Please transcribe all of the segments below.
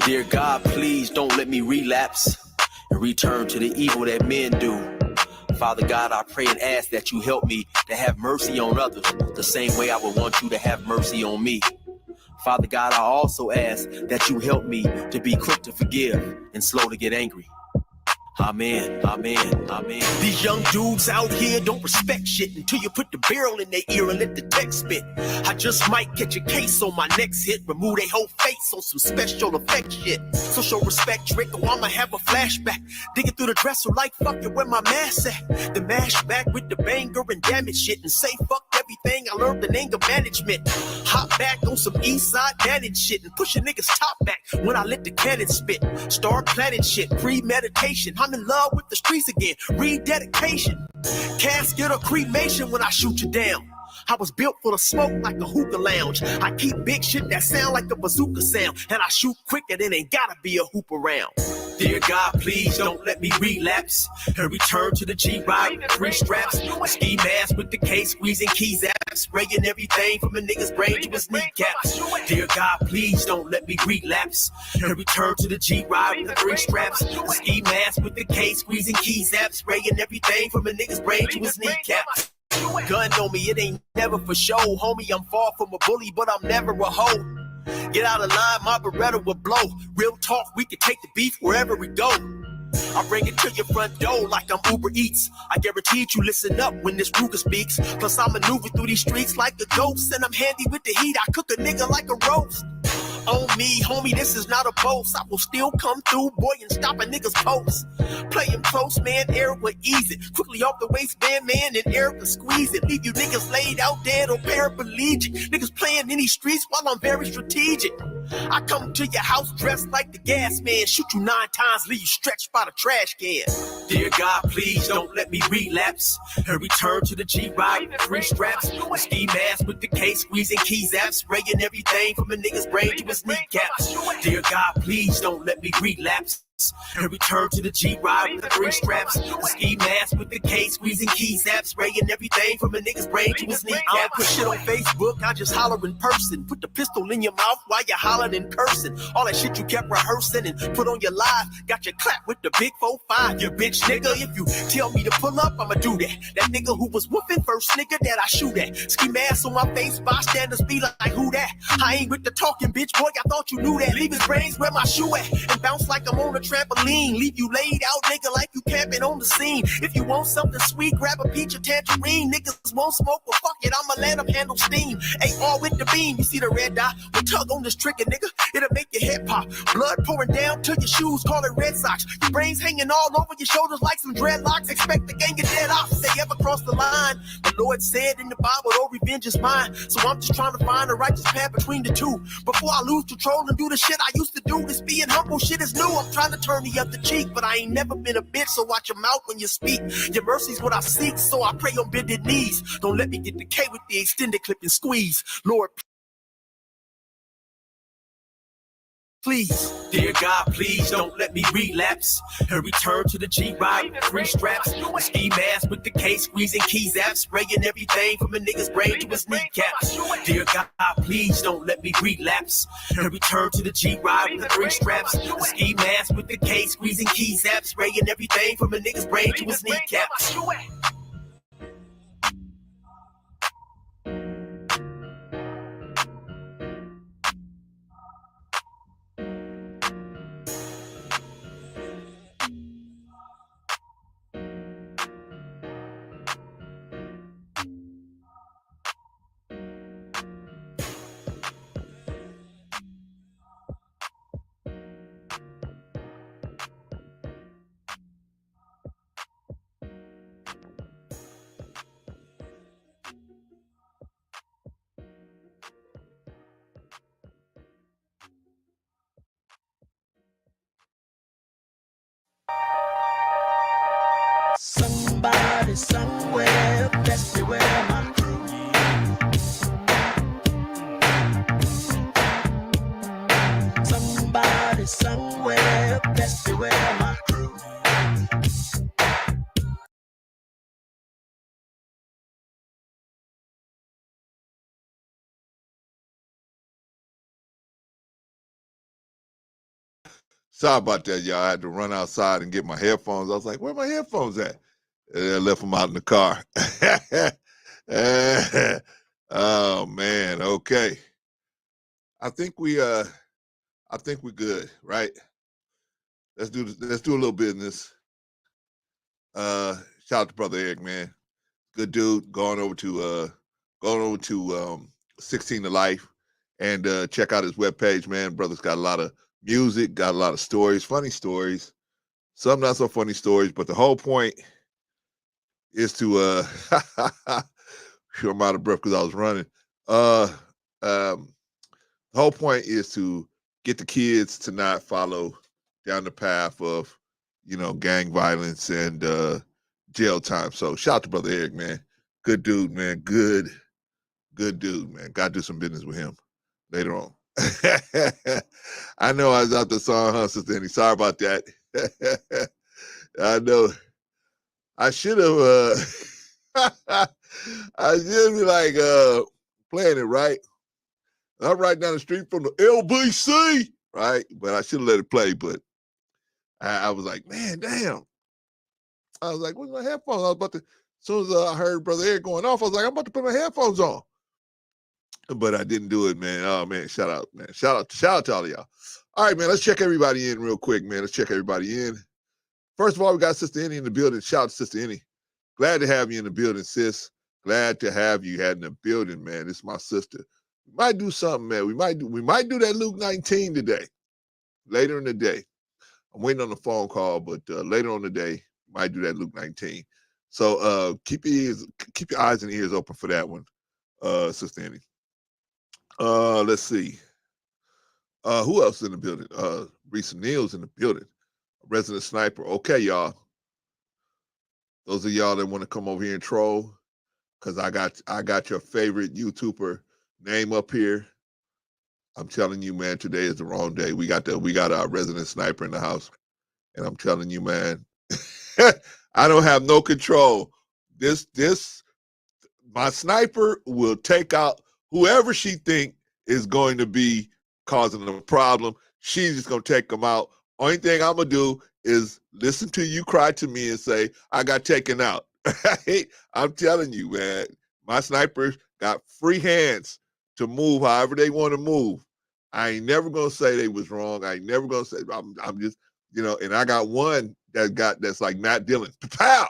Dear God, please don't let me relapse and return to the evil that men do. Father God, I pray and ask that you help me to have mercy on others the same way I would want you to have mercy on me. Father God, I also ask that you help me to be quick to forgive and slow to get angry. Amen, amen, amen. These young dudes out here don't respect shit until you put the barrel in their ear and let the text spit. I just might catch a case on my next hit, remove their whole face on some special effect shit. So show respect, trick, or I'ma have a flashback. Digging through the dresser like fuck it, where my mask at? The mash back with the banger and damage shit and say fuck everything I learned in anger management. Hop back on some east side damage shit and push a nigga's top back when I let the cannon spit. Start planning shit, premeditation. I'm in love with the streets again, rededication. Casket or cremation when I shoot you down. I was built for the smoke like a hookah lounge. I keep big shit that sound like a bazooka sound, and I shoot quicker than ain't gotta be a hoop around. Dear God, please don't let me relapse and return to the G-Ride with 3 straps. A ski mask with the case, squeezing keys out, spraying everything from a nigga's brain to his kneecaps. Dear God, please don't let me relapse and return to the G-Ride with the 3 straps. A ski mask with the case, squeezing keys out, spraying everything from a nigga's brain to his kneecaps. Gun on me, it ain't never for show, homie. I'm far from a bully, but I'm never a hoe. Get out of line, my Beretta will blow. Real talk, we can take the beef wherever we go. I bring it to your front door like I'm Uber Eats. I guarantee you listen up when this Ruger speaks. Plus I maneuver through these streets like a ghost, and I'm handy with the heat. I cook a nigga like a roast. On me, homie, this is not a boast. I will still come through, boy, and stop a nigga's post. Play him close, man, Eric will ease it. Quickly off the waistband, man, and Eric will squeeze it. Leave you niggas laid out dead or paraplegic. Niggas playing in these streets while I'm very strategic. I come to your house dressed like the gas man. Shoot you 9 times, leave you stretched by the trash can. Dear God, please don't let me relapse and return to the G-Ride with 3 straps. A ski mask with the case, squeezing keys out, spraying everything from a nigga's brain to his kneecaps. Dear God, please don't let me relapse and return to the G-Ride with the 3 straps. A ski mask with the case, squeezing keys out, spraying everything from a nigga's brain to his kneecap. I don't put shit on Facebook, I just holler in person. Put the pistol in your mouth while you hollering and cursing. All that shit you kept rehearsing and put on your live. Got your clap with the big 4-5, you bitch nigga. If you tell me to pull up, I'ma do that. That nigga who was whooping first nigga that I shoot at. Ski mask on my face, bystanders be like, who that? I ain't with the talking, bitch, boy, I thought you knew that. Leave his brains where my shoe at and bounce like I'm on a trampoline. Leave you laid out, nigga, like you camping on the scene. If you want something sweet, grab a peach or tangerine. Niggas won't smoke, well fuck it, I'ma let them handle steam. AR with the beam, you see the red dot? We'll tug on this trigger, nigga, it'll make your head pop. Blood pouring down to your shoes, call it Red Sox. Your brains hanging all over your shoulders like some dreadlocks. Expect the gang of dead off if they ever cross the line. The Lord said in the Bible, oh, revenge is mine. So I'm just trying to find a righteous path between the two. Before I lose control and do the shit I used to do. This being humble shit is new. I'm trying to turn the other cheek, but I ain't never been a bitch, so watch your mouth when you speak. Your mercy's what I seek, so I pray on bended knees. Don't let me get the K with the extended clip and squeeze. Lord, please. Dear God, please don't let me relapse and return to the G-Ride with 3 straps. A ski mask with the case, squeezing keys out, spraying everything from a nigga's brain to his kneecaps. Dear God, please don't let me relapse and return to the G-Ride with the 3 straps. A ski mask with the case, squeezing keys out, spraying everything from a nigga's brain to his kneecaps. Somebody somewhere, best beware my crew. Somebody somewhere, best beware my crew. Sorry about that, y'all. I had to run outside and get my headphones. I was like, where my headphones at? And I left them out in the car. Oh man, okay. I think we good, right? Let's do a little business. Shout out to Brother Eric, man. Good dude. Going over to 16 to Life and check out his webpage, man. Brother's got a lot of music, got a lot of stories, funny stories, some not so funny stories, but the whole point is to sure I'm out of breath because I was running. The whole point is to get the kids to not follow down the path of, gang violence and jail time. So shout out to Brother Eric, man. Good dude, man. Good dude, man. Gotta do some business with him later on. I know I was out the song, huh, Sister Annie? Sorry about that. I know. I should have I should be like playing it right. I'm right down the street from the LBC, right? But I should have let it play, but I was like, man, damn. I was like, where's my headphones? I was about to, as soon as I heard Brother Eric going off, I was like, I'm about to put my headphones on. But I didn't do it, man. Oh, man, shout out, man. Shout out to all of y'all. All right, man, let's check everybody in real quick, man. Let's check everybody in. First of all, we got Sister Annie in the building. Shout out to Sister Annie. Glad to have you in the building, sis. Glad to have you in the building, man. This is my sister. We might do something, man. We might do that Luke 19 today, later in the day. I'm waiting on the phone call, but later on the day, we might do that Luke 19. So keep your eyes and ears open for that one, Sister Annie. Let's see. Who else in the building? Reese Neal's in the building. Resident Sniper. Okay, y'all. Those of y'all that want to come over here and troll, because I got your favorite YouTuber name up here. I'm telling you, man, today is the wrong day. We got our Resident Sniper in the house. And I'm telling you, man, I don't have no control. My sniper will take out whoever she think is going to be causing a problem. She's just going to take them out. Only thing I'm going to do is listen to you cry to me and say, I got taken out. I'm telling you, man, my snipers got free hands to move however they want to move. I ain't never going to say they was wrong. I ain't never going to say, I'm just, and I got one that's like Matt Dillon. Pow!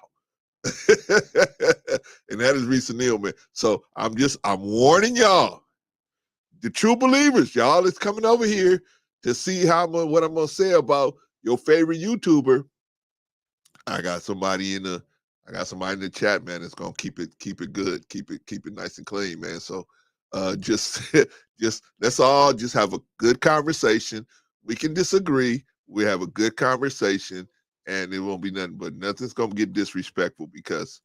And that is Reese Neal, man. So I'm warning y'all, the true believers, y'all is coming over here to see what I'm gonna say about your favorite YouTuber. I got somebody in the chat, man, that's gonna keep it good, keep it nice and clean, man. So just let's all just have a good conversation. We can disagree. We have a good conversation, and it won't be nothing's gonna get disrespectful, because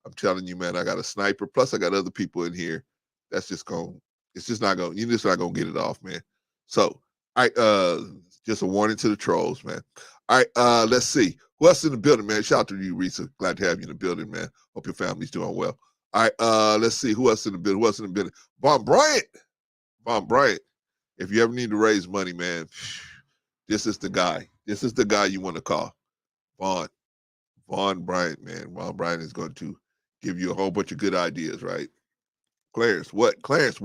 I'm telling you, man, I got a sniper. Plus, I got other people in here. You're just not gonna get it off, man. So, just a warning to the trolls, man. All right, let's see. Who else in the building, man? Shout out to you, Risa. Glad to have you in the building, man. Hope your family's doing well. All right, let's see. Who else in the building? Von Bryant. If you ever need to raise money, man, this is the guy. This is the guy you want to call. Von Bryant, man. Von Bryant is going to give you a whole bunch of good ideas, right? Clarence, what? Clarence,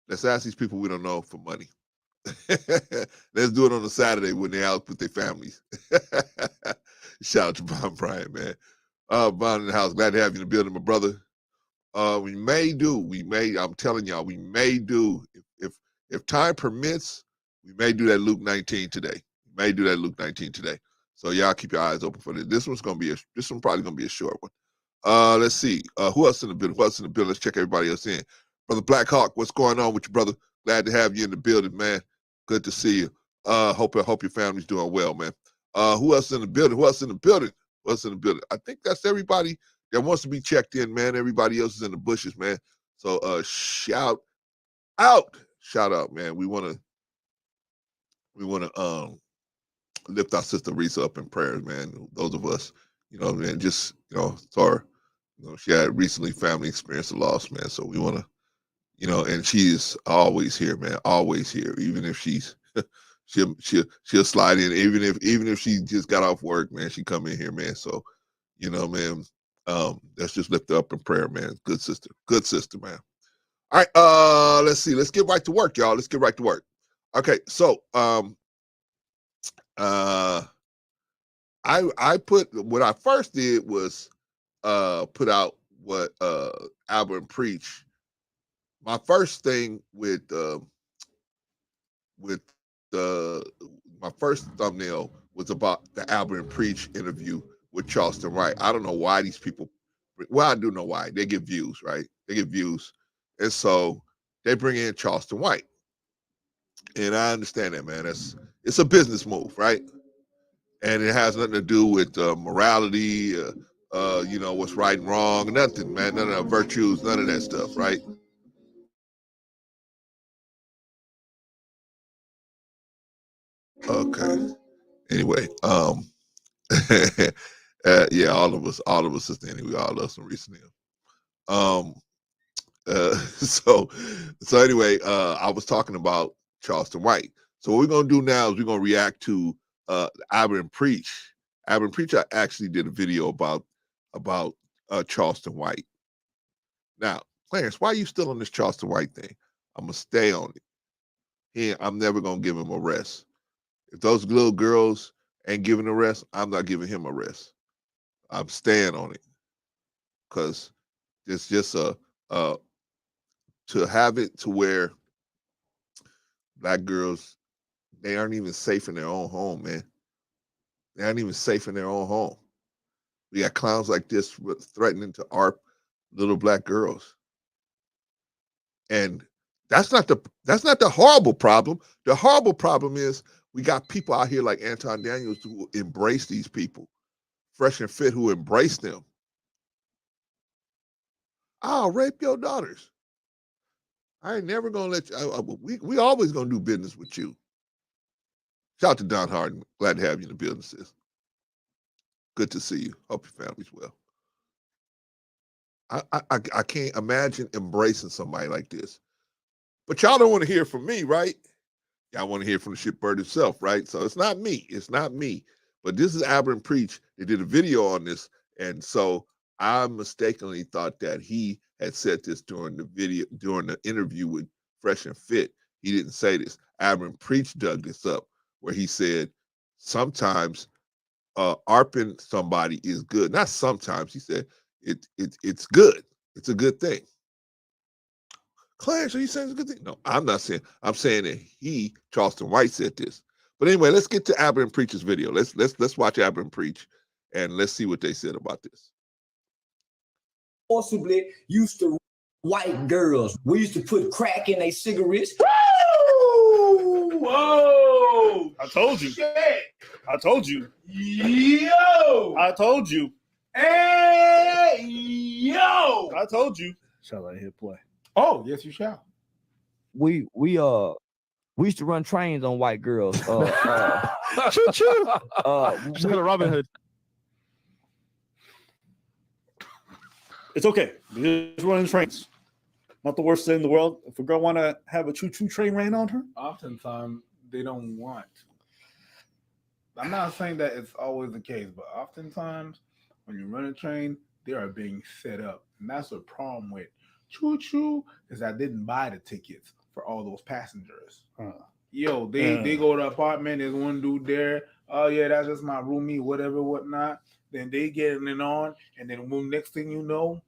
let's ask these people we don't know for money. Let's do it on a Saturday when they're out with their families. Shout out to Von Bryant, man. Von in the house. Glad to have you in the building, my brother. I'm telling y'all, we may do, if time permits, we may do that Luke 19 today. So y'all keep your eyes open for this. This one's probably gonna be a short one. Let's see. Who else in the building? Let's check everybody else in. Brother Black Hawk, what's going on with you, brother? Glad to have you in the building, man. Good to see you. Hope your family's doing well, man. Who else in the building? I think that's everybody that wants to be checked in, man. Everybody else is in the bushes, man. So shout out, man. We wanna lift our sister Risa up in prayers, man. Those of us, man, just sorry. She had recently family experienced a loss, man. So we want to, and she is always here, man, always here. Even if she's she'll slide in, even if she just got off work, man. She come in here, man. So, man, let's just lift her up in prayer, man. Good sister, man. All right, let's see. Let's get right to work, y'all. Let's get right to work. Okay, so I put what I first did was put out what Albert and Preach. My first thing with my first thumbnail was about the Albert and Preach interview with Charleston White. I don't know why these people. Well, I do know why. They get views, right? They get views, and so they bring in Charleston White. And I understand that, man. It's a business move, right? And it has nothing to do with morality, what's right and wrong, nothing, man. None of the virtues, none of that stuff, right? Okay. Anyway, yeah, all of us is anyway. We all love some recent so anyway, I was talking about Charleston White. So what we're gonna do now is we're gonna react to Albert and Preach. Albert and Preach actually did a video about Charleston White. Now, Clarence, why are you still on this Charleston White thing? I'm gonna stay on it. I'm never gonna give him a rest. If those little girls ain't giving a rest, I'm not giving him a rest. I'm staying on it because it's just to have it to where black girls, they aren't even safe in their own home, man. They aren't even safe in their own home. We got clowns like this threatening to our little black girls. And that's not the horrible problem. The horrible problem is we got people out here like Anton Daniels who embrace these people, Fresh and Fit, who embrace them. I'll rape your daughters. I ain't never gonna let you. We always gonna do business with you. Shout out to Don Harden. Glad to have you in the business, sis. Good to see you. Hope your family's well. I can't imagine embracing somebody like this. But y'all don't want to hear from me, right? Y'all want to hear from the Shytbyrd himself, right? So it's not me. It's not me. But this is Albert and Preach. They did a video on this. And so I mistakenly thought that he had said this during the interview with Fresh and Fit. He didn't say this. Albert and Preach dug this up where he said sometimes ARPing somebody is good. Not sometimes. He said it's good. It's a good thing. Clarence, are you saying it's a good thing? No, I'm not saying. I'm saying that Charleston White, said this. But anyway, let's get to Albert and Preach's video. Let's watch Albert and Preach, and let's see what they said about this. Forcibly used to white girls. We used to put crack in their cigarettes. Woo! Whoa! I told you. Shit. I told you. Yo! I told you. Hey! Yo! I told you. Shall I hit play? Oh, yes, you shall. We used to run trains on white girls. Choo choo. Shout out Robin Hood. It's okay. We're just running trains. Not the worst thing in the world. If a girl want to have a choo-choo train ran on her, Oftentimes, they don't want. I'm not saying that it's always the case, but oftentimes, when you run a train, they are being set up. And that's the problem with choo-choo, is I didn't buy the tickets for all those passengers. Yo, they go to the apartment, there's one dude there. Oh, yeah, that's just my roomie, whatever, whatnot. Then they getting it on, and then when next thing you know,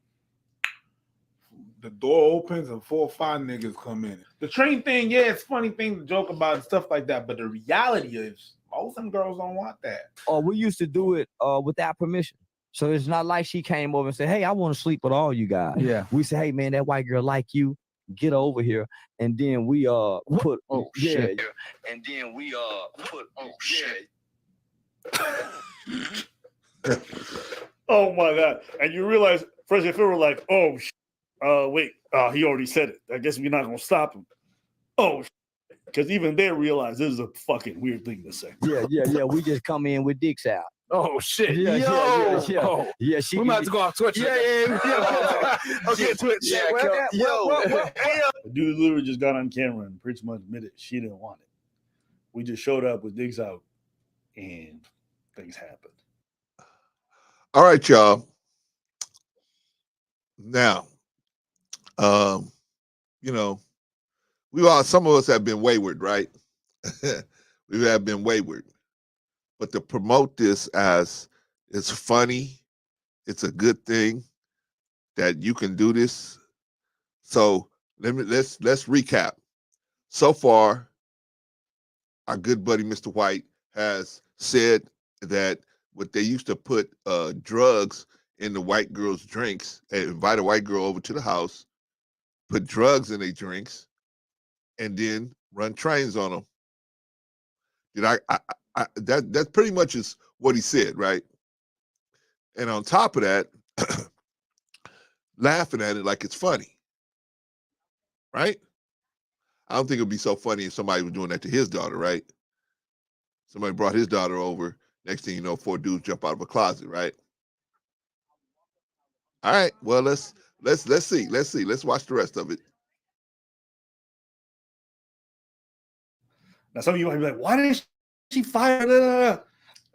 the door opens and 4 or 5 niggas come in. The train thing, yeah, it's a funny thing to joke about and stuff like that, but the reality is most of them girls don't want that. Oh, we used to do it without permission. So it's not like she came over and said, hey, I want to sleep with all you guys. Yeah. We say, hey, man, that white girl like you. Get over here. And then we put, oh, yeah. shit. And then we put, oh, shit. oh my God. And you realize Fresh and Fit were like, oh, wait, he already said it. I guess we're not going to stop him. Oh, because even they realize this is a fucking weird thing to say. Yeah. We just come in with dicks out. Oh shit! Yeah. Oh. Yeah, we might have to go off Twitch. Yeah. Okay, Twitch. Yeah, The dude literally just got on camera and pretty much admitted she didn't want it. We just showed up with digs out, and things happened. All right, y'all. Now, you know, some of us have been wayward, right? We have been wayward. But to promote this as it's funny, it's a good thing that you can do this. So let's recap. So far, our good buddy Mr. White has said that what they used to put drugs in the white girls' drinks and invite a white girl over to the house, put drugs in their drinks, and then run trains on them. Did that pretty much is what he said, right? And on top of that, laughing at it like it's funny, right? I don't think it'd be so funny if somebody was doing that to his daughter, right? Somebody brought his daughter over. Next thing you know, 4 dudes jump out of a closet, right? All right. Well, let's see. Let's watch the rest of it. Now, some of you might be like, "Why didn't she fire?"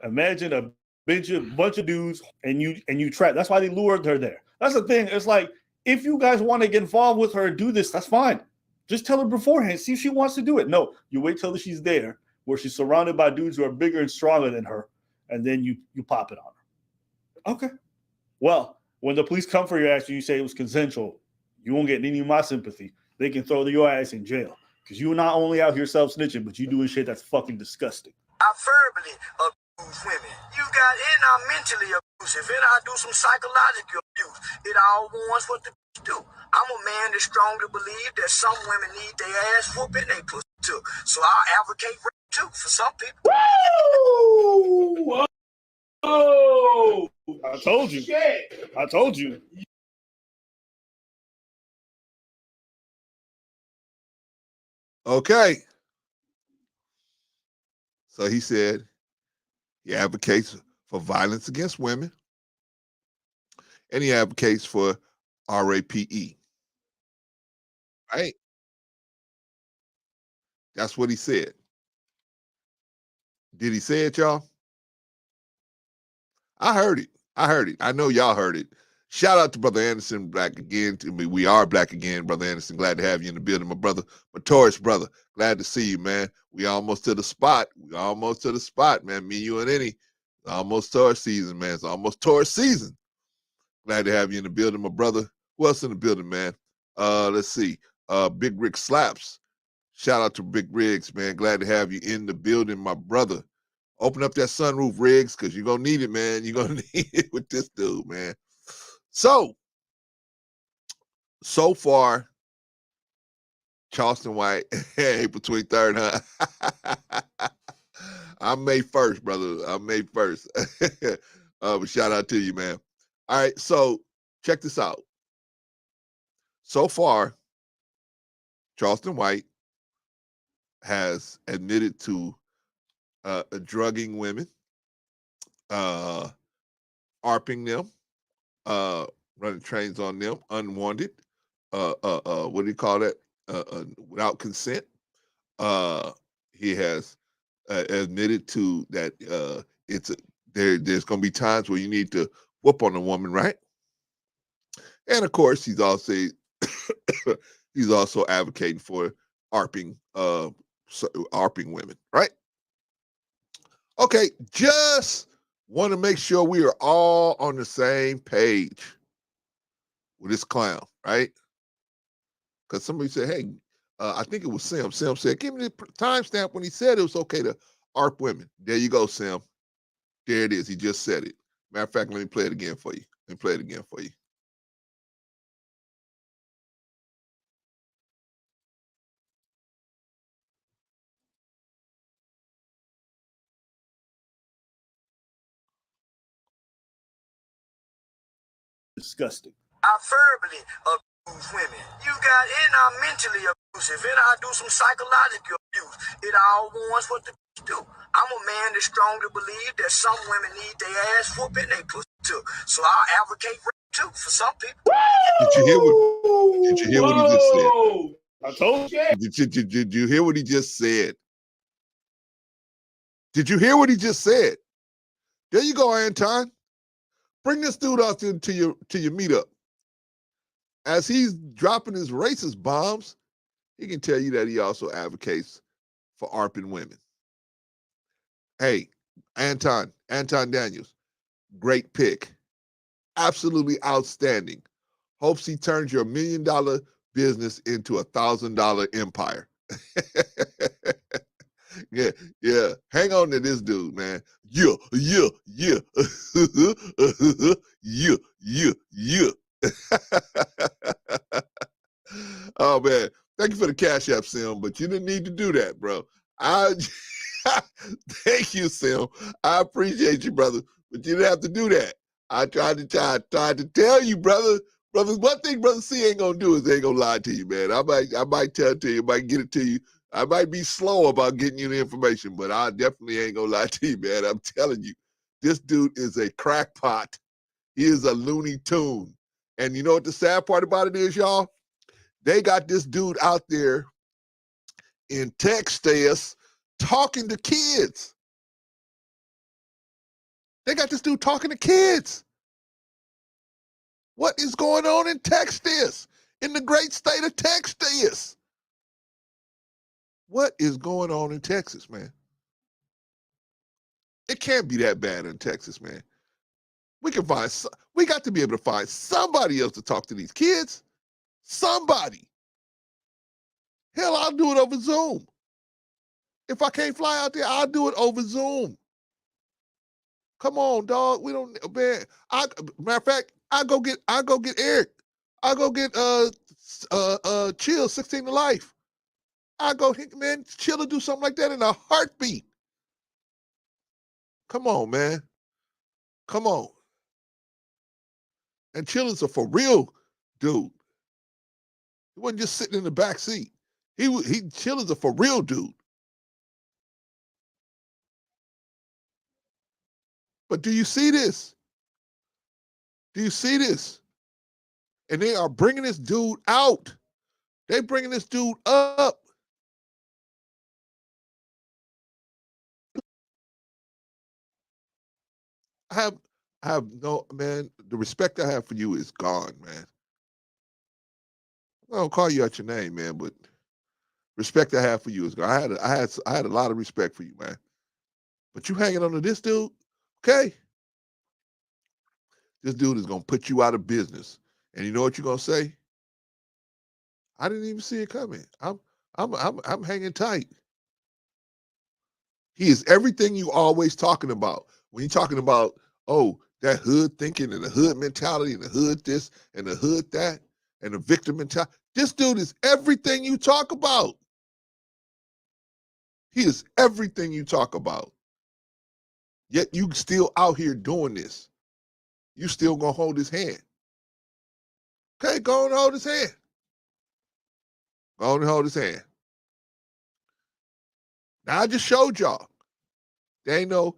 Imagine a bunch of dudes, and you trap. That's why they lured her there. That's the thing. It's like, if you guys want to get involved with her and do this, that's fine. Just tell her beforehand. See if she wants to do it. No, you wait till she's there, where she's surrounded by dudes who are bigger and stronger than her, and then you pop it on her. Okay. Well, when the police come for your ass and you say it was consensual, you won't get any of my sympathy. They can throw your ass in jail because you're not only out here self-snitching, but you doing shit that's fucking disgusting. I verbally abuse women. You got it, I'm mentally abusive, and I do some psychological abuse. It all wants what the do. I'm a man that strongly believe that some women need their ass whooping they pussy too. So I'll advocate rape too for some people. Woo! Oh! I told you. Shit. I told you. Okay. So he said he advocates for violence against women, and he advocates for RAPE. Right? That's what he said. Did he say it, y'all? I heard it. I know y'all heard it. Shout out to Brother Anderson, Black again. To me, we are Black again, Brother Anderson. Glad to have you in the building, my brother. My Taurus brother, glad to see you, man. We almost to the spot. Man. Me, you, and any. Almost Taurus season, man. It's almost Taurus season. Glad to have you in the building, my brother. Who else in the building, man? Let's see. Big Rick Slaps. Shout out to Big Riggs, man. Glad to have you in the building, my brother. Open up that sunroof, Riggs, because you're going to need it, man. You're going to need it with this dude, man. So far, Charleston White, April 23rd, huh? I'm May 1st, brother. I'm May 1st. But shout out to you, man. All right, so check this out. So far, Charleston White has admitted to drugging women, ARPing them, running trains on them, unwanted. What do you call that? Without consent. He has admitted to that there's going to be times where you need to whoop on a woman, right? And of course, he's also advocating for ARPing women, right? Okay, just want to make sure we are all on the same page with this clown, right? Because somebody said, hey, I think it was Sim. Sim said, give me the timestamp when he said it was okay to ARP women. There you go, Sim. There it is. He just said it. Matter of fact, let me play it again for you. Disgusting. I verbally abuse women. You got it, I'm mentally abusive, and I do some psychological abuse. It all wants what the do. I'm a man that strongly believe that some women need their ass whooping they pussy too. So I'll advocate rape too for some people. Did you hear what he just said? I told you. Did you hear what he just said? Did you hear what he just said? There you go, Anton. Bring this dude out to your meetup. As he's dropping his racist bombs, he can tell you that he also advocates for ARPing women. Hey, Anton Daniels, great pick. Absolutely outstanding. Hopes he turns your $1 million business into a $1,000 empire. Yeah. Hang on to this dude, man. Yeah. Yeah. Oh man, thank you for the Cash App, Sim, but you didn't need to do that, bro. Thank you, Sim. I appreciate you, brother, but you didn't have to do that. I tried to tell you, brother. Brothers, one thing Brother C ain't gonna do is they ain't gonna lie to you, man. I might tell it to you, I might get it to you. I might be slow about getting you the information, but I definitely ain't gonna lie to you, man. I'm telling you, this dude is a crackpot. He is a Looney Tune. And you know what the sad part about it is, y'all? They got this dude out there in Texas talking to kids. They got this dude talking to kids. What is going on in Texas? In the great state of Texas? What is going on in Texas, man? It can't be that bad in Texas, man. We got to be able to find somebody else to talk to these kids. Somebody. Hell, I'll do it over Zoom. If I can't fly out there, I'll do it over Zoom. Come on, dog. We don't, man. Matter of fact, I go get Eric. I go get Chill 16 to Life. I go, man, Chill to do something like that in a heartbeat. Come on, man. Come on. And Chill is a for real dude. He wasn't just sitting in the back seat. Chill is a for real dude. But do you see this? Do you see this? And they are bringing this dude out. They bringing this dude up. I have no, man, the respect I have for you is gone, man. I don't call you out your name, man, but respect I have for you is gone. I had a lot of respect for you, man. But you hanging on to this dude, okay? This dude is gonna put you out of business. And you know what you're gonna say? I didn't even see it coming. I'm hanging tight. He is everything you always talking about. When you're talking about, oh, that hood thinking and the hood mentality and the hood this and the hood that and the victim mentality. This dude is everything you talk about. He is everything you talk about. Yet you still out here doing this. You still gonna hold his hand. Okay, go and hold his hand. Go and hold his hand. Now I just showed y'all. There ain't no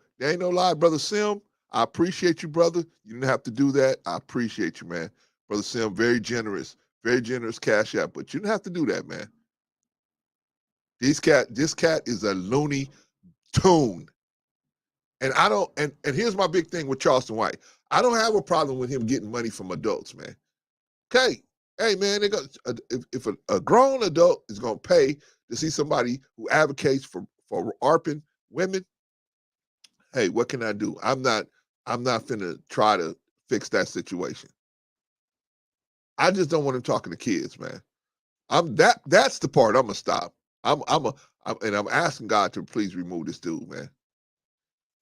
lie, Brother Sim. I appreciate you, brother. You didn't have to do that. I appreciate you, man. Brother Sim, very generous Cash App, but you didn't have to do that, man. This cat is a Looney Tune. And I don't, and here's my big thing with Charleston White. I don't have a problem with him getting money from adults, man. Okay. Hey, man, if a grown adult is going to pay to see somebody who advocates for ARPing women, hey, what can I do? I'm not finna try to fix that situation. I just don't want him talking to kids, man. That's the part I'm gonna stop. I'm asking God to please remove this dude, man.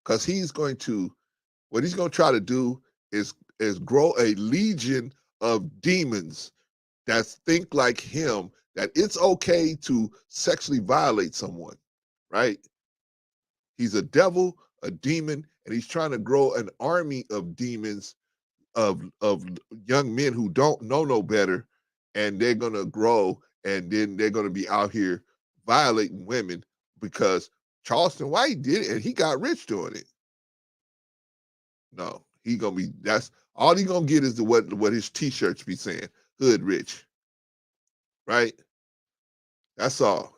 Because what he's gonna try to do is grow a legion of demons that think like him, that it's okay to sexually violate someone, right? He's a devil, a demon, and he's trying to grow an army of demons of young men who don't know no better, and they're gonna grow, and then they're gonna be out here violating women because Charleston White did it and he got rich doing it. No, that's all he gonna get is what his t-shirts be saying, hood rich. Right? That's all.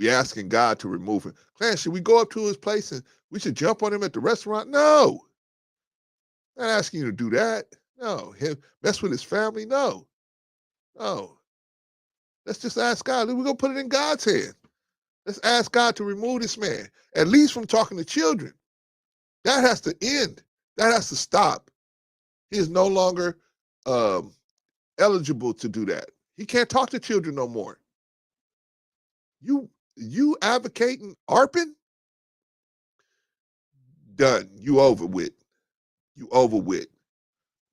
We asking God to remove him. Clarence, should we go up to his place and we should jump on him at the restaurant? No. I'm not asking you to do that. No. Mess with his family? No. No. Let's just ask God. We're going to put it in God's hand. Let's ask God to remove this man, at least from talking to children. That has to end. That has to stop. He is no longer eligible to do that. He can't talk to children no more. You advocating ARPing? Done. You over with. You over with.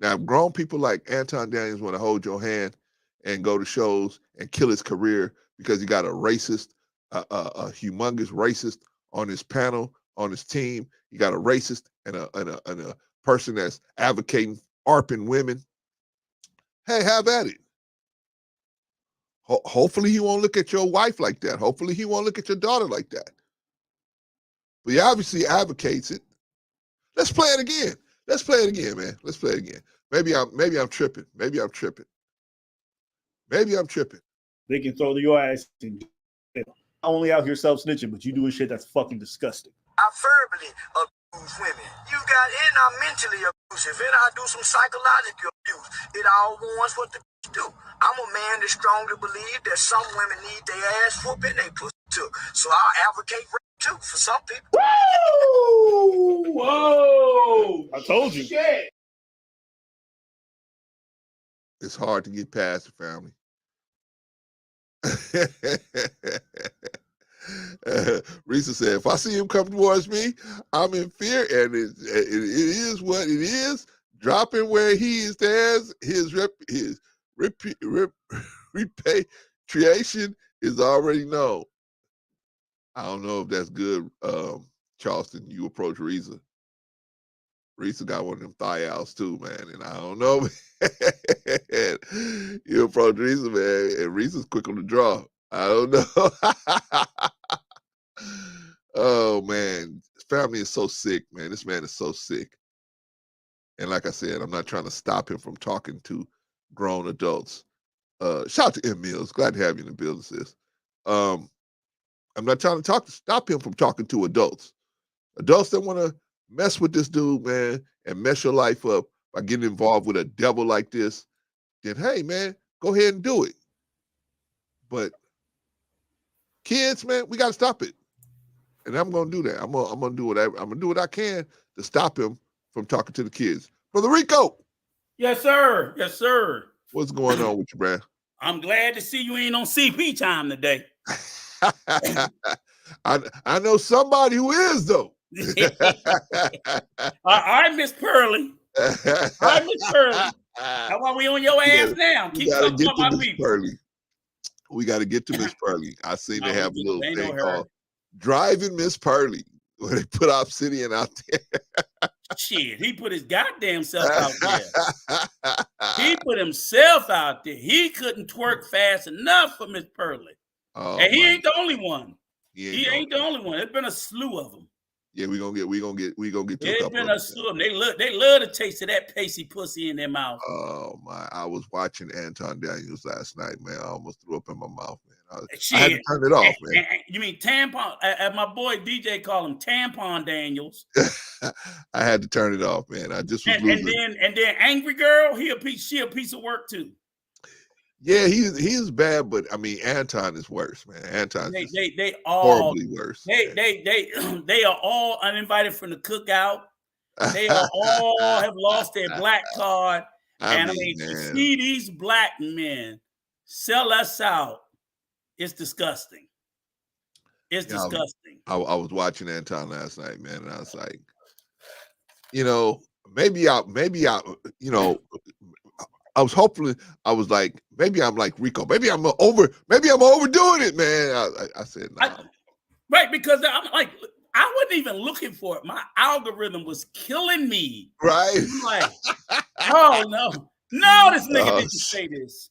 Now, if grown people like Anton Daniels want to hold your hand and go to shows and kill his career because he got a racist, a humongous racist on his panel, on his team. You got a racist and a person that's advocating ARPing women. Hey, have at it. Hopefully he won't look at your wife like that. Hopefully he won't look at your daughter like that. But he obviously advocates it. Let's play it again. Let's play it again, man. Let's play it again. Maybe I'm tripping. Maybe I'm tripping. Maybe I'm tripping. They can throw your ass in. Not only out here self-snitching, but you doing shit that's fucking disgusting. I verbally abuse women. You got it, and I'm mentally abusive, and I do some psychological abuse. It all warns what the do. I'm a man that strongly believe that some women need their ass whooping, they pussy too. So I'll advocate rape too for some people. Woo! Whoa! I told you. Shit. It's hard to get past the family. Risa said, if I see him come towards me, I'm in fear, and it is what it is. Dropping where he stands, his repatriation is already known. I don't know if that's good, Charleston. You approach Risa. Risa got one of them thigh outs too, man, and I don't know, man. You approach Risa, man, and Risa's quick on the draw. I don't know. Oh, man. His family is so sick, man. This man is so sick. And like I said, I'm not trying to stop him from talking to grown adults. Shout out to M. Mills. Glad to have you in the building, sis. I'm not trying to stop him from talking to adults. Adults that want to mess with this dude, man, and mess your life up by getting involved with a devil like this, then hey, man, go ahead and do it. But kids, man, we got to stop it. And I'm going to do that. I'm going to do whatever. I'm going to do what I can to stop him from talking to the kids. Brother Rico. Yes, sir. Yes, sir. What's going on with you, man? I'm glad to see you ain't on CP time today. I know somebody who is, though. All right, Miss Pearly. All right, Miss Pearly. How are we on your ass now? Keep talking about my people. Pearly. We got to get to Miss Pearly. I seen they have a little thing called Driving Miss Pearly, where they put Obsidian out there. Shit, he put his goddamn self out there. He put himself out there. He couldn't twerk fast enough for Miss Pearly. Oh, and he ain't the only one. He ain't the only one. There's been a slew of them. Yeah, we gonna get to There's been a slew of them. They love the taste of that pasty pussy in their mouth. Oh my! I was watching Anton Daniels last night, man. I almost threw up in my mouth, man. I had to turn it off, man. You mean tampon? My boy DJ called him Tampon Daniels. I had to turn it off, man. I just was losing. And then Angry Girl, she a piece of work too. Yeah, he's bad, but I mean Anton is worse, man. Anton they all horribly worse. They are all uninvited from the cookout. They are all have lost their black card. I mean, to see these black men sell us out, it's disgusting. It's disgusting. I was watching Anton last night, man, and I was like, maybe I I was hoping, I was like, maybe I'm like Rico. Maybe I'm overdoing it, man. I said, no. Right, because I'm like, I wasn't even looking for it. My algorithm was killing me. Right. I'm like, oh, no, this nigga didn't say this.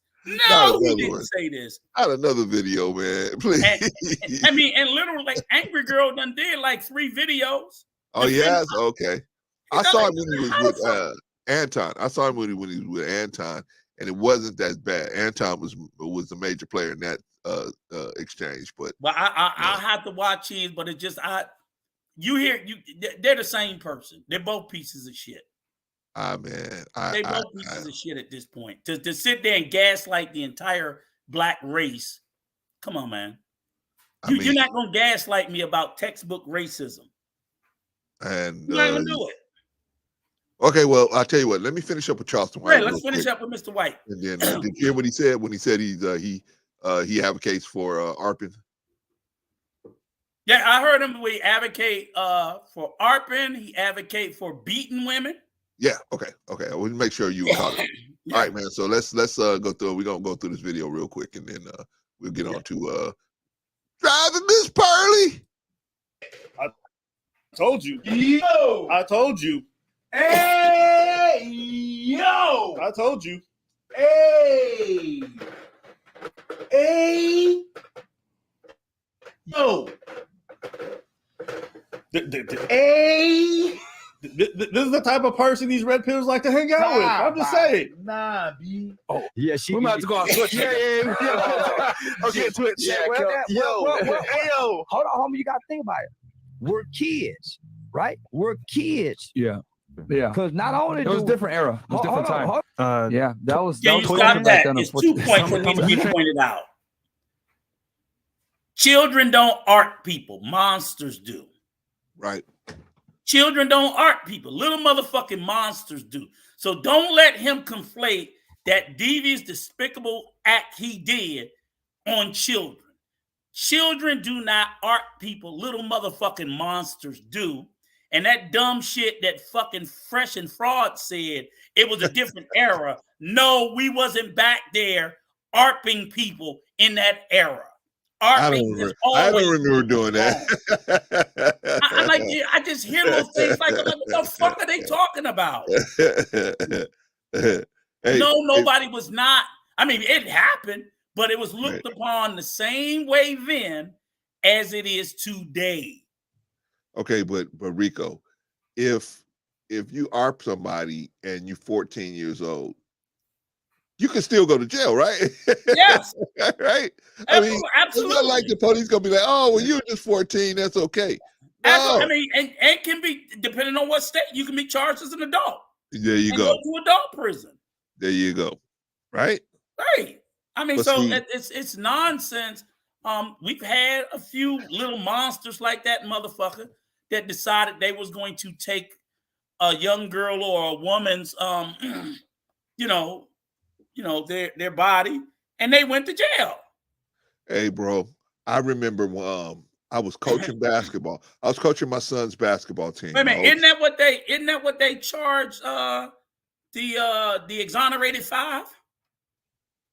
No, he didn't say this. Not another video, man. Please. And literally, like, Angry Girl done did like 3 videos. Oh, yes? Okay. I saw him when he was with Anton. I saw him when he was with Anton, and it wasn't that bad. Anton was a major player in that exchange. But I'll have to watch his. But it just they're the same person. They're both pieces of shit. They both pieces of shit at this point. To sit there and gaslight the entire black race. Come on, man. You're not gonna gaslight me about textbook racism. And you're not gonna do it. Okay, well, I'll tell you what. Let me finish up with Charleston White. Right, let's finish up with Mr. White. And then did you hear what he said when he said he advocates for ARPing? Yeah, I heard him. We advocate for ARPing. He advocate for beating women. Yeah. Okay. I want to make sure you caught it. Yeah. All right, man. So let's go through. We're gonna go through this video real quick, and then we'll get on to driving Miss Pearly. I told you. Yo. I told you. Hey, yo. I told you. Hey. Hey. Yo. Hey. This is the type of person these red pills like to hang out with. I'm just saying. Nah, B. Oh, yeah, We might have to go on Twitch. Yeah. Okay, Twitch. Yeah, Yo. Hold on, homie. You got to think about it. We're kids, right? We're kids. Yeah. Because not only it was a different era. It was a different time. Yeah, that was. Can you stop that? It's 2 points that need to be pointed out. Children don't art people. Monsters do. Right. Children don't art people. Little motherfucking monsters do. So don't let him conflate that devious, despicable act he did on children. Children do not art people. Little motherfucking monsters do. And that dumb shit that fucking Fresh and Fraud said, it was a different era. No, we wasn't back there ARPing people in that era. I don't remember doing that. I just hear those things like, what the fuck are they talking about? Nobody was not. I mean, it happened, but it was looked upon the same way then as it is today. Okay, but Rico, if you ARP somebody and you're 14 years old, you can still go to jail, right? Yes. Right? Absolutely. I mean, it's not like the police gonna be like, oh, well, you're just 14, that's okay. No. I mean, and can be, depending on what state, you can be charged as an adult. There you go. Go to adult prison. There you go. Right? Right. I mean, it's nonsense. We've had a few little monsters like that motherfucker that decided they was going to take a young girl or a woman's their body, and they went to jail. Hey, bro, I remember I was coaching basketball. I was coaching my son's basketball team. Wait a minute, isn't that what they charged the exonerated 5?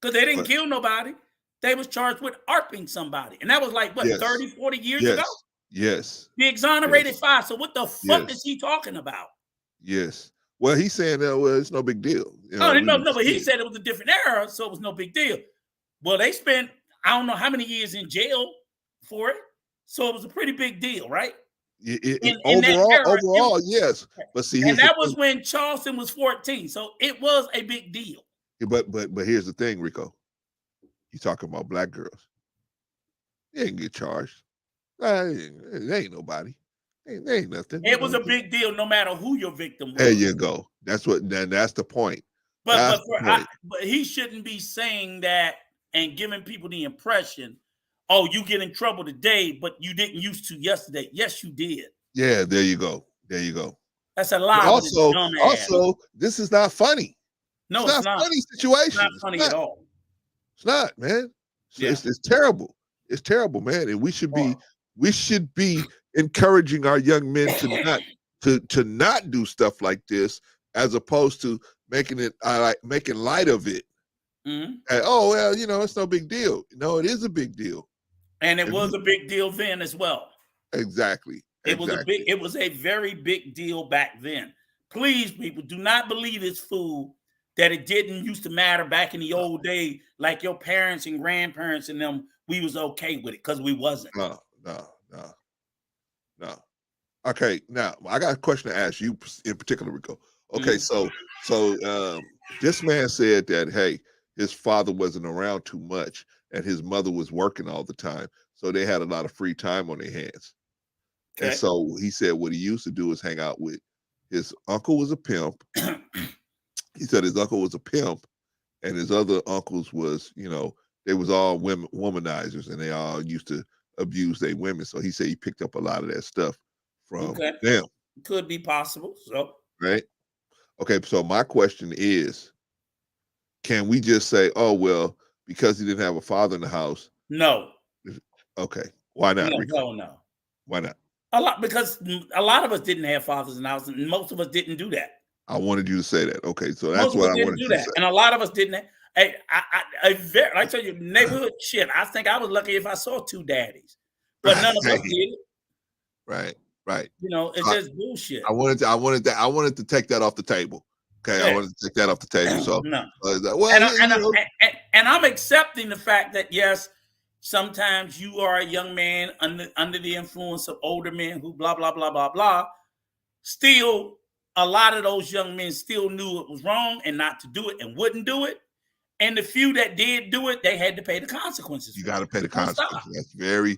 Because they didn't kill nobody. They was charged with ARPing somebody. And that was like, what, 30, 40 years ago? Yes. The exonerated 5. So what the fuck is he talking about? Yes. Well, he's saying that, well, it's no big deal. But he said it was a different era, so it was no big deal. Well, they spent, I don't know how many years in jail for it. So it was a pretty big deal, right? Overall, yes. But see, and that was when Charleston was 14. So it was a big deal. But here's the thing, Rico. You talking about black girls. They didn't get charged. They ain't nobody. They ain't nothing. It was a big deal no matter who your victim was. There you go. That's the point. But he shouldn't be saying that and giving people the impression, oh, you get in trouble today, but you didn't used to yesterday. Yes, you did. Yeah, there you go. There you go. That's a lie. Also, this is not funny. No, it's not funny situation. It's not funny at all. It's not, man. It's terrible. It's terrible, man. And we should be encouraging our young men to not do stuff like this, as opposed to making light of it. Mm-hmm. And, oh well, it's no big deal. No, it is a big deal. And it was a big deal then as well. Exactly. It was a very big deal back then. Please, people, do not believe this fool that it didn't used to matter back in the old day, like your parents and grandparents and them, we was okay with it, because we wasn't. No. Okay, now I got a question to ask you in particular, Rico. Okay, so this man said that, hey, his father wasn't around too much, and his mother was working all the time, so they had a lot of free time on their hands. Okay. And so he said what he used to do is hang out with his uncle was a pimp. He said his uncle was a pimp, and his other uncles was, you know, they was all womanizers, and they all used to abuse their women. So he said he picked up a lot of that stuff from them. Could be possible. So right. Okay. So my question is, can we just say, oh well, because he didn't have a father in the house? No. Okay. Why not? No. Why not? Because a lot of us didn't have fathers in the house, and most of us didn't do that. I wanted you to say that. Okay, so that's what I wanted to say. And a lot of us didn't. I tell you, neighborhood shit. I think I was lucky if I saw 2 daddies, but none of us did it. Right. You know, it's just bullshit. I wanted to take that off the table. Okay, yeah. I wanted to take that off the table. So, no. And I'm accepting the fact that yes, sometimes you are a young man under the influence of older men who blah blah blah blah blah. Still, a lot of those young men still knew it was wrong and not to do it and wouldn't do it. And the few that did do it, they had to pay the consequences. You got to pay the consequences. That's very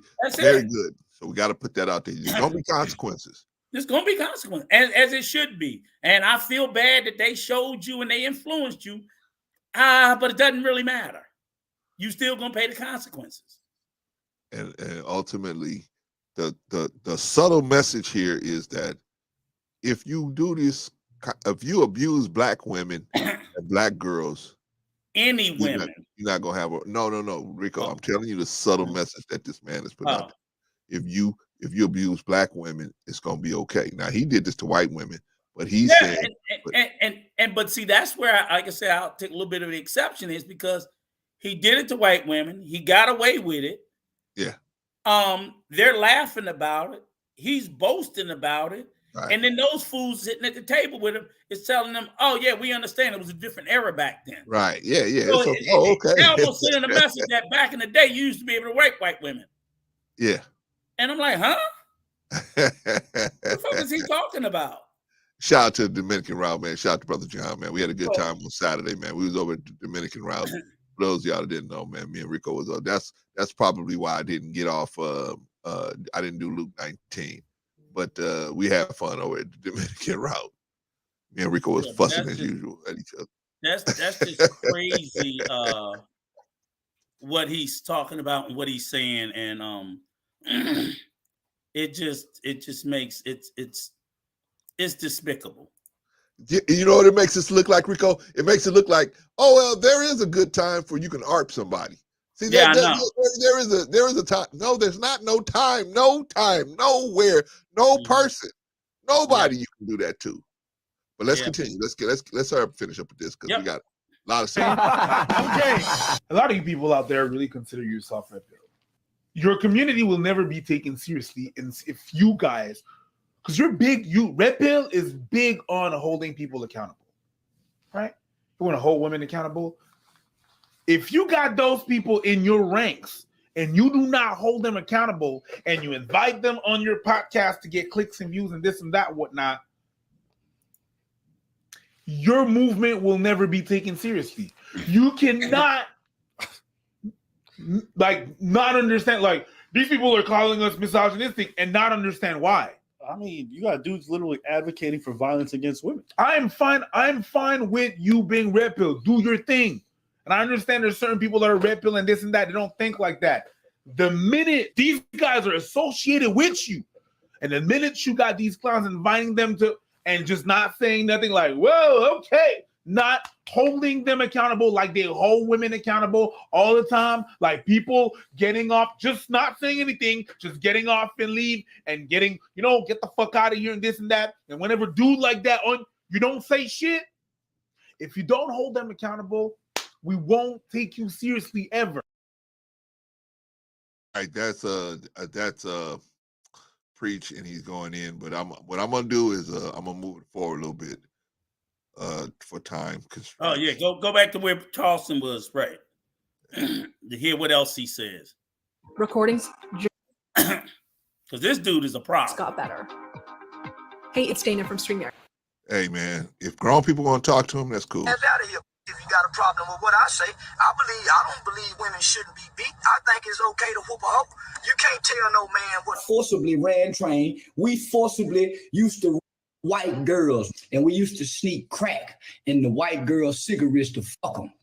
good. So we got to put that out there. There's going to be consequences. There's going to be consequences, as it should be. And I feel bad that they showed you and they influenced you, but it doesn't really matter. You still going to pay the consequences. And ultimately, the subtle message here is that if you do this, if you abuse black women and black girls, any women, you're not gonna have a no, Rico. I'm telling you the subtle message that this man has put out there. If you abuse black women, it's gonna be okay. Now he did this to white women, but he's saying, but see, that's where, like I said, I'll take a little bit of the exception is because he did it to white women. He got away with it. Yeah. They're laughing about it. He's boasting about it. Right. And then those fools sitting at the table with him is telling them, "Oh yeah, we understand. It was a different era back then." Right? Yeah. So okay. They're almost sending a message that back in the day, you used to be able to rape white women. Yeah. And I'm like, huh? What the fuck is he talking about? Shout out to the Dominican route, man. Shout out to Brother John, man. We had a good time on Saturday, man. We was over at the Dominican route. For those of y'all that didn't know, man, me and Rico was up. That's probably why I didn't get off. I didn't do Luke 19. But we had fun over at the Dominican route. Me and Rico was fussing as usual at each other. That's just crazy what he's talking about and what he's saying, and it just makes it's despicable. You know what it makes us look like, Rico? It makes it look like, oh well, there is a good time for you can ARP somebody. See, there is a time. No, there's not no time, nowhere, no person, nobody you can do that to. But let's continue. Let's hurry up and finish up with this because we got a lot of stuff. Okay. A lot of you people out there really consider yourself red pill. Your community will never be taken seriously if you guys, because you're big. Red pill is big on holding people accountable, right? You want to hold women accountable. If you got those people in your ranks and you do not hold them accountable and you invite them on your podcast to get clicks and views and this and that, whatnot, your movement will never be taken seriously. You cannot not understand, these people are calling us misogynistic and not understand why. I mean, you got dudes literally advocating for violence against women. I'm fine with you being red pill. Do your thing. And I understand there's certain people that are red pill and this and that. They don't think like that. The minute these guys are associated with you, and the minute you got these clowns inviting them to, and just not saying nothing like, whoa, okay, not holding them accountable like they hold women accountable all the time, like people getting off, just not saying anything, just getting off and leave and getting, get the fuck out of here and this and that. And whenever dude like that you don't say shit. If you don't hold them accountable, we won't take you seriously ever. All right, that's preach, and he's going in. But what I'm gonna do is I'm gonna move it forward a little bit for time. Go back to where Charleston was, right? To hear what else he says. Recordings. Because this dude is a problem. Got better. Hey, it's Dana from StreamYard. Hey man, if grown people want to talk to him, that's cool. Get out of here. If you got a problem with what I say, I don't believe women shouldn't be beat. I think it's okay to whoop her up. You can't tell no man what. Forcibly ran train. We forcibly used to white girls, and we used to sneak crack in the white girls' cigarettes to fuck them.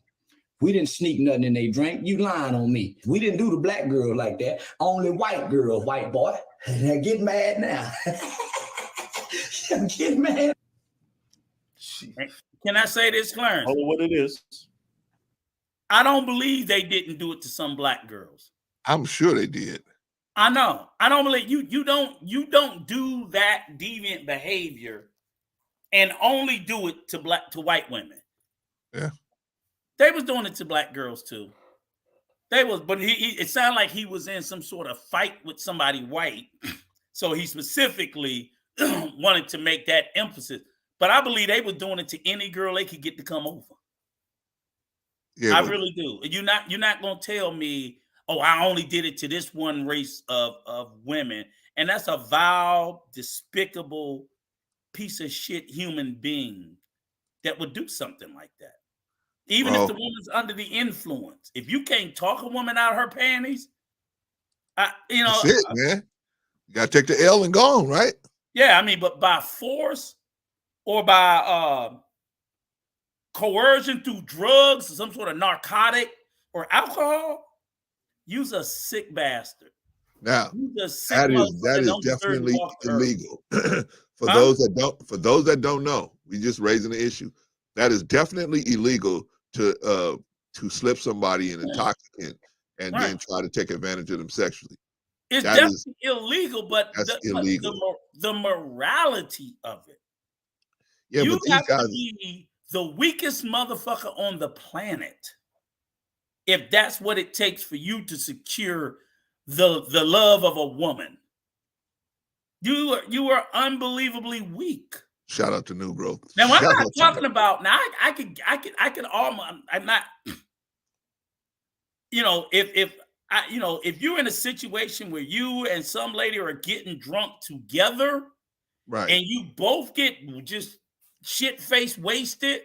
We didn't sneak nothing in they drink. You lying on me. We didn't do the black girl like that. Only white girl, white boy. Get mad now. Get mad. Can I say this, Clarence? Oh, what it is. I don't believe they didn't do it to some black girls. I'm sure they did. I know. I don't believe you don't do that deviant behavior and only do it to white women. Yeah. They was doing it to black girls too. But it sounded like he was in some sort of fight with somebody white. So he specifically wanted to make that emphasis. But I believe they were doing it to any girl they could get to come over. Yeah, I really do. You're not gonna tell me, oh, I only did it to this one race of women. And that's a vile, despicable piece of shit human being that would do something like that. Even if the woman's under the influence. If you can't talk a woman out of her panties, that's it, man. You gotta take the L and go on, right? Yeah, I mean, but by force or by coercion through drugs or some sort of narcotic or alcohol, you's a sick bastard. Now, that is definitely illegal. For those that don't know, we just raising the issue. That is definitely illegal to slip somebody an intoxicant and then try to take advantage of them sexually. It's definitely illegal, but the morality of it. Yeah, you have to be the weakest motherfucker on the planet if that's what it takes for you to secure the love of a woman. You are unbelievably weak. Shout out to New Growth. Now I'm not talking about. Now I could almost. I'm not. If you're in a situation where you and some lady are getting drunk together, right, and you both get just shit-faced wasted,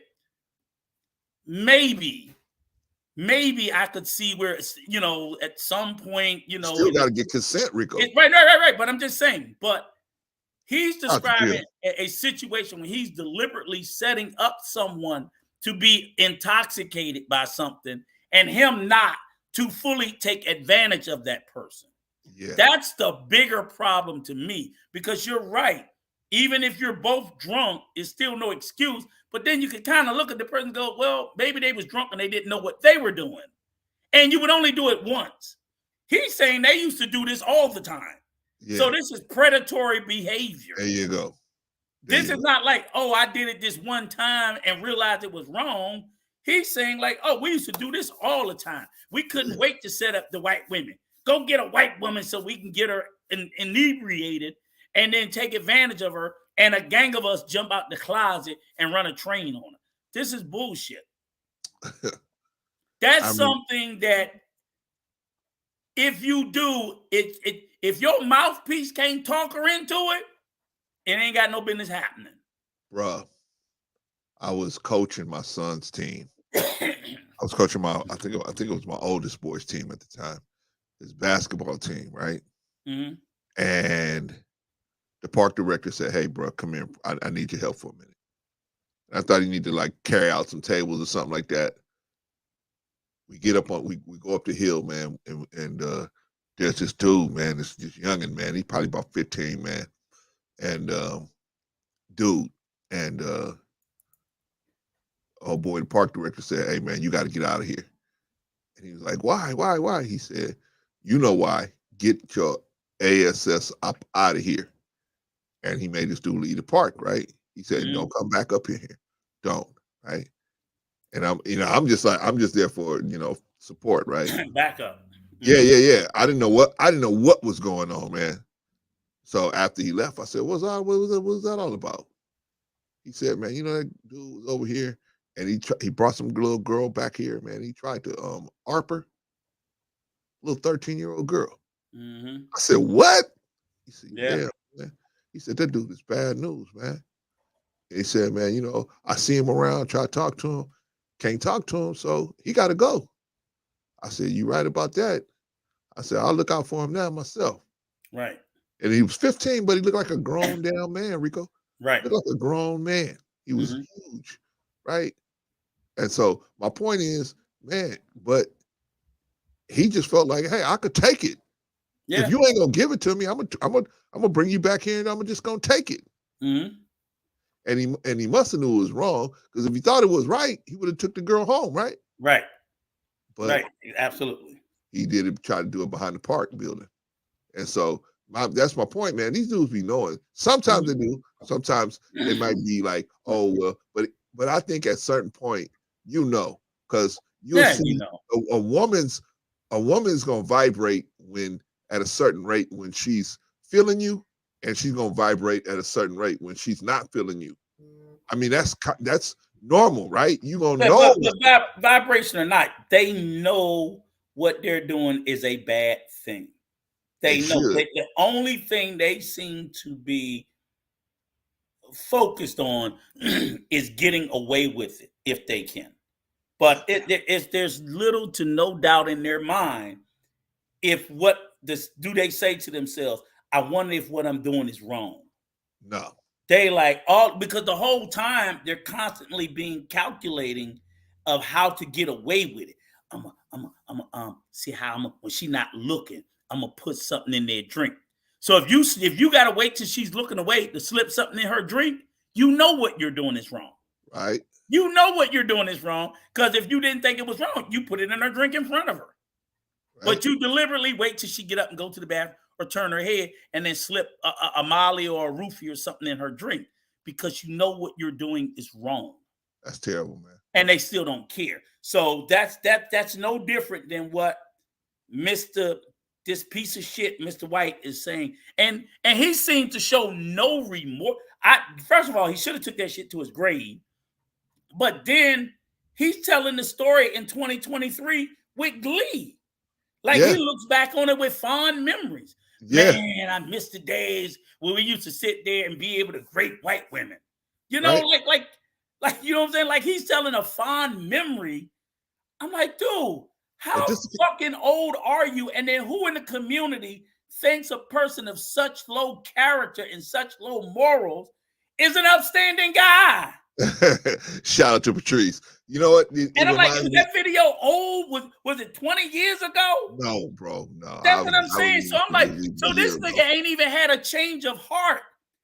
maybe I could see where at some point, still got to get consent, Rico. Right. But I'm just saying. But he's describing a situation where he's deliberately setting up someone to be intoxicated by something, and him not to fully take advantage of that person. Yeah. That's the bigger problem to me, because you're right. Even if you're both drunk, it's still no excuse. But then you can kind of look at the person and go, well, maybe they was drunk and they didn't know what they were doing. And you would only do it once. He's saying they used to do this all the time. Yeah. So this is predatory behavior. There you go. This is not like, oh, I did it this one time and realized it was wrong. He's saying like, oh, we used to do this all the time. We couldn't wait to set up the white women. Go get a white woman so we can get her inebriated and then take advantage of her, and a gang of us jump out the closet and run a train on her. This is bullshit. That's something that if you do, if your mouthpiece can't talk her into it, it ain't got no business happening. Bruh, I was coaching my son's team. I was coaching I think it was my oldest boy's team at the time, his basketball team, right? Mm-hmm. And the park director said, hey, bro, come here. I need your help for a minute. And I thought he needed to like carry out some tables or something like that. We get up we go up the hill, man, and there's this dude, man, this youngin', man. He's probably about 15, man. And oh boy, the park director said, hey, man, you got to get out of here. And he was like, why? He said, you know why. Get your ass up out of here. And he made this dude leave the park, right? He said, don't come back up in here. Don't, right? And I'm just there for, support, right? Back up. Yeah. I didn't know what was going on, man. So after he left, I said, what was that all about? He said, man, that dude was over here, and he brought some little girl back here, man. He tried to ARP her, little 13-year-old girl. Mm-hmm. I said, what? He said, yeah, man. He said, that dude is bad news, man. He said, man, I see him around, try to talk to him. Can't talk to him, so he got to go. I said, you right about that. I said, I'll look out for him now myself. Right. And he was 15, but he looked like a grown down man, Rico. Right. He looked like a grown man. He was huge, right? And so my point is, man, but he just felt like, hey, I could take it. Yeah. If you ain't gonna give it to me, I'm gonna bring you back here and I'm just gonna take it. And he must have knew it was wrong, because if he thought it was right, he would have took the girl home, right? Right. But right. Absolutely. He did it, try to do it behind the park building. And so that's my point, man. These dudes be knowing. Sometimes they do. Sometimes they might be like, oh, well, but I think at a certain point, because you'll see a woman's gonna vibrate when at a certain rate when she's feeling you, and she's gonna vibrate at a certain rate when she's not feeling you. I mean, that's normal, right? You gonna know. But vibration or not, they know what they're doing is a bad thing. They know that the only thing they seem to be focused on is getting away with it if they can. But there's little to no doubt in their mind do they say to themselves, I wonder if what I'm doing is wrong. No. They because the whole time they're constantly being calculating of how to get away with it. I'm see how when she's not looking, I'm gonna put something in their drink. So if you gotta wait till she's looking away to slip something in her drink, you know what you're doing is wrong. Right. You know what you're doing is wrong, because if you didn't think it was wrong, you put it in her drink in front of her. Right. But you deliberately wait till she get up and go to the bathroom or turn her head and then slip a Molly or a roofie or something in her drink, because you know what you're doing is wrong. That's terrible, man. And they still don't care. So that's no different than what this piece of shit, Mr. White, is saying. And he seemed to show no remorse. First of all, he should have took that shit to his grave. But then he's telling the story in 2023 with glee. Like he looks back on it with fond memories. Yeah. Man, I miss the days when we used to sit there and be able to grape white women. You know, right. like you know what I'm saying? Like he's telling a fond memory. I'm like, dude, how fucking old are you? And then who in the community thinks a person of such low character and such low morals is an upstanding guy? Shout out to Patrice. You know what? And I'm like, is that video old? Was it 20 years ago? No, bro. No. That's what I'm saying. So I'm like, so this nigga ain't even had a change of heart.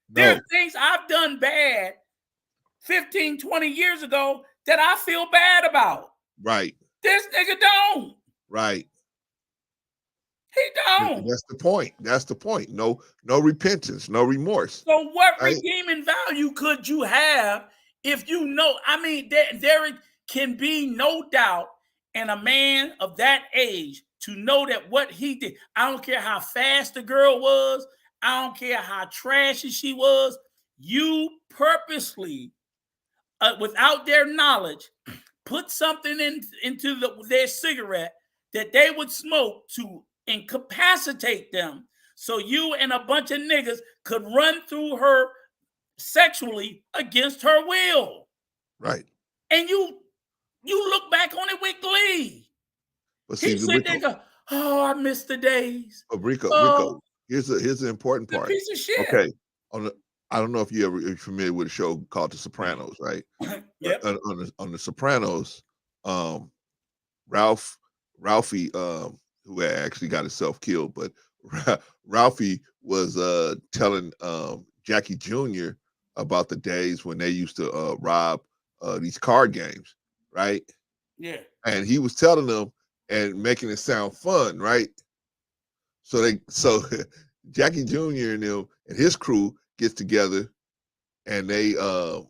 No. There are things I've done bad 15, 20 years ago that I feel bad about. Right. This nigga don't. Right. He don't. That's the point. That's the point. No repentance, no remorse. So what redeeming value could you have if you know? I mean, there can be no doubt in a man of that age to know that what he did, I don't care how fast the girl was, I don't care how trashy she was, you purposely, without their knowledge, put something into their cigarette that they would smoke to incapacitate them, so you and a bunch of niggas could run through her sexually against her will. Right. And you look back on it with glee. But see, he said, "Nigga, oh, I miss the days." Oh, Rico, here's the important part. Piece of shit. Okay. I don't know if you're familiar with a show called The Sopranos, right? Yep. On the Sopranos, Ralphie, who had actually got himself killed, but Ralphie was telling Jackie Jr. about the days when they used to rob these card games, right? Yeah. And he was telling them and making it sound fun, right? So Jackie Jr. and them and his crew gets together and they go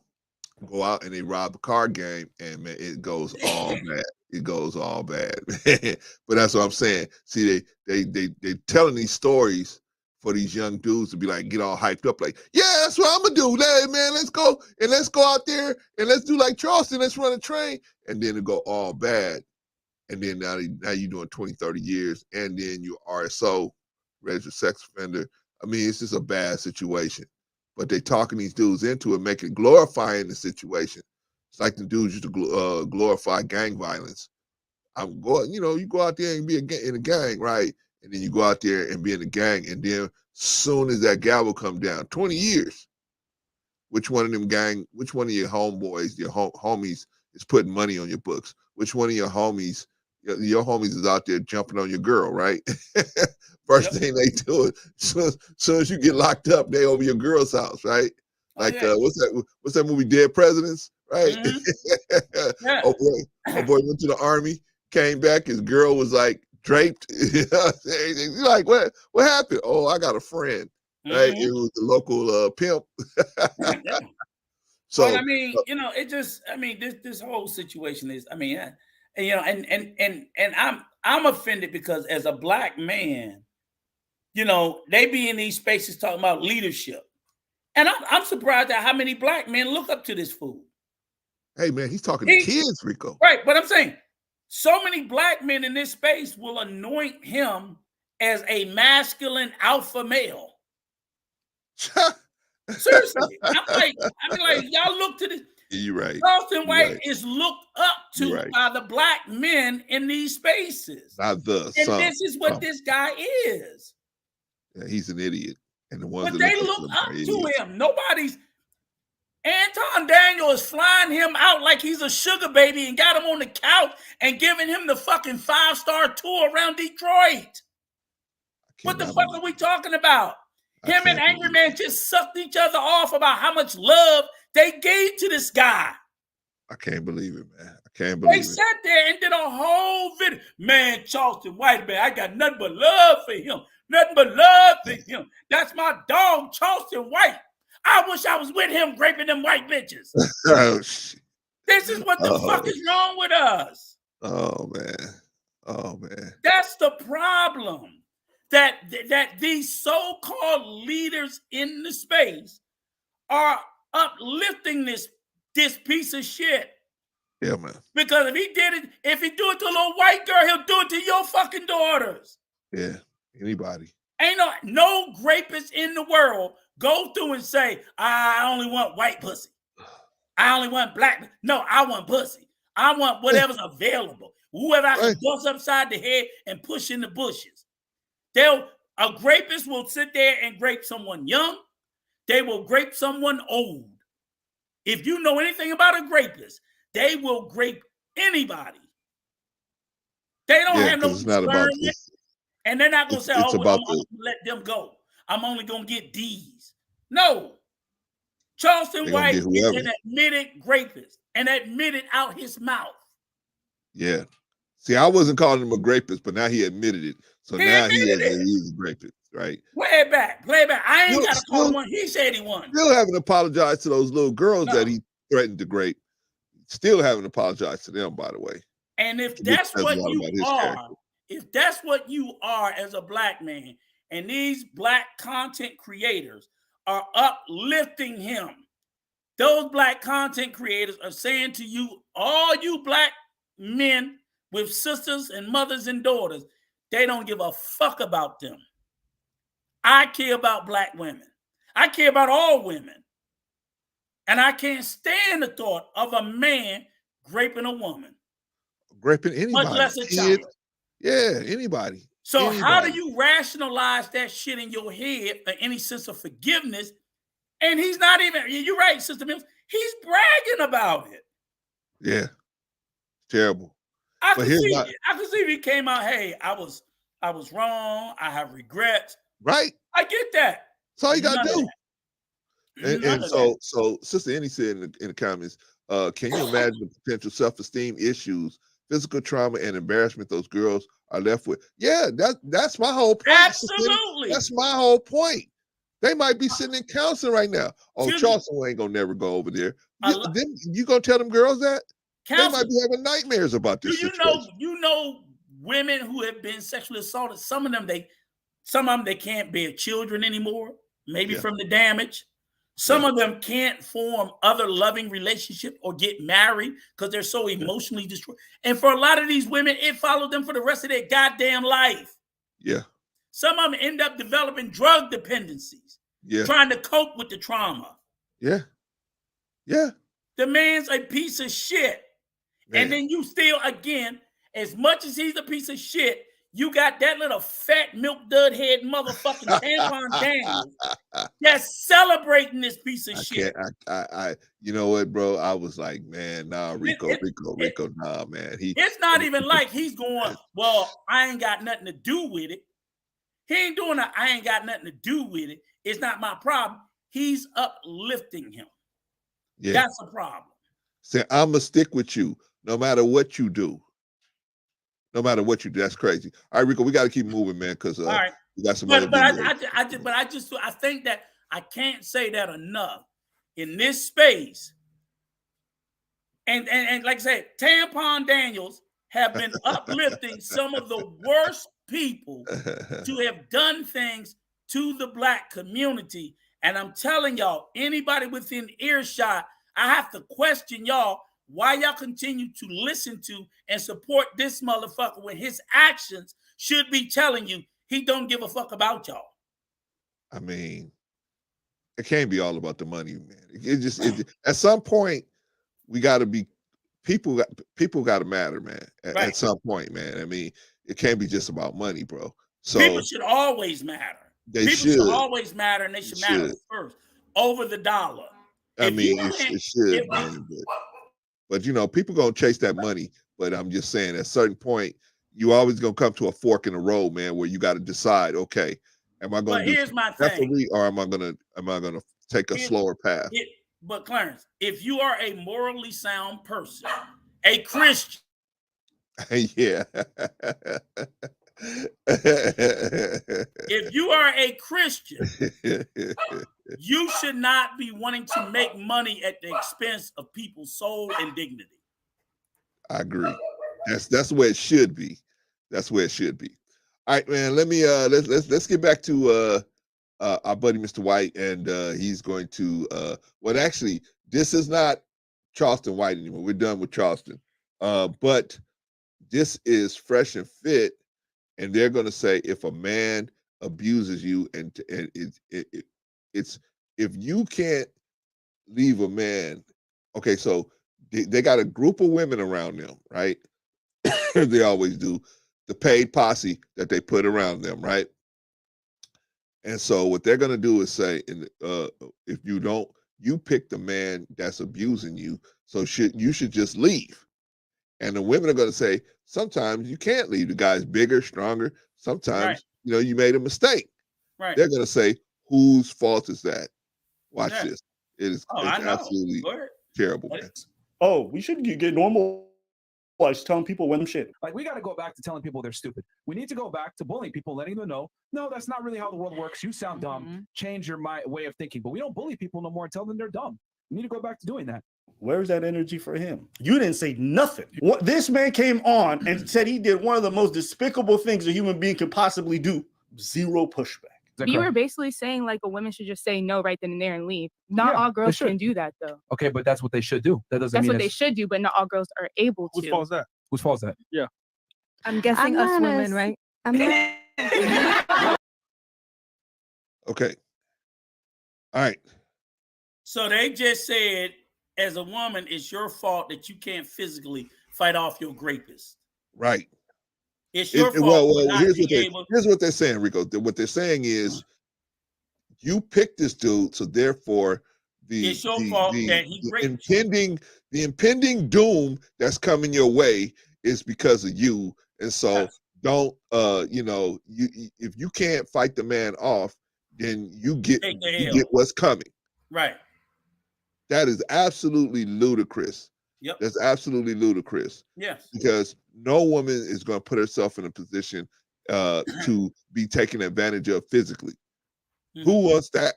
out and they rob a card game, and man, it goes all bad. It goes all bad. But that's what I'm saying. See, they telling these stories for these young dudes to be like, get all hyped up, like, yeah, that's what I'm gonna do. Hey, man, let's go out there and let's do like Charleston, let's run a train. And then it go all bad. And then now you're doing 20, 30 years, and then you RSO, registered sex offender. I mean, it's just a bad situation. But they talking these dudes into it, making glorifying the situation. It's like the dudes used to glorify gang violence. I'm going, you go out there and be in a gang, right? And then you go out there and be in a gang, and then soon as that gavel come down, 20 years, which one of your homeboys, your homies is putting money on your books? Which one of your homies is out there jumping on your girl, right? First thing they do is, soon as you get locked up, they over your girl's house, right? Like, what's that movie, Dead Presidents, right? Mm-hmm. Yeah. Oh boy went to the army, came back, his girl was like draped. He's like, what happened? Oh, I got a friend, right? Mm-hmm. It was the local pimp. Yeah. So, but I mean, this whole situation is, and I'm offended because as a black man, they be in these spaces talking about leadership. And I'm surprised at how many black men look up to this fool. Hey, man, he's talking to kids, Rico. Right, but I'm saying so many black men in this space will anoint him as a masculine alpha male. Seriously. Y'all look to this. You're right. Charleston White is looked up to by the black men in these spaces. This is what this guy is. Yeah, he's an idiot. And the ones but that they look up to him. Anton Daniel is flying him out like he's a sugar baby and got him on the couch and giving him the fucking 5-star tour around Detroit. What the fuck are we talking about? Him and Angry Man just sucked each other off about how much love they gave to this guy. I can't believe it, man. I can't believe it. They sat there and did a whole video. Man, Charleston White, man, I got nothing but love for him. Nothing but love for him. That's my dog, Charleston White. I wish I was with him raping them white bitches. Oh, shit. This is what the fuck is wrong with us. Oh, man. That's the problem. That these so-called leaders in the space are uplifting this piece of shit. Yeah, man. Because if he do it to a little white girl, he'll do it to your fucking daughters. Yeah, anybody. Ain't no rapist in the world go through and say, I only want white pussy. I only want black. No, I want pussy. I want whatever's available. Whoever I can bust upside the head and push in the bushes. A rapist will sit there and grape someone young. They will grape someone old. If you know anything about a rapist, they will grape anybody. They don't have no discernment. And they're not going to say, I'm going to let them go. I'm only going to get D's. No. Charleston White is an admitted rapist and admitted out his mouth. Yeah. See, I wasn't calling him a rapist, but now he admitted it. So now he's a rapist, right? Play it back. I ain't got to call one. He said he won. Still haven't apologized to those little girls that he threatened to rape. Still haven't apologized to them, by the way. And if that's what you are as a black man, and these black content creators are uplifting him, those black content creators are saying to you, all you black men with sisters and mothers and daughters, they don't give a fuck about them. I care about black women. I care about all women. And I can't stand the thought of a man raping a woman. Raping anybody. Much less a child. Yeah, anybody. So how do you rationalize that shit in your head for any sense of forgiveness? And he's not even, you're right, Sister Mills, he's bragging about it. Yeah. Terrible. I can see if he came out, hey, I was wrong. I have regrets. Right. I get that. That's all you got to do. And so Sister Annie said in the comments, can you imagine the potential self-esteem issues, physical trauma, and embarrassment those girls are left with? Yeah, that's my whole point. Absolutely. That's my whole point. They might be sitting in counseling right now. Oh, Charleston ain't gonna never go over there. Then you gonna tell them girls that? They might be having nightmares about this. You know women who have been sexually assaulted, some of them they can't bear children anymore, maybe from the damage. Some of them can't form other loving relationships or get married because they're so emotionally destroyed. And for a lot of these women, it followed them for the rest of their goddamn life. Yeah. Some of them end up developing drug dependencies, trying to cope with the trauma. Yeah. Yeah. The man's a piece of shit. Man. And then you still, again, as much as he's a piece of shit, you got that little fat milk dud head motherfucking tampon Daniels that's celebrating this piece of shit. You know what, bro? I was like, man, nah, Rico, nah, man. It's not even like he's going, well, I ain't got nothing to do with it. He ain't doing that. I ain't got nothing to do with it. It's not my problem. He's uplifting him. Yeah. That's a problem. Say, I'm going to stick with you no matter what you do. No matter what you do. That's crazy. All right, Rico, we got to keep moving, man, because we got some other videos. I think that I can't say that enough in this space. And like I said, Tampon Daniels have been uplifting some of the worst people to have done things to the Black community. And I'm telling y'all, anybody within earshot, I have to question y'all why y'all continue to listen to and support this motherfucker when his actions should be telling you he don't give a fuck about y'all. I mean, it can't be all about the money, man. At some point, we got to be people got to matter, man. At some point, man. I mean, it can't be just about money, bro. So people should always matter. People should always matter, and they should matter first over the dollar. I mean, it should, man. But you know, people gonna chase that money. But I'm just saying, at a certain point, you always gonna come to a fork in the road, man, where you got to decide, okay, am I gonna do referee, or am I gonna take a slower path? But Clarence, if you are a morally sound person, a Christian, yeah. If you are a Christian, you should not be wanting to make money at the expense of people's soul and dignity. I agree. That's where it should be. That's where it should be. All right, man. Let me let's get back to our buddy Mr. White, and he's going to well, actually, this is not Charleston White anymore. We're done with Charleston. But this is Fresh and Fit. And they're going to say, if a man abuses you, and it's if you can't leave a man, okay, so they got a group of women around them, right? They always do, the paid posse that they put around them, right? And so what they're going to do is say, if you pick the man that's abusing you, so you should just leave. And the women are going to say, sometimes you can't leave. The guy's bigger, stronger. Sometimes, you made a mistake. Right. They're going to say, whose fault is that? Watch this. It's absolutely terrible, man. Oh, we should get normal. Telling people when shit. Like, we got to go back to telling people they're stupid. We need to go back to bullying people, letting them know, no, that's not really how the world works. You sound dumb. Change your way of thinking. But we don't bully people no more and tell them they're dumb. We need to go back to doing that. Where's that energy for him? You didn't say nothing. This man came on and said he did one of the most despicable things a human being could possibly do. Zero pushback. You were basically saying like a woman should just say no right then and there and leave. Not all girls can do that though. Okay, but that's what they should do. That doesn't mean that's what they should do, but not all girls are able to. Whose fault is that? Whose fault is that? Yeah. I'm guessing us women, right? Okay. All right. So they just said, as a woman, it's your fault that you can't physically fight off your rapist. Right. It's your fault. Well, here's what they're saying, Rico. What they're saying is, you picked this dude, so therefore it's your fault that he raped the impending doom that's coming your way is because of you. And so don't if you can't fight the man off, then you get what's coming. Right. That is absolutely ludicrous. Yep. That's absolutely ludicrous. Yes. Because no woman is going to put herself in a position to be taken advantage of physically. Mm-hmm. Who wants that?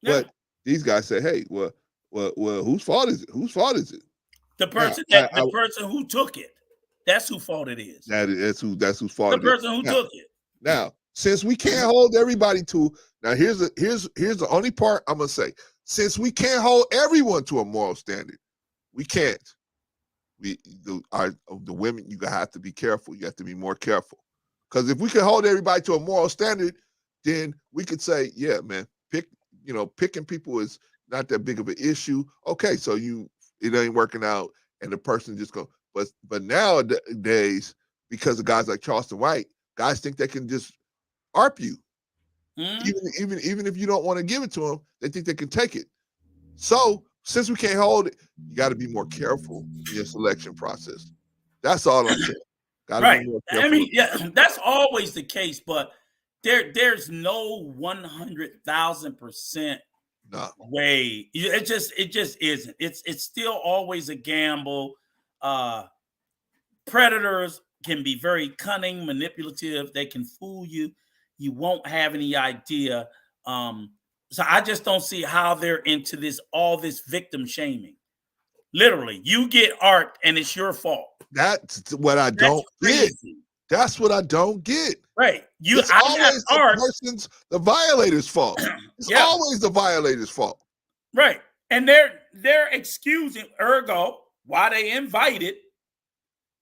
Yeah. But these guys say, "Hey, well, whose fault is it? Whose fault is it?" The person the person who took it. That's whose fault it is. That's whose fault. The person who took it. Now, since we can't hold everybody to, here's the only part I'm gonna say. Since we can't hold everyone to a moral standard, we can't. The women, you have to be careful. You have to be more careful. Because if we can hold everybody to a moral standard, then we could say, yeah, man, picking people is not that big of an issue. Okay, so it ain't working out, and the person just go. But nowadays, because of guys like Charleston White, guys think they can just ARP you. Even if you don't want to give it to them, they think they can take it. So since we can't hold it, you got to be more careful in your selection process. That's all I'm saying. Right. I mean, yeah, that's always the case, but there's no 100,000% way. It just isn't. It's still always a gamble. Predators can be very cunning, manipulative. They can fool you. You won't have any idea. So I just don't see how they're into all this victim shaming. Literally, you get art and it's your fault. That's what I don't get. That's what I don't get. Right. It's always the violator's fault. It's always the violator's fault. Right. And they're excusing, ergo, why they invited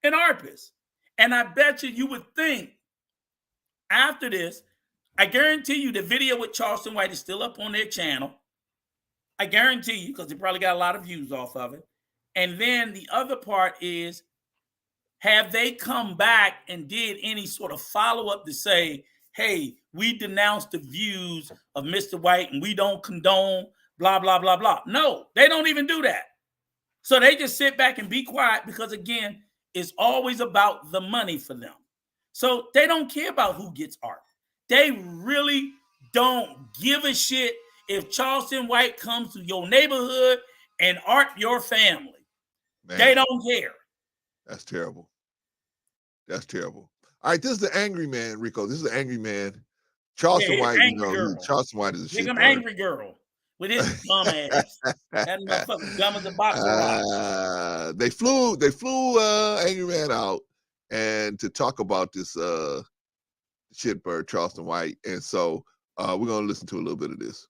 an artist. And I bet you would think after this, I guarantee you the video with Charleston White is still up on their channel. I guarantee you, because they probably got a lot of views off of it. And then the other part is, have they come back and did any sort of follow-up to say, hey, we denounce the views of Mr. White and we don't condone blah, blah, blah, blah. No, they don't even do that. So they just sit back and be quiet because, again, it's always about the money for them. So they don't care about who gets art. They really don't give a shit if Charleston White comes to your neighborhood and art your family. Man, they don't care. That's terrible. That's terrible. All right, this is the angry man, Rico. This is the angry man. Charleston White, Charleston White is a shit. An angry girl with his dumb ass. That motherfucker dumb as a box of rocks. They flew Angry Man out and to talk about this Shytbyrd, Charleston White. And so we're gonna listen to a little bit of this.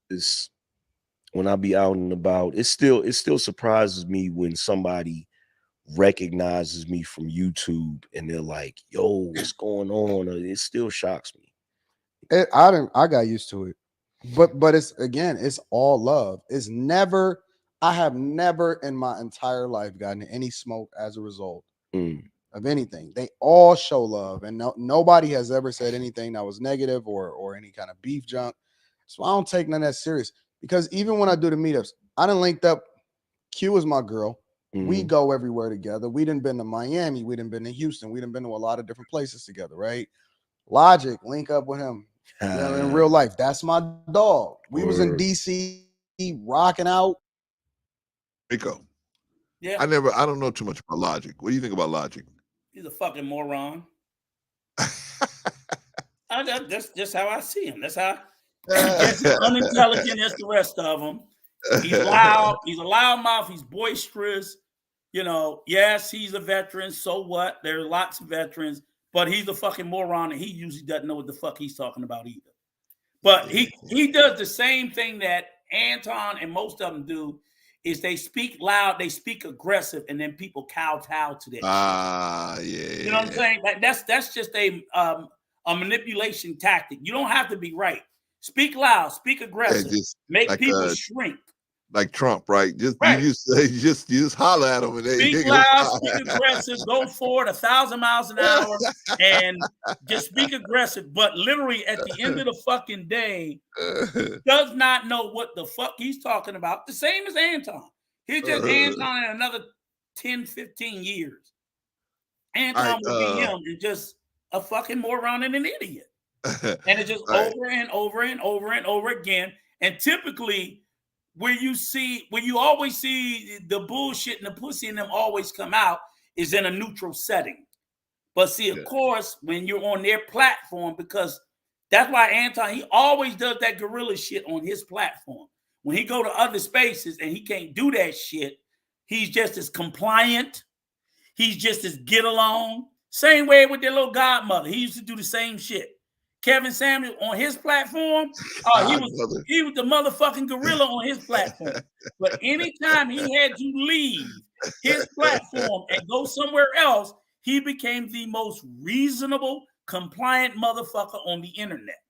It's when I be out and about, it still surprises me when somebody recognizes me from YouTube and they're like, yo, what's going on? It still shocks me. I got used to it. But it's all love. I have never in my entire life gotten any smoke as a result of anything. They all show love, and nobody has ever said anything that was negative or any kind of beef junk. So I don't take none of that serious, because even when I do the meetups, I done linked up. Q is my girl. We go everywhere together. We done been to Miami. We done been to Houston. We done been to a lot of different places together, right? Logic, link up with him. In real life, that's my dog. We was in DC rocking out. Rico. Yeah. I don't know too much about Logic. What do you think about Logic? He's a fucking moron. That's just how I see him. That's how he's unintelligent as the rest of them. He's loud. He's a loudmouth. He's boisterous. Yes, he's a veteran. So what? There are lots of veterans, but he's a fucking moron, and he usually doesn't know what the fuck he's talking about either. But he does the same thing that Anton and most of them do, is they speak loud, they speak aggressive, and then people kowtow to that. Yeah. You know what I'm saying? Like that's just a manipulation tactic. You don't have to be right. Speak loud, speak aggressive, make people shrink. Like Trump, right? You just holler at them and speak loud, speak aggressive, go forward 1,000 miles an hour, and just speak aggressive. But literally at the end of the fucking day, does not know what the fuck he's talking about. The same as Anton. He's just Anton in another 10, 15 years. Anton will be him and just a fucking moron and an idiot. And it's just over and over and over and over again. And typically, where you always see the bullshit and the pussy in them always come out is in a neutral setting. But see, of course, when you're on their platform, because that's why Anton, he always does that guerrilla shit on his platform. When he go to other spaces and he can't do that shit, he's just as compliant. He's just as get along. Same way with their little godmother. He used to do the same shit. Kevin Samuel on his platform, he was the motherfucking gorilla on his platform. But anytime he had to leave his platform and go somewhere else, he became the most reasonable, compliant motherfucker on the internet.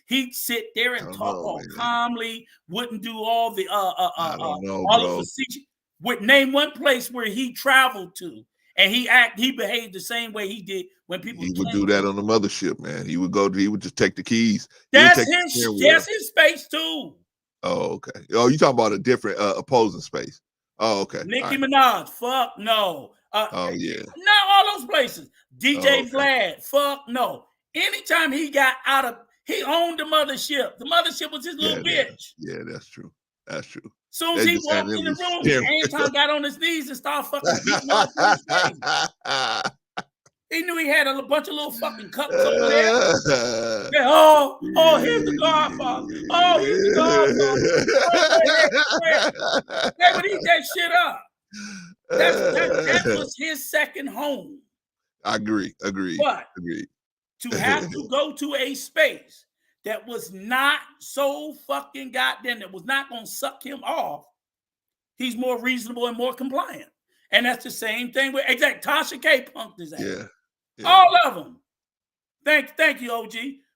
He'd sit there and talk all calmly, wouldn't do all the I don't know, all bro. the facetious. Would name one place where he traveled to, and he behaved the same way he did when people. He would do that on the mothership, man. He would just take the keys. That's his space too. Oh, okay. Oh, you talking about a different opposing space? Oh, okay. Nicki Minaj, fuck no. Oh yeah. Not all those places. DJ Vlad, fuck no. Anytime he got out of, he owned the mothership. The mothership was his little bitch. Yeah, that's true. That's true. Soon as he walked in the room, Anton got on his knees and started fucking beating up his face. He knew he had a bunch of little fucking cups over there. Yeah, oh, here's the Godfather. Oh, here's the Godfather. They would eat that shit up. That was his second home. I agree. But to have to go to a space that was not so fucking goddamn, that was not going to suck him off, he's more reasonable and more compliant. And that's the same thing with Tasha K punked his ass. Yeah. All of them. Thank you, OG.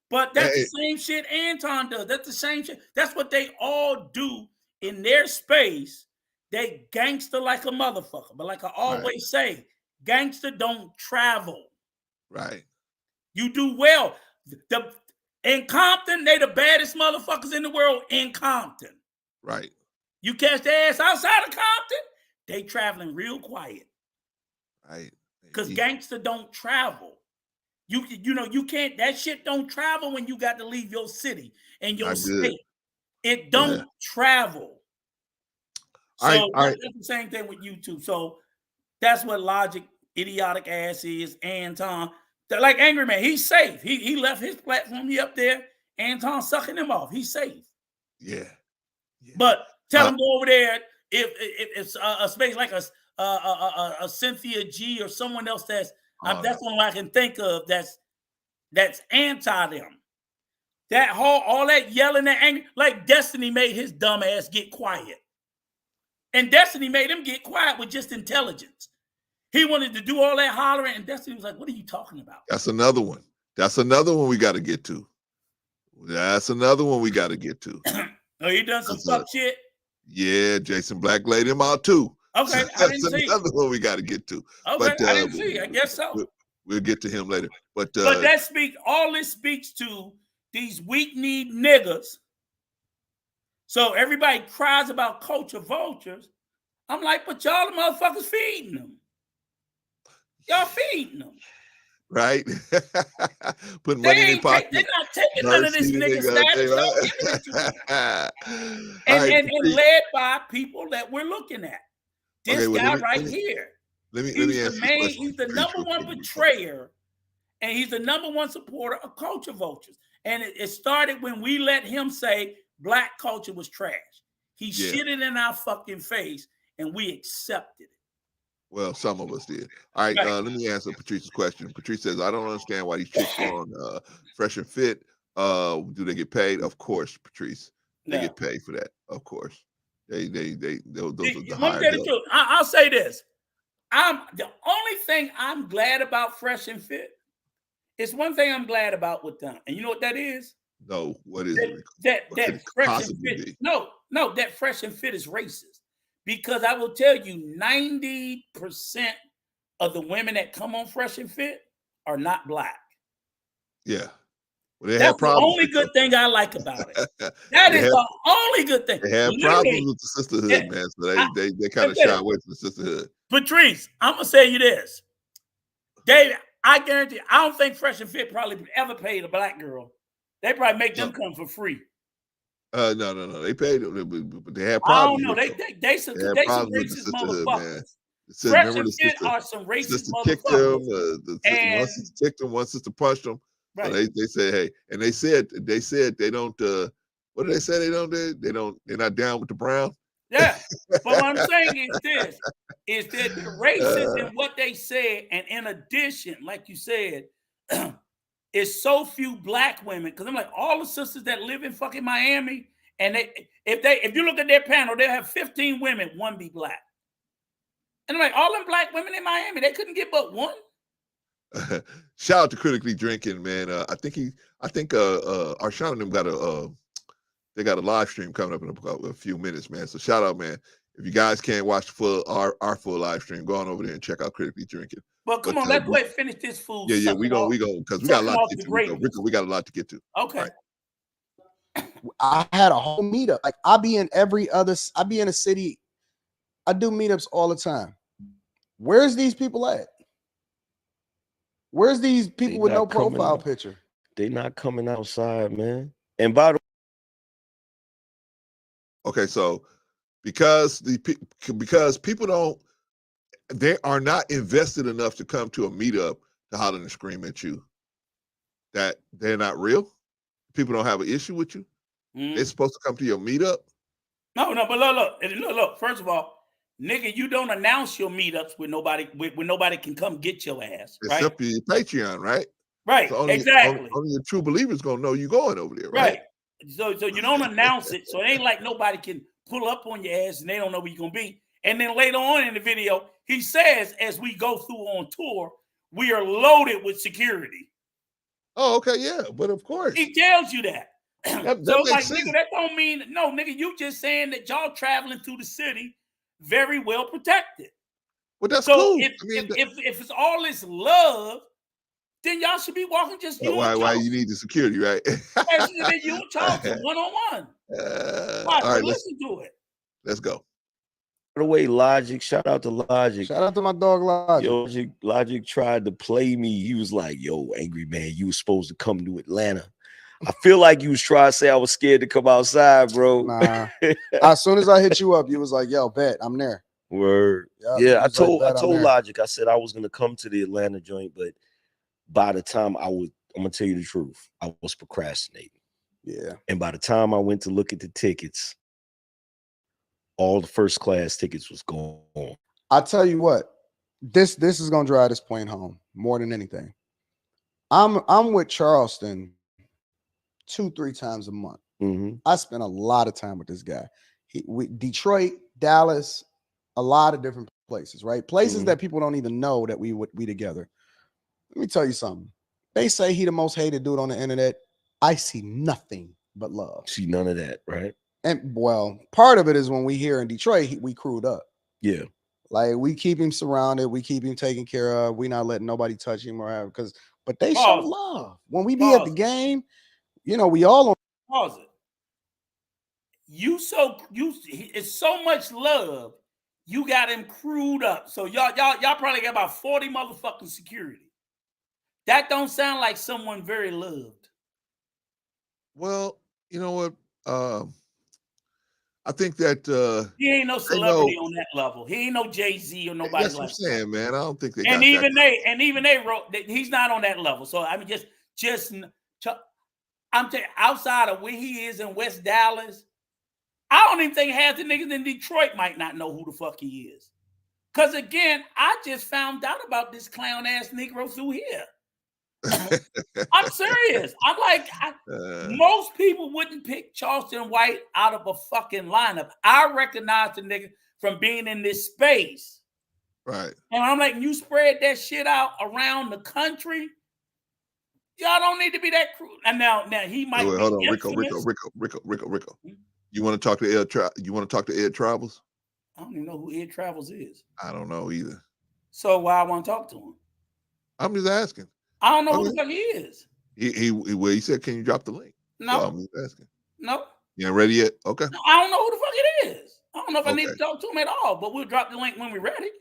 But that's the same shit Anton does. That's the same shit. That's what they all do in their space. They gangster like a motherfucker. But like I always say, gangster don't travel. Right. You do well. In Compton, they the baddest motherfuckers in the world in Compton. Right. You catch their ass outside of Compton, they traveling real quiet. Right. Because gangster don't travel. You know, you can't, that shit don't travel when you got to leave your city and your state. It don't travel. So that's the same thing with YouTube. So that's what Logic, idiotic ass is. Anton, like Angry Man, he's safe. He left his platform. He up there. Anton sucking him off. He's safe. Yeah. But tell him go over there if it's a space like a Cynthia G or someone else that's one I can think of that's anti them. That whole all that yelling and anger, like Destiny made his dumb ass get quiet. And Destiny made him get quiet with just intelligence. He wanted to do all that hollering, and Destiny was like, "What are you talking about?" That's another one. We got to get to. Oh, he done some fuck shit. Yeah, Jason Black laid him out too. Okay, I didn't see. Another one we got to get to. Okay, but, I didn't see. I guess so. We'll get to him later. But all this speaks to these weak-kneed niggas. So everybody cries about culture vultures. I'm like, but y'all the motherfuckers feeding them. Y'all feeding them. Right? Putting money in their pocket. They're not taking none of this nigga status. And led by people that we're looking at. This guy right here. He's the number one betrayer, and he's the number one supporter of culture vultures. And it started when we let him say Black culture was trash. He shitted in our fucking face, and we accepted it. Well, some of us did. All right, let me answer Patrice's question. Patrice says, I don't understand why these chicks are on Fresh and Fit. Do they get paid? Of course, Patrice. They get paid for that. Of course. Those are the higher. I'll say this. The only thing I'm glad about Fresh and Fit is one thing I'm glad about with them. And you know what that is? No, what is it? That Fresh and Fit. No, that Fresh and Fit is racist. Because I will tell you, 90% of the women that come on Fresh and Fit are not Black. Yeah. Well, that's the only good thing I like about it. That is the only good thing. They have problems with the sisterhood, man. So they kind of shy away from the sisterhood. Patrice, I'm going to say you this. David, I guarantee, I don't think Fresh and Fit probably ever paid a Black girl. They probably make them come for free. No. They paid them, but they had problems. I don't know. They some racist motherfuckers. Fresh and Fit are some racist motherfuckers. One sister kicked them, one sister punched them. Right. So they said, hey, and they said they don't. What did they say? They're not down with the Browns. Yeah, but what I'm saying is that the racist in what they said, and in addition, like you said, is so few Black women. Because I'm like, all the sisters that live in fucking Miami, and if you look at their panel, they'll have 15 women, one be Black. And I'm like, all them Black women in Miami, they couldn't get but one. Shout out to Critically Drinking, man. I think Arshawn and them got they got a live stream coming up in a few minutes, man. So shout out, man. If you guys can't watch our full live stream, go on over there and check out Critically Drinking. Well, come on, let's go ahead and finish this food. Yeah, we go because we got a lot to get to. Rico, we got a lot to get to. Okay. Right. I had a whole meetup. Like I be in a city. I do meetups all the time. Where's these people at? Where's these people with no profile picture? They not coming outside, man. And by the okay, so because people they are not invested enough to come to a meetup to holler and scream at you, that they're not real. People don't have an issue with you. They're supposed to come to your meetup. No, but look. First of all, nigga, you don't announce your meetups when nobody can come get your ass. Right? Except your Patreon, right? Right, so exactly. Only your true believers gonna know you going over there, right? So you don't announce it, so it ain't like nobody can pull up on your ass and they don't know where you're gonna be. And then later on in the video, he says, as we go through on tour, we are loaded with security. Oh, okay, yeah, but of course he tells you that. that So like, sense. nigga, that don't mean no, nigga. You just saying that y'all traveling through the city very well protected. Well, that's so cool. If it's all this love, then y'all should be walking just you. Why you need the security, right? Then you and Charleston one-on-one. All right, listen to it. Let's go. By the way, Logic, shout out to Logic. Shout out to my dog Logic. Yo, Logic tried to play me. He was like, yo, angry man, you was supposed to come to Atlanta. I feel like you was trying to say I was scared to come outside, bro. Nah. As soon as I hit you up, you was like, yo, bet, I'm there. Word. Yep, yeah, I told I'm there. Logic, I said I was gonna come to the Atlanta joint, but by the time I'm gonna tell you the truth, I was procrastinating. Yeah. And by the time I went to look at the tickets, all the first class tickets was gone. I tell you what, this is gonna drive this point home more than anything. I'm with Charleston 2-3 times a month. I spend a lot of time with this guy. Detroit, Dallas, a lot of different places, right? Places that people don't even know that we together. Let me tell you something. They say he the most hated dude on the internet. I see nothing but love. See none of that, right? And well, part of it is when we here in Detroit, we crewed up. Yeah. Like we keep him surrounded, we keep him taken care of. We not letting nobody touch him or but they show love. When we be at the game, you know, we all on pause it. It's so much love. You got him crewed up. So y'all probably got about 40 motherfucking security. That don't sound like someone very loved. Well, you know what? I think that he ain't no celebrity on that level. He ain't no Jay-Z or nobody that's like what I'm saying, man. I don't think they and even they wrote that he's not on that level. So I mean, I'm telling you, outside of where he is in West Dallas, I don't even think half the niggas in Detroit might not know who the fuck he is. Because again, I just found out about this clown ass Negro through here. I'm serious. I'm like, most people wouldn't pick Charleston White out of a fucking lineup. I recognize the nigga from being in this space. Right. And I'm like, you spread that shit out around the country. Y'all don't need to be that cruel. And now he might. Wait, hold on, Rico. You want to talk to Ed? You want to talk to Ed Travels? I don't even know who Ed Travels is. I don't know either. So why I want to talk to him? I'm just asking. I don't know who the fuck he is. He said, "Can you drop the link?" No, so I'm just asking. No. You ain't ready yet? Okay. No, I don't know who the fuck it is. I don't know if I need to talk to him at all. But we'll drop the link when we're ready.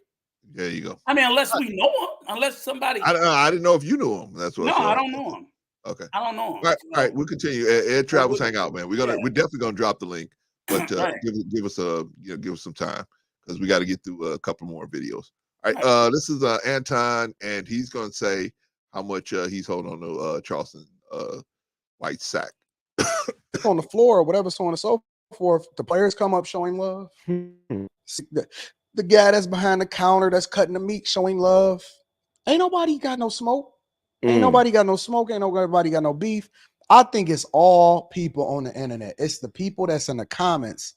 There you go. I mean, unless we know him, unless somebody. I didn't know if you knew him. That's what. No, I don't know him. Okay. I don't know him. All right, we'll continue. Ed Travels, hang out, man. We're definitely gonna drop the link, but give us some time because we got to get through a couple more videos. All right. This is Anton, and he's gonna say how much he's holding on to Charleston White sack on the floor or whatever, so on and so forth. The players come up showing love. The guy that's behind the counter that's cutting the meat showing love. Ain't nobody got no smoke. Ain't nobody got no smoke. Ain't nobody got no beef. I think it's all people on the internet. It's the people that's in the comments.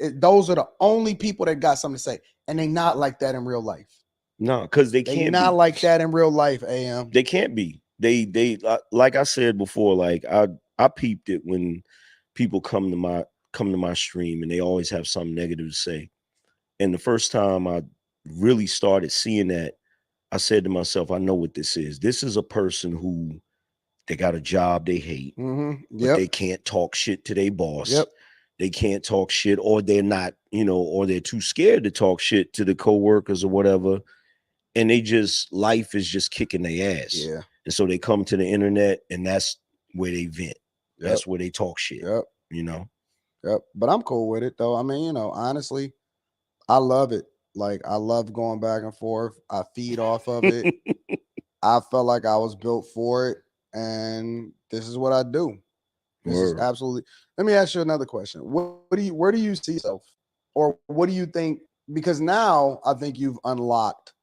Those are the only people that got something to say, and they not like that in real life. No, because they can't not be. like that in real life, AM. They can't be. They like I said before, like I peeped it when people come to my stream and they always have something negative to say. And the first time I really started seeing that, I said to myself, I know what this is. This is a person who they got a job they hate, but they can't talk shit to their boss. They can't talk shit, or they're not, or they're too scared to talk shit to the coworkers or whatever. And life is just kicking their ass. Yeah. And so they come to the internet and that's where they vent. That's where they talk shit. But I'm cool with it though. I mean, honestly, I love it. Like, I love going back and forth. I feed off of it. I felt like I was built for it, and this is what I do. This is absolutely. Let me ask you another question. Where do you see yourself, or what do you think? Because now I think you've unlocked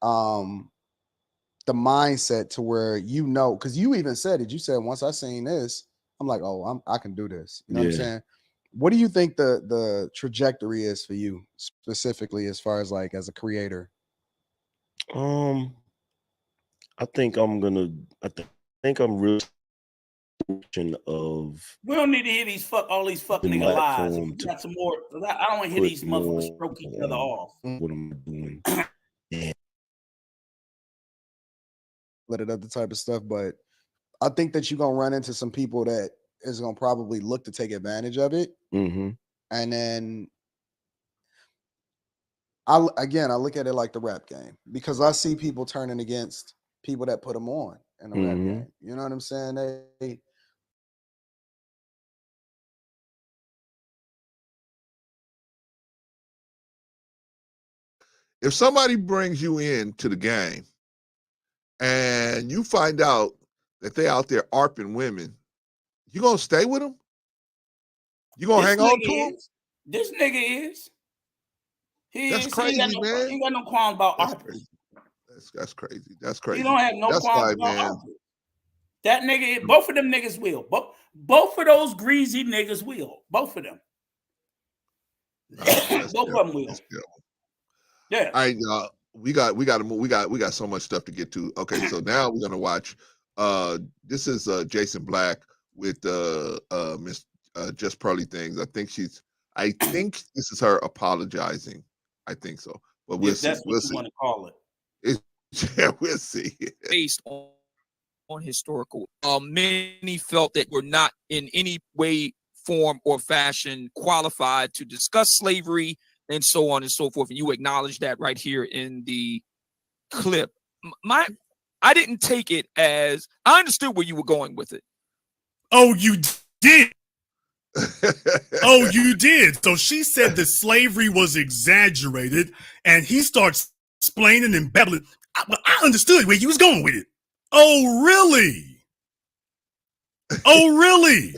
the mindset to where because you even said it. You said once I seen this, I'm like, oh, I can do this. You know what I'm saying? What do you think the trajectory is for you specifically, as far as like as a creator? I think I'm really of. We don't need to hear all these fucking nigga lies. If we got some more, I don't want to hear these motherfuckers stroke each other off. What am I doing? Let it up the type of stuff, but I think that you're gonna run into some people that is gonna probably look to take advantage of it. And then I look at it like the rap game, because I see people turning against people that put them on in the rap game. You know what I'm saying? If somebody brings you into the game and you find out that they out there ARPing women, you gonna stay with them? You gonna hang on to them? This nigga is. That's crazy, man. He ain't got no qualms about ARPing. That's crazy. That's crazy. He don't have no qualms about ARPing. That nigga, both of them niggas will. Both of those greasy niggas will. Both of them. Both of them will. Yeah. All right, y'all. We got to move. We got so much stuff to get to. Okay, so now we're gonna watch. This is Jason Black with Miss Just Pearly Things. I think this is her apologizing. I think so, but we'll see. That's what you want to call it. Yeah, we'll see. Based on historical, many felt that were not in any way, form, or fashion qualified to discuss slavery and so on and so forth. And you acknowledge that right here in the clip. I didn't take it as, I understood where you were going with it. Oh, you did. Oh, you did. So she said that slavery was exaggerated, and he starts explaining and babbling. I understood where you was going with it. Oh, really? Oh, really?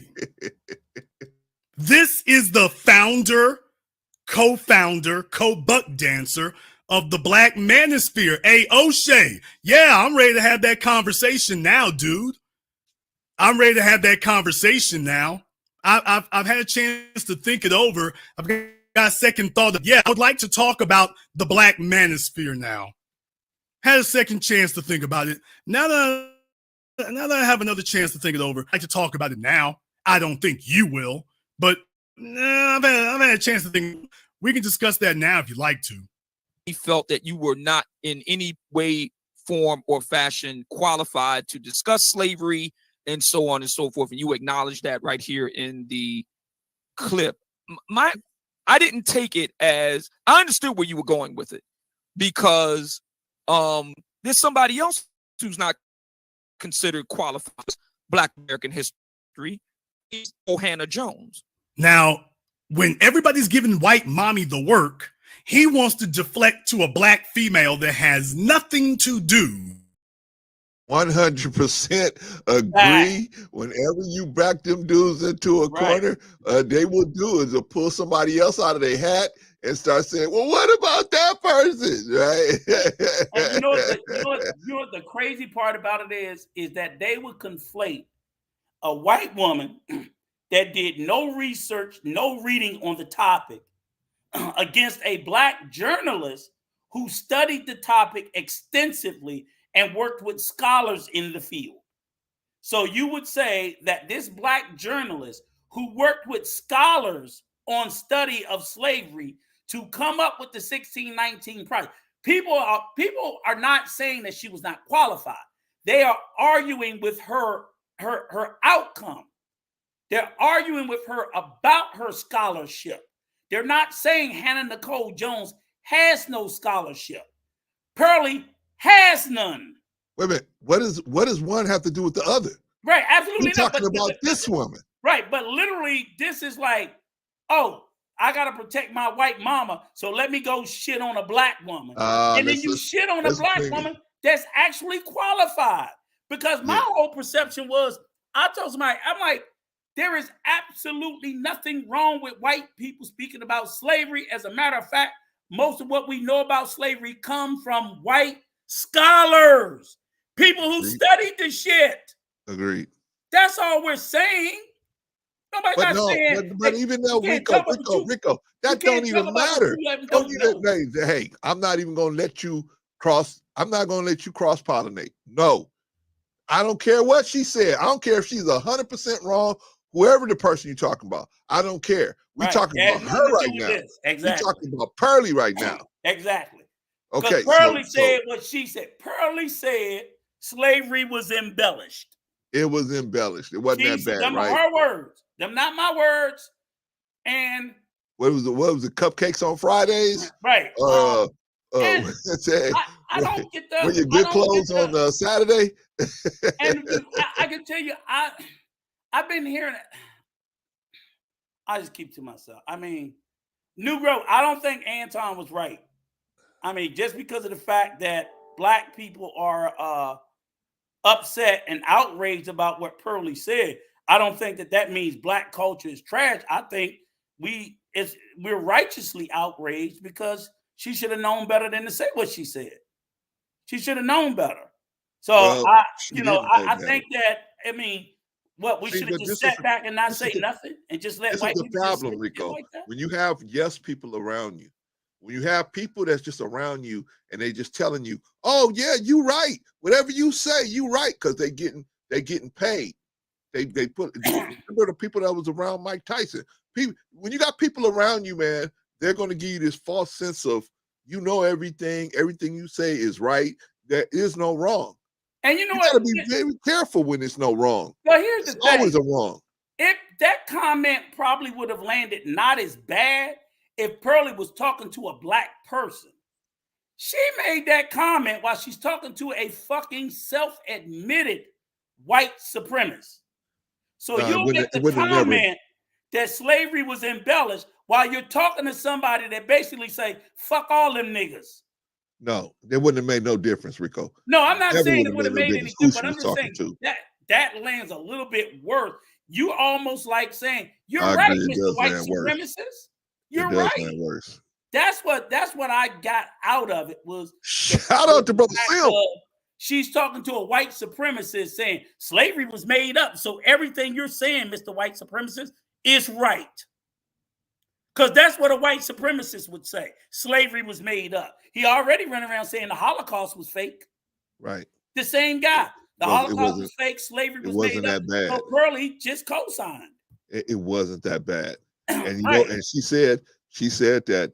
This is the founder, co-founder, co-buck dancer of the Black Manosphere. Hey, O'Shea. Yeah, I'm ready to have that conversation now, dude. I'm ready to have that conversation now. I've had a chance to think it over. I've got a second thought of, I would like to talk about the Black Manosphere now. Had a second chance to think about it. Now that I have another chance to think it over, I'd like to talk about it now. I don't think you will, but I've had a chance to think. We can discuss that now if you'd like to. He felt that you were not in any way, form, or fashion qualified to discuss slavery and so on and so forth. And you acknowledge that right here in the clip. I didn't take it as, I understood where you were going with it, because there's somebody else who's not considered qualified Black American history. Is Johanna Jones. Now, when everybody's giving white mommy the work, he wants to deflect to a Black female that has nothing to do. 100% agree. Whenever you back them dudes into a corner, they will do is to pull somebody else out of their hat and start saying, well, what about that person? Right? And you know what the crazy part about it is that they would conflate a white woman that did no research, no reading on the topic against a Black journalist who studied the topic extensively and worked with scholars in the field. So you would say that this black journalist who worked with scholars on study of slavery to come up with the 1619 project. People are not saying that she was not qualified. They are arguing with her outcome. They're arguing with her about her scholarship. They're not saying Hannah Nicole Jones has no scholarship. Pearlie has none. Wait a minute. What does one have to do with the other? Right, absolutely. We're talking about this woman. Right, but literally, this is like, oh, I gotta protect my white mama, so let me go shit on a black woman. And then you shit on a black woman that's actually qualified. Because my whole perception was, I told somebody, I'm like, there is absolutely nothing wrong with white people speaking about slavery. As a matter of fact, most of what we know about slavery come from white scholars, people who studied the shit. Agreed. That's all we're saying. Nobody's not saying. But even though Rico, that don't even matter. Hey, I'm not even going to let you cross. I'm not going to let you cross pollinate. No, I don't care what she said. I don't care if she's 100% wrong. Whoever the person you're talking about, I don't care. We're talking about her right now. Exactly. We're talking about Pearlie right now. Exactly. Okay. Pearlie said what she said. Pearlie said slavery was embellished. It was embellished. It wasn't that bad, them right? Her words. Them not my words. And what was the cupcakes on Fridays? Right. I don't get that. Were your good clothes on Saturday? And I can tell you, I've been hearing it. I just keep to myself. I mean, Negro, I don't think Anton was right. I mean, just because of the fact that black people are upset and outraged about what Pearlie said, I don't think that means black culture is trash. I think we're righteously outraged because she should have known better than to say what she said. She should have known better. So I think that, I mean, we should have just sat back and not say nothing and just let white people. This is the problem, Rico. When you have yes people around you, when you have people that's just around you and they just telling you, oh yeah, you right. Whatever you say, you right, because they getting paid. They put remember the people that was around Mike Tyson. People, when you got people around you, man, they're going to give you this false sense of everything you say is right. There is no wrong. And you know what? You got to be very careful when it's no wrong. Well, here's the thing. Always a wrong. If that comment probably would have landed not as bad if Pearlie was talking to a black person. She made that comment while she's talking to a fucking self-admitted white supremacist. So you make the comment that slavery was embellished while you're talking to somebody that basically say, fuck all them niggas. No, it wouldn't have made no difference, Rico. No, I'm not saying it would have made any difference, but I'm just saying that lands a little bit worse. You almost like saying, you're right, Mr. White Supremacist. You're right. That's what I got out of it was shout out to Brother Phil. She's talking to a white supremacist saying slavery was made up. So everything you're saying, Mr. White Supremacist, is right. Because that's what a white supremacist would say. Slavery was made up. He already ran around saying the Holocaust was fake. Right. The same guy. The Holocaust was fake. Slavery was made up. It wasn't that bad. So Pearlie just co-signed. It wasn't that bad. And and she said that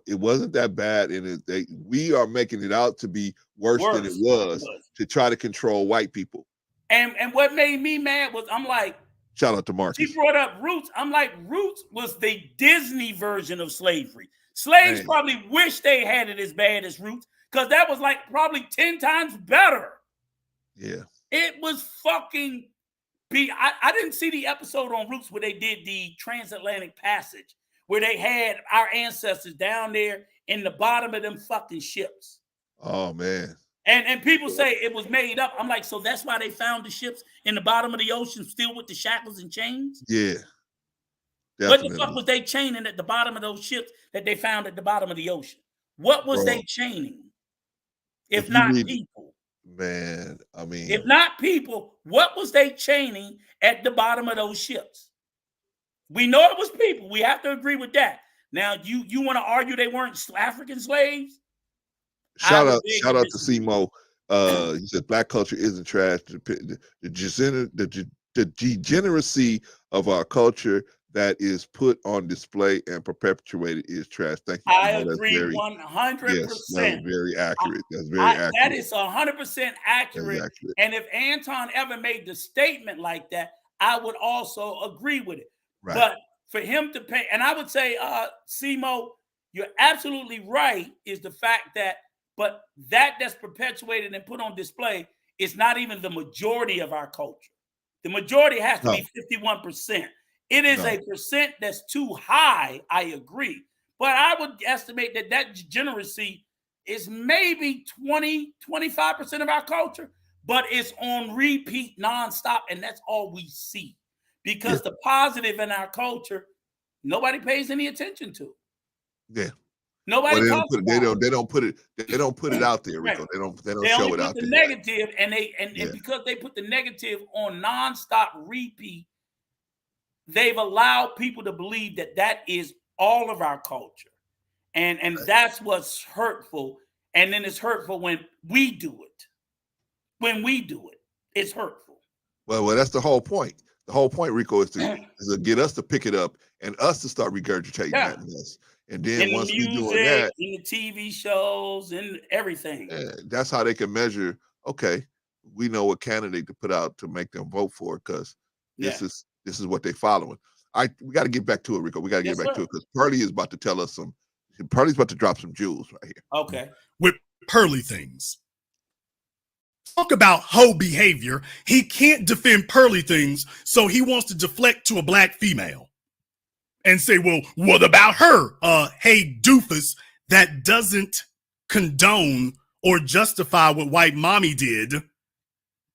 it wasn't that bad, and we are making it out to be worse than it was to try to control white people. And what made me mad was I'm like, shout out to Marcus. She brought up Roots. I'm like, Roots was the Disney version of slavery. Slaves probably wish they had it as bad as Roots because that was like probably 10 times better. Yeah. It was fucking I didn't see the episode on Roots where they did the transatlantic passage, where they had our ancestors down there in the bottom of them fucking ships. Oh, man. And people say it was made up. I'm like, so that's why they found the ships in the bottom of the ocean still with the shackles and chains? Yeah. Definitely. What the fuck was they chaining at the bottom of those ships that they found at the bottom of the ocean? What was they chaining? If not people. Man, I mean. If not people, what was they chaining at the bottom of those ships? We know it was people. We have to agree with that. Now, you want to argue they weren't African slaves? Shout out to Simo. He said black culture isn't trash. The degeneracy of our culture that is put on display and perpetuated is trash. Thank you. I agree 100%. Yes, that's very accurate. That's very accurate. That is 100% accurate. And if Anton ever made the statement like that, I would also agree with it. Right. But for him to pay, and I would say, Simo, you're absolutely right, is the fact that, but that's perpetuated and put on display is not even the majority of our culture. The majority has to be 51%. It is a percent that's too high, I agree. But I would estimate that degeneracy is maybe 20-25% of our culture, but it's on repeat nonstop, and that's all we see. Because the positive in our culture, nobody pays any attention to. Yeah. Nobody talks about it. They don't put it out there, Rico. Right. They don't They show only it put out the there. negative, and because they put the negative on nonstop repeat, they've allowed people to believe that is all of our culture. And that's what's hurtful. And then it's hurtful when we do it. When we do it, it's hurtful. Well, that's the whole point. The whole point, Rico, is to get us to pick it up and us to start regurgitating that mess. And then once we doing that, in the TV shows and everything, that's how they can measure. Okay, we know what candidate to put out to make them vote for, because this is what they're following. We got to get back to it, Rico. We got to get back to it, because Pearly is about to tell us Pearly's about to drop some jewels right here. Okay, with Pearly things. Talk about hoe behavior. He can't defend Pearly things, so he wants to deflect to a black female and say, well, what about her? Hey, doofus, that doesn't condone or justify what white mommy did.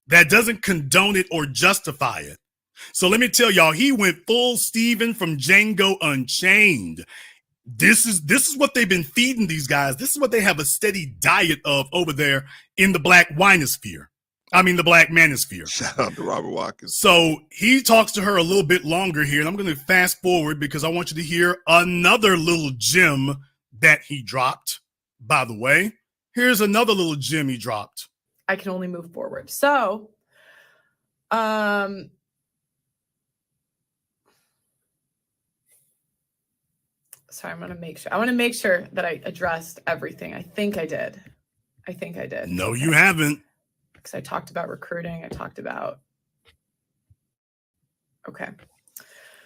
That doesn't condone it or justify it. So let me tell y'all, he went full Steven from Django Unchained. This is what they've been feeding these guys. This is what they have a steady diet of over there in the black winosphere. I mean, the black manosphere. Shout out to Robert Watkins. So he talks to her a little bit longer here, and I'm going to fast forward because I want you to hear another little gem that he dropped, by the way. Here's another little gem he dropped. I can only move forward. So, sorry, I'm going to make sure. I want to make sure that I addressed everything. I think I did. No, you haven't. Because I talked about recruiting. I talked about. Okay.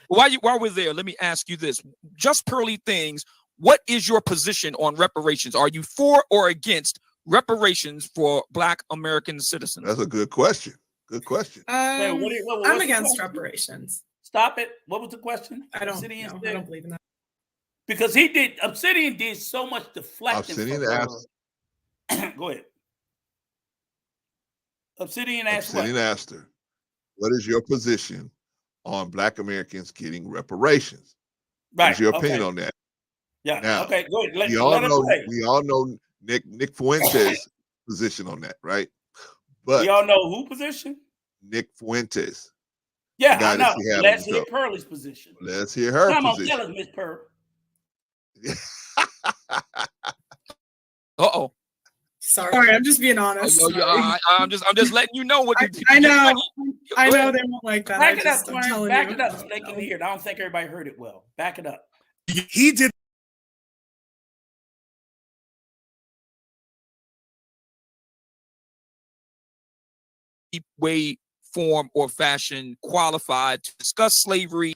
While we're there, let me ask you this. Just Pearly things. What is your position on reparations? Are you for or against reparations for Black American citizens? That's a good question. Good question. I'm against reparations. Stop it. What was the question? I don't believe in that. Because Obsidian did so much deflecting. Obsidian asked. Go ahead. Obsidian asked her, what is your position on Black Americans getting reparations? Right. What's your opinion on that? Yeah. Now, okay. Go ahead. We all know Nick Fuentes' position on that, right? But we all know who position? Nick Fuentes. Yeah, I know. Let's hear Pearly's position. Let's hear her Come on, position. tell us, Miss Pearl. Uh-oh. Sorry, I'm just being honest. I'm just letting you know what I know. I know they won't like that. Back it up, Clarence. Back it up so they can hear it. I don't think everybody heard it well. Back it up. He did. Way, form, or fashion qualified to discuss slavery.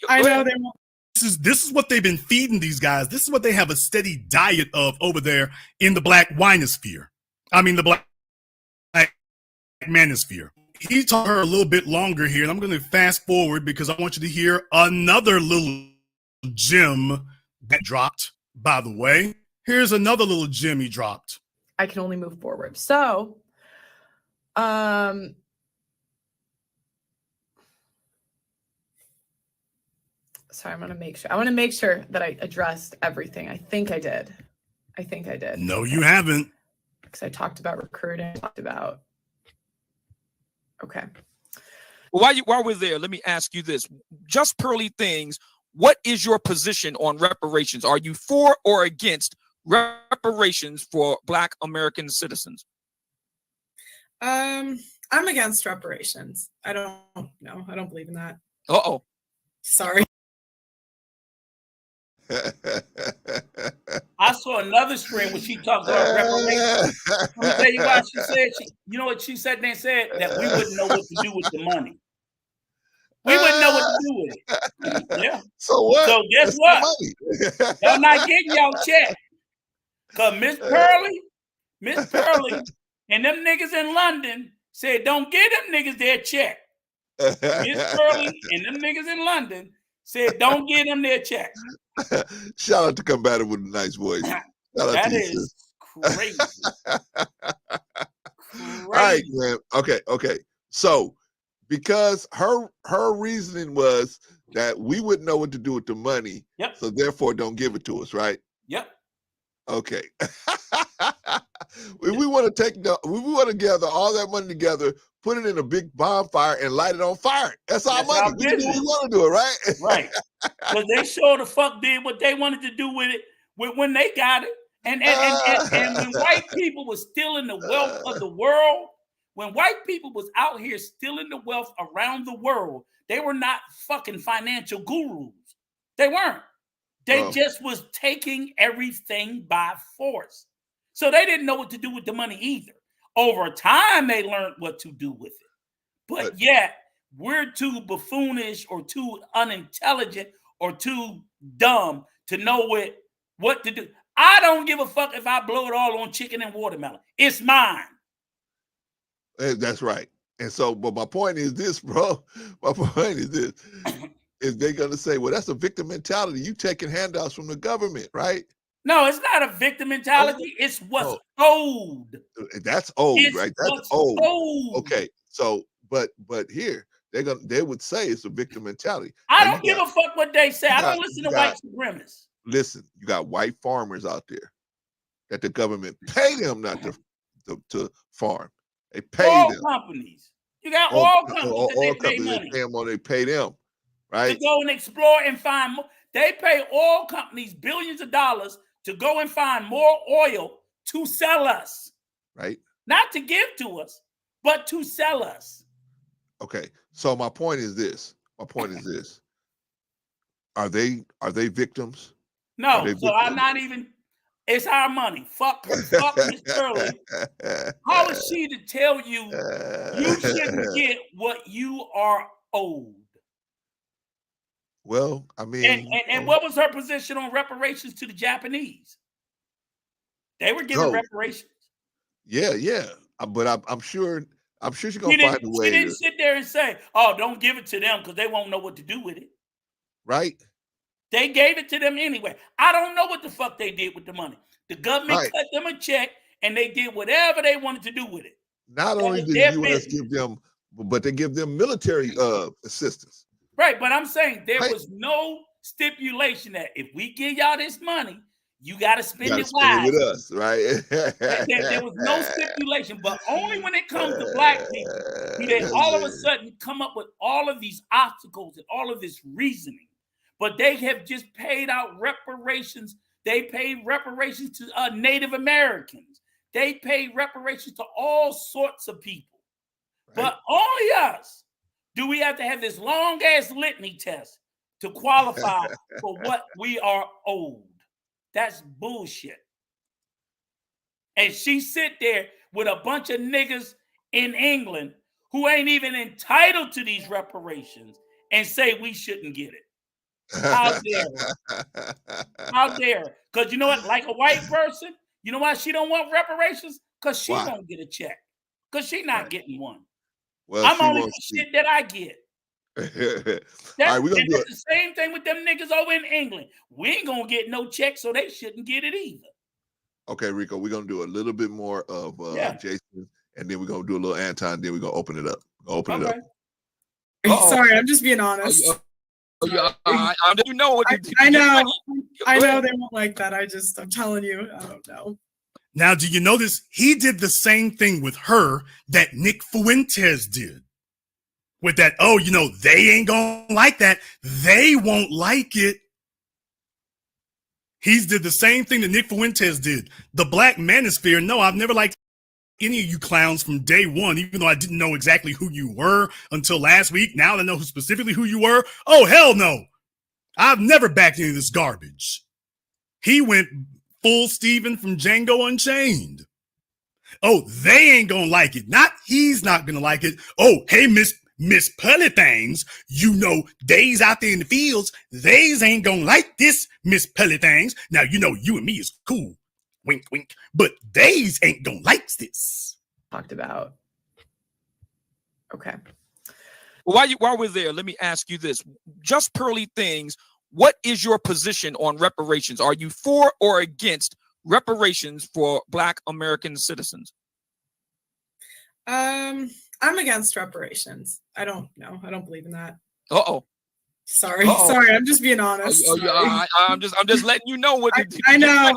I know they won't. This is what they've been feeding these guys. This is what they have a steady diet of over there in the black winosphere. I mean, the black manosphere. He talked to her a little bit longer here, and I'm going to fast forward because I want you to hear another little gem that dropped, by the way. Here's another little gem he dropped. I can only move forward. So, sorry, I want to make sure that I addressed everything. I think I did. No, you haven't. Because I talked about recruiting. Okay. While we're there, let me ask you this. Just Pearly things. What is your position on reparations? Are you for or against reparations for Black American citizens? I'm against reparations. I don't know. I don't believe in that. Uh-oh. Sorry. I saw another stream when she talked about reparations. Let me tell you why she said. You know what she said? They said that we wouldn't know what to do with the money. We wouldn't know what to do with it. Yeah. So what? So guess That's what? the money. Y'all not getting y'all check. Cause Miss Pearly, and them niggas in London said, don't give them niggas their check. Miss Pearly and them niggas in London said, don't give them their check. Shout out to Combative with a nice voice. That is crazy. All right, man. Okay. So because her reasoning was that we wouldn't know what to do with the money, so therefore don't give it to us, right? Yep. Okay. We want to gather all that money together, put it in a big bonfire, and light it on fire. That's our money. We want to do it, right? Right. Because they sure the fuck did what they wanted to do with it when they got it. And when white people was stealing the wealth of the world, when white people was out here stealing the wealth around the world, they were not fucking financial gurus. They weren't. They just was taking everything by force. So they didn't know what to do with the money either. Over time, they learned what to do with it. But yet, we're too buffoonish or too unintelligent or too dumb to know what to do. I don't give a fuck if I blow it all on chicken and watermelon. It's mine. That's right. And so, but my point is this, bro. My point is this. Is they going to say, well, that's a victim mentality. You taking handouts from the government, right? No, it's not a victim mentality. It's what's old. That's old, It's right? That's old. Okay. So, but here they would say it's a victim mentality. I don't give a fuck what they say. I don't listen to white supremacists. Listen, you got white farmers out there that the government pay them not to farm. They pay all them. Companies. You got all companies that they pay money. They pay them, right? To go and explore and find more. They pay oil companies billions of dollars to go and find more oil to sell us. Right. Not to give to us, but to sell us. Okay. So my point is this. Are they victims? No. So I'm not even. It's our money. Fuck Miss Shirley. How is she to tell you you shouldn't get what you are owed? Well, I mean, and what was her position on reparations to the Japanese? They were giving reparations. Yeah. But I'm sure she's gonna find a way. She didn't sit there and say, "Oh, don't give it to them because they won't know what to do with it." Right. They gave it to them anyway. I don't know what the fuck they did with the money. The government cut them a check and they did whatever they wanted to do with it. Not only did the U.S. give them, but they give them military assistance. Right, but I'm saying there was no stipulation that if we give y'all this money, you got to spend it wisely. With us, right? there was no stipulation, but only when it comes to black people do they all of a sudden come up with all of these obstacles and all of this reasoning. But they have just paid out reparations. They paid reparations to Native Americans. They paid reparations to all sorts of people. Right. But only us do we have to have this long-ass litany test to qualify for what we are owed. That's bullshit. And she sit there with a bunch of niggas in England who ain't even entitled to these reparations and say we shouldn't get it. How dare her? How dare her? Because you know what? Like a white person, you know why she don't want reparations? Because she won't get a check. Because she's not getting one. Well, I'm only for shit that I get. That's the same thing with them niggas over in England. We ain't gonna get no check, so they shouldn't get it either. Okay, Rico, we're gonna do a little bit more of Jason, and then we're gonna do a little Anton, then we're gonna open it up. Sorry, I'm just being honest. I know what I know they won't like that. I'm telling you, I don't know. Now, do you notice he did the same thing with her that Nick Fuentes did? With that, they ain't gonna like that. They won't like it. He's did the same thing that Nick Fuentes did. The black manosphere. No, I've never liked any of you clowns from day one, even though I didn't know exactly who you were until last week. Now that I know specifically who you were. Oh, hell no. I've never backed any of this garbage. He went full Steven from Django Unchained. Oh, they ain't gonna like it. Not he's not gonna like it. Oh, hey, Miss Pully Things, you know, days out there in the fields, theys ain't gonna like this, Miss Pully Things. Now, you know, you and me is cool. Wink, wink. But days ain't gonna like this. Talked about. Okay. While we're there, let me ask you this. Just Pearly Things, what is your position on reparations? Are you for or against reparations for Black American citizens? I'm against reparations. I don't know. I don't believe in that. Uh-oh. Sorry. I'm just being honest. I'm just letting you know what I know.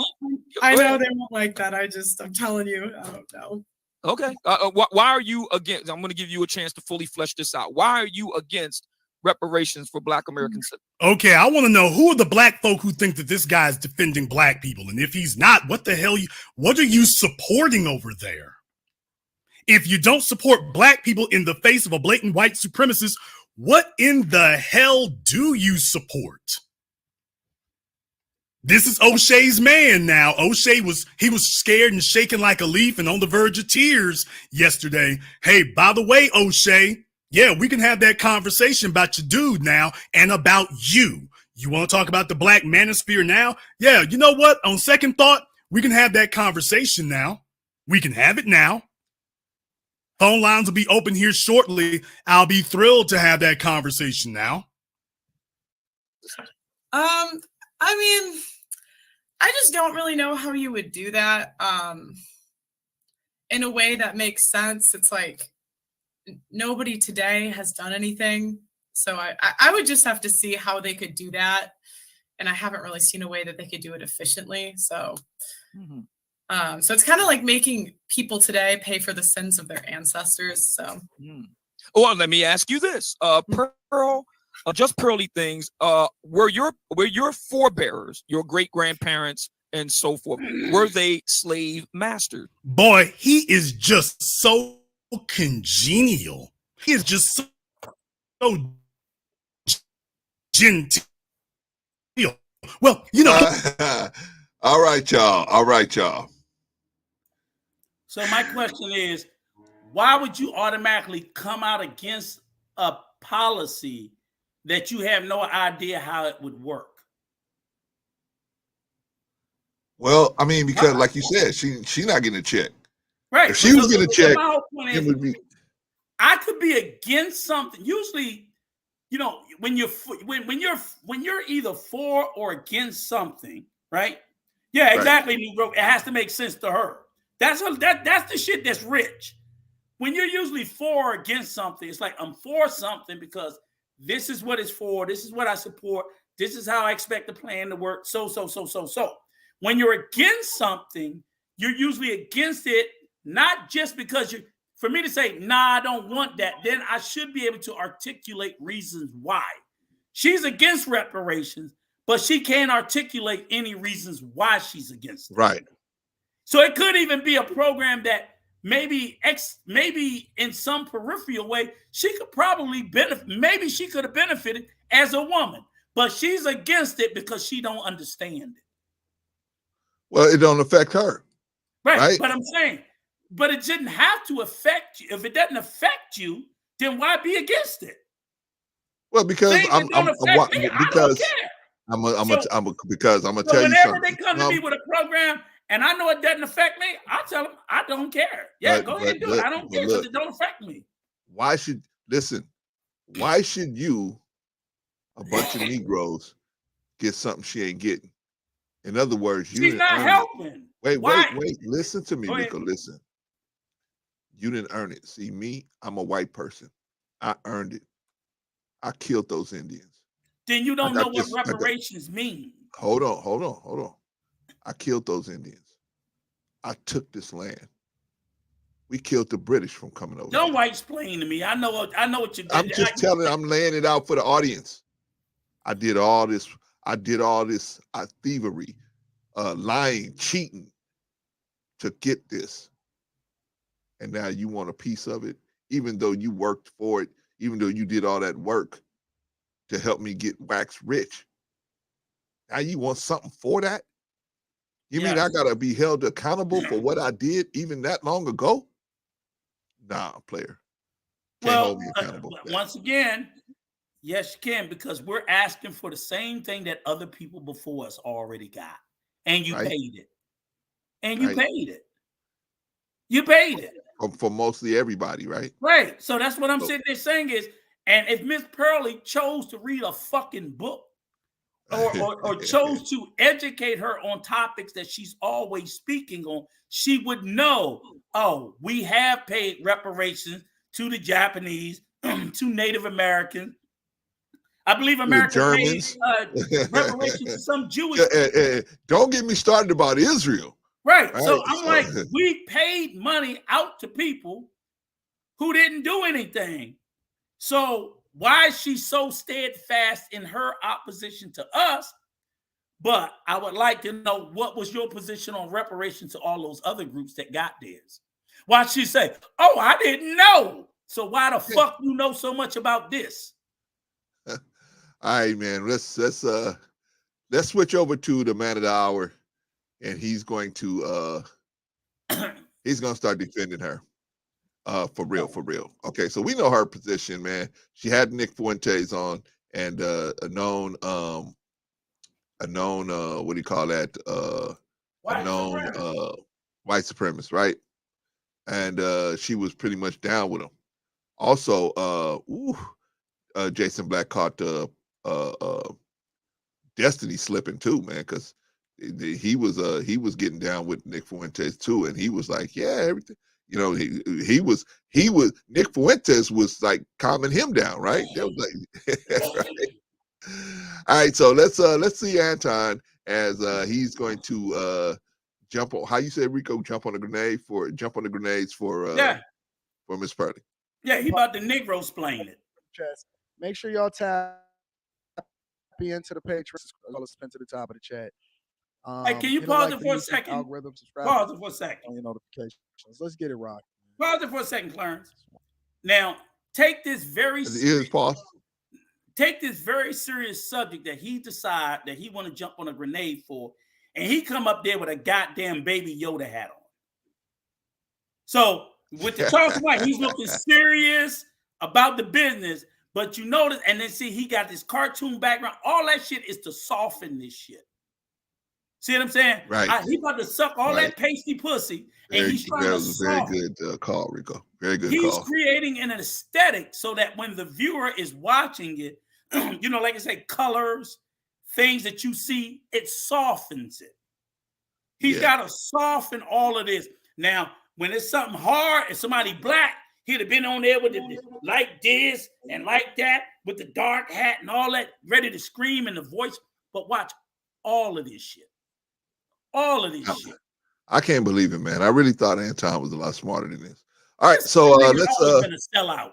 I know they won't like that. I'm telling you, I don't know. Okay. Why are you against? I'm going to give you a chance to fully flesh this out. Why are you against reparations for Black American citizens? Okay, I want to know who are the black folk who think that this guy's defending black people, and if he's not, what the hell? What are you supporting over there? If you don't support black people in the face of a blatant white supremacist, what in the hell do you support? This is O'Shea's man now. O'Shea was scared and shaking like a leaf and on the verge of tears yesterday. Hey, by the way, O'Shea, yeah, we can have that conversation about your dude now and about you. You want to talk about the black manosphere now? Yeah, you know what? On second thought, we can have that conversation now. We can have it now. Phone lines will be open here shortly. I'll be thrilled to have that conversation now. I mean, I just don't really know how you would do that in a way that makes sense. It's like nobody today has done anything. So I would just have to see how they could do that. And I haven't really seen a way that they could do it efficiently. So, so it's kind of like making people today pay for the sins of their ancestors. So, well, let me ask you this, Pearl. Just Pearly Things, were your forebearers, your great grandparents and so forth, were they slave masters? Boy, he is just so congenial. He is just so genteel. Well, you know. All right, y'all. So my question is, why would you automatically come out against a policy that you have no idea how it would work? Well, I mean, because like you said, she not getting a check. Right. If she was getting a check, it would be. I could be against something. Usually, you know, when you're either for or against something, right? Yeah, exactly. Right. It has to make sense to her. That's the shit that's rich. When you're usually for or against something, it's like I'm for something because this is what it's for. This is what I support. This is how I expect the plan to work. So. When you're against something, you're usually against it, not just because for me to say, nah, I don't want that, then I should be able to articulate reasons why. She's against reparations, but she can't articulate any reasons why she's against it. Right. So it could even be a program that maybe in some peripheral way, she could probably benefit. Maybe she could have benefited as a woman, but she's against it because she don't understand it. Well, it don't affect her. Right? But I'm saying, but it didn't have to affect you. If it doesn't affect you, then why be against it? Well, because I'm gonna tell you something. Whenever they come to me with a program and I know it doesn't affect me, I tell them I don't care. Yeah, go ahead and do it. I don't care because it don't affect me. Why should you, a bunch of Negroes, get something she ain't getting? In other words, she's not helping. Wait. Listen to me, Nico. Listen. You didn't earn it. See, me, I'm a white person. I earned it. I killed those Indians. Then you don't know what reparations mean. Hold on. I killed those Indians. I took this land. We killed the British from coming over. Don't white explain to me. I know what you did. I'm just telling. I'm laying it out for the audience. I did all this thievery lying, cheating to get this. And now you want a piece of it, even though you worked for it, even though you did all that work to help me get wax rich. Now you want something for that? You mean I gotta be held accountable for what I did even that long ago? Nah, player. Can't hold me accountable. Once again, yes, you can, because we're asking for the same thing that other people before us already got. And you paid it. And you paid it. You paid it. For mostly everybody, right? Right. So that's what I'm sitting there saying is, and if Miss Pearlie chose to read a fucking book or chose to educate her on topics that she's always speaking on, she would know, oh, we have paid reparations to the Japanese, to Native Americans. I believe America Germans. paid reparations to some Jewish. Don't get me started about Israel. Right. So I'm like, we paid money out to people who didn't do anything. So why is she so steadfast in her opposition to us? But I would like to know, what was your position on reparations to all those other groups that got theirs? Why she say, oh, I didn't know. So why the fuck you know so much about this? All right, man. Let's switch over to the man of the hour, and he's going to start defending her. For real. Okay, so we know her position, man. She had Nick Fuentes on, and a known what do you call that? A known white supremacist, right? And she was pretty much down with him. Also, Jason Black caught Destiny slipping too, man, because he was getting down with Nick Fuentes too, and he was like, yeah, everything. You know, he was Nick Fuentes was like calming him down, right? They was like, right? All right, so let's see Anton as he's going to jump on. How you say, Rico? Jump on the grenades for Miss Pearlie. Yeah, he about to Negro explain it. Make sure y'all tap into the Patreon. I'll spin to the top of the chat. Hey, can you pause it for a second? Pause it for a second. On your notifications. Let's get it right. Pause it for a second, Clarence. Now, take this very serious subject that he decide that he want to jump on a grenade for, and he come up there with a goddamn Baby Yoda hat on. So with the Charles White, he's looking serious about the business, but you notice, and then see he got this cartoon background. All that shit is to soften this shit. See what I'm saying? Right. He about to suck all that pasty pussy, and he's trying to soften. Very good call, Rico. Very good He's call. creating an aesthetic so that when the viewer is watching it, you know, like I say, colors, things that you see, it softens it. He's got to soften all of this. Now, when it's something hard and somebody black, he'd have been on there with the like this and like that, with the dark hat and all that, ready to scream in the voice. But watch all of this shit. All of this shit. I can't believe it, man. I really thought Anton was a lot smarter than this. All right, so let's gonna sell out.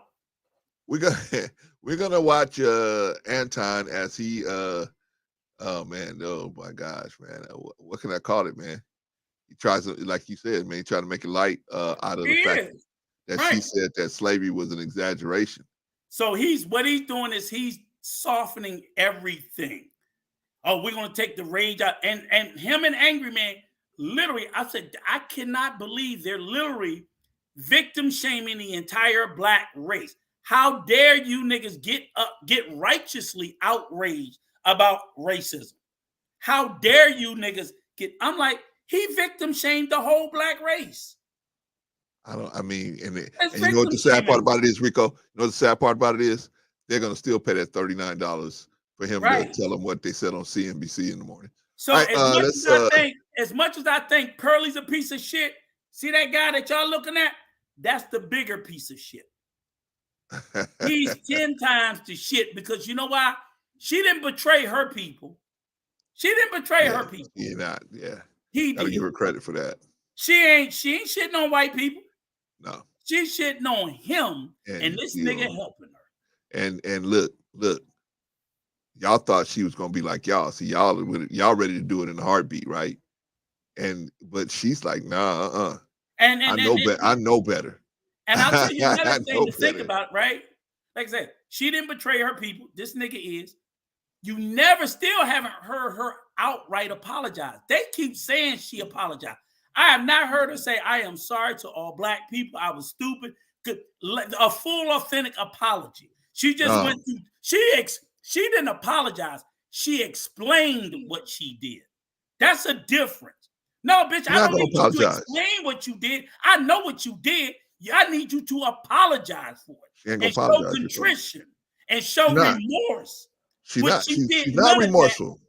We're gonna watch Anton as he oh man, oh my gosh, man. What can I call it, man? He tries to, like you said, man, he tried to make it light out of the fact that she said that slavery was an exaggeration. So what he's doing is he's softening everything. Oh, we're gonna take the rage out, and him and Angry Man, literally, I said, I cannot believe they're literally victim shaming the entire black race. How dare you niggas get righteously outraged about racism? How dare you niggas I'm like, he victim shamed the whole black race. And you know what the sad part about it is, Rico? You know what the sad part about it is? They're gonna still pay that $39 for him to tell them what they said on CNBC in the morning. So as much as I think Pearlie's a piece of shit, see that guy that y'all looking at? That's the bigger piece of shit. He's 10 times the shit, because you know why? She didn't betray her people. She didn't betray her people. He gotta did. give her credit for that. She ain't shitting on white people. No. She's shitting on him, and this nigga helping her. And look, y'all thought she was gonna be like y'all. See, y'all ready to do it in a heartbeat, right? but she's like, nah, And I know better. And I'll tell you another I thing know to think better. about, right? Like I said, she didn't betray her people. This nigga is. You never still haven't heard her outright apologize. They keep saying she apologized. I have not heard her say, I am sorry to all black people. I was stupid. A full, authentic apology. She just went through, she didn't apologize. She explained what she did. That's a difference. No, bitch, I don't need you to explain what you did. I know what you did. I need you to apologize for it and show contrition and show remorse. She's not remorseful.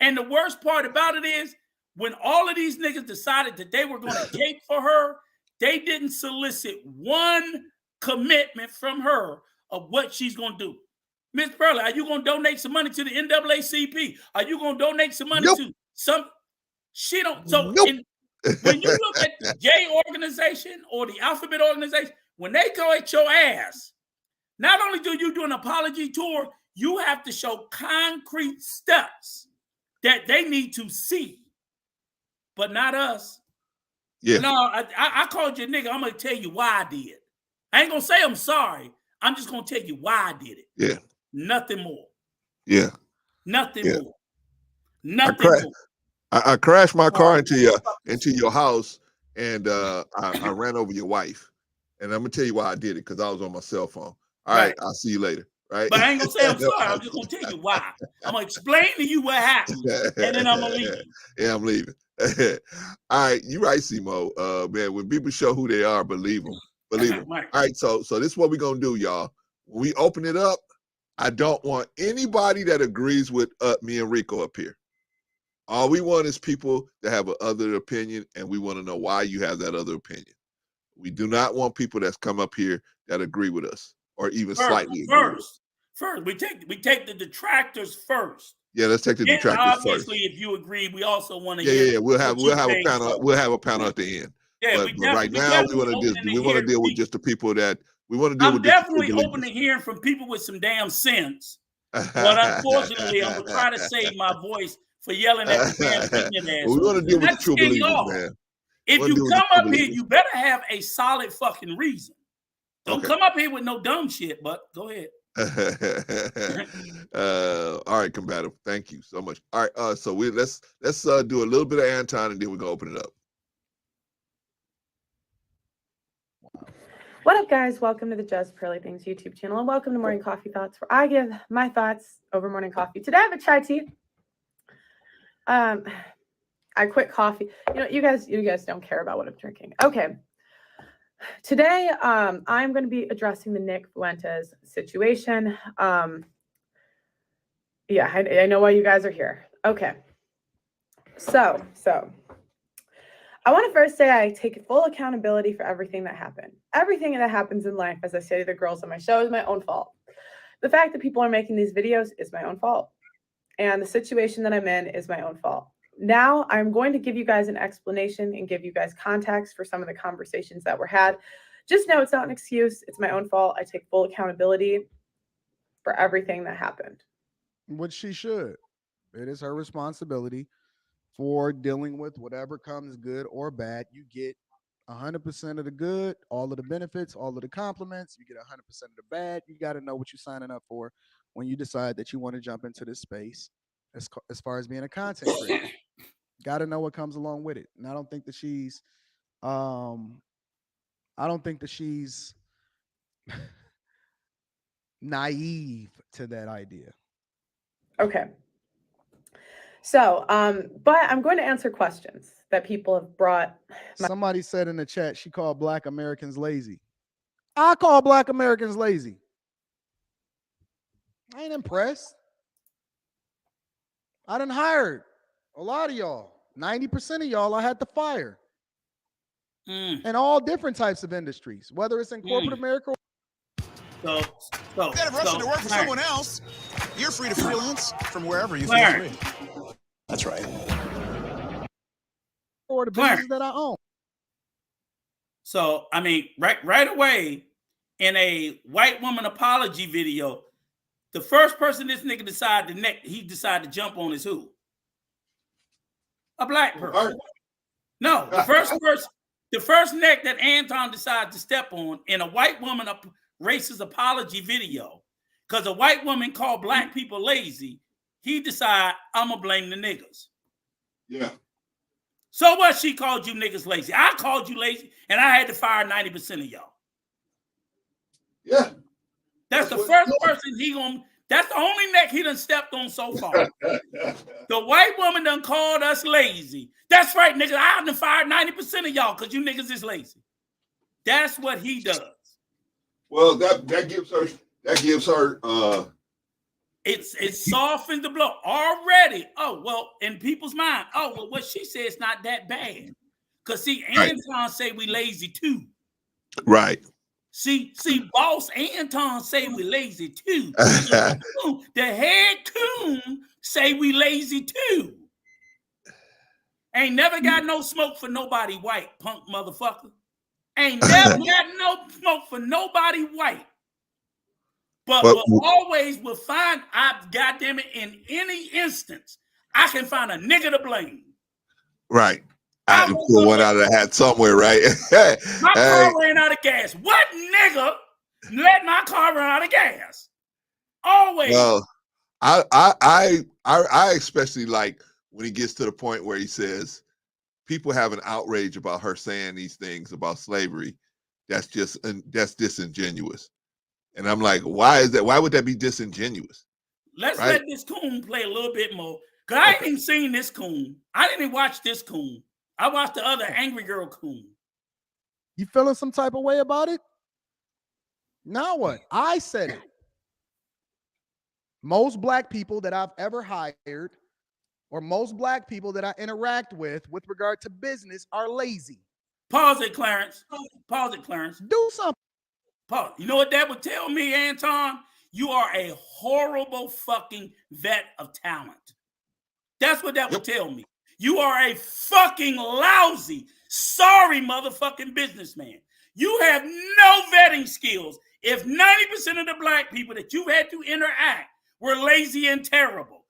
And the worst part about it is when all of these niggas decided that they were going to cape for her, they didn't solicit one commitment from her of what she's going to do. Miss Pearlie, are you going to donate some money to the NAACP? Are you going to donate some money to some? She don't. So when you look at the J organization or the Alphabet organization, when they go at your ass, not only do you do an apology tour, you have to show concrete steps that they need to see, but not us. Yeah. No, I called you a nigga. I'm going to tell you why I did. I ain't going to say I'm sorry. I'm just going to tell you why I did it. Yeah. Nothing more. Yeah. Nothing more. Nothing more. I crashed my car into your house, and I ran over your wife. And I'm gonna tell you why I did it, because I was on my cell phone. All right, I'll see you later. Right. But I ain't gonna say I'm sorry. I'm just gonna tell you why. I'm gonna explain to you what happened, and then I'm gonna leave. Yeah, I'm leaving. All right, you right, Simo. Man, when people show who they are, believe them. Believe them. All right, so this is what we're gonna do, y'all. When we open it up, I don't want anybody that agrees with me and Rico up here. All we want is people that have an other opinion, and we want to know why you have that other opinion. We do not want people that's come up here that agree with us, or even slightly agree. First, we take the detractors first. Yeah, let's take the detractors obviously, first. if you agree, we also want to. Yeah. We'll have a panel. We'll have a panel at the end. Yeah, but right now we want to deal with just the people that we want to deal with. I'm definitely open to hearing from people with some damn sense. But unfortunately, I'm gonna try to save my voice for yelling at the damn ass. We want to deal with the true believers, man. If you come up here, you better have a solid fucking reason. Don't come up here with no dumb shit, but go ahead. All right, combative. Thank you so much. All right, so let's do a little bit of Anton, and then we're gonna open it up. What up, guys? Welcome to the Just Pearly Things YouTube channel, and welcome to Morning Coffee Thoughts, where I give my thoughts over morning coffee. Today I have a chai tea. I quit coffee. You guys don't care about what I'm drinking. Okay. Today, I'm going to be addressing the Nick Fuentes situation. Yeah, I know why you guys are here. Okay. So I want to first say I take full accountability for everything that happened. Everything that happens in life, as I say to the girls on my show, is my own fault. The fact that people are making these videos is my own fault. And the situation that I'm in is my own fault. Now I'm going to give you guys an explanation and give you guys context for some of the conversations that were had. Just know it's not an excuse. It's my own fault. I take full accountability for everything that happened. Which she should. It is her responsibility for dealing with whatever comes, good or bad. You get 100% of the good, all of the benefits, all of the compliments. You get 100% of the bad. You got to know what you're signing up for when you decide that you want to jump into this space as far as being a content creator. Got to know what comes along with it. And I don't think that she's naive to that idea. Okay. So, but I'm going to answer questions that people have brought. Somebody said in the chat, she called Black Americans lazy. I call Black Americans lazy. I ain't impressed. I done hired a lot of y'all. 90% of y'all I had to fire. In all different types of industries, whether it's in corporate America. Instead of rushing to work for someone else, you're free to freelance from wherever you feel free. That's right. Or the businesses that I own. So, I mean, right away in a white woman apology video, the first person this nigga decided to jump on is who? A black person. No, the first neck that Anton decided to step on in a white woman racist apology video, because a white woman called black people lazy, he decided, I'm gonna blame the niggas. Yeah. So what? She called you niggas lazy. I called you lazy, and I had to fire 90% of y'all. Yeah. That's the first person that's the only neck he done stepped on so far. The white woman done called us lazy. That's right, niggas. I done fired 90% of y'all because you niggas is lazy. That's what he does. Well, that gives her it softens the blow already. Oh, well, in people's mind, oh, well, what she said is not that bad. Because see, Anton say we lazy too. Right. See, boss Anton say we lazy too. The head coon say we lazy too. Ain't never got no smoke for nobody white, punk motherfucker. Ain't never got no smoke for nobody white. But always will find, goddamn it, in any instance, I can find a nigga to blame. Right. I can pull one out of the hat somewhere, right? My car ran out of gas. What nigga let my car run out of gas? Always. Well, I especially like when he gets to the point where he says people have an outrage about her saying these things about slavery. That's disingenuous. And I'm like, why is that? Why would that be disingenuous? Let's let this coon play a little bit more. Because I ain't even seen this coon. I didn't even watch this coon. I watched the other Angry Girl coon. You feeling some type of way about it? Now what? I said it. Most black people that I've ever hired, or most black people that I interact with regard to business, are lazy. Pause it, Clarence. Pause it, Clarence. Do something. Pause. You know what that would tell me, Anton? You are a horrible fucking vet of talent. That's what that would tell me. You are a fucking lousy, sorry motherfucking businessman. You have no vetting skills. If 90% of the black people that you had to interact were lazy and terrible,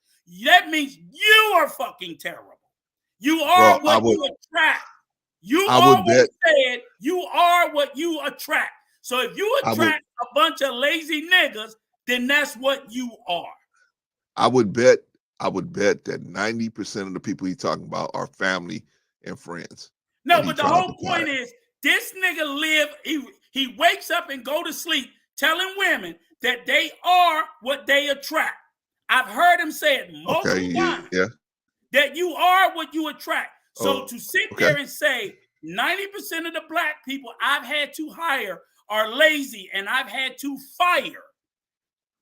that means you are fucking terrible. You are you attract. You always said you are what you attract. So if you attract a bunch of lazy niggas, then that's what you are. I would bet that 90% of the people he's talking about are family and friends. No, but the whole point is this nigga he wakes up and go to sleep telling women that they are what they attract. I've heard him say it multiple times. Yeah. That you are what you attract. So to sit there and say 90% of the black people I've had to hire are lazy and I've had to fire,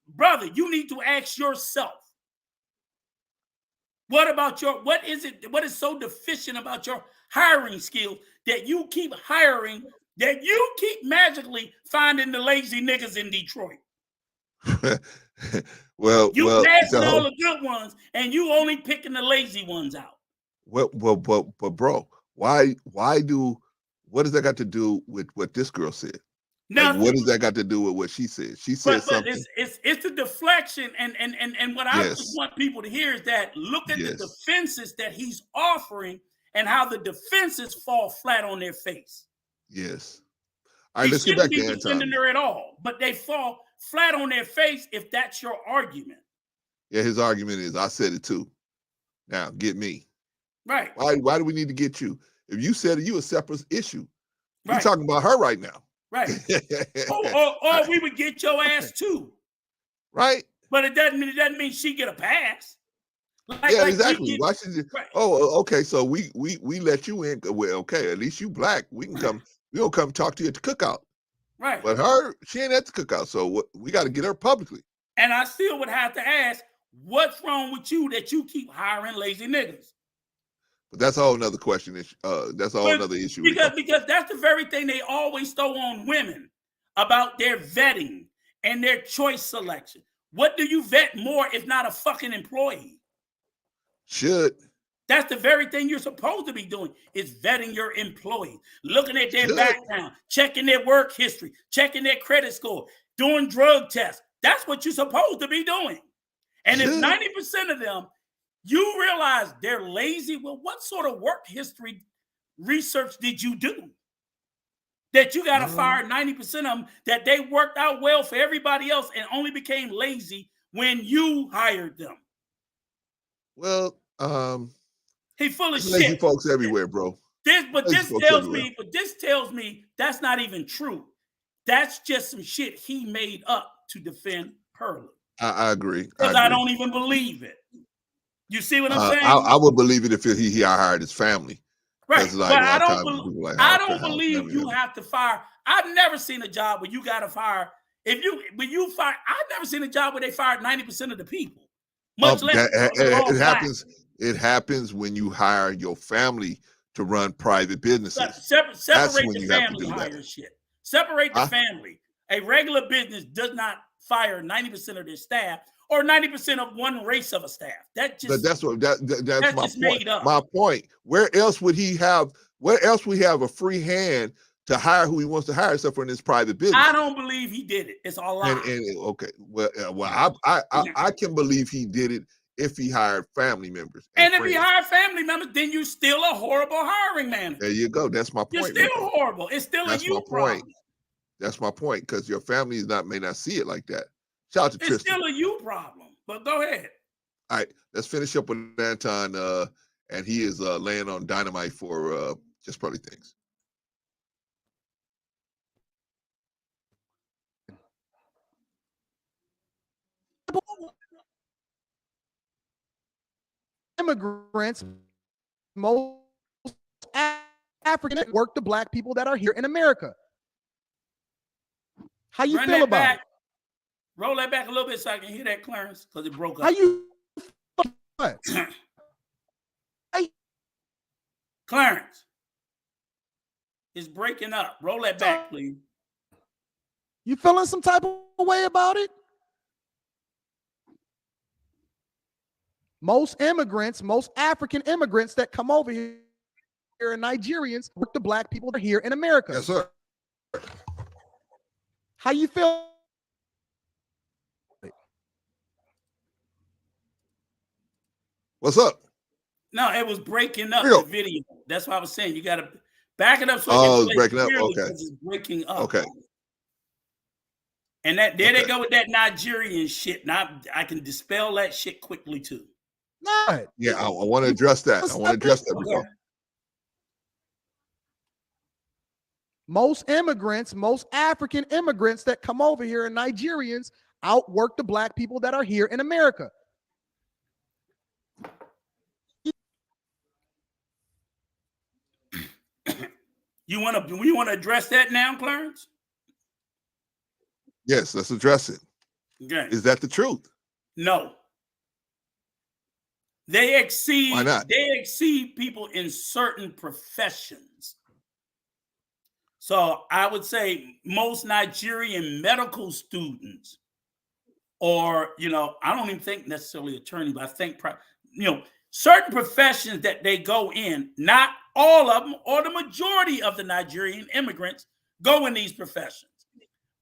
brother, you need to ask yourself, what is so deficient about your hiring skills that you keep hiring, that you keep magically finding the lazy niggas in Detroit? You passing all the good ones and you only picking the lazy ones out. But bro, what does that got to do with what this girl said? Like, what does that got to do with what she said? She said something. It's a deflection, and what I just want people to hear is that look at the defenses that he's offering and how the defenses fall flat on their face. Yes. All right, let's get back to Anton. Defending her at all, but they fall flat on their face if that's your argument. Yeah, his argument is, I said it too. Now get me. Right. Why do we need to get you? If you said it, you a separate issue. We're talking about her right now. Right. or we would get your ass too. Right. But it doesn't mean she get a pass. Exactly. Why should you? Right. Oh, okay. So we let you in. Well, okay, at least you black. We can come. We'll come talk to you at the cookout. Right. But her, she ain't at the cookout. So we got to get her publicly. And I still would have to ask, what's wrong with you that you keep hiring lazy niggas? But that's a whole nother question. That's a whole other issue. Because that's the very thing they always throw on women about their vetting and their choice selection. What do you vet more if not a fucking employee? Should. That's the very thing you're supposed to be doing, is vetting your employee, looking at their background, checking their work history, checking their credit score, doing drug tests. That's what you're supposed to be doing. And if 90% of them, you realize they're lazy, well, what sort of work history research did you do? That you got to fire 90% of them, that they worked out well for everybody else and only became lazy when you hired them. Well, he full of lazy shit. folks everywhere, bro. This tells everywhere. me that's not even true. That's just some shit he made up to defend Hurley. I agree. Because I don't even believe it. You see what I'm saying? I would believe it if he hired his family. Right. Like, but I don't believe you have to fire. I've never seen a job where you got to fire. When you fire, I've never seen a job where they fired 90% of the people. Much less it happens. It happens when you hire your family to run private businesses. Separate the family hire shit. Separate the family. A regular business does not fire 90% of their staff or 90% of one race of a staff. That's my point. Made up. My point. Where else would he have a free hand to hire who he wants to hire except for in his private business? I don't believe he did it. It's a lie. Okay. Well, I can believe he did it if he hired family members. And if he hired family members, then you're still a horrible hiring manager. There you go. That's my point. You're still horrible. It's still a you problem. That's my point, because your family may not see it like that. Shout out to Tristan. It's still a you problem, but go ahead. All right, let's finish up with Anton, and he is laying on dynamite for just probably things. Immigrants, most African work the black people that are here in America. How you feel about it? Roll that back a little bit so I can hear that, Clarence, because it broke up. How you what? Clarence, it's breaking up. Roll that back, please. You feeling some type of way about it? Most immigrants, most African immigrants that come over here and Nigerians work the black people that are here in America. Yes, sir. How you feel? What's up? No, it was breaking up the video. That's what I was saying. You got to back it up so it's breaking up. Okay. It's breaking up. Okay. And there they go with that Nigerian shit. Now I can dispel that shit quickly too. Not. Yeah, I want to address that. Before. Most immigrants, most African immigrants that come over here and Nigerians outwork the black people that are here in America. You want to address that now, Clarence? Yes, let's address it. Okay. Is that the truth? No. They exceed. Why not? They exceed people in certain professions. So I would say most Nigerian medical students, or I don't even think necessarily attorney, but I think certain professions that they go in. Not all of them, or the majority of the Nigerian immigrants go in these professions,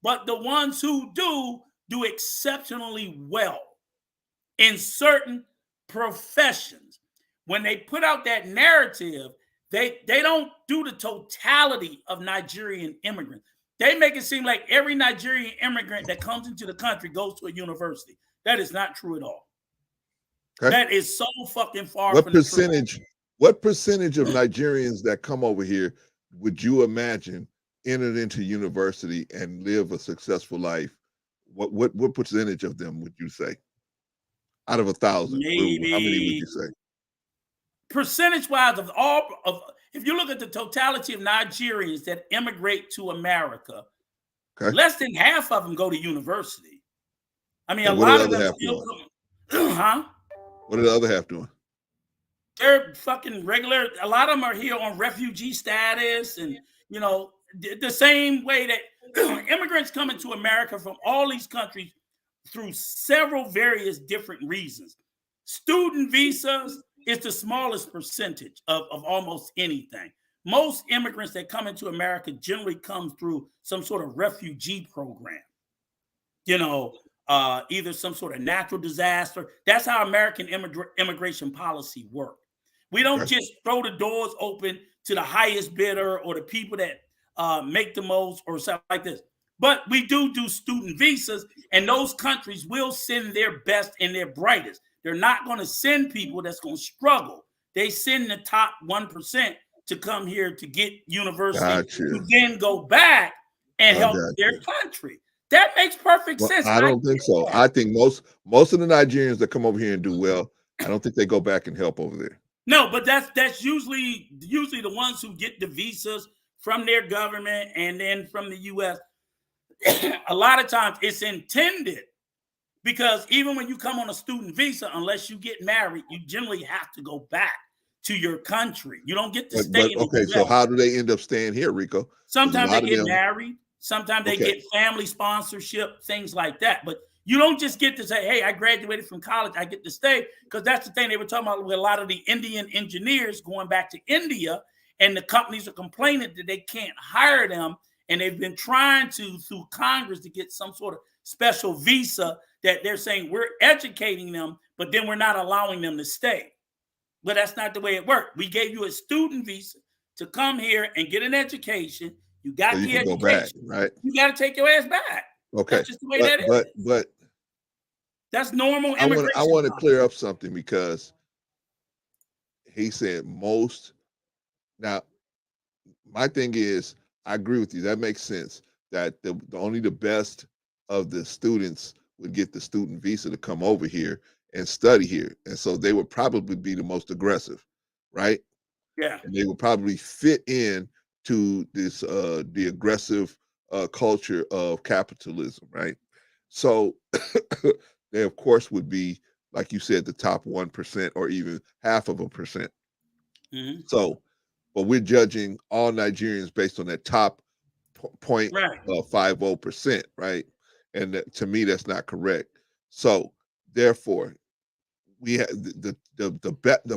but the ones who do exceptionally well in certain professions. When they put out that narrative, they don't do the totality of Nigerian immigrants. They make it seem like every Nigerian immigrant that comes into the country goes to a university. That is not true at all. Okay. That is so fucking far from the truth. What percentage of Nigerians that come over here would you imagine entered into university and live a successful life? What percentage of them would you say? Out of 1,000, maybe, how many would you say? Percentage-wise, if you look at the totality of Nigerians that immigrate to America, less than half of them go to university. I mean, a lot of them still come. Huh? What are the other half doing? They're fucking regular. A lot of them are here on refugee status, and the same way that immigrants come into America from all these countries through several various different reasons. Student visas is the smallest percentage of almost anything. Most immigrants that come into America generally come through some sort of refugee program. Either some sort of natural disaster. That's how American immigration policy works. We don't just throw the doors open to the highest bidder or the people that make the most or something like this. But we do student visas, and those countries will send their best and their brightest. They're not going to send people that's going to struggle. They send the top 1% to come here to get university, to then go back and help their country. That makes perfect sense. I don't think so. I think most of the Nigerians that come over here and do well, I don't think they go back and help over there. No, but that's usually the ones who get the visas from their government and then from the U.S. A lot of times it's intended, because even when you come on a student visa, unless you get married, you generally have to go back to your country. You don't get to stay in the okay, so how do they end up staying here, Rico? Sometimes they get married. Sometimes they get family sponsorship, things like that. But you don't just get to say, hey, I graduated from college, I get to stay, because that's the thing they were talking about with a lot of the Indian engineers going back to India, and the companies are complaining that they can't hire them, and they've been trying to, through Congress, to get some sort of special visa that they're saying we're educating them, but then we're not allowing them to stay. But that's not the way it worked. We gave you a student visa to come here and get an education. You got the education, go back, right? You got to take your ass back. Okay, that's just the way that is. But that's normal I immigration. want to clear up something, because he said most. Now, my thing is, I agree with you. That makes sense. That only the best of the students would get the student visa to come over here and study here, and so they would probably be the most aggressive, right? Yeah, and they would probably fit in to this the aggressive culture of capitalism, right? So they of course would be, like you said, the top 1% or even 0.5%. Mm-hmm. So, but we're judging all Nigerians based on that top 0.50%, right? And to me, that's not correct. So, therefore, we have the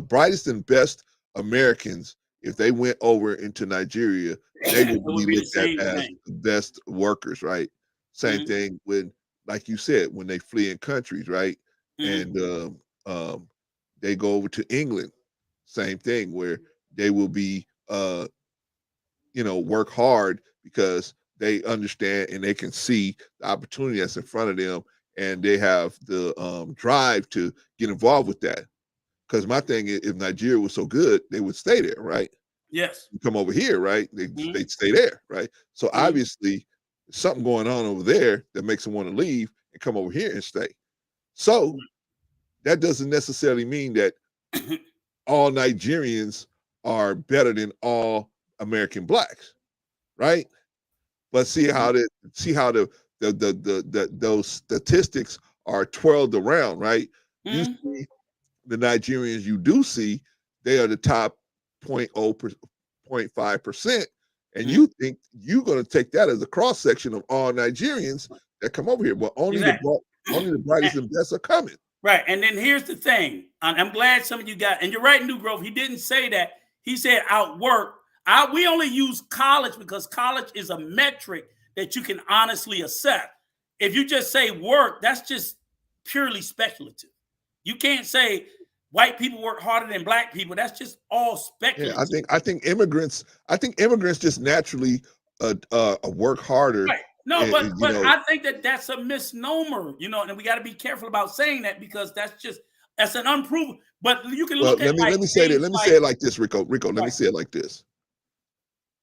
brightest and best Americans. If they went over into Nigeria, they would be looked at as the best workers, right? Same thing when, like you said, when they flee in countries, right? And they go over to England, same thing, where they will be, work hard because they understand and they can see the opportunity that's in front of them, and they have the drive to get involved with that. Because my thing is, if Nigeria was so good, they would stay there, right? Yes. You come over here, right? They'd stay there, right? So obviously, there's something going on over there that makes them want to leave and come over here and stay. So that doesn't necessarily mean that all Nigerians are better than all American blacks, right? But see how those statistics are twirled around, right? You see the Nigerians you do see, they are the top 0.5%, and you think you're going to take that as a cross section of all Nigerians that come over here, but only the brightest and best are coming. Right, and then here's the thing. I'm glad some of you got, and you're right, New Grove. He didn't say that. He said outwork. We only use college because college is a metric that you can honestly assess. If you just say work, that's just purely speculative. You can't say white people work harder than black people. That's just all speculative. Yeah, I think immigrants just naturally work harder. Right. No, but I think that's a misnomer, and we got to be careful about saying that, because that's an unproven. But you can look at. Let me say it like this, Rico. Let me say it like this.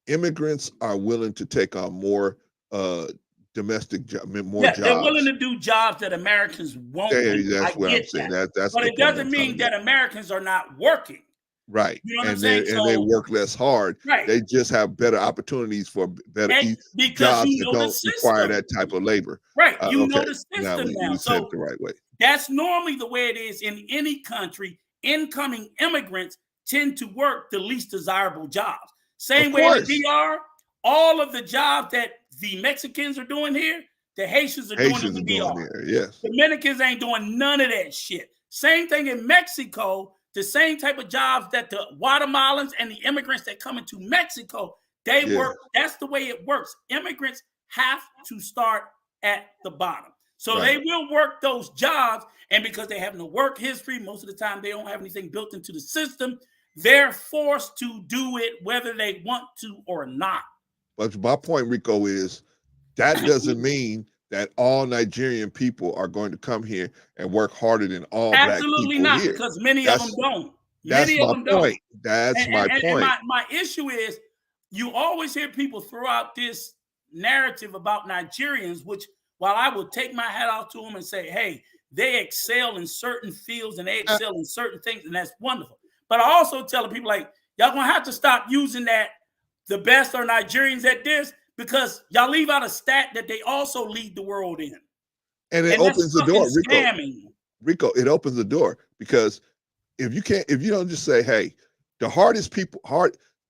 Immigrants are willing to take on more domestic jobs, jobs. They're willing to do jobs that Americans won't. That's what I'm saying. That's but it doesn't mean that Americans are not working. Right. You know what I'm saying? They work less hard. Right. They just have better opportunities for better jobs that don't require that type of labor. Right. You know the system now. You said it the right way. That's normally the way it is in any country. Incoming immigrants tend to work the least desirable jobs. Same way in the DR, all of the jobs that the Mexicans are doing here, the Haitians are doing in the DR. Yes. Dominicans ain't doing none of that shit. Same thing in Mexico. The same type of jobs that the Guatemalans and the immigrants that come into Mexico, they work. That's the way it works. Immigrants have to start at the bottom. So they will work those jobs. And because they have no work history, most of the time they don't have anything built into the system. they're forced to do it whether they want to or not. But my point, Rico, is that doesn't mean that all Nigerian people are going to come here and work harder than all black Absolutely people not, here. because many of them don't. That's Many of my them don't. point. That's my point. My issue is you always hear people throw out this narrative about Nigerians, which while I will take my hat off to them and say, hey, they excel in certain fields and they excel in certain things, and that's wonderful. But I also tell the people, like, y'all gonna have to stop using that the best are Nigerians at this, because y'all leave out a stat that they also lead the world in. And it opens the door, Rico. Scamming. Rico, it opens the door, because if you don't just say, hey, the hardest people,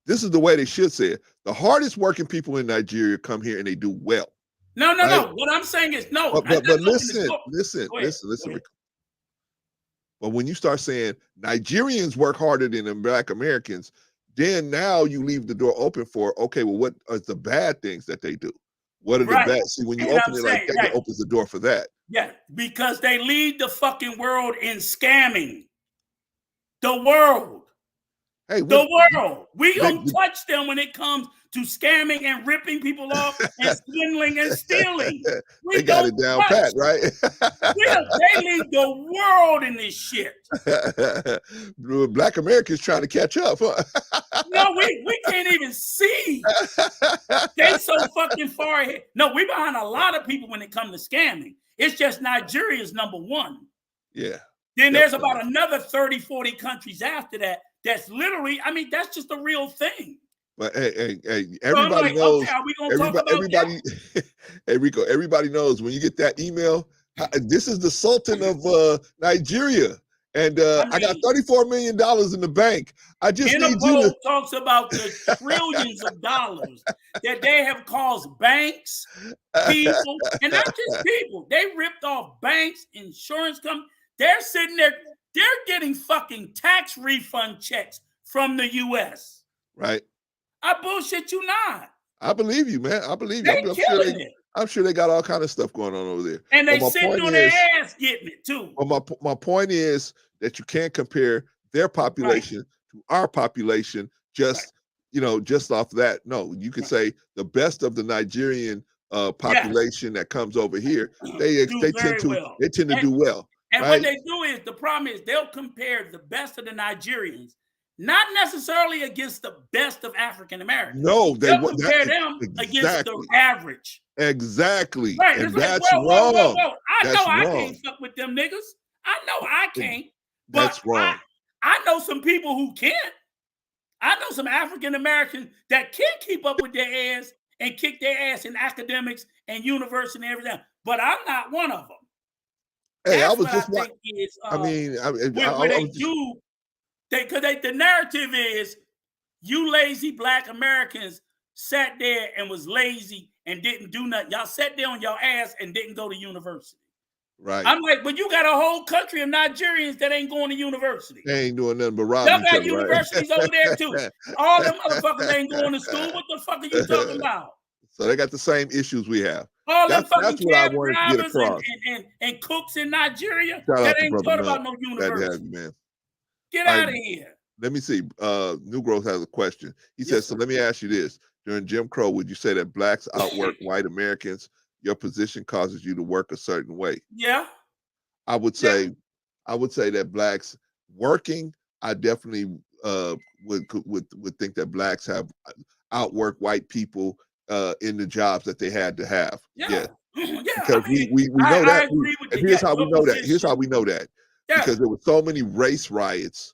this is the way they should say it. The hardest working people in Nigeria come here and they do well. No. What I'm saying is no. But listen, Rico. But when you start saying Nigerians work harder than Black Americans, then now you leave the door open for, okay, well, what are the bad things that they do? What are the bad? See, when you open it like that, it opens the door for that. Yeah, because they lead the fucking world in scamming. The world. Hey, the world. We don't touch them when it comes to scamming and ripping people off and swindling and stealing. They got it down pat, right? They lead the world in this shit. Black Americans trying to catch up, huh? No, we can't even see. They so fucking far ahead. No, we behind a lot of people when it comes to scamming. It's just Nigeria's number one. Yeah. Then there's about another 30, 40 countries after that. That's literally, I mean, that's just a real thing. But hey, everybody knows. Okay, are we gonna talk about everybody, hey Rico, everybody knows when you get that email, this is the Sultan of Nigeria, and I got $34 million in the bank. I just need you to talks about the trillions of dollars that they have caused banks, people, and not just people. They ripped off banks, insurance companies. They're sitting there, they're getting fucking tax refund checks from the US. Right. I bullshit you not. I believe you, man. I believe you. I'm sure they got all kind of stuff going on over there. And they sitting on their ass getting it too. Well, my point is that you can't compare their population to our population just off that. No, you could say the best of the Nigerian population that comes over here, they tend to do well. And what they do is, the problem is they'll compare the best of the Nigerians, not necessarily against the best of African Americans. No, they'll compare them against the average. Exactly. Right. And it's that's like, wrong. I know I can't fuck with them niggas. I know I can't. That's wrong. I know some people who can't. I know some African Americans that can keep up with their ass and kick their ass in academics and university and everything. But I'm not one of them. Hey, That's I was what just I think is, the narrative is you lazy Black Americans sat there and was lazy and didn't do nothing. Y'all sat there on your ass and didn't go to university. Right. I'm like, but you got a whole country of Nigerians that ain't going to university. They ain't doing nothing but robbing Y'all each got other, universities over there too. All them motherfuckers ain't going to school. What the fuck are you talking about? So they got the same issues we have. All them fucking that's what I wanted to get across. And cooks in Nigeria Shout that ain't taught about no university. Man. Get out of here. Let me see. New Growth has a question. He says, so let me ask you this. During Jim Crow, would you say that Blacks outwork white Americans? Your position causes you to work a certain way. Yeah. I would say that Blacks working, I definitely would think that Blacks have outworked white people in the jobs that they had to have. Yeah. Because we know that. Here's how we know that. Here's how we know that. Yeah. Because there were so many race riots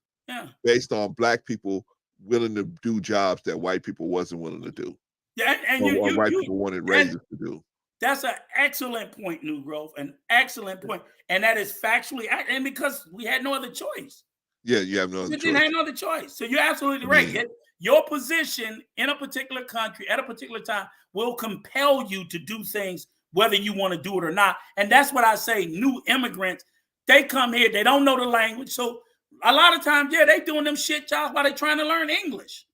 based on Black people willing to do jobs that white people wasn't willing to do. Yeah, and white people wanted raises to do. That's an excellent point, New Growth, an excellent point. And that is factually, and because we had no other choice. Yeah, you have no other choice. You didn't have no other choice. So you're absolutely right. Yeah. Your position in a particular country at a particular time will compel you to do things whether you want to do it or not. And that's what I say, new immigrants, they come here, they don't know the language. So a lot of times, they doing them shit jobs while they trying to learn English.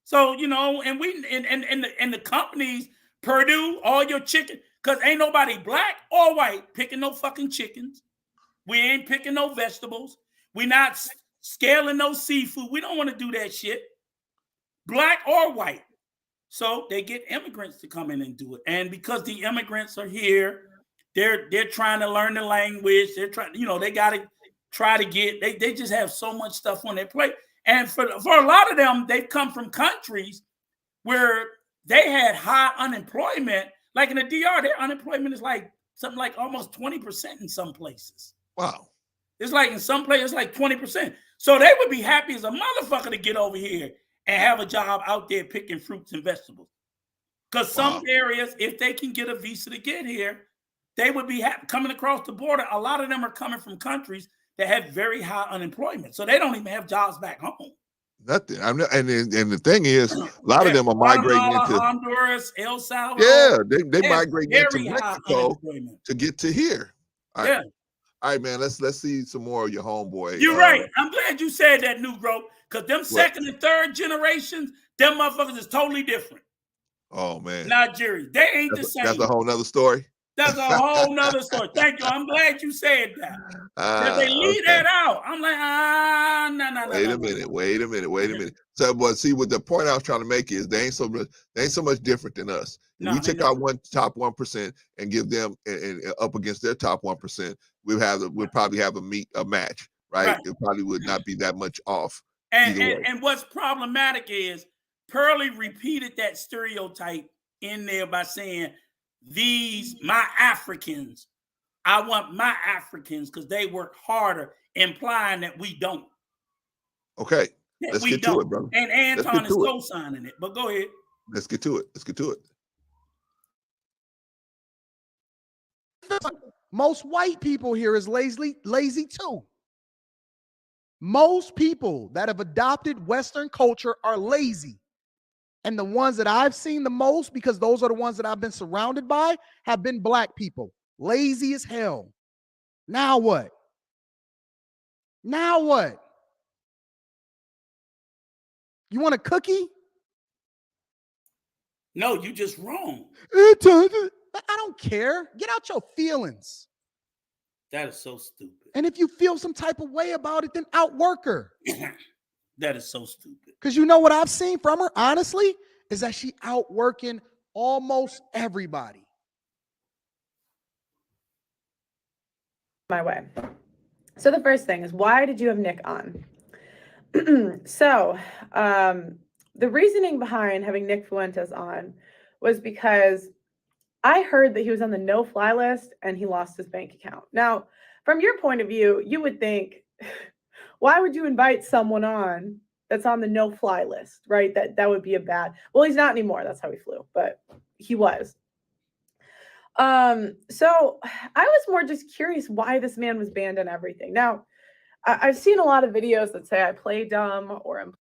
So, and we and the companies, Purdue, all your chicken, because ain't nobody Black or white picking no fucking chickens. We ain't picking no vegetables. We not scaling no seafood. We don't want to do that shit, black or white. So they get immigrants to come in and do it. And because the immigrants are here, they're trying to learn the language. They're trying, they got to try to get, they just have so much stuff on their plate. And for a lot of them, they've come from countries where they had high unemployment. Like in the DR, their unemployment is like something like almost 20% in some places. Wow. It's like in some places, like 20%. So they would be happy as a motherfucker to get over here and have a job out there picking fruits and vegetables. Because some areas, if they can get a visa to get here, they would be happy coming across the border. A lot of them are coming from countries that have very high unemployment. So they don't even have jobs back home. Nothing. And the thing is, a lot of them are migrating into Honduras, El Salvador. Yeah, they migrate into Mexico to get to here. All right. Yeah. All right, man. Let's see some more of your homeboy. You're right. I'm glad you said that, Negro, because them second and third generations, them motherfuckers is totally different. Oh man, Nigeria, they ain't the same. That's a whole nother story. That's a whole nother story. Thank you. I'm glad you said that. That they leave that out. I'm like, no. Wait a minute. So, but see, what the point I was trying to make is they ain't so much different than us. If we take our top 1% and give them and up against their top 1%, we'll probably have a match, right? It probably would not be that much off. And what's problematic is Pearlie repeated that stereotype in there by saying, my Africans, I want my Africans because they work harder, implying that we don't. Okay, let's get to it, brother. And Anton is co-signing it, but go ahead. Let's get to it. Most white people here is lazy too. Most people that have adopted Western culture are lazy. And the ones that I've seen the most, because those are the ones that I've been surrounded by, have been black people. Lazy as hell. Now what? You want a cookie? No, you just wrong. I don't care. Get out your feelings. That is so stupid. And if you feel some type of way about it, then outwork her. That is so stupid. Because you know what I've seen from her, honestly, is that she outworking almost everybody. My way. So the first thing is, why did you have Nick on? So the reasoning behind having Nick Fuentes on was because I heard that he was on the no-fly list and he lost his bank account. Now, from your point of view, you would think, why would you invite someone on that's on the no-fly list, right? That would be a bad. Well, he's not anymore. That's how he flew, but he was. So I was more just curious why this man was banned on everything. Now, I've seen a lot of videos that say I play dumb or I'm.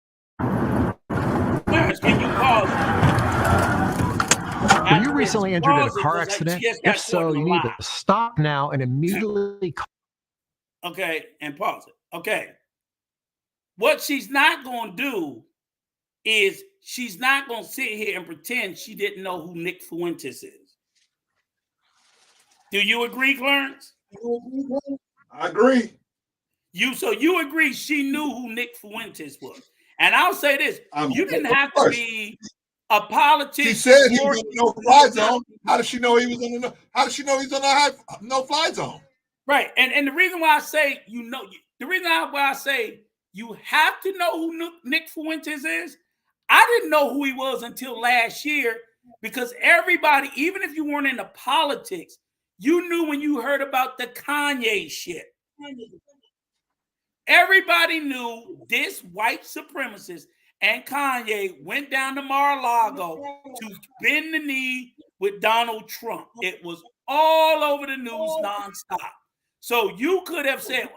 Can you pause? Were you recently injured in a car accident? If so, you need to stop now and immediately. Okay, and pause it. Okay. What she's not going to do is she's not going to sit here and pretend she didn't know who Nick Fuentes is. Do you agree, Clarence? I agree. So you agree she knew who Nick Fuentes was. And I'll say this, you didn't have to be a politician. She said he was on the no-fly zone. How does she know he was on the no-fly zone? Right. And the reason why I say you have to know who Nick Fuentes is, I didn't know who he was until last year, because everybody, even if you weren't into politics, you knew when you heard about the Kanye shit. Everybody knew this white supremacist and Kanye went down to Mar-a-Lago to bend the knee with Donald Trump. It was all over the news nonstop. So you could have said,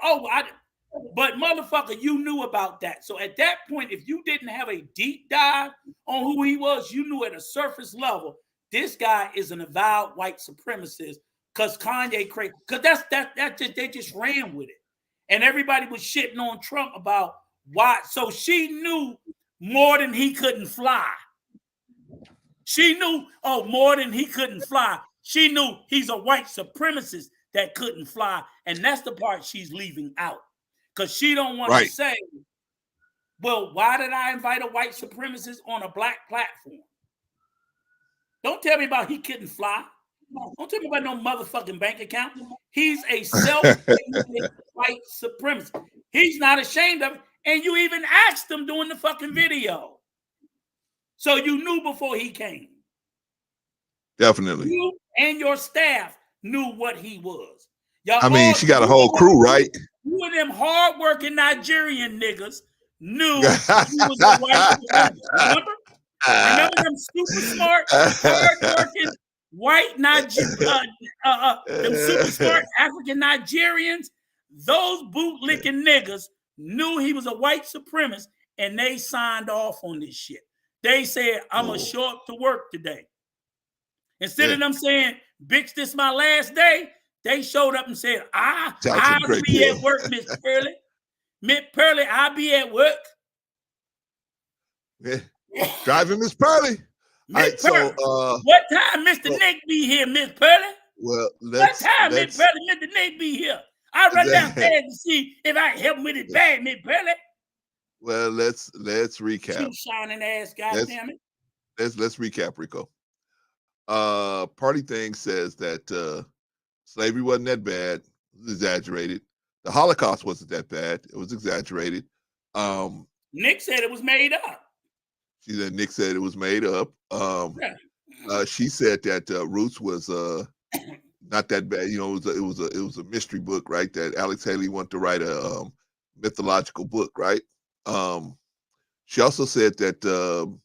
but motherfucker, you knew about that. So at that point, if you didn't have a deep dive on who he was, you knew at a surface level, this guy is an avowed white supremacist because Kanye crazy. Because they just ran with it. And everybody was shitting on Trump about why. So she knew more than he couldn't fly. She knew, more than he couldn't fly. She knew he's a white supremacist that couldn't fly. And that's the part she's leaving out. because she don't want to say, well, why did I invite a white supremacist on a black platform? Don't tell me about he couldn't fly. Don't tell me about no motherfucking bank account. He's a self-made white supremacist. He's not ashamed of it. And you even asked him during the fucking video. So you knew before he came. Definitely. You and your staff knew what he was. Y'all I mean, she got a whole crew, right? You and them hardworking Nigerian niggas knew he was a white supremacist. Remember them super smart, hardworking white them super smart African Nigerians? Those bootlicking niggas knew he was a white supremacist, and they signed off on this shit. They said, I'm going to show up to work today. Instead of them saying, bitch, this my last day, they showed up and said, I'll be at work, Miss Pearly. Miss Pearly, I'll be at work. Yeah. Driving Miss Pearly. Miss Pearly. What time Mr. Nick be here, Miss Pearly? Well, what time Miss Pearly, Mr. Nick be here? I'll run downstairs to see if I can help him with his bag, Miss Pearly. Well, let's recap. You shining ass, goddamn it. Let's recap, Rico. Party Thing says that slavery wasn't that bad. It was exaggerated. The Holocaust wasn't that bad. It was exaggerated. Nick said it was made up. Nick said it was made up. She said that Roots was not that bad. You know, it was a mystery book, right? That Alex Haley wanted to write a mythological book, right? She also said that the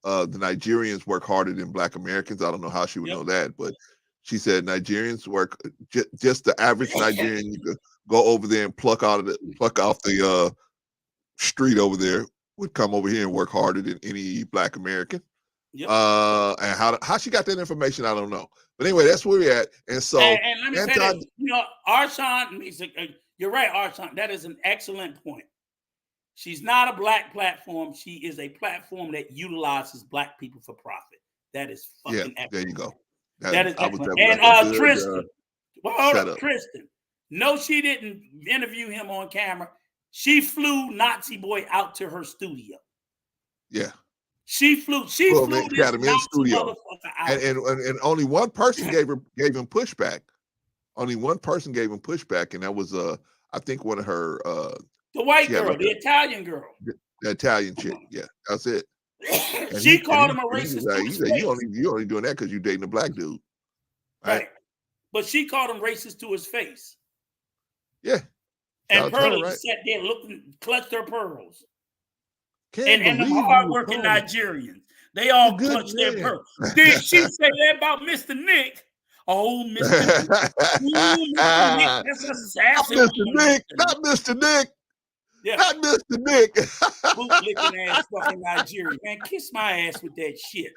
Nigerians work harder than Black Americans. I don't know how she would know that, but she said Nigerians work just the average Nigerian. You could go over there and pluck off the street over there would come over here and work harder than any Black American. And how she got that information, I don't know. But anyway, that's where we're at. And so, and let me say this, you know, Arshawn, you're right, Arshawn. That is an excellent point. She's not a Black platform. She is a platform that utilizes Black people for profit. That is fucking excellent. There you go. That is excellent. And Tristan, hold up, Tristan. No, she didn't interview him on camera. She flew Nazi Boy out to her studio. Yeah. She flew this Nazi motherfucker out. And only one person gave him pushback. Only one person gave him pushback, and that was I think one of her the white girl, the Italian girl. The Italian chick. Yeah, that's it. She called him a racist. He said, you only doing that because you dating a Black dude. Right. But she called him racist to his face. Yeah. And Pearly sat there clutched her pearls. And the hardworking Nigerians, they all clutched their pearls. Did she say that about Mr. Nick? Oh, Mr. Nick. That's assassin. Not Mr. Nick. Yeah. Not Mr. Nick. Bootlicking ass fucking Nigerian. Man, kiss my ass with that shit.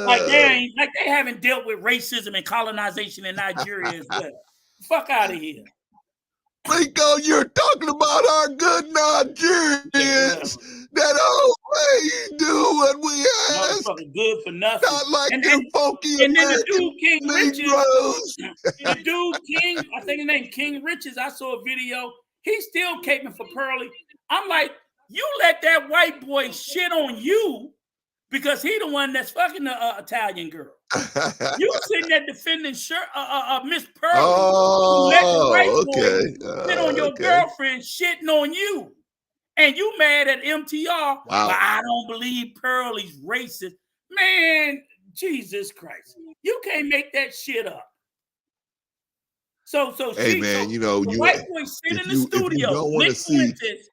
Like they haven't dealt with racism and colonization in Nigeria as well. Fuck out of here. Rico, you're talking about our good Nigerians that always do what we ask. Motherfucking good for nothing. Not like them funky and then the dude King Negroes. The dude King, I think his name King Riches. I saw a video. He's still caping for Pearly. I'm like, you let that white boy shit on you because he the one that's fucking the Italian girl. You sitting there defending Miss Pearly. Oh, let the white boy sit on your girlfriend shitting on you. And you mad at MTR. Wow. But I don't believe Pearly's racist. Man, Jesus Christ. You can't make that shit up. So hey man, you know, the white boy sit in the studio. Nick Fuentes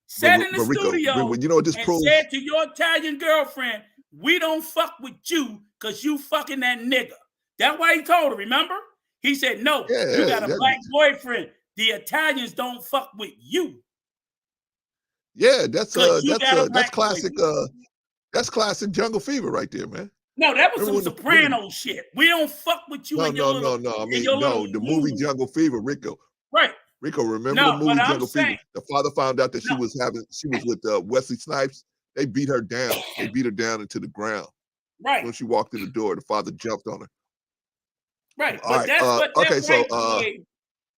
sat in the studio you know what this proves? Said to your Italian girlfriend, we don't fuck with you because you fucking that nigga. That's why he told her, remember? He said, no, you got a Black boyfriend. The Italians don't fuck with you. Yeah, that's classic. That's classic Jungle Fever right there, man. No, that was some Soprano shit. We don't fuck with you. No. I mean, no, the movie Jungle Fever, Rico. Right. Rico, remember the movie Jungle Fever? The father found out that she was with Wesley Snipes. They beat her down. They beat her down into the ground. Right. When she walked in the door, the father jumped on her. Right. But that's what that white boy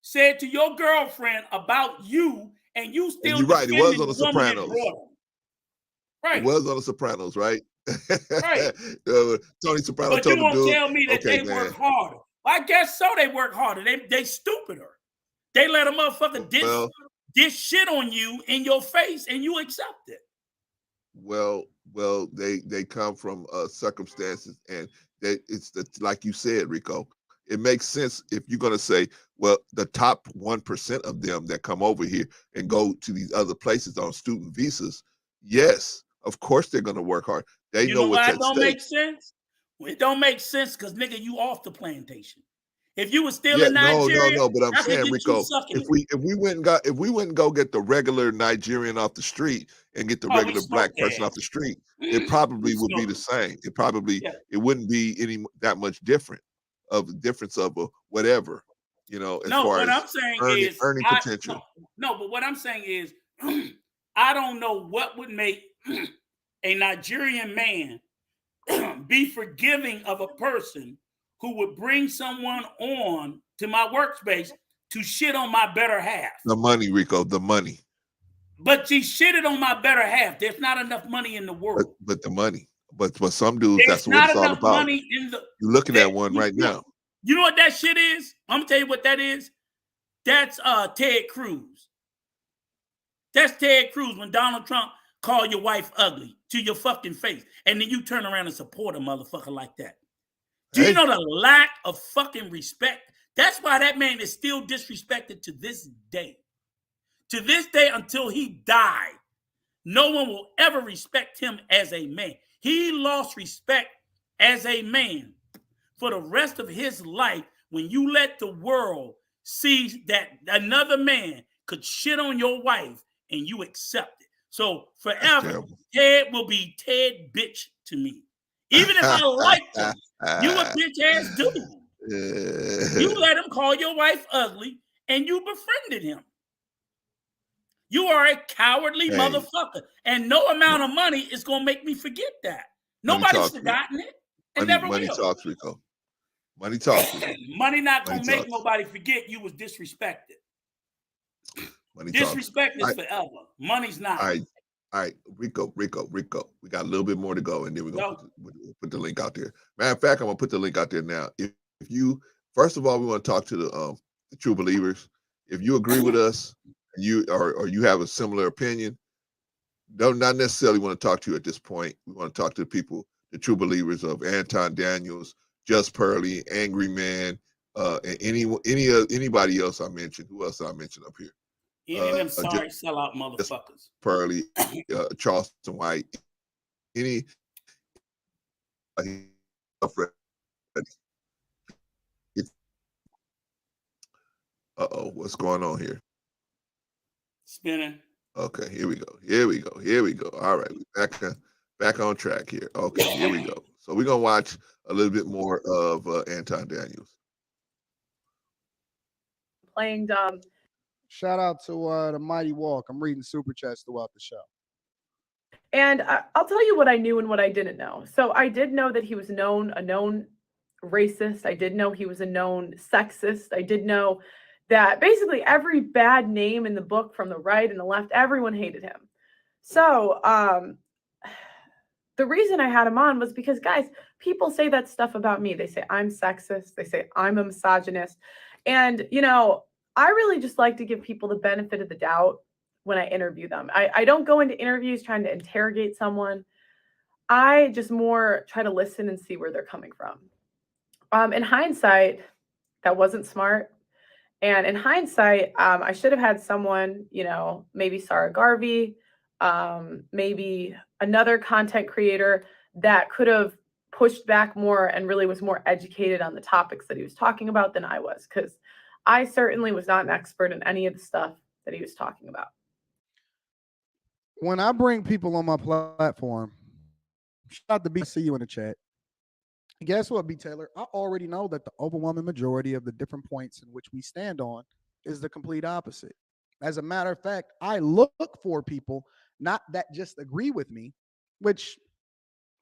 said to your girlfriend about you, and you still you're right. It was defending on the The woman that Sopranos. brought him. Right. It was on The Sopranos, right? Right. Tony Soprano But told you the won't dude, tell me that okay, they man. work harder. Well, I guess so. They work harder. They stupider. They let a motherfucker dish shit on you in your face, and you accept it. Well, they come from circumstances, and it's like you said, Rico. It makes sense if you're going to say, well, the top 1% of them that come over here and go to these other places on student visas, yes, of course they're going to work hard. They know what's why at it don't stake. make sense? It don't make sense because, nigga, you off the plantation. If you were still Yeah, in Nigeria, no. But I'm I could saying, get Rico, you sucking if we went and go get the regular Nigerian off the street and get the we regular black smoked person that. off the street, it probably would be the same. It wouldn't be that much different of the difference of whatever, as No, far what as I'm saying is, earning potential. No, but what I'm saying is, I don't know what would make a Nigerian man be forgiving of a person who would bring someone on to my workspace to shit on my better half. The money, Rico, the money. But she shitted on my better half. There's not enough money in the world. But the money. But some dudes, There's that's what it's not all enough about. money in the. You're looking at one right now. You know what that shit is? I'm gonna tell you what that is. That's Ted Cruz. That's Ted Cruz when Donald Trump called your wife ugly to your fucking face, and then you turn around and support a motherfucker like that. Do you know the lack of fucking respect? That's why that man is still disrespected to this day. To this day, until he died, no one will ever respect him as a man. He lost respect as a man for the rest of his life when you let the world see that another man could shit on your wife and you accept it. So forever, Ted will be Ted bitch to me. Even if I liked him, you a bitch ass dude. You let him call your wife ugly and you befriended him. You are a cowardly motherfucker. And no amount of money is going to make me forget that. Nobody's forgotten it. And never money will. Talks, Rico. Money talks. Money not going to make nobody forget you was disrespected. Money Disrespect talks. is forever. Money's not. All right. Rico. We got a little bit more to go, and then we're going to put the link out there. Matter of fact, I'm going to put the link out there now. If you, first of all, we want to talk to the true believers. If you agree with us, and you have a similar opinion, don't not necessarily want to talk to you at this point. We want to talk to the people, the true believers of Anton Daniels, Just Pearly, Angry Man, and anybody else I mentioned. Who else I mentioned up here? Any of them sorry sellout motherfuckers. Pearly, Charleston White, any. What's going on here? Spinning. Okay, here we go. All right, back on track here. Okay, here we go. So we're gonna watch a little bit more of Anton Daniels. Playing dumb. Shout out to the Mighty Walk. I'm reading super chats throughout the show. And I'll tell you what I knew and what I didn't know. So I did know that he was a known racist. I did know he was a known sexist. I did know that basically every bad name in the book from the right and the left, everyone hated him. So the reason I had him on was because, guys, people say that stuff about me. They say I'm sexist. They say I'm a misogynist. And, I really just like to give people the benefit of the doubt when I interview them. I don't go into interviews trying to interrogate someone. I just more try to listen and see where they're coming from. In hindsight, that wasn't smart. And in hindsight, I should have had someone, maybe Sarah Garvey, maybe another content creator that could have pushed back more and really was more educated on the topics that he was talking about than I was, because I certainly was not an expert in any of the stuff that he was talking about. When I bring people on my platform, shout out to BCU in the chat. Guess what, B. Taylor? I already know that the overwhelming majority of the different points in which we stand on is the complete opposite. As a matter of fact, I look for people not that just agree with me, which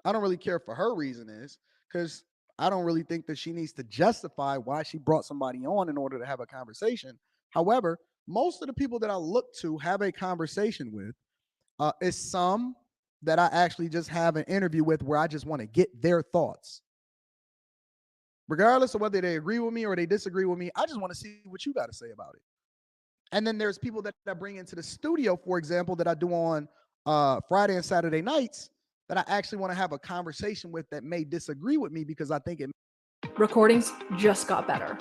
I don't really care for her reason is, because I don't really think that she needs to justify why she brought somebody on in order to have a conversation. However, most of the people that I look to have a conversation with is some that I actually just have an interview with where I just want to get their thoughts. Regardless of whether they agree with me or they disagree with me, I just want to see what you got to say about it. And then there's people that I bring into the studio, for example, that I do on Friday and Saturday nights that I actually want to have a conversation with that may disagree with me because I think it. Recordings just got better.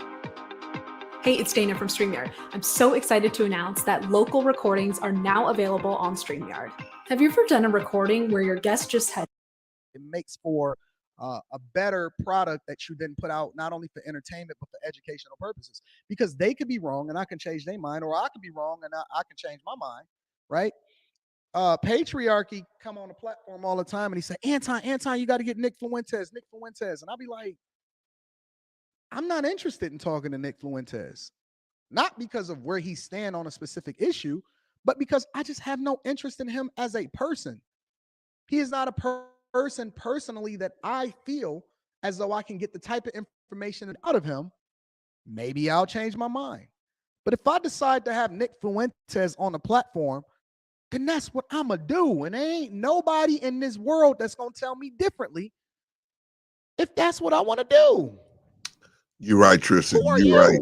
Hey, it's Dana from StreamYard. I'm so excited to announce that local recordings are now available on StreamYard. Have you ever done a recording where your guest just had... It makes for a better product that you then put out not only for entertainment but for educational purposes, because they could be wrong and I can change their mind, or I could be wrong and I can change my mind, right? Patriarchy come on the platform all the time and he say, Anton, you got to get Nick Fuentes. And I'll be like, I'm not interested in talking to Nick Fuentes, not because of where he stand on a specific issue, but because I just have no interest in him as a person. He is not a person personally that I feel as though I can get the type of information out of him. Maybe I'll change my mind. But if I decide to have Nick Fuentes on the platform, then that's what I'm going to do. And there ain't nobody in this world that's going to tell me differently if that's what I want to do. You're right, Tristan. You're right.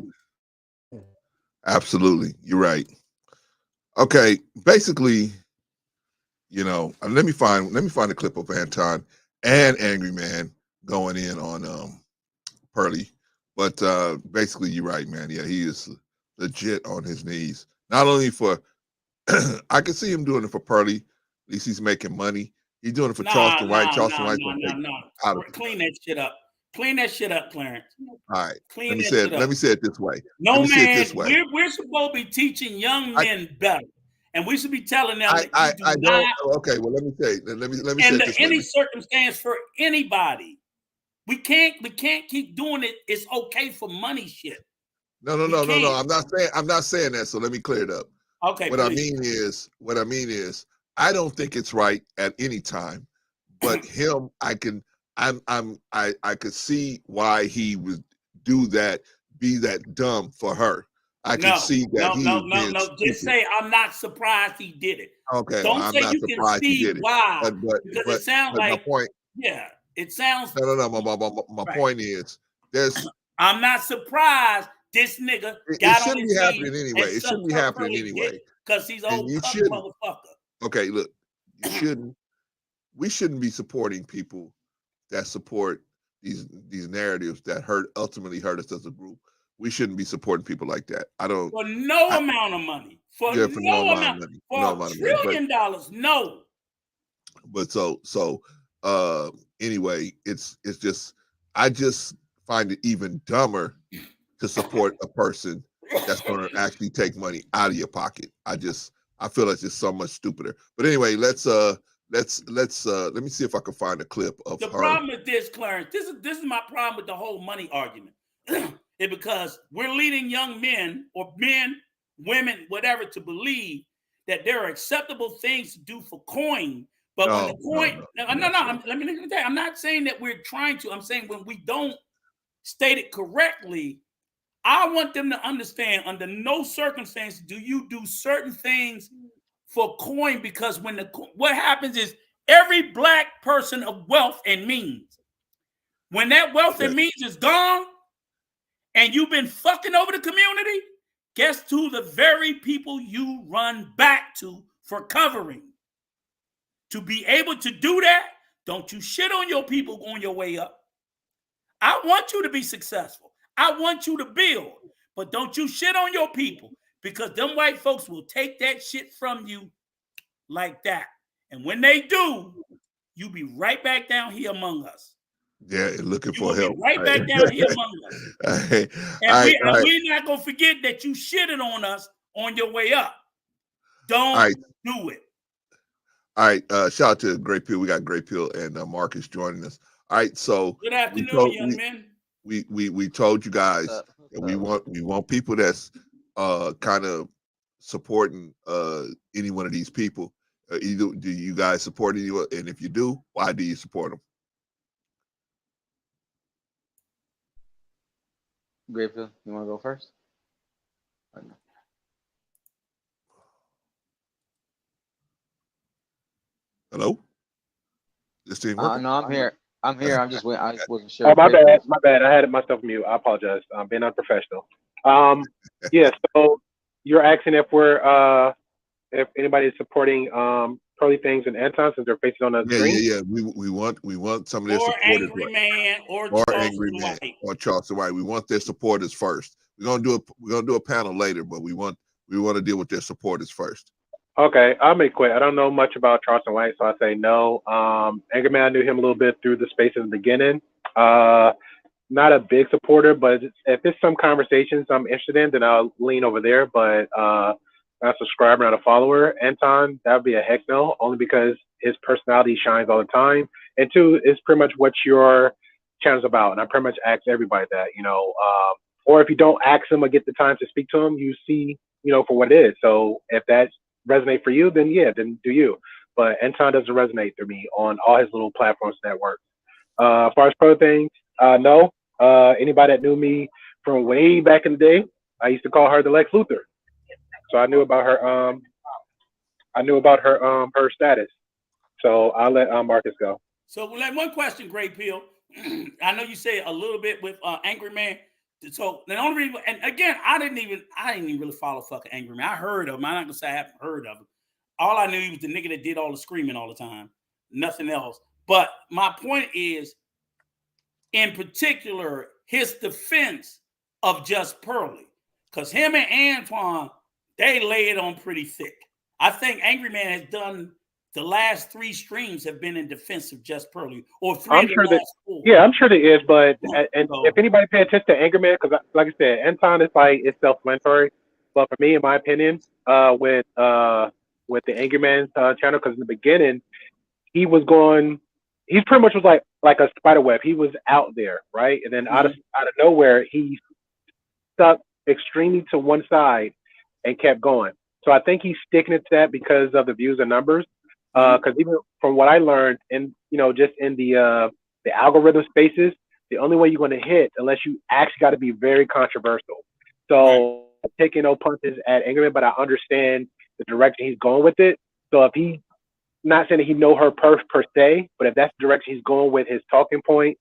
Absolutely. You're right. Okay. Basically, you know, let me find a clip of Anton and Angry Man going in on Pearly. But basically, you're right, man. Yeah, he is legit on his knees. Not only for, I can see him doing it for Pearly. At least he's making money. He's doing it for Charleston White. Charleston White. Clean that shit up. Clean that shit up, Clarence. All right. Clean Let me say it this way. No, man, we're supposed to be teaching young men better. And we should be telling them that you do not. Okay, well, let me say it this way. Any circumstance for anybody. We can't keep doing it. It's okay for money shit. No. I'm not saying that. So let me clear it up. Okay. What I mean is, I don't think it's right at any time. But him, I could see why he would do that, be that dumb for her. I can see that. No. Just say I'm not surprised he did it. Okay. Don't I'm say not you can surprised he see did it. why. But it sounds like my point. Yeah, it sounds. No. My point is, I'm not surprised this nigga got on his knees. It shouldn't be happening anyway. Because he's old motherfucker. Okay, look, we shouldn't be supporting people that support these narratives that ultimately hurt us as a group. We shouldn't be supporting people like that. For no amount of money. For no amount of money. For $1 trillion, no. But anyway, it's just, I just find it even dumber to support a person that's going to actually take money out of your pocket. I feel like it's so much stupider. But anyway, let me see if I can find a clip of the her. Problem with this, Clarence, this is my problem with the whole money argument. It's because we're leading young men or men, women, whatever, to believe that there are acceptable things to do for coin. But when the coin, let me tell you, I'm not saying that we're trying to. I'm saying when we don't state it correctly, I want them to understand under no circumstance do you do certain things for coin, because what happens is every black person of wealth and means, when that wealth and means is gone and you've been fucking over the community, guess who the very people you run back to for covering? To be able to do that, don't you shit on your people on your way up. I want you to be successful. I want you to build, but don't you shit on your people, because them white folks will take that shit from you like that. And when they do, you be right back down here among us. Yeah, looking for help. Right back down here among us. We're not going to forget that you shitted on us on your way up. Don't do it. All right. Shout out to Great Pill. We got Great Pill and Marcus joining us. All right. So good afternoon, young men. We told you guys that we want people that's kind of supporting any one of these people. Do you guys support anyone? And if you do, why do you support them? Great Pill, you want to go first? Hello? This thing No, working? I'm here. I'm here. I'm just waiting. I just wasn't sure. Oh, my Great bad. piece. My bad. I had myself mute. I apologize. I'm being unprofessional. Yeah. So you're asking if anybody is supporting Pearly Things and Anton since they're facing on the screen. Yeah. We want some of their Or supporters. Angry Man or Angry Man or Charleston White. We want their supporters first. We're gonna do a panel later, but we want to deal with their supporters first. Okay, I'll make it quick. I don't know much about Charleston White, so I say no. Angry Man, I knew him a little bit through the space in the beginning. Not a big supporter, but if there's some conversations I'm interested in, then I'll lean over there. But not a subscriber, not a follower. Anton, that would be a heck no, only because his personality shines all the time. And two, it's pretty much what your channel's about. And I pretty much ask everybody that, or if you don't ask them or get the time to speak to them, you see, for what it is. So if that resonates for you, then yeah, then do you. But Anton doesn't resonate for me on all his little platforms that work. As far as pro things, no. Anybody that knew me from way back in the day, I used to call her the Lex Luthor. So I knew about her. Her status. So I'll let Marcus go. So one question, Great Pill. I know you say a little bit with Angry Man. So the only reason, and again, I didn't even really follow fucking Angry Man. I heard of him. I'm not gonna say I haven't heard of him. All I knew he was the nigga that did all the screaming all the time. Nothing else. But my point is, in particular, his defense of Just Pearly, because him and Antoine, they lay it on pretty thick. I think Angry Man has done the last 3 streams have been in defense of Just Pearly, or 3 I'm of the sure last 4. Yeah, I'm sure there is, but and if anybody pay attention to Angry Man, because like I said, Anton is it's self-explanatory. But for me, in my opinion, with the Angry Man channel, because in the beginning, he pretty much was like a spider web. He was out there, right? And then out of nowhere, he stuck extremely to one side and kept going. So I think he's sticking to that because of the views and numbers. Because even from what I learned, in just in the algorithm spaces, the only way you're going to hit, unless you actually got to be very controversial. So taking no punches at Angry Man, but I understand the direction he's going with it. So if he, not saying that he know her per se, but if that's the direction he's going with his talking point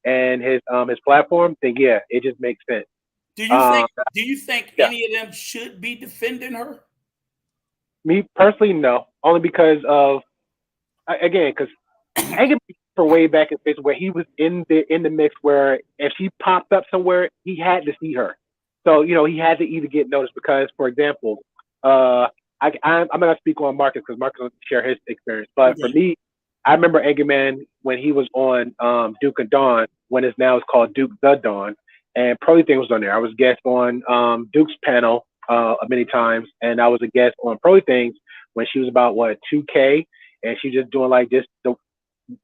and his platform, then yeah, it just makes sense. Do you think any of them should be defending her? Me personally, no. Only because of, again, because Angry Man for way back in space where he was in the mix where if she popped up somewhere, he had to see her. So he had to either get noticed because, for example, I'm not gonna speak on Marcus because Marcus will share his experience. But for me, I remember Angry Man when he was on Duke and Dawn, when it's now called Duke the Dawn, and Pearly Thing was on there. I was guest on Duke's panel many times, and I was a guest on Pearly Things when she was about 2K, and she just doing like just the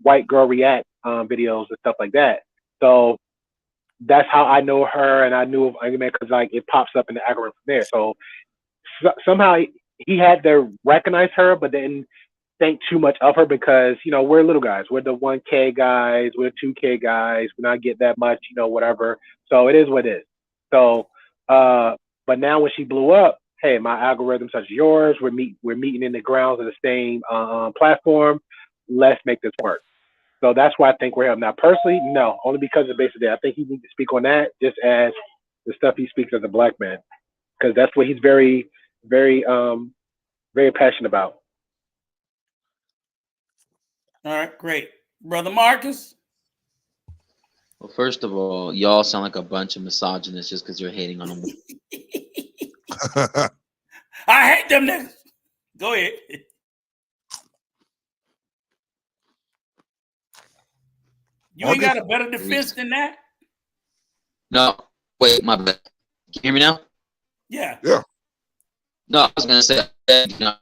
white girl react videos and stuff like that. So that's how I know her, and I knew of Angry Man because it pops up in the algorithm from there. So somehow he had to recognize her, but then think too much of her because we're little guys. We're the 1K guys. We're the 2K guys. We're not get that much, whatever. So it is what it is. So, but now when she blew up, hey, my algorithm such as yours, we're meeting in the grounds of the same platform. Let's make this work. So that's why I think we're here. Now, personally, no, only because of basically, I think he needs to speak on that just as the stuff he speaks as a black man, because that's what he's very, very, very passionate about. All right, great. Brother Marcus? Well, first of all, y'all sound like a bunch of misogynists just because you're hating on them. I hate them niggas. Go ahead. You ain't got a better defense than that? No, wait, my bad. Can you hear me now? Yeah. Yeah. No, I was gonna say not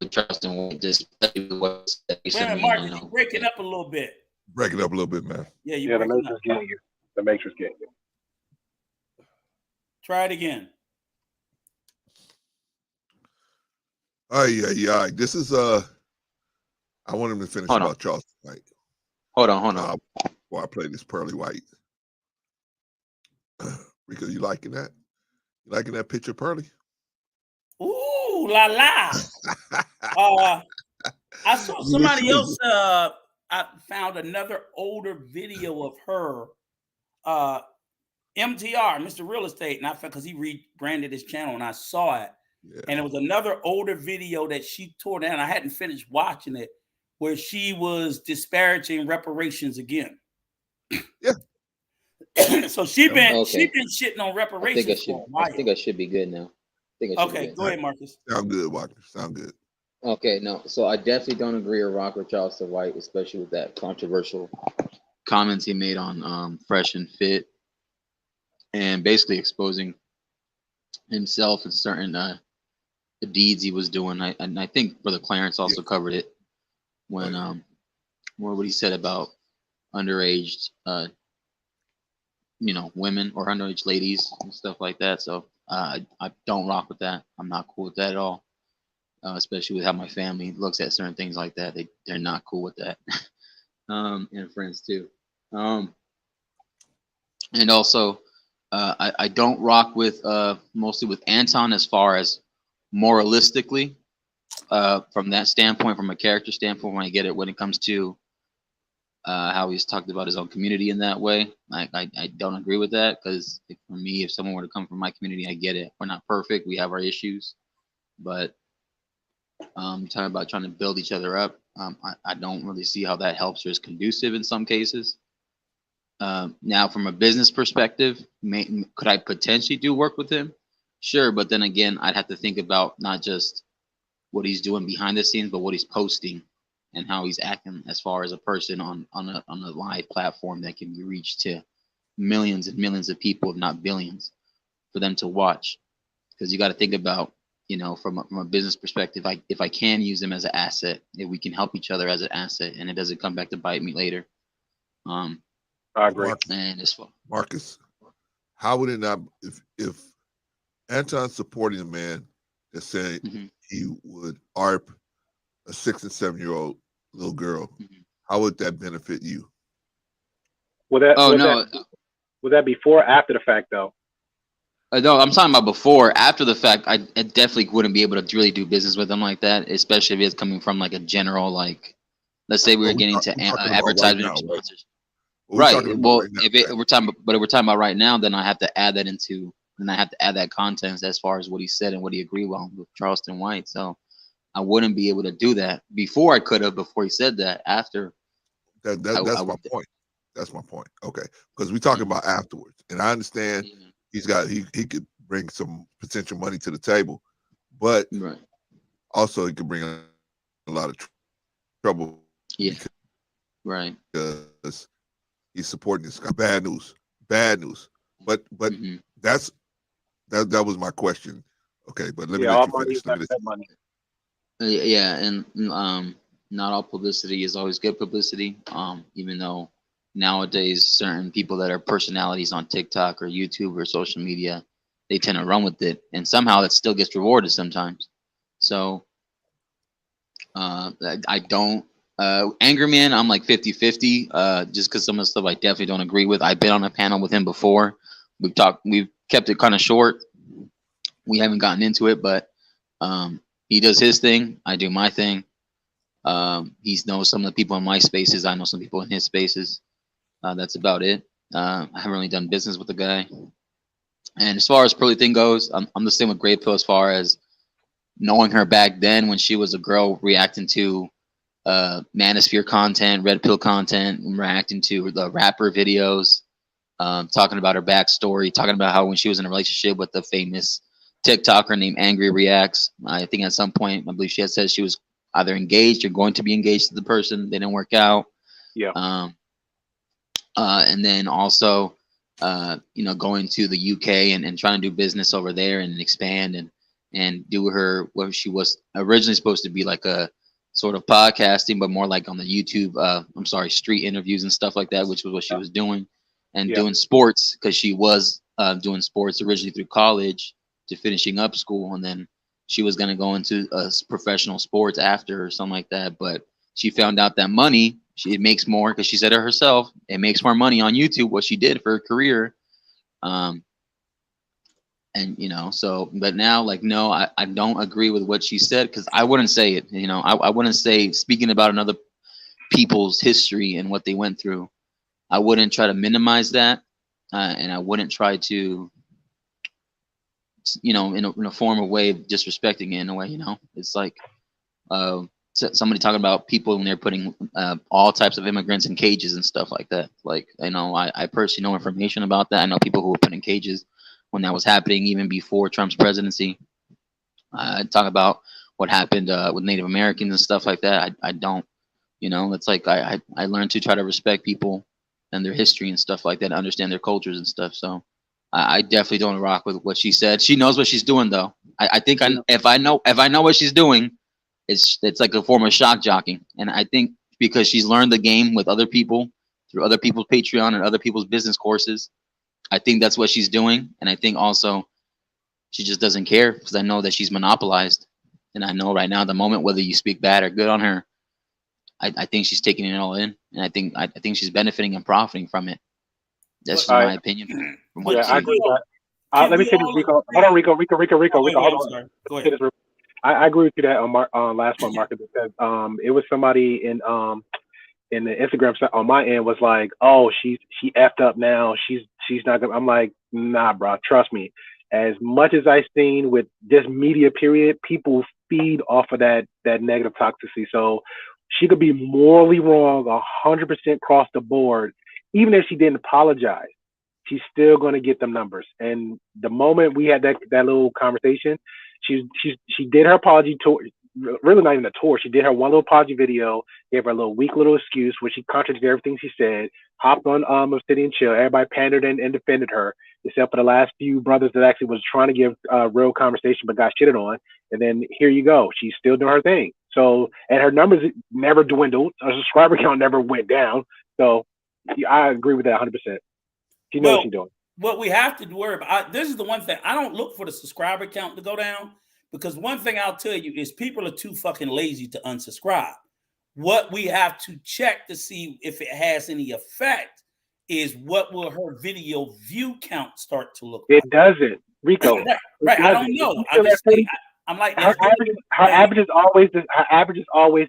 trust and just Marcus, you're breaking up a little bit. Break it up a little bit, man. Yeah, you're the Matrix getting you. The Matrix getting you. Try it again. Yeah. This is I want him to finish about Charleston White. Hold on. Before I play this Pearly White. Because you liking that? You liking that picture, Pearly? Ooh, la la. I saw somebody else. I found another older video of her, MTR, Mr. Real Estate, and I found because he rebranded his channel, and I saw it. Yeah. And it was another older video that she tore down. I hadn't finished watching it, where she was disparaging reparations again. Yeah. So she been shitting on reparations for a while. I think I should be good now. Okay, go ahead, Marcus. Sound good, Walker. Sound good. Okay, no. So I definitely don't agree or rock with Charleston White, especially with that controversial comments he made on Fresh and Fit, and basically exposing himself and certain the deeds he was doing. And I think Brother Clarence also covered it when what he said about underage women or underage ladies and stuff like that. So I don't rock with that. I'm not cool with that at all. Especially with how my family looks at certain things like that. They're not cool with that. And friends too. And also I don't rock with mostly with Anton as far as moralistically, from that standpoint, from a character standpoint, when I get it, when it comes to how he's talked about his own community in that way. I don't agree with that, because for me, if someone were to come from my community, I get it. We're not perfect. We have our issues, but talking about trying to build each other up, I don't really see how that helps or is conducive in some cases. Now, from a business perspective, could I potentially do work with him? Sure, but then again, I'd have to think about not just what he's doing behind the scenes, but what he's posting and how he's acting as far as a person on a live platform that can be reached to millions and millions of people, if not billions, for them to watch. Because you got to think about, from a business perspective, if I can use them as an asset, if we can help each other as an asset, and it doesn't come back to bite me later. I agree. And it's fun. Marcus, how would it not, if Anton's supporting a man that's saying he would ARP a 6 and 7 year old little girl, how would that benefit you? Would that before or after the fact, though? No, I'm talking about before. After the fact, I definitely wouldn't be able to really do business with them like that, especially if it's coming from like a general, like, let's say we were getting into advertisement or sponsors. Right. Well, if we're talking about right now, then I have to add that into, and I have to add that context as far as what he said and what he agreed with Charleston White. So I wouldn't be able to do that before. I could have before he said that. After that's my point. That's my point. Okay, because we're talking about afterwards, and I understand he could bring some potential money to the table, but also he could bring a lot of trouble. Yeah, right. Because he's supporting this guy. Bad news. But that was my question. Okay, but let me let you finish. Yeah, and not all publicity is always good publicity. Even though nowadays certain people that are personalities on TikTok or YouTube or social media, they tend to run with it, and somehow it still gets rewarded sometimes. So I don't Angry Man, I'm like 50-50, just because some of the stuff I definitely don't agree with. I've been on a panel with him before. We've kept it kind of short. We haven't gotten into it, but he does his thing, I do my thing. He knows some of the people in my spaces, I know some people in his spaces. That's about it. I haven't really done business with the guy. And as far as Pearly thing goes, I'm the same with Great Pill as far as knowing her back then when she was a girl reacting to Manosphere content, Red Pill content, reacting to the rapper videos, talking about her backstory, talking about how when she was in a relationship with a famous TikToker named Angry Reacts, I think at some point, I believe she had said she was either engaged or going to be engaged to the person. They didn't work out. Yeah. And then also, going to the UK and trying to do business over there and expand and do what she was originally supposed to be, like a sort of podcasting, but more like on the YouTube, street interviews and stuff like that, which was what she was doing, and doing sports, because she was doing sports originally through college to finishing up school, and then she was going to go into professional sports after or something like that. But she found out that money, it makes more, because she said it herself, it makes more money on YouTube, what she did for her career, And so, but now, like, no, I don't agree with what she said, because I wouldn't say it. I wouldn't say, speaking about another people's history and what they went through, I wouldn't try to minimize that, and I wouldn't try to, in a form of way of disrespecting it in a way. It's like somebody talking about people when they're putting all types of immigrants in cages and stuff like that. Like, I personally know information about that. I know people who were put in cages when that was happening, even before Trump's presidency. Talk about what happened with Native Americans and stuff like that. I don't, it's like I learned to try to respect people and their history and stuff like that, and understand their cultures and stuff. So I definitely don't rock with what she said. She knows what she's doing, though. I think if I know what she's doing, it's like a form of shock jocking. And I think because she's learned the game with other people through other people's Patreon and other people's business courses, I think that's what she's doing. And I think also she just doesn't care, because I know that she's monopolized. And I know right now, the moment, whether you speak bad or good on her, I think she's taking it all in. And I think she's benefiting and profiting from it. That's just my opinion. Yeah, I agree with that. Let me say this, Rico. Hold on, Rico. Hold on. Go ahead. I agree with you that on last one, Marcus, because it was somebody in the Instagram on my end was like, oh, she effed up now. She's not gonna. I'm like, nah, bro. Trust me. As much as I've seen with this media period, people feed off of that negative toxicity. So she could be morally wrong 100% across the board. Even if she didn't apologize, she's still going to get them numbers. And the moment we had that little conversation, she did her apology tour. Really not even a tour. She did her one little apology video, gave her a little weak little excuse where she contradicted everything she said, hopped on Obsidian Chill. Everybody pandered and defended her, except for the last few brothers that actually was trying to give real conversation but got shitted on. And then here you go. She's still doing her thing. So, and her numbers never dwindled. Her subscriber count never went down. So I agree with that 100%. She knows what she's doing. What we have to worry about, this is the one thing, I don't look for the subscriber count to go down, because one thing I'll tell you is people are too fucking lazy to unsubscribe. What we have to check to see if it has any effect is what will her video view count start to look like. It doesn't, Rico. Right. I don't know. I'm just saying, I'm like, her average is always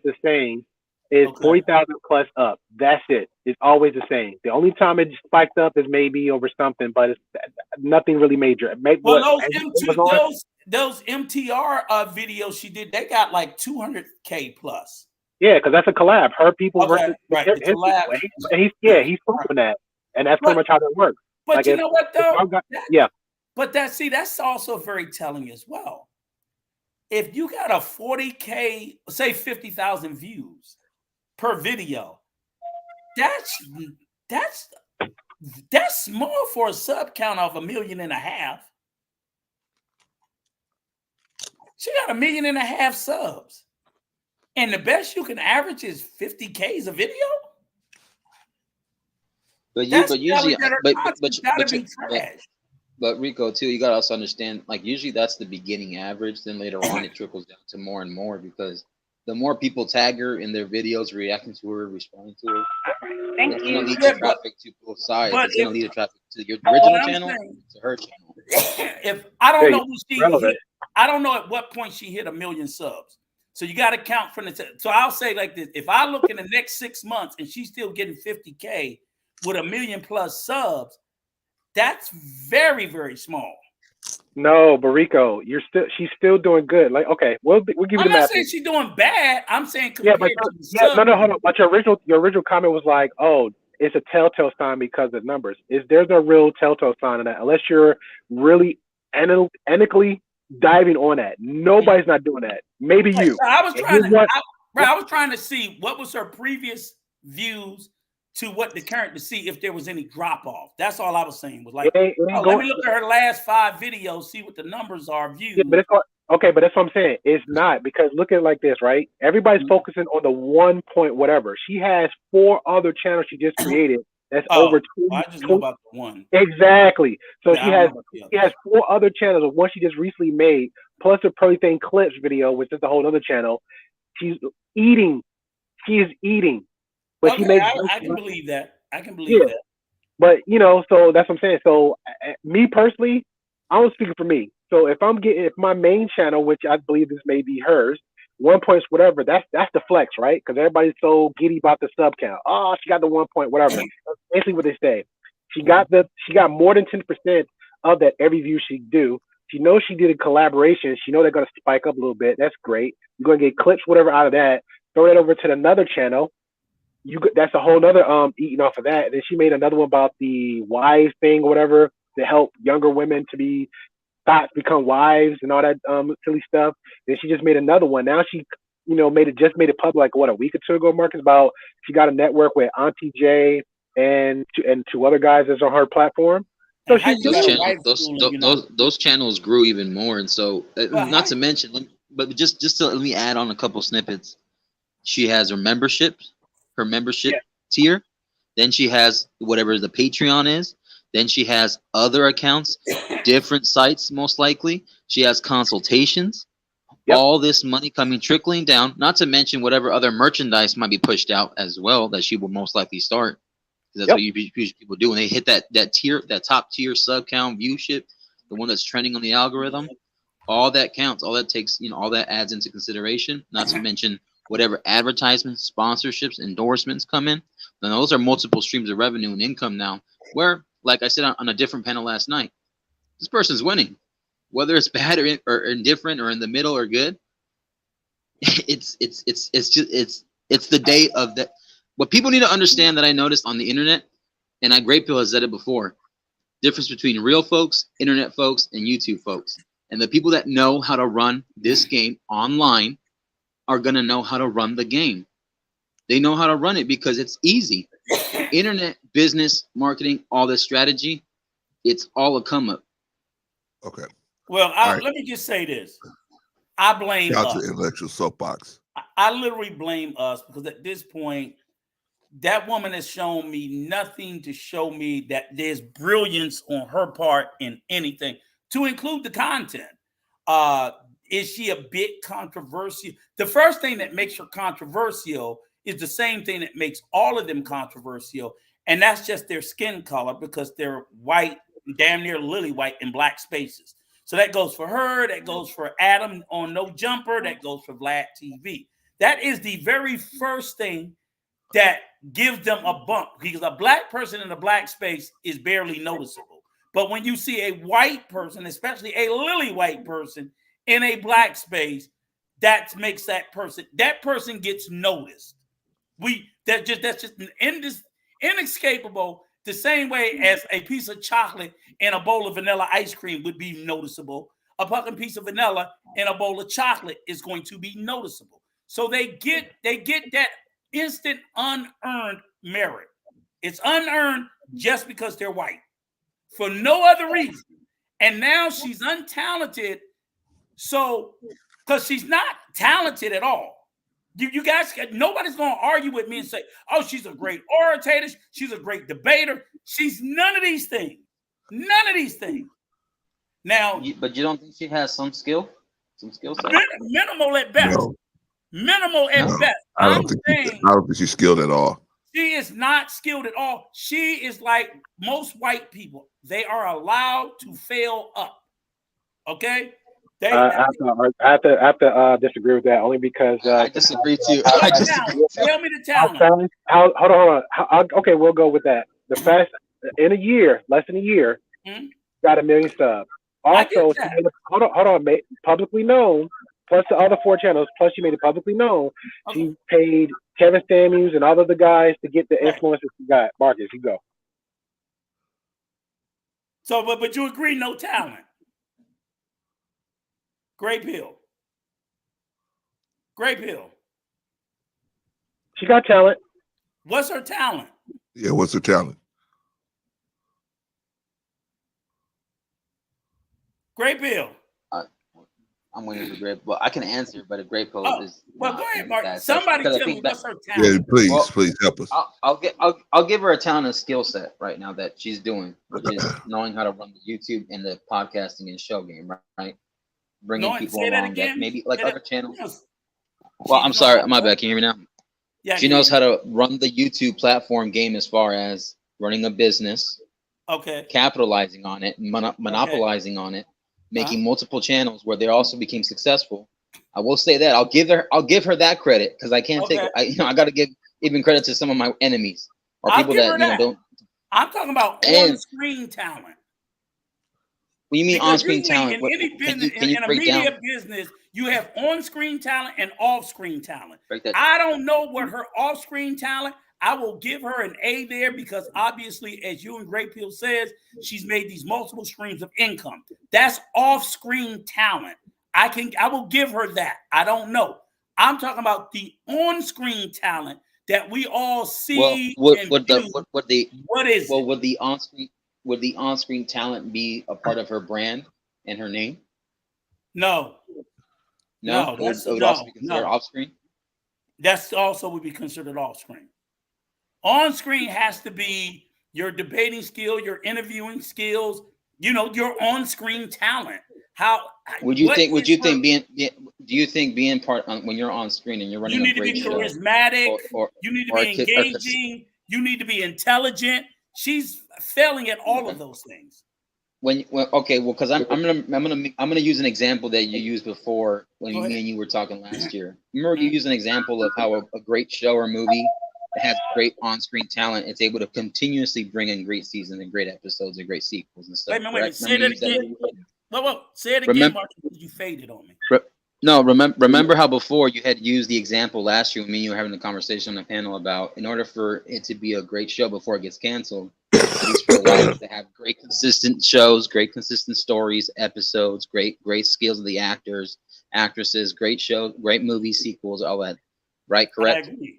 the same. Is 40,000 plus up. That's it. It's always the same. The only time it spiked up is maybe over something, but it's nothing really major. Well, those MTR videos she did, they got like 200K plus. Yeah, because that's a collab. Her people versus his collab. And he's pumping that, and that's pretty much how that works. But like, you know what though? But that's also very telling as well. If you got a 40K, say 50,000 views per video, that's small for a sub count of 1.5 million. She got 1.5 million subs, and the best you can average is 50K a video. But Rico too, you gotta also understand, like, usually that's the beginning average. Then later on, it trickles down to more and more, because the more people tag her in their videos, reacting to her, responding to her, it's gonna lead to traffic to both sides. It's gonna lead to traffic to your original channel, to her channel. If I don't know who she hit, I don't know at what point she hit 1 million subs. So you got to count from the. So I'll say like this: if I look in the next 6 months and she's still getting 50K with 1 million plus subs, that's very, very small. No, but Rico, she's still doing good. Like, okay, we'll give you the math. I'm not saying she's doing bad. I'm saying compared to the subs. No, hold on. But your original comment was like, oh, it's a telltale sign because of numbers. There's a real telltale sign in that, unless you're really analytically diving on that. Nobody's not doing that. Maybe you. So I was trying to see what was her previous views to what the current, to see if there was any drop off. That's all I was saying. Was like, let me look at her last 5 videos, see what the numbers are views. Yeah, but but that's what I'm saying. It's not, because look at it like this, right? Everybody's focusing on the 1 point whatever. She has 4 other channels she just created. That's over 20. I just know about the one. Exactly. So she has 4 other channels of one she just recently made, plus the Pearly Thing Clips video, which is a whole other channel. She's eating. She is eating. But okay, I can believe that. I can believe that. But so that's what I'm saying. So me personally, I'm speaking for me. So if my main channel, which I believe this may be hers, 1 point whatever, that's the flex, right? Because everybody's so giddy about the sub count. Oh, she got the 1 point whatever. That's basically what they say. She got more than 10% of that every view she do. She knows she did a collaboration. She know they're gonna spike up a little bit. That's great. You're gonna get clips, whatever, out of that. Throw that over to another channel. That's a whole nother eating off of that. And then she made another one about the wives thing, or whatever, to help younger women to be thoughts become wives and all that silly stuff. Then she just made another one. Now she, made it public like a week or two ago, Marcus, about she got a network with Auntie J and two other guys that's on her platform. So those channels grew even more, and so not to mention, but just to let me add on a couple snippets. She has her membership tier. Then she has whatever the Patreon is. Then she has other accounts, different sites, most likely. She has consultations. All this money trickling down, not to mention whatever other merchandise might be pushed out as well that she will most likely start. That's what usually people do when they hit that tier, that top tier sub count viewership, the one that's trending on the algorithm. All that counts. All that takes, all that adds into consideration. Not to mention whatever advertisements, sponsorships, endorsements come in. Then those are multiple streams of revenue and income now. Where, like I said on a different panel last night, this person's winning, whether it's bad or indifferent or in the middle or good. It's the day of that. What people need to understand that I noticed on the internet, and Great Pill has said it before, difference between real folks, internet folks, and YouTube folks. And the people that know how to run this game online are going to know how to run the game. They know how to run it because it's easy. Internet, business, marketing, all this strategy, it's all a come up. Okay. Well, let me just say this. I blame Shout us. to intellectual soapbox. I literally blame us because at this point, that woman has shown me nothing to show me that there's brilliance on her part in anything, to include the content. Is she a bit controversial? The first thing that makes her controversial is the same thing that makes all of them controversial, and that's just their skin color, because they're white, damn near lily white in black spaces. So that goes for her, that goes for Adam on No Jumper, that goes for Vlad TV. That is the very first thing that gives them a bump, because a black person in a black space is barely noticeable. But when you see a white person, especially a lily white person in a black space, that makes that person gets noticed. That's just inescapable. The same way as a piece of chocolate in a bowl of vanilla ice cream would be noticeable, a fucking piece of vanilla in a bowl of chocolate is going to be noticeable. So they get that instant unearned merit. It's unearned just because they're white, for no other reason. And now she's untalented. So, because she's not talented at all. You guys, nobody's going to argue with me and say, oh, she's a great orator, she's a great debater. She's none of these things. None of these things. Now, but you don't think she has some skill? Some skill set? Minimal at best. No. Minimal at best. I don't think she's skilled at all. She is not skilled at all. She is like most white people. They are allowed to fail up. Okay? I have to disagree with that, only because I disagree too. I disagree. Tell me the talent. Hold on. Okay, we'll go with that. The fast in a year, less than a year, got 1 million subs. Also, she made hold on, publicly known. Plus the other 4 channels. Plus, she made it publicly known. She paid Kevin Samuels and all of the guys to get the influencers she got. Marcus, you go. So, but you agree, no talent. Great Pill. Great Pill. She got talent. What's her talent? Yeah, what's her talent? Great Pill. I'm waiting for Great, but I can answer. But a Great Pill is. Well, go ahead, Mark. Somebody tell me what's her talent. Yeah, please help us. I'll give her a talent and skill set right now that she's doing, which is knowing how to run the YouTube and the podcasting and show game, right? Bringing people along that maybe like other channels. Well, I'm sorry, my bad. Can you hear me now? Yeah, she knows how to run the YouTube platform game as far as running a business, Okay. capitalizing on it, monopolizing on it, making multiple channels where they also became successful. I will say that I'll give her that credit because I can't take. I got to give even credit to some of my enemies or people that don't. I'm talking about on-screen talent. What do you mean because on-screen talent? In any business, in a media business, you have on-screen talent and off-screen talent. I don't know what her off-screen talent. I will give her an A there because obviously, as you and Great Peel says, she's made these multiple streams of income. That's off-screen talent. I will give her that. I don't know. I'm talking about the on-screen talent that we all see. What is it? Would the on-screen talent be a part of her brand and her name? No. No, it would also be considered off-screen. That's also would be considered off-screen. On-screen has to be your debating skill, your interviewing skills. You know, your on-screen talent. Do you think being part when you're on screen and you're running a great show, you need to be charismatic, you need to be engaging, you need to be intelligent. She's failing at all of those things. Because I'm gonna use an example that you used before when me and you were talking last year. Remember, you used an example of how a great show or movie that has great on-screen talent, it's able to continuously bring in great seasons and great episodes and great sequels and stuff. Wait, say that again. Say it again, Mark. You faded on me. No, remember how before you had used the example last year when me and you were having a conversation on the panel about in order for it to be a great show before it gets canceled, at least for the writers to have great consistent shows, great consistent stories, episodes, great skills of the actors, actresses, great shows, great movie sequels, all that. Right? Correct? I agree.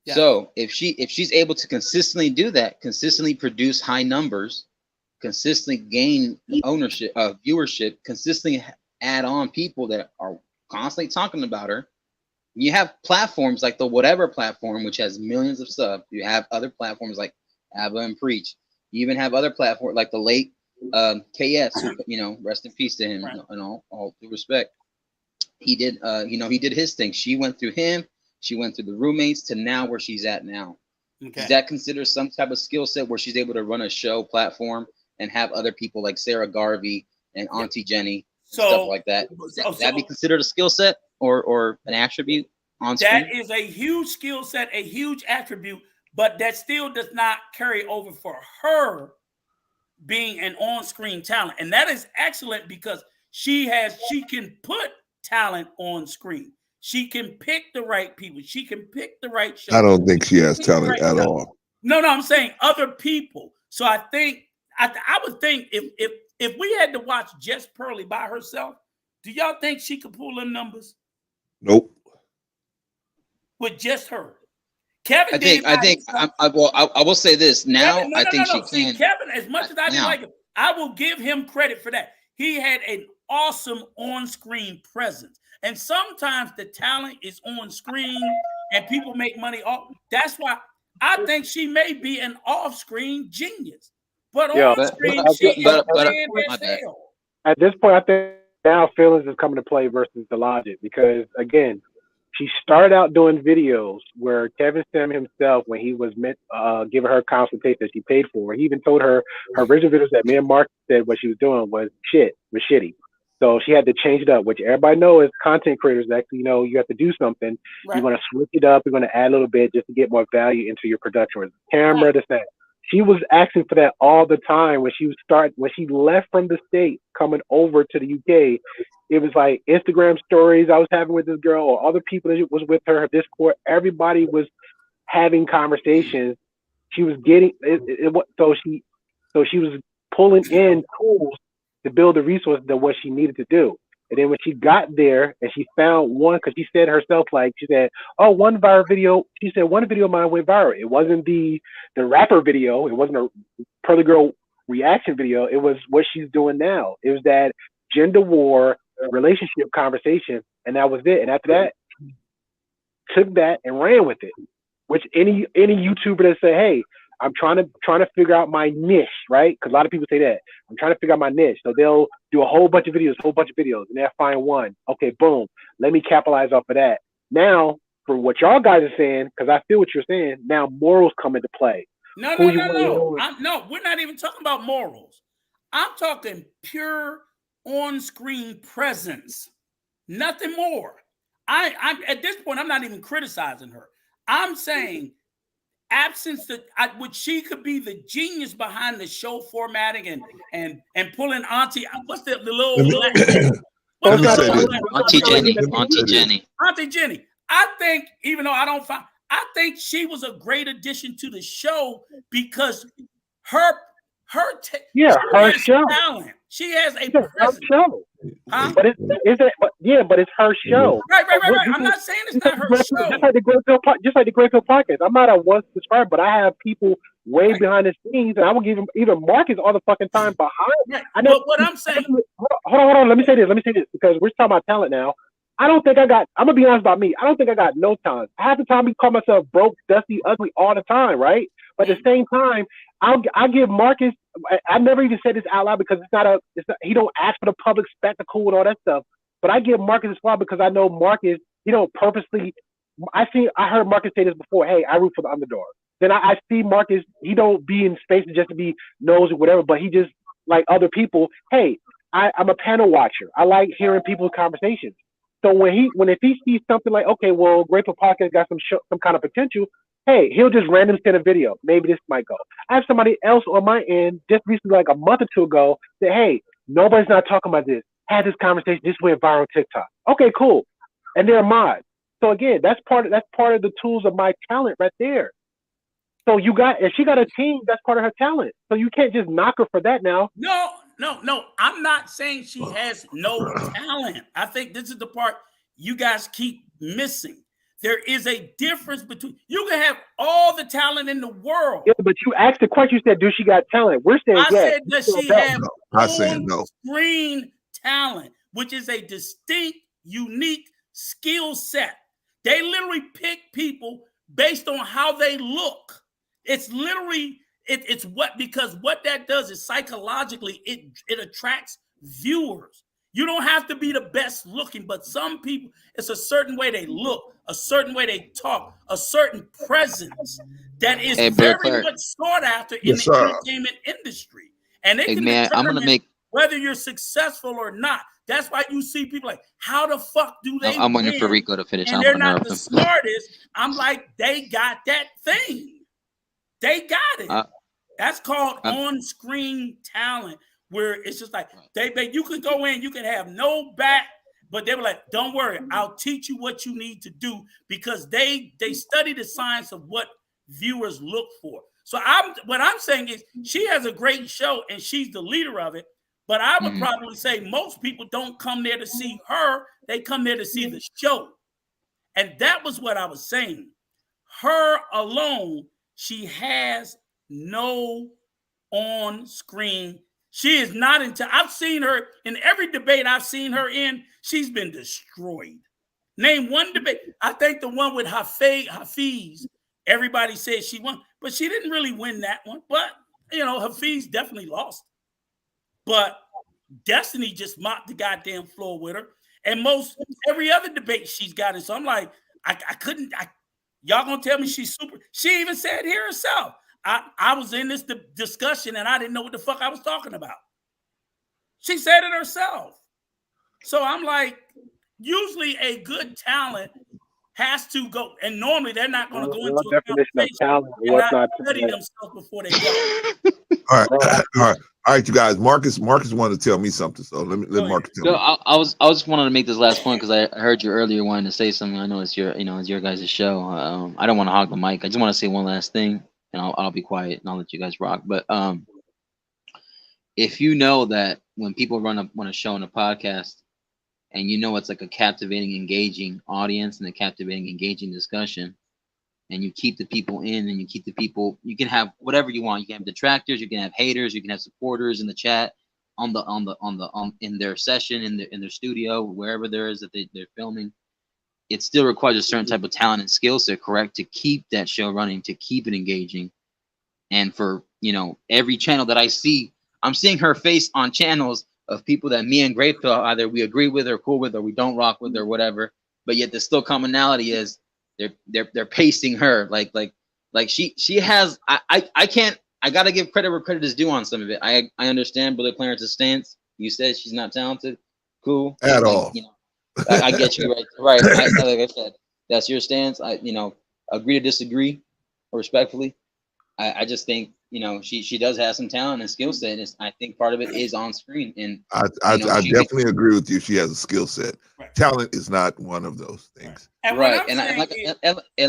Yeah. So if she's able to consistently do that, consistently produce high numbers, consistently gain ownership, viewership, consistently add on people that are constantly talking about her. You have platforms like the Whatever platform, which has millions of subs. You have other platforms like Abba and Preach. You even have other platforms like the late KS, who, rest in peace to him, and all due respect. He did, he did his thing. She went through him. She went through the roommates to now where she's at now. Okay. Is that considered some type of skill set where she's able to run a show platform and have other people like Sarah Garvey and Auntie Jenny and stuff like that? Would that be considered a skill set or an attribute on screen? That is a huge skill set, a huge attribute, but that still does not carry over for her being an on-screen talent. And that is excellent because she can put talent on screen. She can pick the right people. She can pick the right show. I don't think she has talent at all. No, I'm saying other people. So I think I would think if we had to watch Jess Pearly by herself, do y'all think she could pull them numbers? Nope. With just her. Kevin, I will say this now. Kevin, I think she can. Kevin, as much as I didn't like him, I will give him credit for that. He had an awesome on-screen presence. And sometimes the talent is on screen and people make money off. That's why I think she may be an off-screen genius. But on screen, she is bland as hell. At this point, I think now feelings is coming to play versus the logic because, again, she started out doing videos where Kevin Sam himself, when he was giving her consultation that she paid for, he even told her original videos that me and Mark said what she was doing was shitty. So she had to change it up, which everybody knows content creators actually, you have to do something. Right. You want to switch it up. You're going to add a little bit just to get more value into your production. With the camera, this, that. She was asking for that all the time when she left from the States coming over to the UK. It was like Instagram stories I was having with this girl or other people that was with her Discord. Everybody was having conversations. She was getting so she was pulling in tools to build the resources that what she needed to do. And then when she got there and she found one, because she said herself, she said, one viral video. She said one video of mine went viral. It wasn't the rapper video. It wasn't a Pearly Girl reaction video. It was what she's doing now. It was that gender war relationship conversation, and that was it. And after that, took that and ran with it. Which any YouTuber that say, hey, I'm trying to figure out my niche, right? Because a lot of people say that. I'm trying to figure out my niche. So they'll do a whole bunch of videos, and they'll find one. Okay, boom. Let me capitalize off of that. Now, for what y'all guys are saying, because I feel what you're saying, now morals come into play. No. We're not even talking about morals. I'm talking pure on-screen presence. Nothing more. I'm at this point, I'm not even criticizing her. I'm saying absence that which she could be the genius behind the show formatting and pulling Auntie. What's the little Auntie Jenny. Auntie Jenny. I think, even though I think she was a great addition to the show because her show. Talent. She has a presence. Show. Huh? But it's her show. Right. I'm not saying it's not her show. Just like the Grayfield podcast. I'm not a one subscriber, but I have people way behind the scenes, and I will give even Marcus all the fucking time behind. Right. But what I'm saying. Hold on. Let me say this because we're talking about talent now. I'm gonna be honest about me. I don't think I got no talent. Half the time we call myself broke, dusty, ugly all the time, right? But at the same time, I'll give Marcus. I never even said this out loud because he don't ask for the public spectacle and all that stuff. But I give Marcus a spot because I know Marcus. He don't purposely. I heard Marcus say this before. Hey, I root for the underdog. Then I see Marcus. He don't be in spaces just to be nosy or whatever. But he just like other people. Hey, I'm a panel watcher. I like hearing people's conversations. So if he sees something like, okay, well, Grateful Podcast got some kind of potential, hey, he'll just random send a video. Maybe this might go. I have somebody else on my end just recently, like a month or two ago, that hey, nobody's not talking about this. Had this conversation. This went viral on TikTok. Okay, cool. And they're mod. So again, that's part of the tools of my talent right there. So if she got a team, that's part of her talent. So you can't just knock her for that now. No. I'm not saying she has no talent. I think this is the part you guys keep missing. There is a difference between you can have all the talent in the world. Yeah, but you asked the question. You said, "Do she got talent?" We're saying I yes. said that she has on-screen talent, which is a distinct, unique skill set. They literally pick people based on how they look. It's literally. Because what that does is psychologically it attracts viewers. You don't have to be the best looking, but some people, it's a certain way they look, a certain way they talk, a certain presence that is very much sought after in the entertainment industry. And they can determine whether you're successful or not. That's why you see people like, how the fuck do they I'm waiting win? for Rico to finish. And they're not the smartest. I'm like, they got that thing. They got it. That's called on-screen talent, where it's just like you can go in, you can have no back, but they were like, "Don't worry, I'll teach you what you need to do," because they study the science of what viewers look for. So what I'm saying is she has a great show and she's the leader of it. But I would probably say most people don't come there to see her; they come there to see the show, and that was what I was saying. Her alone, she has no on-screen. She is not into. I've seen her in every debate I've seen her in. She's been destroyed. Name one debate. I think the one with Hafiz. Everybody said she won, but she didn't really win that one. But Hafiz definitely lost. But Destiny just mopped the goddamn floor with her. And every other debate she's got it. So I'm like, I couldn't. Y'all gonna tell me she's super? She even said here herself. I was in this discussion and I didn't know what the fuck I was talking about. She said it herself. So I'm like, usually a good talent has to go, and normally they're not going to go into a conversation and not study themselves before they go. All right, you guys. Marcus wanted to tell me something, so let Marcus tell me. I was wanted to make this last point because I heard you earlier wanting to say something. I know it's your guys' show. I don't want to hog the mic. I just want to say one last thing. And I'll be quiet and I'll let you guys rock. But if you know that when people run a show and a podcast, and it's like a captivating, engaging audience and a captivating, engaging discussion, and you keep the people in, and you can have whatever you want. You can have detractors, you can have haters, you can have supporters in the chat, in their session, in their studio, wherever there is that they're filming. It still requires a certain type of talent and skill set, correct, to keep that show running, to keep it engaging. And for, every channel that I see, I'm seeing her face on channels of people that me and Grateful either we agree with or cool with, or we don't rock with or whatever. But yet the still commonality is they're pacing her. Like Like she has. I gotta give credit where credit is due on some of it. I understand Brother Clarence's stance. You said she's not talented. Cool. At all. You know, I get you right. Like I said, that's your stance. I agree to disagree, respectfully. I just think she does have some talent and skill set. And I think part of it is on screen. And I definitely agree with you. She has a skill set. Right. Talent is not one of those things. Right. And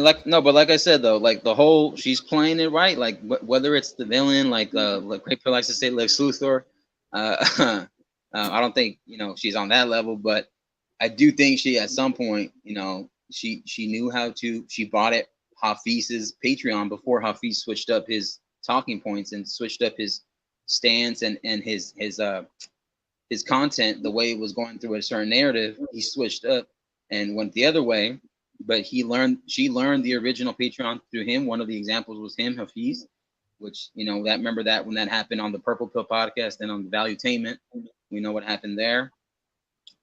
like I said though, like the whole she's playing it right. Like whether it's the villain, like Craig likes to say, Lex Luthor. I don't think she's on that level, but I do think she at some point she knew how to. She bought it. Hafiz's Patreon before Hafiz switched up his talking points and switched up his stance and his content, the way it was going through a certain narrative. He switched up and went the other way, but she learned the original Patreon through him. One of the examples was him, Hafiz, which remember that when that happened on the Purple Pill podcast and on the Valuetainment, we know what happened there.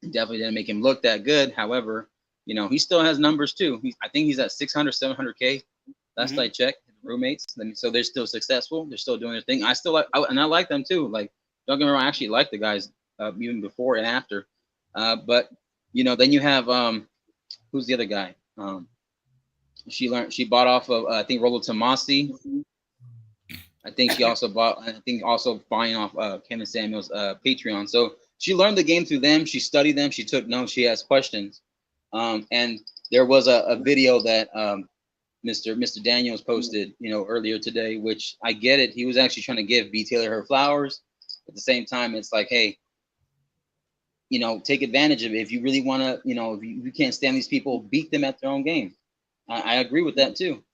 It definitely didn't make him look that good. However, he still has numbers too. I think he's at 600, 700K. Last I checked, roommates. So they're still successful. They're still doing their thing. I still like, and I like them too. Like, don't get me wrong, I actually like the guys even before and after. But then you have who's the other guy? She bought off of I think Rollo Tomasi. I think she also buying off Kevin Samuel's Patreon. So she learned the game through them. She studied them. She took notes. She asked questions. And there was a video that Mr. Daniels posted, earlier today, which I get it. He was actually trying to give B. Taylor her flowers. At the same time, it's like, hey, take advantage of it. If you really want to, if you can't stand these people, beat them at their own game. I agree with that too.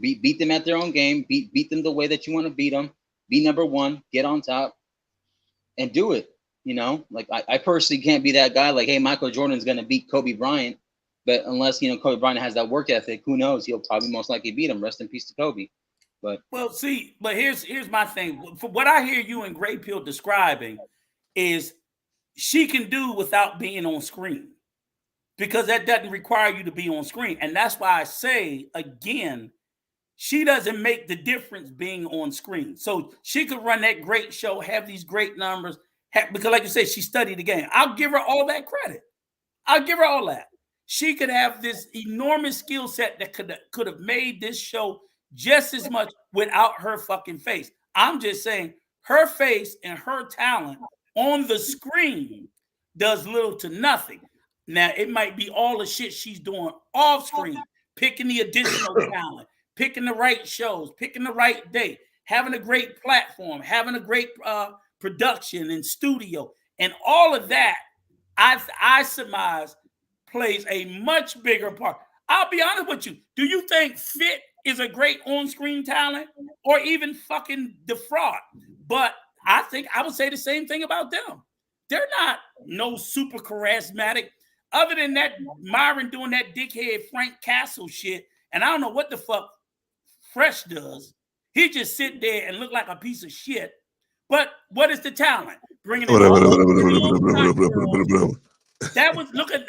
Beat them at their own game. Beat them the way that you want to beat them. Be number one. Get on top, and do it. Like I personally can't be that guy. Like, hey, Michael Jordan's gonna beat Kobe Bryant, but unless Kobe Bryant has that work ethic, who knows? He'll probably most likely beat him. Rest in peace to Kobe. But here's my thing. For what I hear you and Gray Pill describing is she can do without being on screen, because that doesn't require you to be on screen, and that's why I say again, she doesn't make the difference being on screen. So she could run that great show, have these great numbers. Because like you said, she studied the game. I'll give her all that credit. I'll give her all that. She could have this enormous skill set that could have made this show just as much without her fucking face. I'm just saying her face and her talent on the screen does little to nothing. Now, it might be all the shit she's doing off screen, picking the additional talent, picking the right shows, picking the right date, having a great platform, having a great production and studio, and all of that, I surmise plays a much bigger part. I'll be honest with you. Do you think Fit is a great on-screen talent, or even fucking Defraud? But I think I would say the same thing about them. They're not no super charismatic, other than that Myron doing that dickhead Frank Castle shit, and I don't know what the fuck Fresh does. He just sit there and look like a piece of shit. But what is the talent? Bringing it all that was look at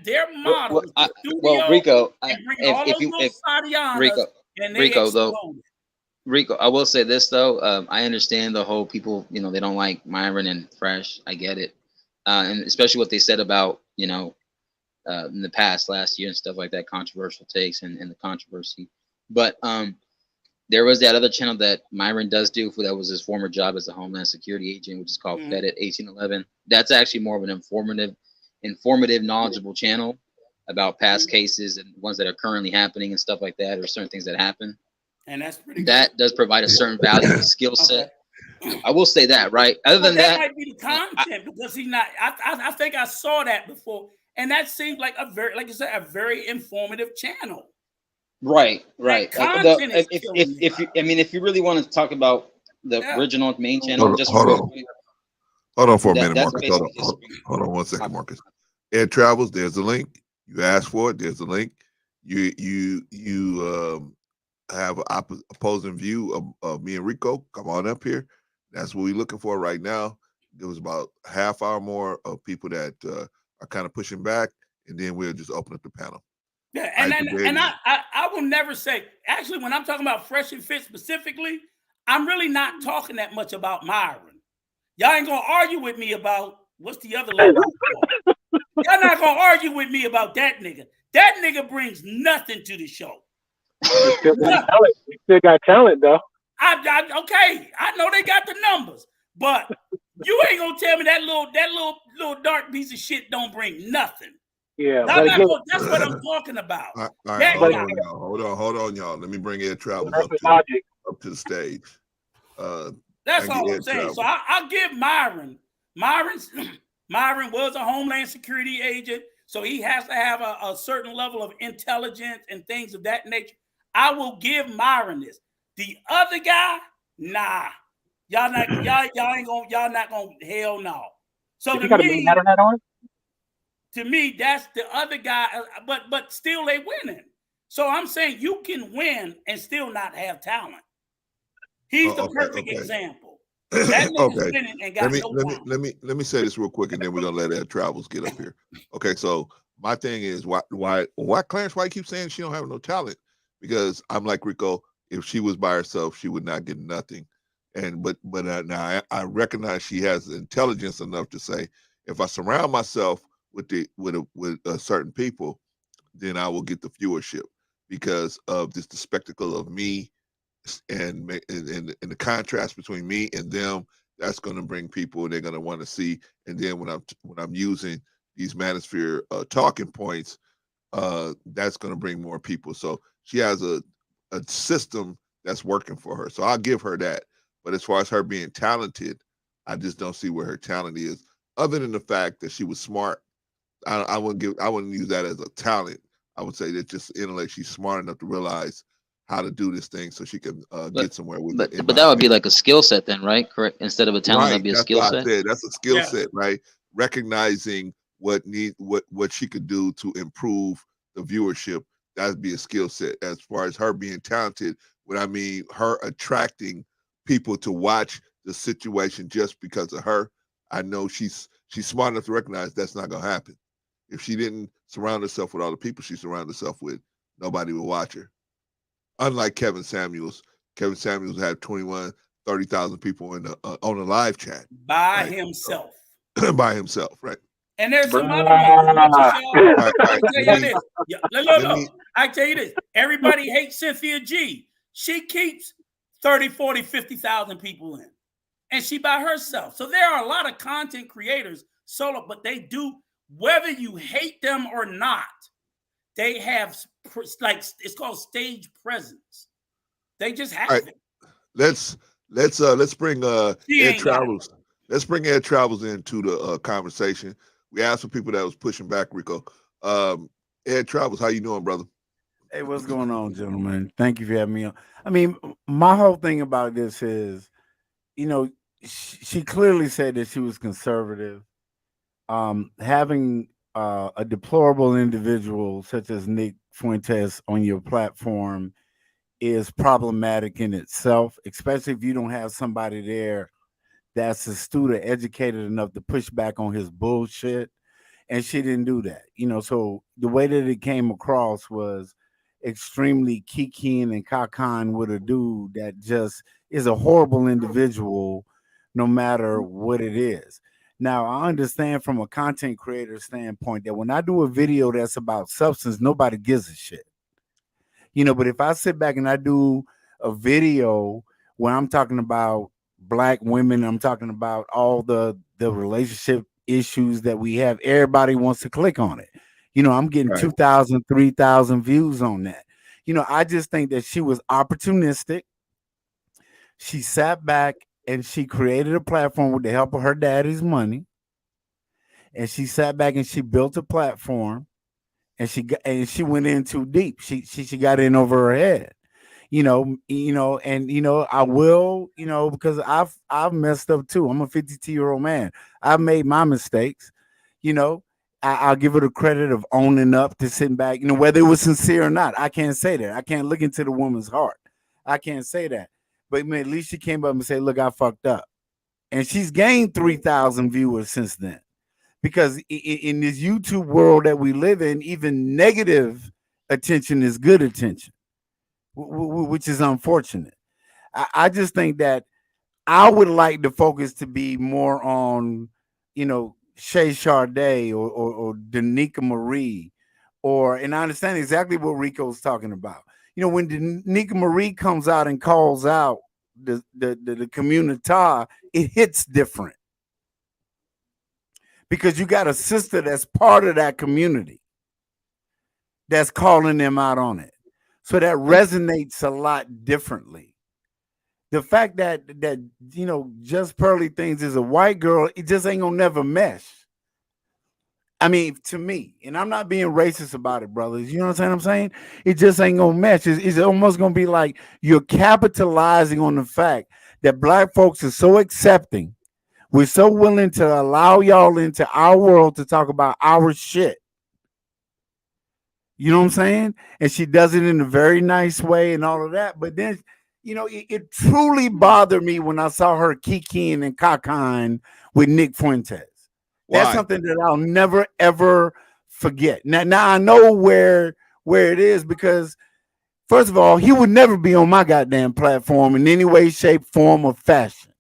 their model. Rico, Rico, I will say this though. I understand the whole people. They don't like Myron and Fresh. I get it, and especially what they said about in the past last year and stuff like that, controversial takes and the controversy. But there was that other channel that Myron does do that was his former job as a Homeland Security agent, which is called Fed at 1811. That's actually more of an informative, knowledgeable channel about past cases and ones that are currently happening and stuff like that, or certain things that happen. And that's pretty good. That does provide a certain value and skill set. I will say that, right? Other than that might be the content, because he's not. I think I saw that before, and that seemed like like you said, a very informative channel. Right. If you really want to talk about the original main channel, hold on for a minute, Marcus. Hold on 1 second, Marcus. Ed Travels, there's the link. You asked for it. There's the link. You have an opposing view of me and Rico. Come on up here. That's what we're looking for right now. There was about half hour more of people that are kind of pushing back, and then we'll just open up the panel. Yeah, and I will never say. Actually, when I'm talking about Fresh and Fit specifically, I'm really not talking that much about Myron. Y'all ain't gonna argue with me about what's the other level. Y'all not gonna argue with me about that nigga. That nigga brings nothing to the show. We still got talent though. Okay, I know they got the numbers, but you ain't gonna tell me that little dark piece of shit don't bring nothing. Yeah, that's what I'm talking about. All right, hold on, y'all. Let me bring Ed Travels up to the stage. That's all I'm saying. So I'll give Myron. Myron was a Homeland Security agent, so he has to have a certain level of intelligence and things of that nature. I will give Myron this. The other guy, nah. Y'all not gonna hell no. So to me, that's the other guy, but still they winning. So I'm saying you can win and still not have talent. He's the perfect example. That nigga's winning and got let me say this real quick, and then we're gonna let Ed Travels get up here. Okay, so my thing is why Clarence White keeps saying she don't have no talent, because I'm like Rico. If she was by herself, she would not get nothing. But now I recognize she has intelligence enough to say, if I surround myself with certain people, then I will get the viewership because of the spectacle of me and the contrast between me and them. That's going to bring people, and they're going to want to see. And then when I'm using these manosphere talking points, that's going to bring more people. So she has a system that's working for her. So I'll give her that. But as far as her being talented, I just don't see where her talent is, other than the fact that she was smart. I wouldn't use that as a talent. I would say that just intellect. She's smart enough to realize how to do this thing so she can get somewhere with it. But that would be like a skill set then, right? Correct. Instead of a talent, that'd be a skill set. That's a skill set, right? Recognizing what she could do to improve the viewership. That'd be a skill set. As far as her being talented, what I mean, her attracting people to watch the situation just because of her. I know she's smart enough to recognize that's not gonna happen. If she didn't surround herself with all the people she surrounded herself with, nobody would watch her. Unlike Kevin Samuels had 30,000 people on the live chat by himself. By himself, right? And there's some other ones. I tell you this. Look. I tell you this. Everybody hates Cynthia G. She keeps 30, 40, 50,000 people in. And she by herself. So there are a lot of content creators solo, but they do, whether you hate them or not, they have, like, it's called stage presence. They just have it. Let's bring Ed Travels. Let's bring Ed Travels into the conversation. We asked some people that was pushing back, Rico. Ed Travels, how you doing, brother? Hey, what's going on, gentlemen? Thank you for having me on. I mean, my whole thing about this is, she clearly said that she was conservative. Having a deplorable individual such as Nick Fuentes on your platform is problematic in itself, especially if you don't have somebody there that's astute or educated enough to push back on his bullshit. And she didn't do that. So the way that it came across was extremely kikiing and cacan with a dude that just is a horrible individual, no matter what it is. Now, I understand from a content creator standpoint that when I do a video that's about substance, nobody gives a shit. But if I sit back and I do a video where I'm talking about Black women, I'm talking about all the relationship issues that we have, everybody wants to click on it. I'm getting 2,000, 3,000 views on that. I just think that she was opportunistic. She sat back and she created a platform with the help of her daddy's money. And she sat back and she built a platform, and she went in too deep. She got in over her head. I will, because I've messed up too. I'm a 52-year-old man. I've made my mistakes. I'll give her the credit of owning up, to sitting back, whether it was sincere or not. I can't say that. I can't look into the woman's heart. I can't say that. But at least she came up and said, look, I fucked up. And she's gained 3,000 viewers since then. Because in this YouTube world that we live in, even negative attention is good attention, which is unfortunate. I just think that I would like the focus to be more on, Shay Sade or Danica Marie, and I understand exactly what Rico's talking about. When Danica Marie comes out and calls out the community, it hits different because you got a sister that's part of that community that's calling them out on it. So that resonates a lot differently. The fact that Just Pearly Things is a white girl, it just ain't gonna never mesh. I mean, to me, and I'm not being racist about it, brothers. You know what I'm saying? It just ain't gonna mesh. It's almost gonna be like you're capitalizing on the fact that black folks are so accepting. We're so willing to allow y'all into our world to talk about our shit. You know what I'm saying? And she does it in a very nice way and all of that. But then, it truly bothered me when I saw her kikiing and cacaing with Nick Fuentes. That's something that I'll never ever forget. Now I know where it is because, first of all, he would never be on my goddamn platform in any way, shape, form, or fashion.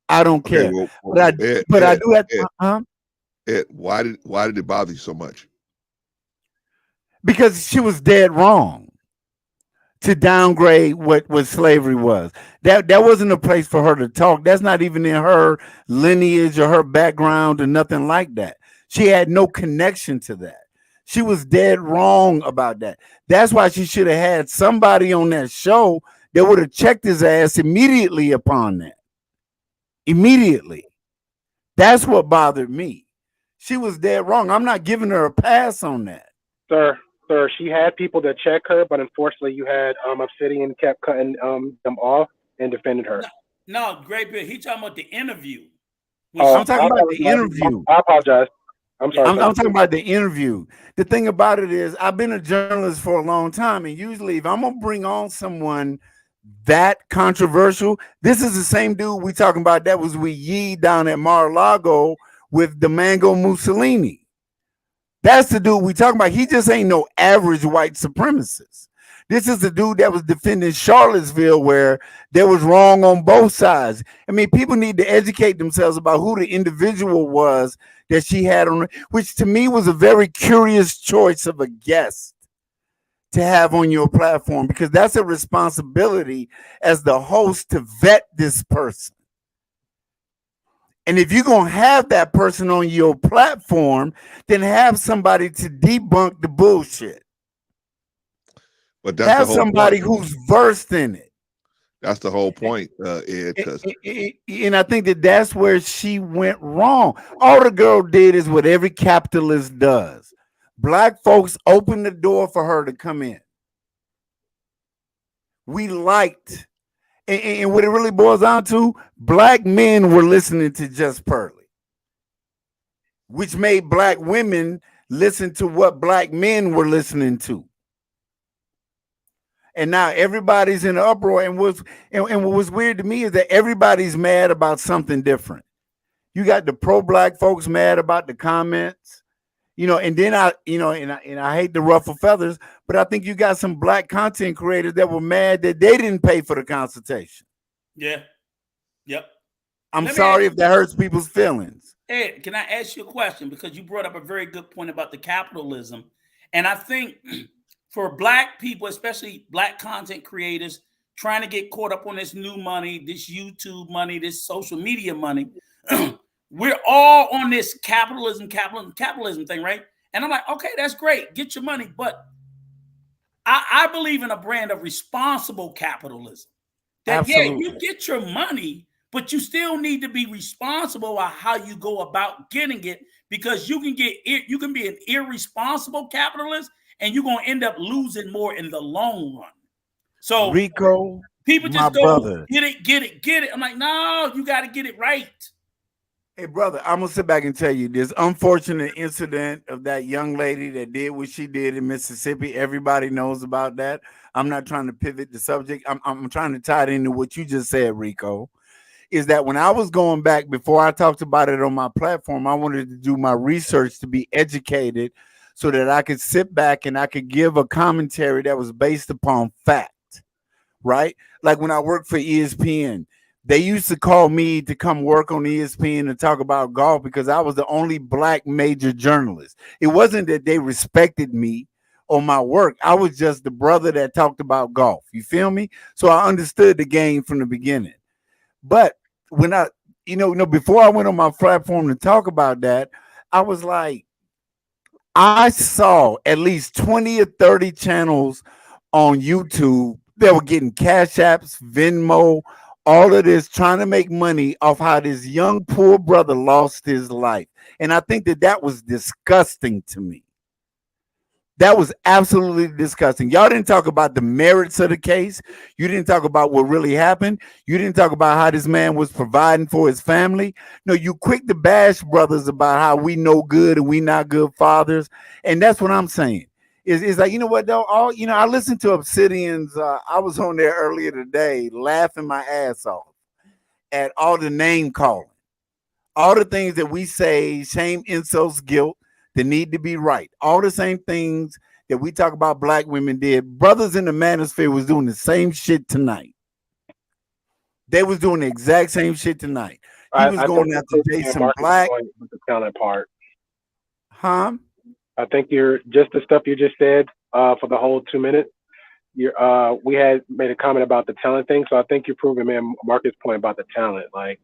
I don't care. I do have to. Ed, why did it bother you so much? Because she was dead wrong to downgrade what slavery was. That wasn't a place for her to talk. That's not even in her lineage or her background or nothing like that. She had no connection to that. She was dead wrong about that. That's why she should have had somebody on that show that would have checked his ass immediately upon that. Immediately. That's what bothered me. She was dead wrong. I'm not giving her a pass on that. Sir, she had people that check her, but unfortunately you had Obsidian kept cutting them off and defended her. No, Great Bill. He talking about the interview. I'm talking about the interview. I apologize. I'm sorry. I'm talking about the interview. The thing about it is, I've been a journalist for a long time, and usually, if I'm gonna bring on someone that controversial, this is the same dude we talking about that was with Yee down at Mar-a-Lago with the Mango Mussolini. That's the dude we talking about. He just ain't no average white supremacist. This is the dude that was defending Charlottesville, where there was wrong on both sides. I mean, people need to educate themselves about who the individual was that she had on, which to me was a very curious choice of a guest to have on your platform, because that's a responsibility as the host to vet this person. And if you're going to have that person on your platform, then have somebody to debunk the bullshit. But that's have the whole somebody point. who's versed in it. That's the whole point, Ed. And I think that's where she went wrong. All the girl did is what every capitalist does. Black folks opened the door for her to come in. We liked, and what it really boils down to, black men were listening to Just Pearly, which made black women listen to what black men were listening to. And now everybody's in an uproar. And what was weird to me is that everybody's mad about something different. You got the pro-black folks mad about the comments, and then I hate to ruffle feathers, but I think you got some black content creators that were mad that they didn't pay for the consultation. Yeah. Yep. I'm sorry if that hurts people's feelings. Ed, can I ask you a question? Because you brought up a very good point about the capitalism. And I think for black people, especially black content creators, trying to get caught up on this new money, this YouTube money, this social media money, we're all on this capitalism thing, right? And I'm like, okay, that's great. Get your money. But I believe in a brand of responsible capitalism. That, absolutely. Yeah, you get your money, but you still need to be responsible about how you go about getting it, because you can be an irresponsible capitalist and you're going to end up losing more in the long run. So Rico, people just my go, brother. Get it. I'm like, no, you got to get it right. Hey, brother, I'm going to sit back and tell you this unfortunate incident of that young lady that did what she did in Mississippi. Everybody knows about that. I'm not trying to pivot the subject. I'm trying to tie it into what you just said, Rico, is that when I was going back, before I talked about it on my platform, I wanted to do my research to be educated so that I could sit back and I could give a commentary that was based upon fact, right? Like when I worked for ESPN, they used to call me to come work on ESPN and talk about golf because I was the only black major journalist. It wasn't that they respected me or my work. I was just the brother that talked about golf. You feel me? So I understood the game from the beginning. But when I, before I went on my platform to talk about that, I was like, I saw at least 20 or 30 channels on YouTube that were getting Cash Apps, Venmo, all of this, trying to make money off how this young poor brother lost his life. And I think that was disgusting to me. That was absolutely disgusting. Y'all didn't talk about the merits of the case. You didn't talk about what really happened. You didn't talk about how this man was providing for his family. No, you quick to bash brothers about how we no good and we not good fathers. And that's what I'm saying. It's like, you know what, though? I listened to Obsidian's. I was on there earlier today laughing my ass off at all the name calling. All the things that we say, shame, insults, guilt, that need to be right. All the same things that we talk about black women did. Brothers in the manosphere was doing the same shit tonight. They was doing the exact same shit tonight. He was going after Jason Black. With the talent part. Huh? I think you're just the stuff you just said for the whole 2 minutes. We had made a comment about the talent thing, so I think you're proving, man, Marcus' point about the talent. Like,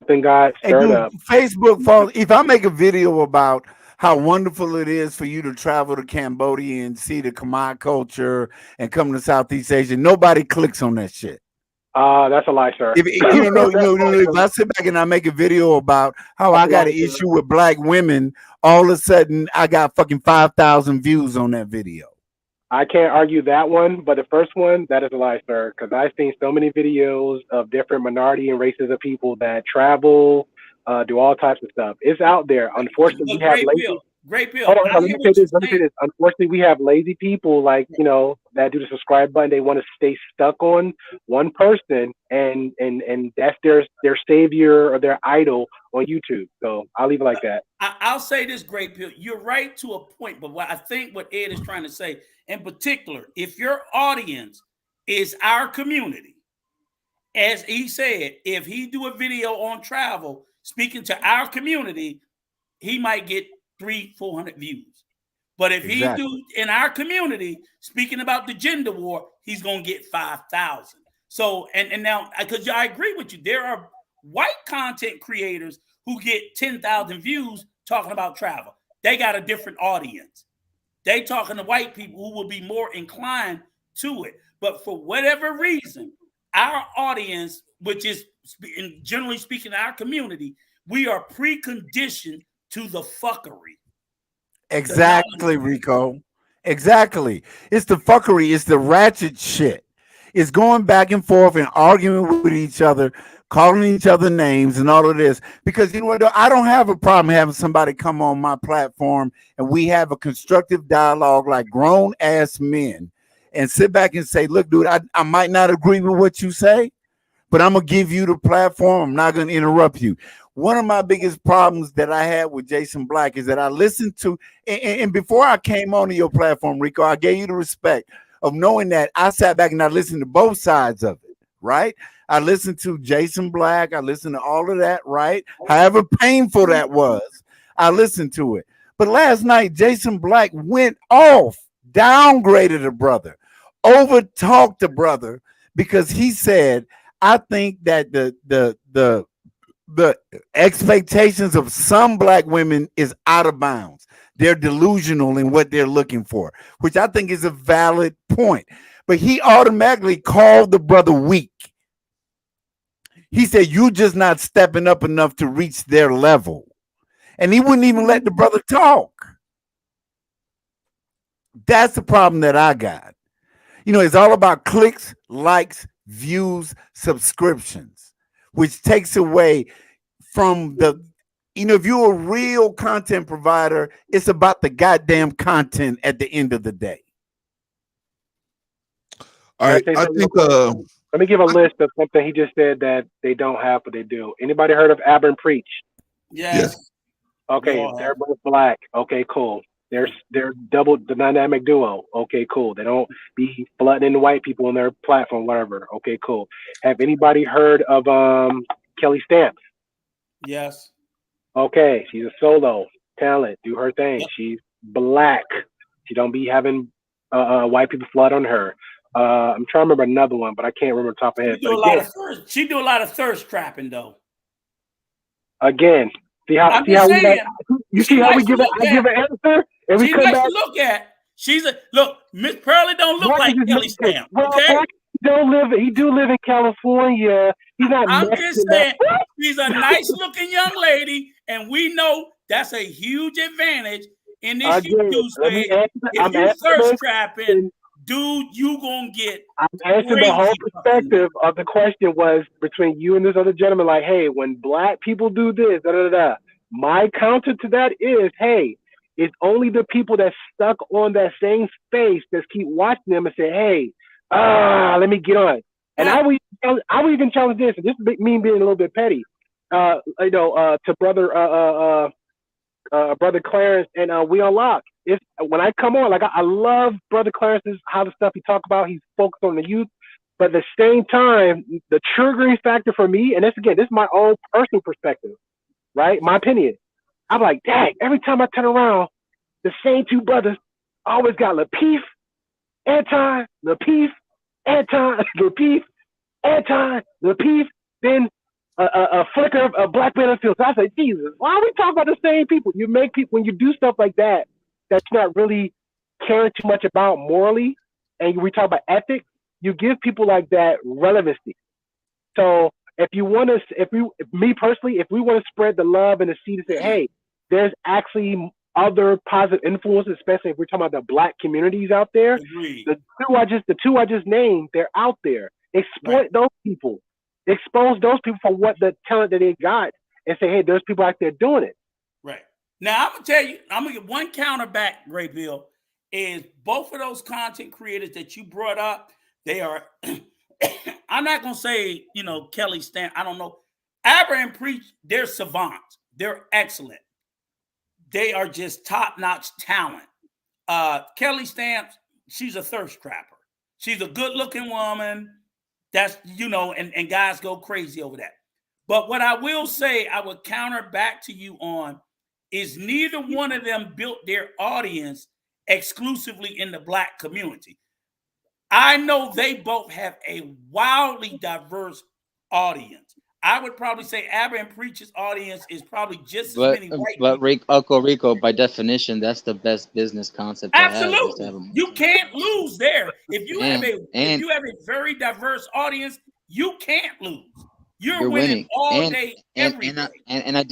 something got stirred up. Facebook falls. If I make a video about how wonderful it is for you to travel to Cambodia and see the Khmer culture and come to Southeast Asia, nobody clicks on that shit. That's a lie, sir. If I sit back and I make a video about how I got an issue with black women, all of a sudden I got fucking 5,000 views on that video. I can't argue that one, but the first one, that is a lie, sir, because I've seen so many videos of different minority and races of people that travel, do all types of stuff. It's out there. Unfortunately, we have lazy. Great Bill. Hold on, let me say this. Unfortunately, we have lazy people that do the subscribe button. They want to stay stuck on one person, and that's their savior or their idol on YouTube. So I'll leave it like that. I'll say this, Great Bill. You're right to a point, but what Ed is trying to say, in particular, if your audience is our community, as he said, if he do a video on travel speaking to our community, he might get 300-400 views. But if he do in our community speaking about the gender war, he's gonna get 5,000. So and now, because I agree with you, there are white content creators who get 10,000 views talking about travel. They got a different audience. They talking to white people who will be more inclined to it. But for whatever reason, our audience, which is generally speaking our community, we are preconditioned to the fuckery. Exactly, Rico. Exactly. It's the fuckery. It's the ratchet shit. It's going back and forth and arguing with each other, calling each other names and all of this. Because you know what? I don't have a problem having somebody come on my platform and we have a constructive dialogue like grown ass men and sit back and say, look, dude, I might not agree with what you say, but I'm going to give you the platform. I'm not going to interrupt you. One of my biggest problems that I had with Jason Black is that I listened to, and before I came onto your platform, Rico, I gave you the respect of knowing that I sat back and I listened to both sides of it, right? I listened to Jason Black. I listened to all of that, right? However painful that was, I listened to it. But last night, Jason Black went off, downgraded a brother, over-talked a brother because he said, I think that the expectations of some black women is out of bounds. They're delusional in what they're looking for, which I think is a valid point. But he automatically called the brother weak. He said, you just not stepping up enough to reach their level. And he wouldn't even let the brother talk. That's the problem that I got. It's all about clicks, likes, views, subscriptions, which takes away from if you're a real content provider, it's about the goddamn content at the end of the day. All right, I think let me give a list of something he just said that they don't have, but they do. Anybody heard of Abern Preach? Yes. Okay, they're both black. Okay, cool. They're double the dynamic duo. Okay, cool. They don't be flooding white people on their platform, whatever. Okay, cool. Have anybody heard of Kelly Stamps? Yes. Okay, she's a solo talent, do her thing. She's black. She don't be having white people flood on her. I'm trying to remember another one, but I can't remember the top of my head. She do a lot of thirst trapping though. Again, see how we give it. I give an answer, and we come back. To look at. Look. Miss Pearly don't look like Kelly Stamp. Okay. He do live in California. He's not. I'm just saying she's a nice looking young lady, and we know that's a huge advantage in this YouTube space. If you thirst trapping, dude, you gonna get. I'm answering the whole perspective of the question was between you and this other gentleman. Like, hey, when black people do this, da da da. My counter to that is, hey, it's only the people that stuck on that same space that keep watching them and say, hey, let me get on. And I would even challenge this, and this is me being a little bit petty, to brother Clarence and We Unlock. If when I come on, like I love Brother Clarence's how the stuff he talk about, he's focused on the youth, but at the same time, the triggering factor for me, and this is my own personal perspective, right? My opinion. I'm like, dang, every time I turn around, the same two brothers always got Lapeef, Anton, Lapeef, Anton, Lapeef, Anton, Lapeef, then a flicker of black man in field. So I say, Jesus, why are we talking about the same people? You make people, when you do stuff like that, that's not really caring too much about morally, and we talk about ethics, you give people like that relevancy. So if you want to, if me personally, if we want to spread the love and the seed and say, hey, there's actually other positive influences, especially if we're talking about the black communities out there. Agreed. The two I just named, they're out there. Exploit those people. Expose those people for what the talent that they got, and say, hey, there's people out there doing it. Right. Now I'm gonna tell you, I'm gonna get one counter back, Great Bill, is both of those content creators that you brought up, they are I'm not gonna say, Kelly Stamp, I don't know. Aber and Preach, they're savants, they're excellent. They are just top-notch talent. Kelly Stamps, she's a thirst trapper. She's a good-looking woman. That's, and guys go crazy over that. But what I will say, I would counter back to you on, is neither one of them built their audience exclusively in the black community. I know they both have a wildly diverse audience. I would probably say Aber and Preach's audience is probably just as many white people. Uncle Rico, by definition, that's the best business concept. Absolutely, you can't lose there. If you have a very diverse audience, you can't lose. You're winning all day, every day. And I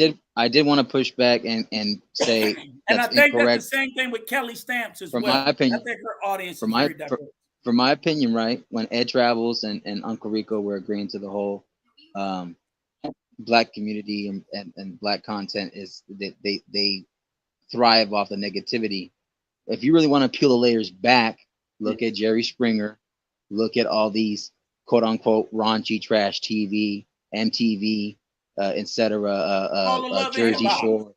did want to push back and say, and I think that's the same thing with Kelly Stamps as well. My opinion, I think her audience is very diverse. From my opinion, right, when Ed Travels and Uncle Rico were agreeing to the whole black community and black content, is that they thrive off the negativity. If you really want to peel the layers back, look at Jerry Springer, look at all these quote unquote raunchy trash TV, MTV, etc. Jersey Shore.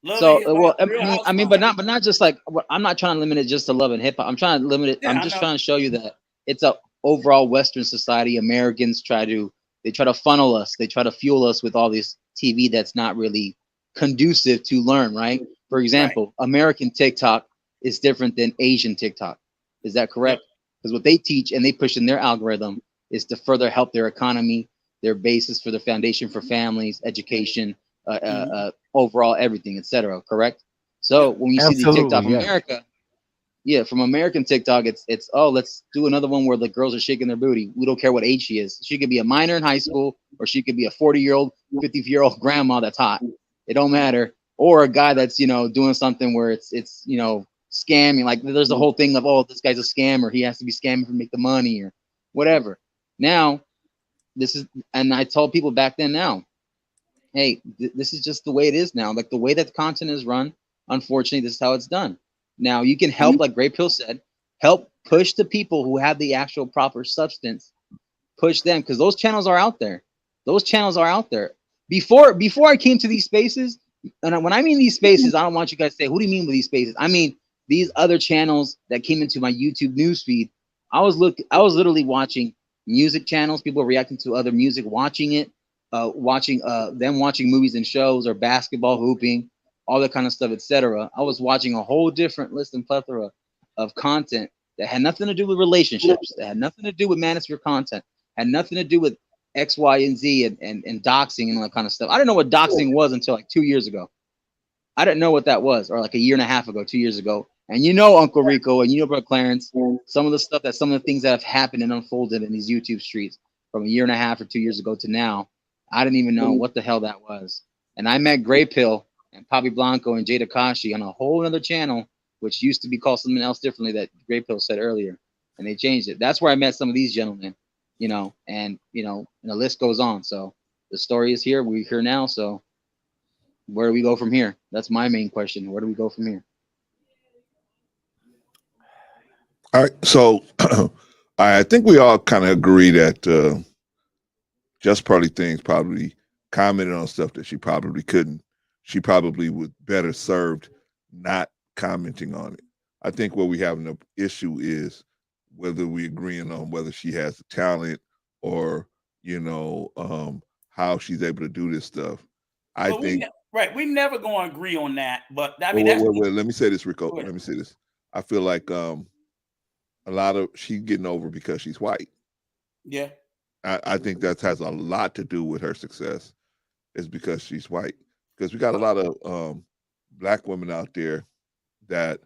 But not just like, I'm not trying to limit it just to love and hip hop. I'm trying to limit it. I'm just trying to show you that it's a overall Western society. Americans try to funnel us. They try to fuel us with all this TV that's not really conducive to learn, right? For example, American TikTok is different than Asian TikTok. Is that correct? Because what they teach and they push in their algorithm is to further help their economy, their basis for the foundation for families, education, overall everything, etc. Correct? So when you see the TikTok from America, from American TikTok, it's let's do another one where the girls are shaking their booty. We don't care what age she is. She could be a minor in high school, or she could be a 40-year-old, 50-year-old grandma that's hot. It don't matter. Or a guy that's doing something where it's scamming. Like there's the whole thing of this guy's a scammer. He has to be scamming to make the money or whatever. Now, and I told people back then now, hey, this is just the way it is now. Like the way that the content is run, unfortunately, this is how it's done. Now you can help, like Great Pill said, help push the people who have the actual proper substance, push them, because those channels are out there. Those channels are out there. Before I came to these spaces, And when I mean these spaces, I don't want you guys to say, "What do you mean with these spaces?" I mean these other channels that came into my YouTube newsfeed. I was literally watching music channels, people reacting to other music, watching it, watching movies and shows or basketball, hooping, all that kind of stuff, etc. I was watching a whole different list and plethora of content that had nothing to do with relationships, that had nothing to do with manosphere content, had nothing to do with X, Y, and Z and doxing and all that kind of stuff. I didn't know what doxing was until like 2 years ago. I didn't know what that was, or like a year and a half ago, 2 years ago. And you know, Uncle Rico, and you know, Brother Clarence, some of the things that have happened and unfolded in these YouTube streets from a year and a half or 2 years ago to now, I didn't even know what the hell that was. And I met Gray Pill and Papi Blanco and Jada Kashi on a whole other channel, which used to be called something else differently that Gray Pill said earlier, and they changed it. That's where I met some of these gentlemen, and the list goes on. So the story is here. We're here now. So where do we go from here? That's my main question. Where do we go from here? All right. So I think we all kind of agree that Just Pearly Things probably commented on stuff that she probably couldn't. She probably would better served not commenting on it. I think what we have an issue is whether we agreeing on whether she has the talent or how she's able to do this stuff. I think we never gonna agree on that. But I mean, wait. Let me say this, Rico. Let me say this. I feel like a lot of she's getting over because she's white. Yeah. I think that has a lot to do with her success. Is because she's white. Because we got a lot of black women out there that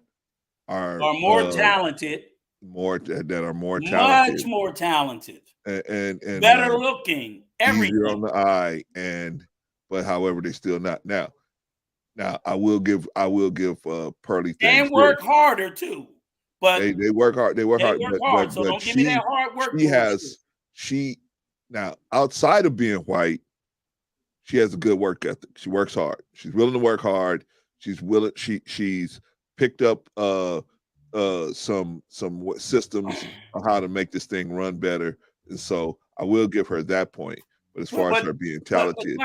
are more talented. That are more talented. Much more talented. And better looking. Everything easier on the eye, but however they're still not now. Now I will give Pearly Things and work harder too. But they work hard. They work hard. But so don't give me that hard work. Now outside of being white, she has a good work ethic. She works hard. She's willing to work hard. She's picked up some systems on how to make this thing run better. And so I will give her that point. But as far as her being talented,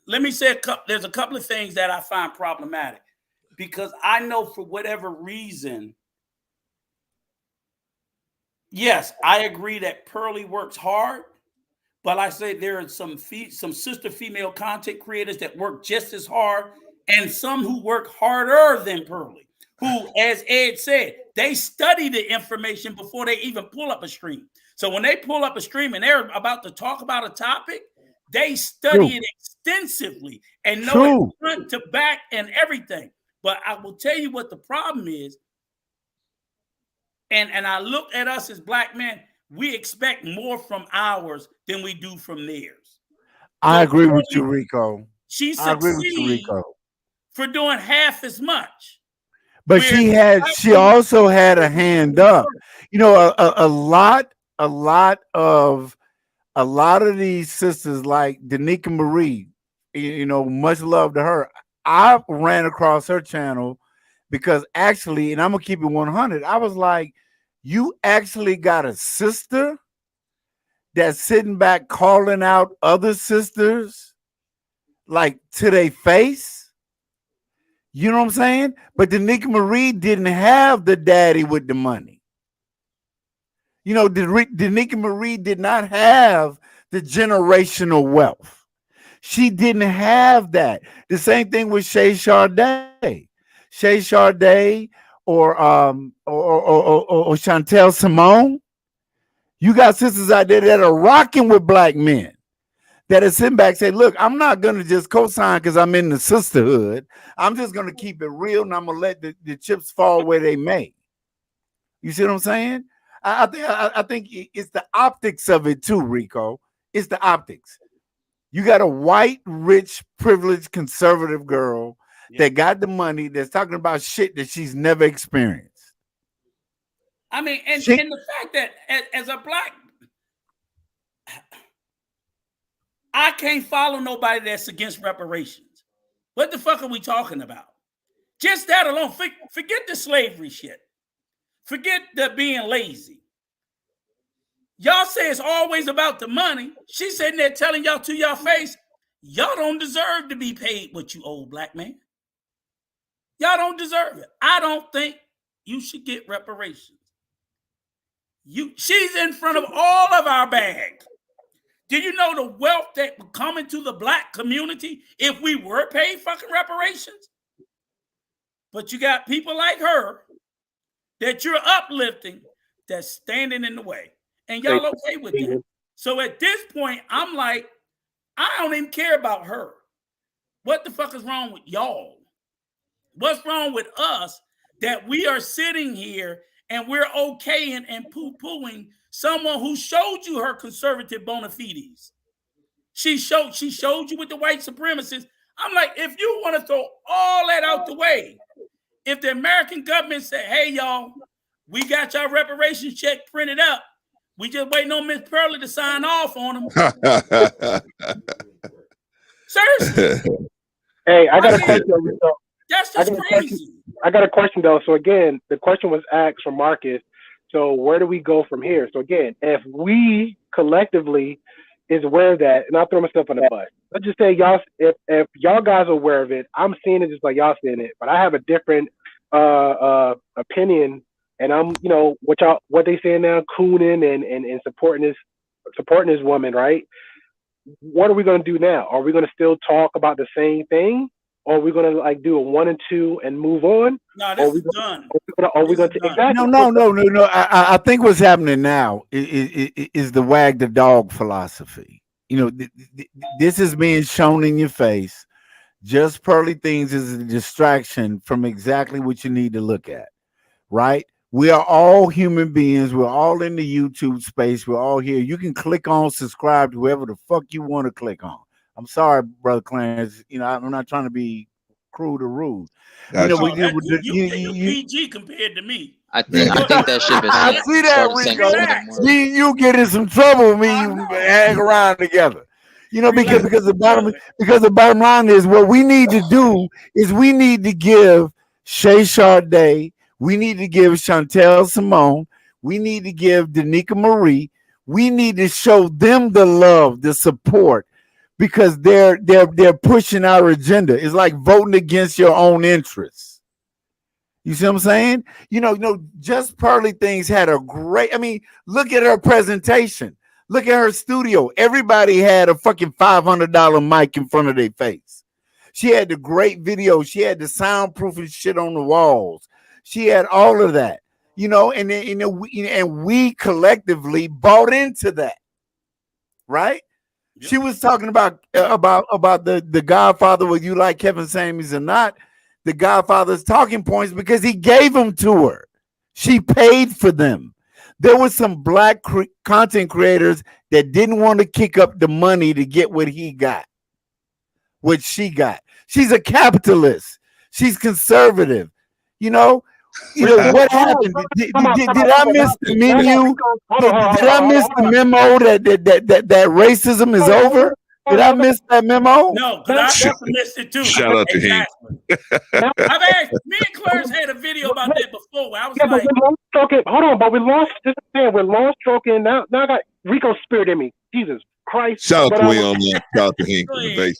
let me say there's a couple of things that I find problematic because I know for whatever reason, yes, I agree that Pearly works hard, but I say there are some sister female content creators that work just as hard and some who work harder than Pearly, who, as Ed said, they study the information before they even pull up a stream. So when they pull up a stream and they're about to talk about a topic, they study it extensively and know it front to back and everything. But I will tell you what the problem is. And I look at us as black men, we expect more from ours than we do from theirs. I agree with you, Rico. She succeeds for doing half as much. But she also had a hand up. A lot of these sisters like Danica Marie, much love to her. I ran across her channel because actually, and I'm gonna keep it 100. I was like, you actually got a sister that's sitting back calling out other sisters like to their face. You know what I'm saying? But Danica Marie didn't have the daddy with the money. Danica Marie did not have the generational wealth. She didn't have that. The same thing with Shay Sharday. Shay Sharday or Chantel Simone. You got sisters out there that are rocking with black men that are sitting back and say, look, I'm not going to just co-sign because I'm in the sisterhood. I'm just going to keep it real and I'm going to let the chips fall where they may. You see what I'm saying? I think it's the optics of it too, Rico. It's the optics. You got a white, rich, privileged, conservative girl that got the money that's talking about shit that she's never experienced. I mean, and the fact that as a black, I can't follow nobody that's against reparations. What the fuck are we talking about? Just that alone. Forget the slavery shit. Forget the being lazy. Y'all say it's always about the money. She's sitting there telling y'all to your face, Y'all don't deserve to be paid what you owe, black man. Y'all don't deserve it. I don't think you should get reparations. She's in front of all of our bag. Do you know the wealth that would come into the black community if we were paid fucking reparations? But you got people like her that you're uplifting that's standing in the way. And y'all okay with that. So at this point, I'm like, I don't even care about her. What the fuck is wrong with y'all? What's wrong with us that we are sitting here and we're okaying and poo-pooing someone who showed you her conservative bona fides? She showed you with the white supremacists. I'm like, if you want to throw all that out the way, if the American government said, hey, y'all, we got your reparations check printed up, we just waiting on Miss Pearlie to sign off on them. Seriously. Hey, I got a question. That's just crazy. I got a question though. So again, the question was asked from Marcus. So where do we go from here? So again, if we collectively is aware of that, and I'll throw myself on the bus. Let's just say y'all, if y'all guys are aware of it, I'm seeing it just like y'all seeing it, but I have a different opinion, and I'm, you know, what they saying now, cooning and supporting this woman, right? What are we going to do now? Are we going to still talk about the same thing? Or are we going to like do a 1 and 2 and move on? No, this is done. Are we going to exactly? No. I think what's happening now is the wag the dog philosophy. You know, this is being shown in your face. Just Pearly things is a distraction from exactly what you need to look at, right? We are all human beings. We're all in the YouTube space. We're all here. You can click on subscribe to whoever the fuck you want to click on. I'm sorry, Brother Clarence. You know, I'm not trying to be crude or rude. Gotcha. You PG compared to me. I think that ship is. I see that, Rico. You get in some trouble with me. You hang around together. You know, because the bottom line is what we need to do is we need to give Shay Sade, we need to give Chantel Simone, we need to give Danica Marie, we need to show them the love, the support. Because they're pushing our agenda. It's like voting against your own interests. You see what I'm saying? You know, Just Pearly things had a great. I mean, look at her presentation. Look at her studio. Everybody had a fucking $500 mic in front of their face. She had the great video. She had the soundproofing shit on the walls. She had all of that. You know, and then, and we collectively bought into that, right? She was talking about the Godfather, whether you like Kevin Samuels or not, the Godfather's talking points because he gave them to her. She paid for them. There were some black content creators that didn't want to kick up the money to get what he got, what she got. She's a capitalist. She's conservative. You know what happened? Did I miss the menu? Did I miss the memo that racism is over? Did I miss that memo? No, because I definitely missed it too. Shout out to him. I've asked. Me and Clarence had a video about that before. Where I was like, hold on, but we lost. We're lost stroking. Now I got Rico's spirit in me. Jesus Christ! Shout out to him. Shout out to him for the base.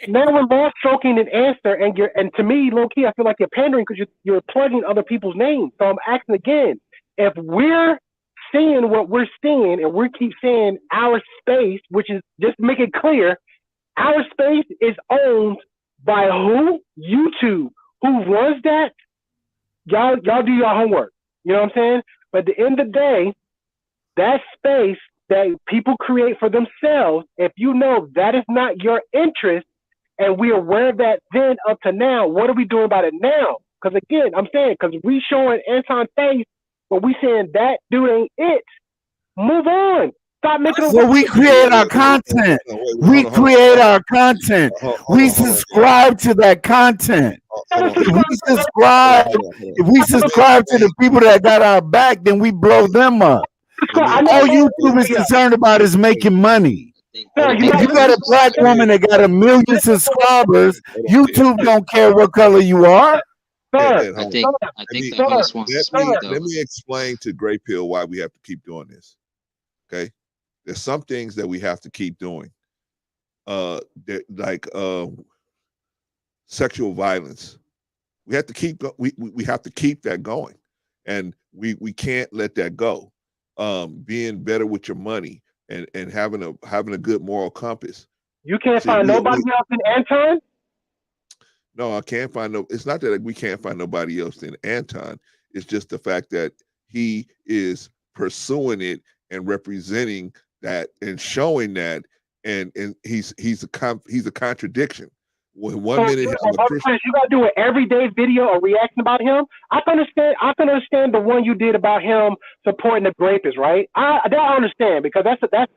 Now we're lost stroking an answer, and to me, low key, I feel like you're pandering because you're plugging other people's names. So I'm asking again: if we're seeing what we're seeing, and we keep saying our space, which is just to make it clear, our space is owned by who? YouTube. Who runs that? Y'all do your homework. You know what I'm saying? But at the end of the day, that space that people create for themselves, if you know that is not your interest, and we're aware of that then up to now, what are we doing about it now? Because again, I'm saying, because we showing Anton face, but we saying that dude ain't it. Move on. Stop making it. Well, we create our content. We create our content. We subscribe to that content. If we subscribe to the people that got our back, then we blow them up. All YouTube is concerned about is making money. If you got a black woman that got 1 million subscribers, YouTube don't care what color you are. I think let me explain to Gray Pill why we have to keep doing this. Okay, there's some things that we have to keep doing. sexual violence. We have to keep we have to keep that going, and we can't let that go. Being better with your money and having a good moral compass. You can't find nobody else in Anton? No, I can't find no. It's not that we can't find nobody else in Anton. It's just the fact that he is pursuing it and representing that and showing that, and he's a contradiction. When one minute I'm a Christian, you gotta do an everyday video or reaction about him. I can understand the one you did about him supporting the rapists, right? I understand, because that's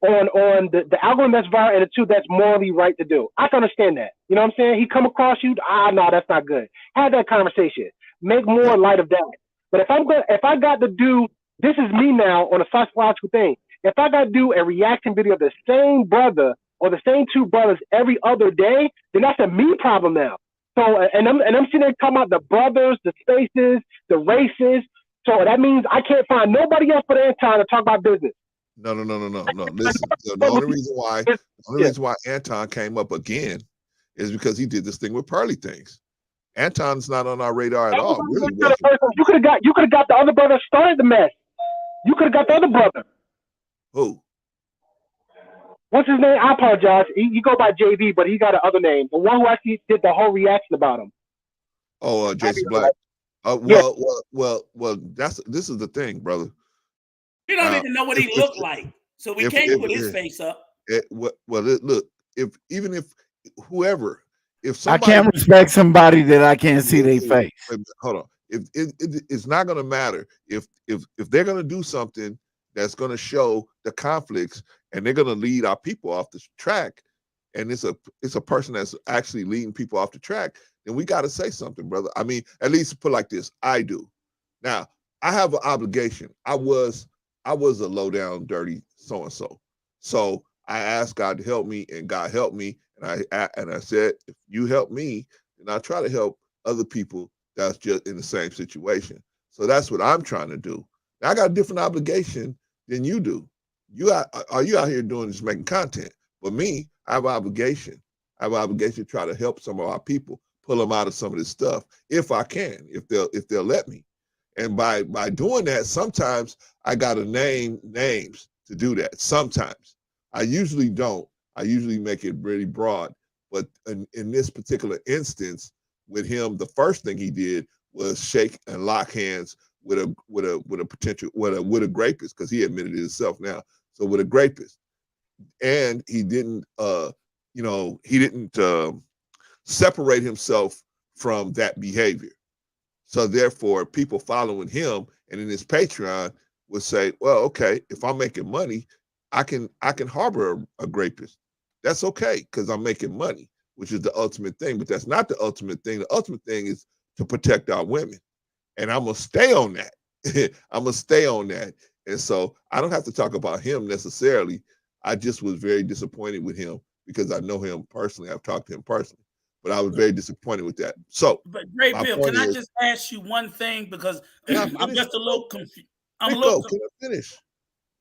on the algorithm that's viral, and the two that's morally right to do. I can understand that. You know what I'm saying? He come across you, no, that's not good. Have that conversation. Make more light of that. But if I got to do, this is me now on a psychological thing. If I got to do a reaction video of the same brother or the same two brothers every other day, then that's a me problem now. So, and I'm sitting there talking about the brothers, the spaces, the races. So that means I can't find nobody else but Anton to talk about business. No. Listen, the only reason why Anton came up again is because he did this thing with Pearly Things. Anton's not on our radar at all. Really, you could have got the other brother started the mess. You could have got the other brother. Who? What's his name? I apologize. He go by JV, but he got another name. The one who actually did the whole reaction about him. Oh, Jason Black. Well. This is the thing, brother. We don't even know what he looked like, so we can't put his face up. Look, if whoever, if somebody, I can't respect somebody that I can't see their face. Hold on. It's not going to matter if they're going to do something that's going to show the conflicts, and they're going to lead our people off the track, and it's a person that's actually leading people off the track, then we got to say something, brother. I mean, at least put it like this. I do. Now, I have an obligation. I was a low down, dirty so-and-so. So I asked God to help me, and God helped me. And I said, if you help me, then I'll try to help other people that's just in the same situation. So that's what I'm trying to do. Now, I got a different obligation than you do. You out here doing is making content. But me, I have an obligation. I have an obligation to try to help some of our people, pull them out of some of this stuff, if I can, if they'll let me. And by doing that, sometimes I got to name names to do that. Sometimes. I usually don't. I usually make it really broad. But in this particular instance, with him, the first thing he did was shake and lock hands with a rapist, because he admitted it himself now. So with a rapist, and he didn't separate himself from that behavior. So therefore, people following him and in his Patreon would say, well, okay, if I'm making money, I can harbor a rapist. That's okay, because I'm making money, which is the ultimate thing. But that's not the ultimate thing. The ultimate thing is to protect our women. And I'm going to stay on that. I'm going to stay on that. And so I don't have to talk about him necessarily. I just was very disappointed with him because I know him personally. I've talked to him personally. But I was very disappointed with that. So, but Great Bill, can I just ask you one thing, because I'm just a little confused. I'm a little. Can I finish?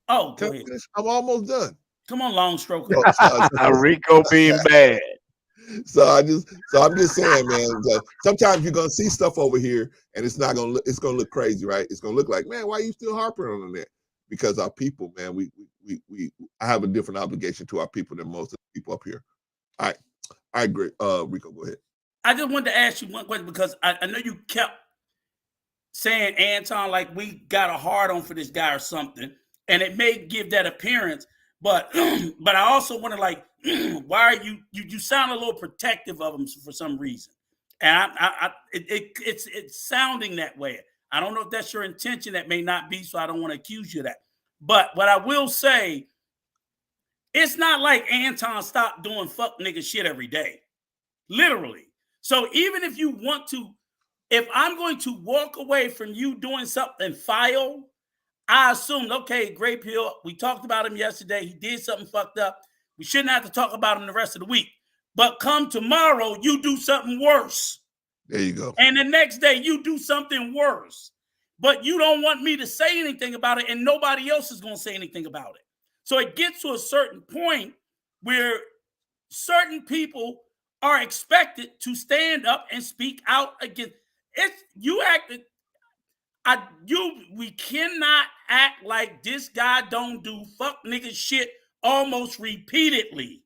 Oh, go ahead. I'm almost done. Come on, long stroke. Rico being bad. So I'm just saying, man. Sometimes you're gonna see stuff over here, and it's gonna look crazy, right? It's gonna look like, man, why are you still harping on that? Because our people, man, I have a different obligation to our people than most of the people up here. All right, I agree. Rico, go ahead. I just wanted to ask you one question, because I know you kept saying, Anton, like we got a hard on for this guy or something, and it may give that appearance. But I also wonder, like, why are you sound a little protective of him for some reason, and it's sounding that way. I don't know if that's your intention. That may not be, so I don't want to accuse you of that. But what I will say, it's not like Anton stopped doing fuck nigga shit every day, literally. So even if you want to, if I'm going to walk away from you doing something foul, I assumed, okay, Great Pill, we talked about him yesterday. He did something fucked up. We shouldn't have to talk about him the rest of the week. But come tomorrow, you do something worse. There you go. And the next day, you do something worse. But you don't want me to say anything about it, and nobody else is going to say anything about it. So it gets to a certain point where certain people are expected to stand up and speak out against it. We cannot act like this guy don't do fuck nigga shit almost repeatedly.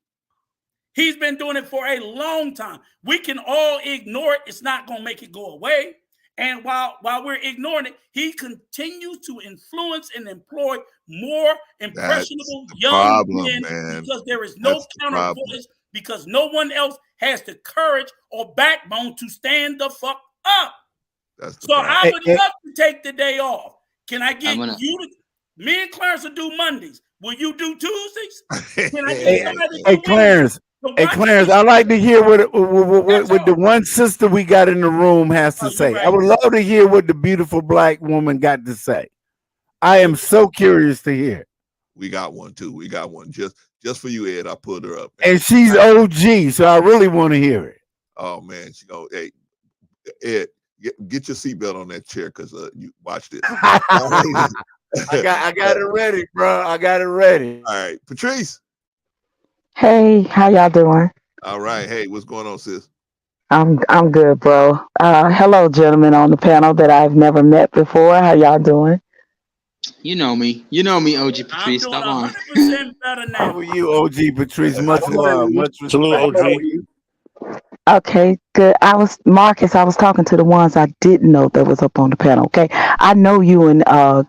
He's been doing it for a long time. We can all ignore it. It's not going to make it go away. And while we're ignoring it, he continues to influence and employ more impressionable young men because there is no counter voice, because no one else has the courage or backbone to stand the fuck up. So I would love to take the day off. Can I get you to, me and Clarence will do Mondays. Will you do Tuesdays? Can I get somebody to do Clarence. Hey, Clarence, I'd like to hear what the one sister we got in the room has to say. I would love to hear what the beautiful black woman got to say. I am so curious to hear. We got one too. We got one just for you, Ed. I pulled her up, and she's OG, so I really want to hear it. Oh man, she go, hey, Ed, get your seatbelt on that chair because you watch this. I got it ready, bro. I got it ready. All right, Patrice. Hey, how y'all doing? All right. Hey, what's going on, sis? I'm good, bro. Hello, gentlemen on the panel that I've never met before. How y'all doing? You know me, OG Patrice. Stop on. How are you, OG Patrice? Much love, much respect. Salute, OG. Okay, good. I was talking to the ones I didn't know that was up on the panel. Okay, I know you and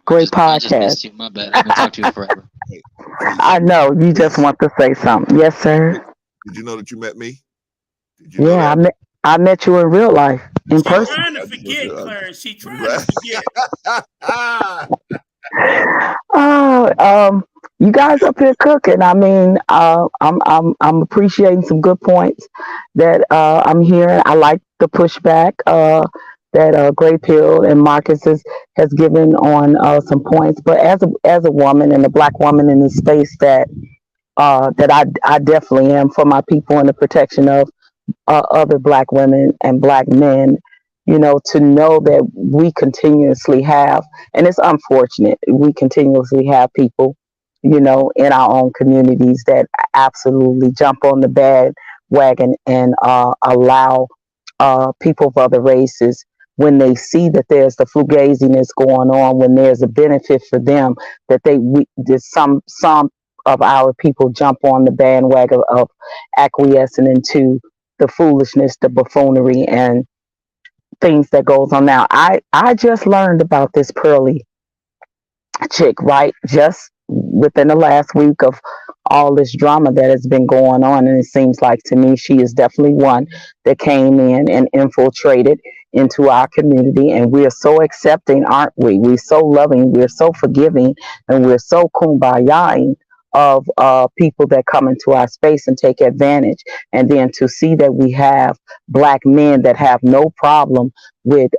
great podcast. I just missed you. My bad. I've been talking to you forever. I know you just want to say something. Yes, sir. Did you know that you met me? Did you know Yeah, that? I met you in real life, in person. Trying to forget, Clarence. She trying to forget. You guys up here cooking. I mean, I'm appreciating some good points that I'm hearing. I like the pushback that Gray Pill and Marcus has given on some points. But as a woman and a black woman in this space that I definitely am for my people and the protection of other black women and black men, you know, to know that we continuously have, and it's unfortunate, we continuously have people, you know, in our own communities that absolutely jump on the bandwagon and allow people of other races, when they see that there's the fugaziness going on, when there's a benefit for them, that there's some of our people jump on the bandwagon of acquiescing into the foolishness, the buffoonery, and things that goes on. Now, I just learned about this Pearly chick, right? Just within the last week of all this drama that has been going on. And it seems like to me, she is definitely one that came in and infiltrated into our community. And we are so accepting, aren't we? We're so loving, we're so forgiving, and we're so kumbaya-ing of people that come into our space and take advantage. And then to see that we have black men that have no problem with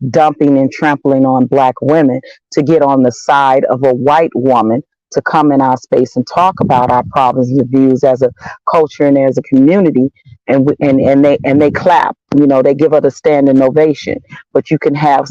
dumping and trampling on black women, to get on the side of a white woman to come in our space and talk about our problems and views as a culture and as a community, and they clap, you know, they give her the standing ovation. But you can have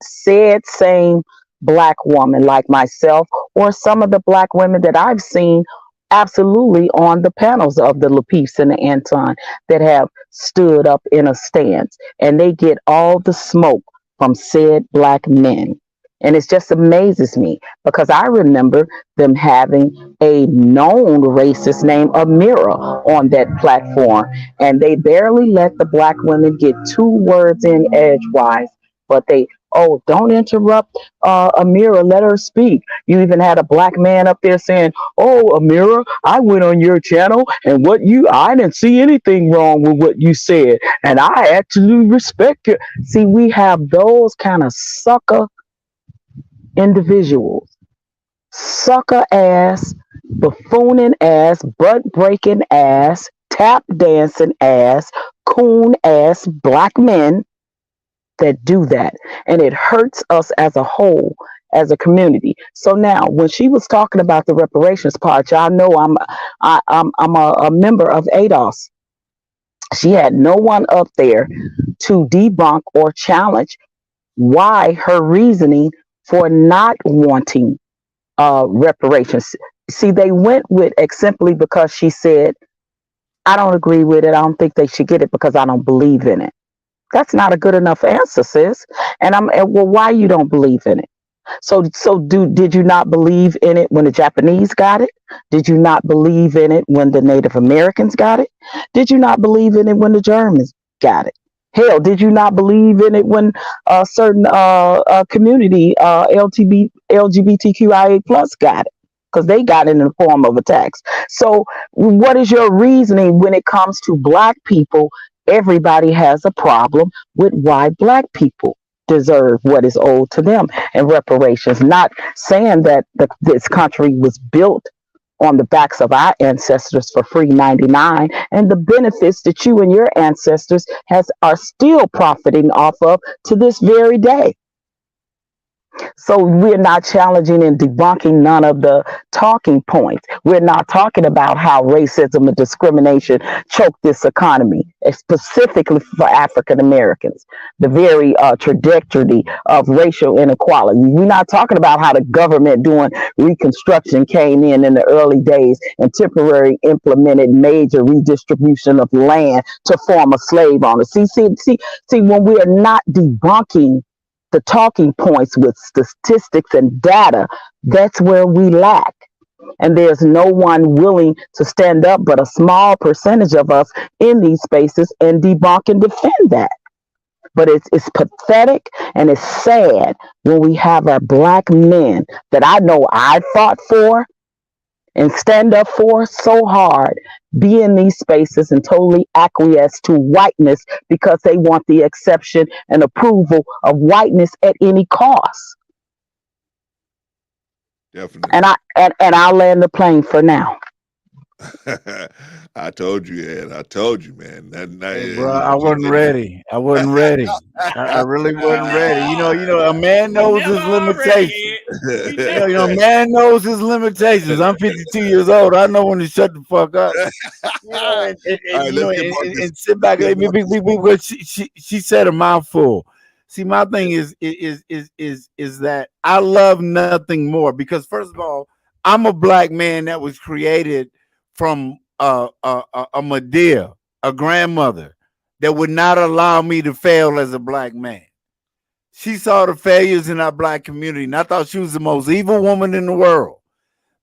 said same black woman like myself, or some of the black women that I've seen absolutely on the panels of the Lapeefs and the Anton that have stood up in a stance, and they get all the smoke from said black men. And it just amazes me, because I remember them having a known racist named Amira on that platform, and they barely let the black women get 2 words in edgewise, but they, oh, don't interrupt Amira, let her speak. You even had a black man up there saying, oh, Amira, I went on your channel and I didn't see anything wrong with what you said, and I actually respect you. See, we have those kind of sucker individuals, sucker ass, buffooning ass, butt breaking ass, tap dancing ass, coon ass black men that do that, and it hurts us as a whole, as a community. So now, when she was talking about the reparations part, y'all know I'm a member of ADOS. She had no one up there to debunk or challenge why her reasoning for not wanting reparations. See, they went with it simply because she said I don't agree with it. I don't think they should get it because I don't believe in it. That's not a good enough answer, sis. Well, why you don't believe in it? Did you not believe in it when the Japanese got it? Did you not believe in it when the Native Americans got it? Did you not believe in it when the Germans got it? Hell, did you not believe in it when certain community LGBTQIA plus got it? Because they got it in the form of a tax. So, what is your reasoning when it comes to Black people? Everybody has a problem with why Black people deserve what is owed to them in reparations. Not saying that this country was built on the backs of our ancestors for free 99, and the benefits that you and your ancestors are still profiting off of to this very day. So we're not challenging and debunking none of the talking points. We're not talking about how racism and discrimination choke this economy, specifically for African Americans, the very trajectory of racial inequality. We're not talking about how the government doing Reconstruction came in the early days and temporarily implemented major redistribution of land to form a slave owner. See, when we are not debunking the talking points with statistics and data, that's where we lack. And there's no one willing to stand up but a small percentage of us in these spaces and debunk and defend that. But it's pathetic and it's sad when we have our Black men that I know I fought for and stand up for so hard, be in these spaces and totally acquiesce to whiteness because they want the exception and approval of whiteness at any cost. Definitely. And I'll land the plane for now. I told you, Ed. I told you, man. Hey, bro, I wasn't ready. I wasn't ready. I really wasn't ready. A man knows his limitations. A man knows his limitations. I'm 52 years old. I know when to shut the fuck up. And sit back. She said a mouthful. See, my thing is that I love nothing more because, first of all, I'm a Black man that was created from a Medea, a grandmother that would not allow me to fail as a Black man. She saw the failures in our Black community, and I thought she was the most evil woman in the world.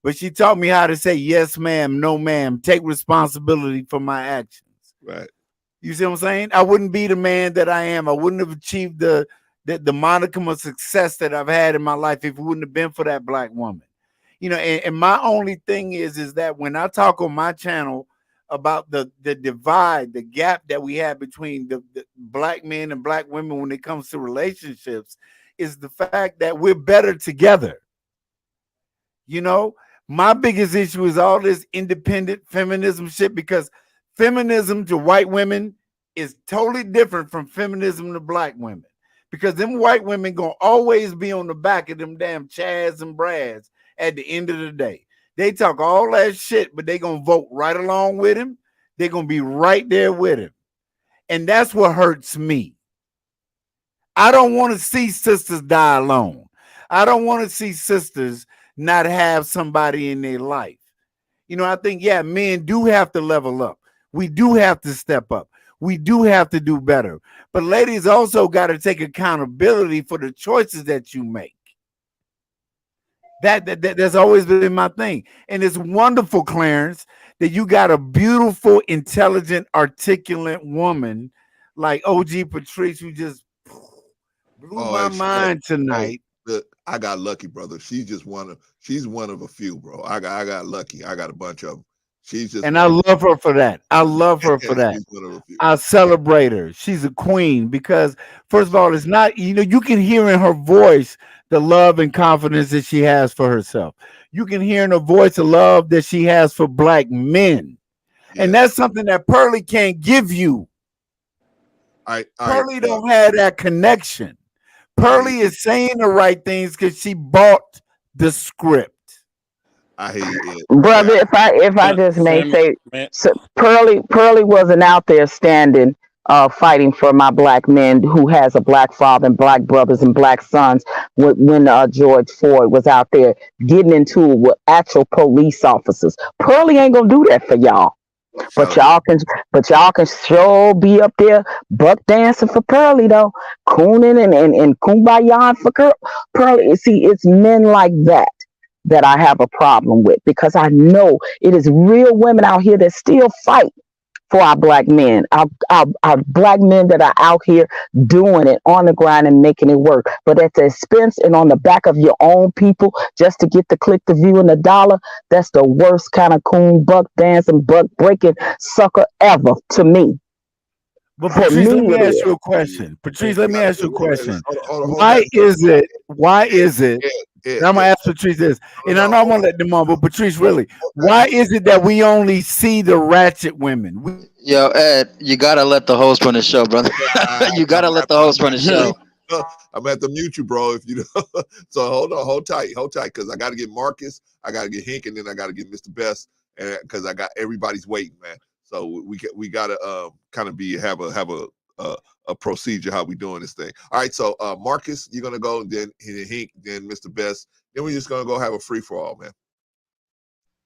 But she taught me how to say yes, ma'am, no, ma'am, take responsibility for my actions. Right. You see what I'm saying? I wouldn't be the man that I am. I wouldn't have achieved the modicum of success that I've had in my life if it wouldn't have been for that Black woman. And my only thing is that when I talk on my channel about the divide, the gap that we have between the Black men and Black women when it comes to relationships, is the fact that we're better together. My biggest issue is all this independent feminism shit, because feminism to white women is totally different from feminism to Black women, because them white women gonna always be on the back of them damn Chads and Brads. At the end of the day, they talk all that shit, but they gonna vote right along with him. They're gonna be right there with him. And that's what hurts me. I don't want to see sisters die alone. I don't want to see sisters not have somebody in their life. I think, men do have to level up. We do have to step up. We do have to do better. But ladies also got to take accountability for the choices that you make. That's always been my thing. And it's wonderful, Clarence, that you got a beautiful, intelligent, articulate woman like OG Patrice, who just blew my mind tonight. Look, I got lucky, brother. She's one of a few, bro. I got lucky. I got a bunch of them. I love her for that. I love her for that. I celebrate her. She's a queen because, first of all, it's not, you can hear in her voice the love and confidence that she has for herself. You can hear in her voice the love that she has for Black men. Yeah. And that's something that Pearly can't give you. Pearly don't have that connection. Pearly is saying the right things because she bought the script. I hear you, brother. If I just may say, so Pearly wasn't out there standing, fighting for my Black men who has a Black father and Black brothers and Black sons. When George Floyd was out there getting into it with actual police officers, Pearly ain't gonna do that for y'all. But y'all can sure be up there buck dancing for Pearly though, cooning and kumbaya for Pearly. See, it's men like that I have a problem with, because I know it is real women out here that still fight for our black men, our black men that are out here doing it on the grind and making it work, but at the expense and on the back of your own people just to get the click, the view, and the dollar. That's the worst kind of coon, buck dancing, buck breaking sucker ever to me. But Patrice, let me ask you a question. Patrice, let me ask you a question. Why is it? And I'm gonna ask Patrice this, and I know I want to let them on, but Patrice, really, why is it that we only see the ratchet women? Yo, Ed, you gotta let the host run the show, brother. You gotta let the host run the show. I'm at to mute you, bro. If you know, so hold tight, because I got to get Marcus, I got to get Hank, and then I got to get Mr. Best, and because I got everybody's waiting, man. So we got to kind of have a procedure how we doing this thing. All right, so Marcus, you're gonna go, and then Hank, then Mr. Best, then we're just gonna go have a free for all, man.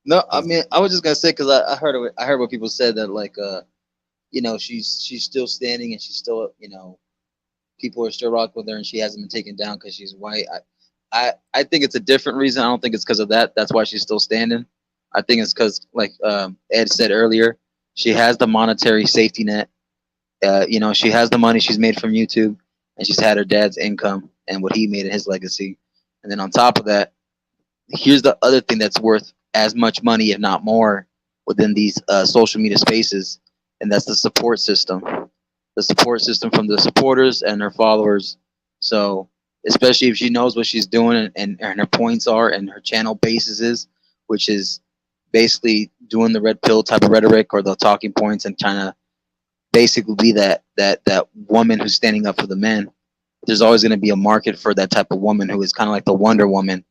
No, I mean, I was just gonna say, because I heard what people said, that like she's still standing, and she's still, people are still rocking with her, and she hasn't been taken down because she's white. I think it's a different reason. I don't think it's because of that. That's why she's still standing. I think it's because, like Ed said earlier, she has the monetary safety net. She has the money she's made from YouTube, and she's had her dad's income and what he made in his legacy. And then on top of that, here's the other thing that's worth as much money, if not more, within these social media spaces, and that's the support system. The support system from the supporters and her followers. So especially if she knows what she's doing and her points are, and her channel basis is, which is basically doing the red pill type of rhetoric or the talking points and trying to basically be that woman who's standing up for the men. There's always going to be a market for that type of woman who is kind of like the Wonder Woman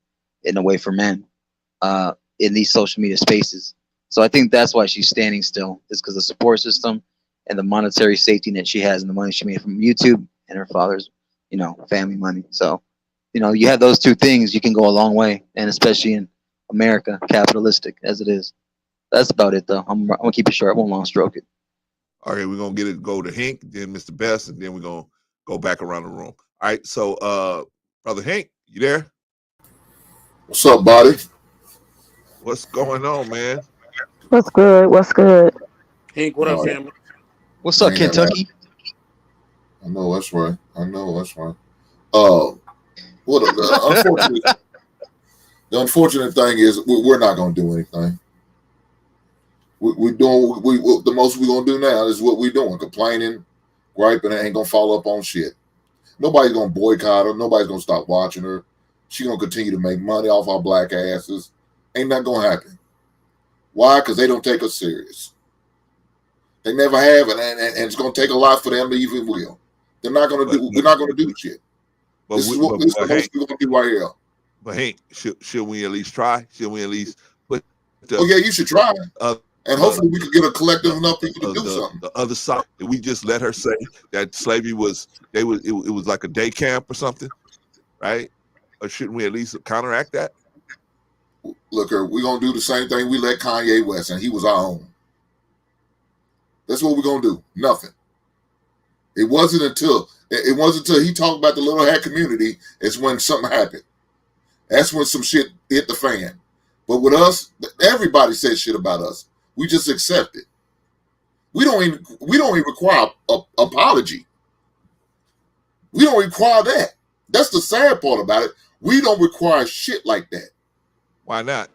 in a way for men in these social media spaces. So I think that's why she's standing still, is because the support system and the monetary safety net she has, and the money she made from YouTube and her father's, family money. So, you have those two things, you can go a long way, and especially in America, capitalistic as it is. That's about it, though. I'm gonna keep it short. I won't long stroke it. All right, we're gonna go to Hank, then Mr. Best, and then we're gonna go back around the room. All right, so Brother Hank, you there? What's up, buddy? What's going on, man? What's good? Hank, what up, family? What's up, Kentucky? I know that's right. The unfortunate thing is we're not going to do anything. The most we're going to do now is what we're doing, complaining, griping, and ain't going to follow up on shit. Nobody's going to boycott her. Nobody's going to stop watching her. She's going to continue to make money off our black asses. Ain't that going to happen. Why? Because they don't take us serious. They never have, and it's going to take a lot for them to even will. They're not going to do. We're not going to do shit. This is the most we're going to do right here. But Hank, should we at least try? Should we at least put? You should try. And hopefully we can get a collective enough people to do something. The other side, we just let her say that slavery was it was like a day camp or something, right? Or shouldn't we at least counteract that? Look, we're gonna do the same thing we let Kanye West, and he was our own. That's what we're gonna do. Nothing. It wasn't until he talked about the little hat community is when something happened. That's when some shit hit the fan. But with us, everybody says shit about us. We just accept it. We don't even require an apology. We don't require that. That's the sad part about it. We don't require shit like that. Why not?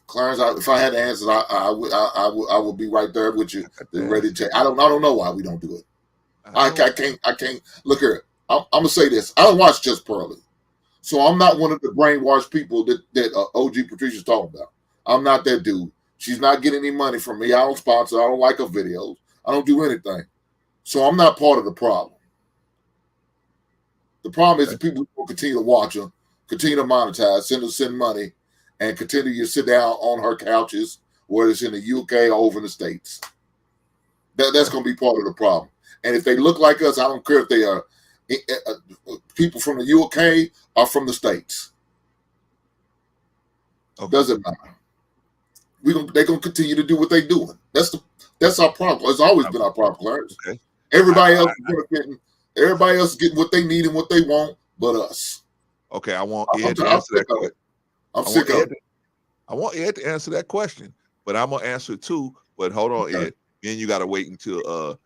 Clarence, if I had the answers, I would be right there with you, ready to take. I don't know why we don't do it. I can't. Look here. I'm gonna say this. I don't watch Just Pearly, so I'm not one of the brainwashed people that OG Patricia's talking about. I'm not that dude. She's not getting any money from me. I don't sponsor. I don't like her videos. I don't do anything. So I'm not part of the problem. The problem is the people who will continue to watch her, continue to monetize, send money, and continue to sit down on her couches, whether it's in the UK or over in the States. That's going to be part of the problem. And if they look like us, I don't care if they are people from the UK or from the States. Okay. Doesn't matter. they're gonna continue to do what they're doing. That's our problem. It's always been our problem, Clarence. Okay. Everybody else is benefiting. Everybody else is getting what they need and what they want, but us. Okay, I want Ed to answer that question. I'm sick of it. I want Ed to answer that question, but I'm gonna answer it too. But hold on, Ed. Then you gotta wait until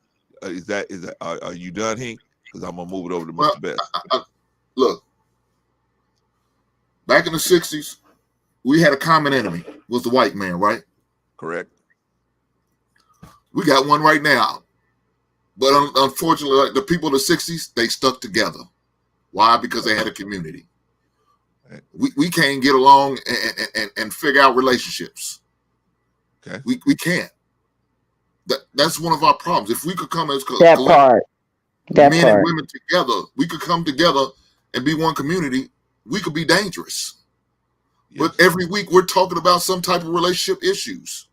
are you done, Hank? Because I'm gonna move it over to Mr. Best. Look, back in the 60s, we had a common enemy, was the white man, right? Correct. We got one right now. But unfortunately, like the people in the 60s, they stuck together. Why? Because they had a community. We can't get along and figure out relationships. Okay. We can't. That's one of our problems. If we could come as men and women together, we could come together and be one community, we could be dangerous. Yes. But every week we're talking about some type of relationship issues.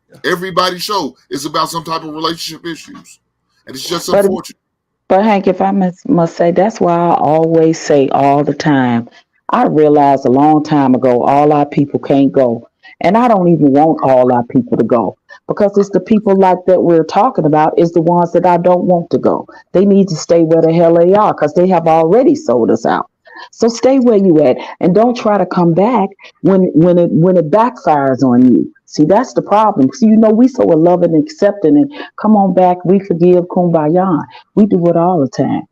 Yeah. Everybody's show is about some type of relationship issues. And it's just unfortunate. But Hank, if I must say, that's why I always say all the time, I realized a long time ago, all our people can't go. And I don't even want all our people to go, because it's the people like that we're talking about is the ones that I don't want to go. They need to stay where the hell they are, because they have already sold us out. So stay where you at and don't try to come back when it backfires on you. See, that's the problem. See, we so loving and accepting and come on back, we forgive, kumbaya. We do it all the time.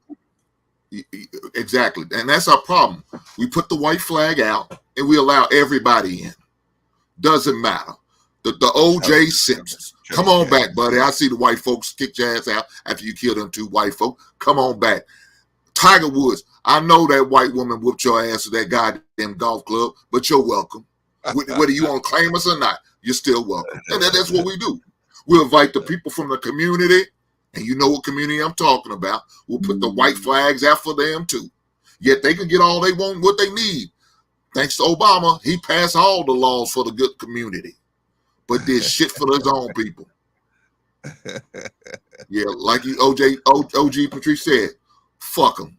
Exactly. And that's our problem. We put the white flag out and we allow everybody in. Doesn't matter. The OJ Simpsons. Come on back, buddy. I see the white folks kick your ass out after you kill them two white folk. Come on back. Tiger Woods. I know that white woman whooped your ass at that goddamn golf club, but you're welcome. Whether you want to claim us or not, you're still welcome. And that's what we do. We'll invite the people from the community, and you know what community I'm talking about. We'll put the white flags out for them too. Yet they can get all they want, what they need. Thanks to Obama, he passed all the laws for the good community, but did shit for his own people. Yeah, like OG Patrice said, fuck them.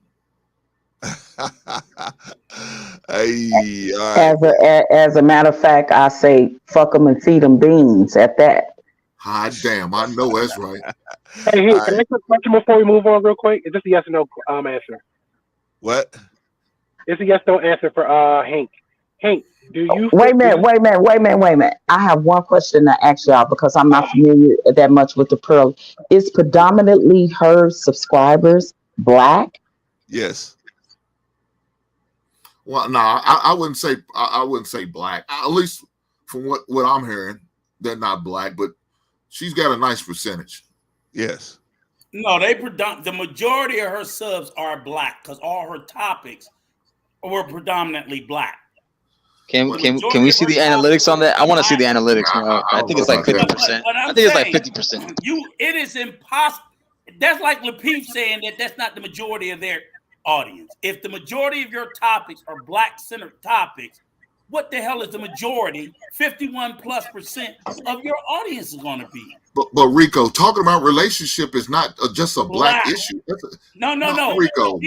Hey, all right. As a matter of fact, I say fuck them and feed them beans at that. Hot damn, I know that's right. Hey, can I ask a question before we move on real quick? Is this a yes or no answer? What? It's a yes no answer for Hank. Hank, do you Wait a minute. I have one question to ask y'all because I'm not familiar that much with the Pearl. Is predominantly her subscribers Black? Yes. Well, no, I wouldn't say Black. At least from what I'm hearing, they're not Black, but she's got a nice percentage. Yes. No, the majority of her subs are Black because all her topics were predominantly Black. Can we see the analytics on that? I want to see the analytics, bro. I think it's like 50%. I think it's like 50%. It is impossible. That's like Lapeef saying that's not the majority of their audience. If the majority of your topics are Black-centered topics, what the hell is the majority? 51+% of your audience is going to be. But Rico, talking about relationship is not just a Black issue. No. Rico.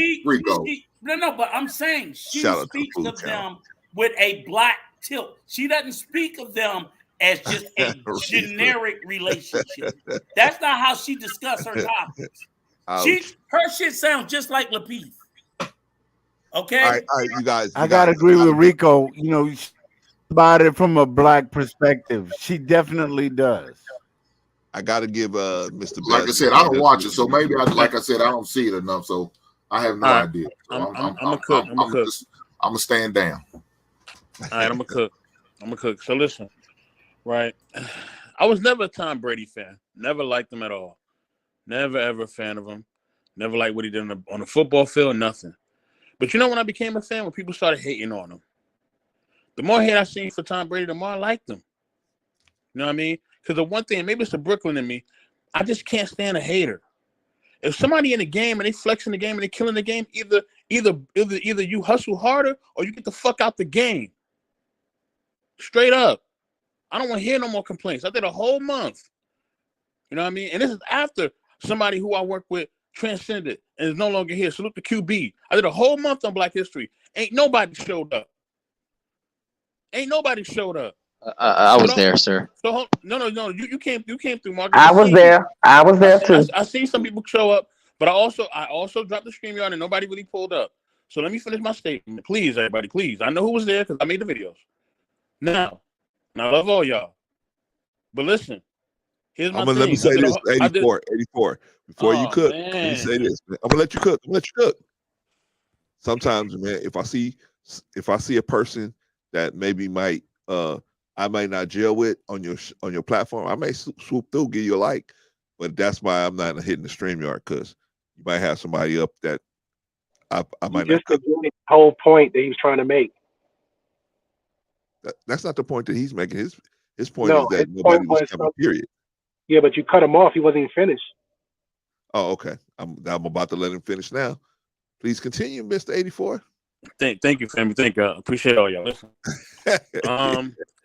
No, but I'm saying she speaks of them with a Black tilt. She doesn't speak of them as just a generic relationship. That's not how she discusses her topics. Her shit sounds just like Lapeef. Okay. All right, you guys. I gotta agree with Rico. About it from a Black perspective, she definitely does. I gotta give Mr. Like I said, I don't watch it, so maybe I don't see it enough, so I have no idea. So I'm a cook. I'm gonna stand down. All right, I'm a cook. So listen, right? I was never a Tom Brady fan. Never liked him at all. Never ever a fan of him. Never liked what he did on the football field. Nothing. But when I became a fan, when people started hating on him, the more hate I seen for Tom Brady, the more I liked him. You know what I mean? Because the one thing, maybe it's the Brooklyn in me, I just can't stand a hater. If somebody in the game and they flexing the game and they killing the game, either you hustle harder or you get the fuck out the game. Straight up. I don't want to hear no more complaints. I did a whole month. You know what I mean? And this is after somebody who I work with transcended and is no longer here. Salute the QB. I did a whole month on Black History. Ain't nobody showed up. I was there, sir. So no. You came through, Marcus. I was there. I was there too. I seen some people show up, but I also dropped the StreamYard and nobody really pulled up. So let me finish my statement, please, everybody. Please, I know who was there because I made the videos. Now I love all y'all, but listen. Here's my thing. Let me say this, 84. Before you cook, let me say this. Man. I'm gonna let you cook. Sometimes, man, if I see a person that maybe might I might not gel with on your platform, I may swoop through, give you a like. But that's why I'm not hitting the StreamYard, because you might have somebody up that I might not cook. The whole point that he was trying to make. That's not the point that he's making. His point is that nobody was coming, period. Yeah, but you cut him off. He wasn't even finished. Oh, okay. I'm about to let him finish now. Please continue, Mr. 84. Thank you, family. Thank you. Appreciate all y'all. Listen.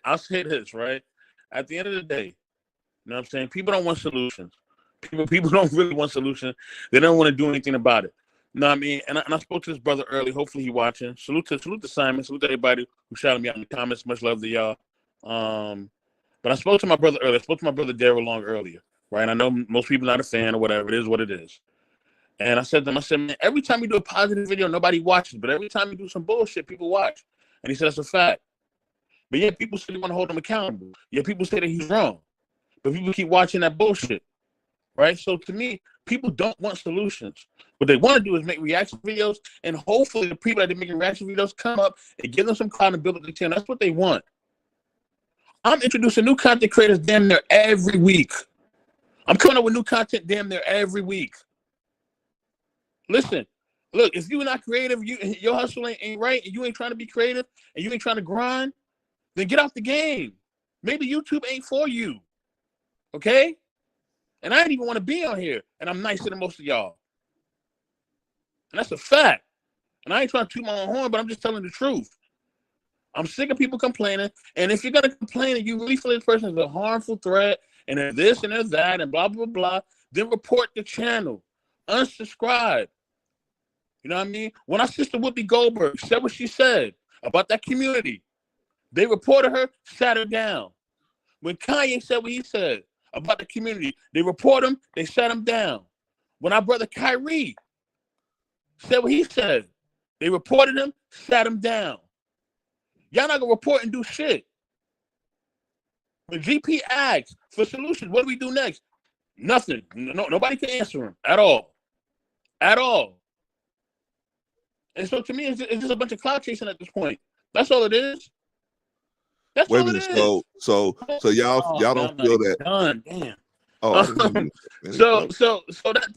I'll say this, right? At the end of the day, you know what I'm saying? People don't want solutions. People don't really want solutions. They don't want to do anything about it. You know what I mean? And I spoke to this brother early. Hopefully he watching. Salute to Simon. Salute to everybody who shouted me out in the comments. Much love to y'all. But I spoke to my brother earlier. I spoke to my brother Daryl Long earlier, right? I know most people are not a fan or whatever. It is what it is. And I said to him, man, every time you do a positive video, nobody watches. But every time you do some bullshit, people watch. And he said, that's a fact. But yeah, people say they want to hold him accountable. Yeah, people say that he's wrong. But people keep watching that bullshit, right? So to me, people don't want solutions. What they want to do is make reaction videos, and hopefully the people that are making reaction videos come up and give them some accountability to them. That's what they want. I'm introducing new content creators damn near every week. I'm coming up with new content damn near every week. Listen, look, if you're not creative, your hustle ain't right, and you ain't trying to be creative, and you ain't trying to grind, then get off the game. Maybe YouTube ain't for you. Okay? And I didn't even want to be on here, and I'm nicer than most of y'all. And that's a fact. And I ain't trying to toot my own horn, but I'm just telling the truth. I'm sick of people complaining. And if you're going to complain and you really feel this person is a harmful threat, and they're this and they're that, and blah, blah, blah, then report the channel. Unsubscribe. You know what I mean? When our sister Whoopi Goldberg said what she said about that community, they reported her, sat her down. When Kanye said what he said about the community, they report him, they sat him down. When our brother Kyrie said what he said, they reported him, sat him down. Y'all not gonna report and do shit. When GP asks for solutions, what do we do next? Nothing. Nobody can answer him at all. At all. And so to me, it's just a bunch of clout chasing at this point. That's all it is. That's Wait all a it minute. is. So y'all don't feel that. Done. Damn. Oh, so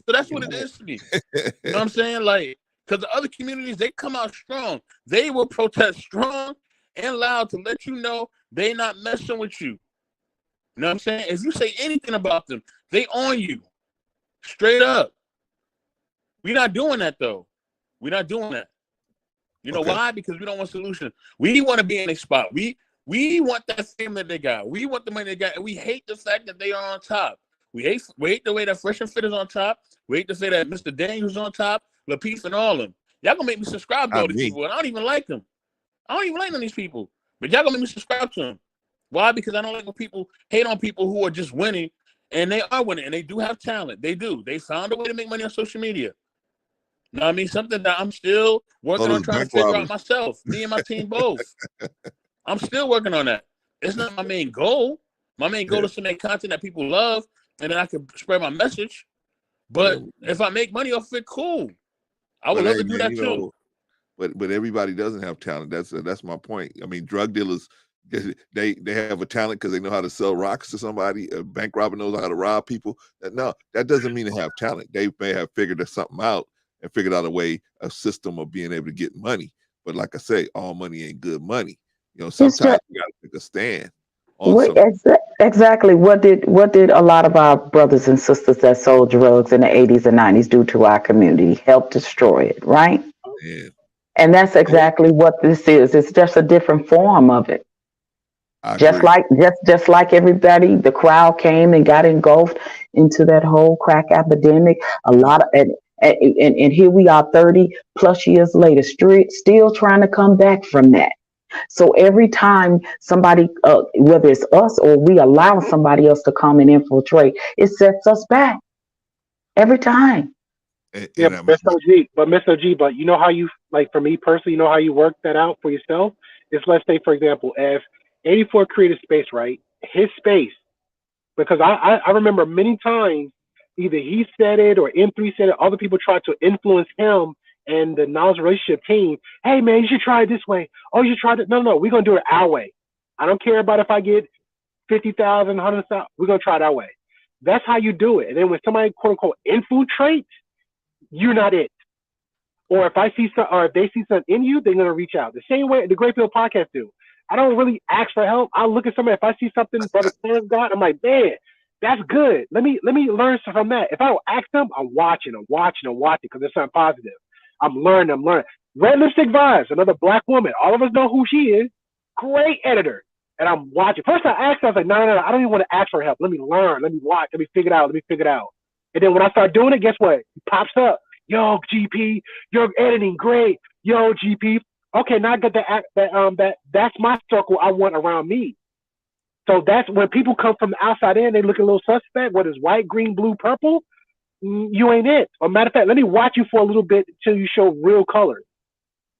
that's what it is to me. You know what I'm saying? Like, because the other communities, they come out strong. They will protest strong and loud to let you know they not messing with you. You know what I'm saying? If you say anything about them, they on you. Straight up. We're not doing that, though. We're not doing that. You know why? Because we don't want solutions. We want to be in a spot. We want that fame that they got. We want the money they got. And we hate the fact that they are on top. We hate the way that Fresh and Fit is on top. We hate the fact that Mr. Daniels on top, Lapeef and all of them. Y'all gonna make me subscribe to all these people, and I don't even like them. I don't even like none of these people. But y'all gonna make me subscribe to them. Why? Because I don't like when people hate on people who are just winning, and they are winning, and they do have talent. They do. They found a way to make money on social media. You know what I mean? Something that I'm still working on trying to figure out myself. Me and my team both. I'm still working on that. It's not my main goal. My main goal is to make content that people love, and then I can spread my message. But if I make money off it, cool. I would love to do that too. But everybody doesn't have talent. That's my point. I mean, drug dealers, they have a talent because they know how to sell rocks to somebody. A bank robber knows how to rob people. No, that doesn't mean they have talent. They may have figured something out and figured out a system of being able to get money. But like I say, all money ain't good money. You know, sometimes you got to take a stand. Exactly. What did a lot of our brothers and sisters that sold drugs in the 80s and 90s do to our community? Help destroy it, right? Yeah. And that's exactly what this is. It's just a different form of it. Just like everybody, the crowd came and got engulfed into that whole crack epidemic. And here we are 30 plus years later, still trying to come back from that. So every time somebody, whether it's us or we allow somebody else to come and infiltrate, it sets us back every time. Yeah, Mr. G, but you know how you, like, for me personally, you know how you work that out for yourself? Is, let's say, for example, if 84 created space, right? His space, because I remember many times either he said it or M3 said it, other people tried to influence him and the knowledge relationship team. Hey man, you should try it this way. Oh, you should try it. No, we're gonna do it our way. I don't care about if I get 50,000, 100,000. We're gonna try it our way. That's how you do it. And then when somebody quote unquote infiltrates, you're not it. Or if I see some, or if they see something in you, they're gonna reach out. The same way the Great Pill Podcast do. I don't really ask for help. I look at somebody. If I see something Brother Clarence got, I'm like, man, that's good. Let me learn from that. If I don't ask them, I'm watching because there's something positive. I'm learning. Red Lipstick Vibes, another black woman. All of us know who she is. Great editor. And I'm watching. First I asked her, I was like, no, I don't even want to ask for help. Let me learn. Let me watch. Let me figure it out. And then when I start doing it, guess what? It pops up. Yo, GP, your editing great. Yo, GP. Okay, now I get that's my circle I want around me. So that's when people come from the outside in, they look a little suspect. What is white, green, blue, purple? You ain't it. Or matter of fact, let me watch you for a little bit until you show real colors.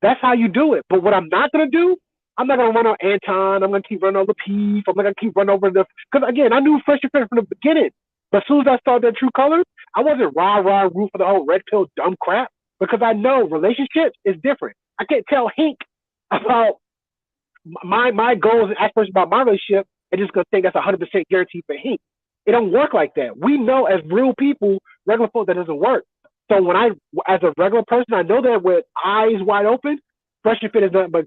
That's how you do it. But what I'm not gonna do, I'm not gonna run on Anton. I'm gonna keep running over Peace. I'm not gonna keep running over because again, I knew Fresh and Fit from the beginning. But as soon as I saw their true colors, I wasn't root for the whole red pill dumb crap because I know relationships is different. I can't tell Hink about my goals and aspirations about my relationship and just gonna think that's 100% guaranteed for Hink. It don't work like that. We know as real people, regular folks, that doesn't work. So when as a regular person, I know that with eyes wide open, Fresh and Fit is nothing but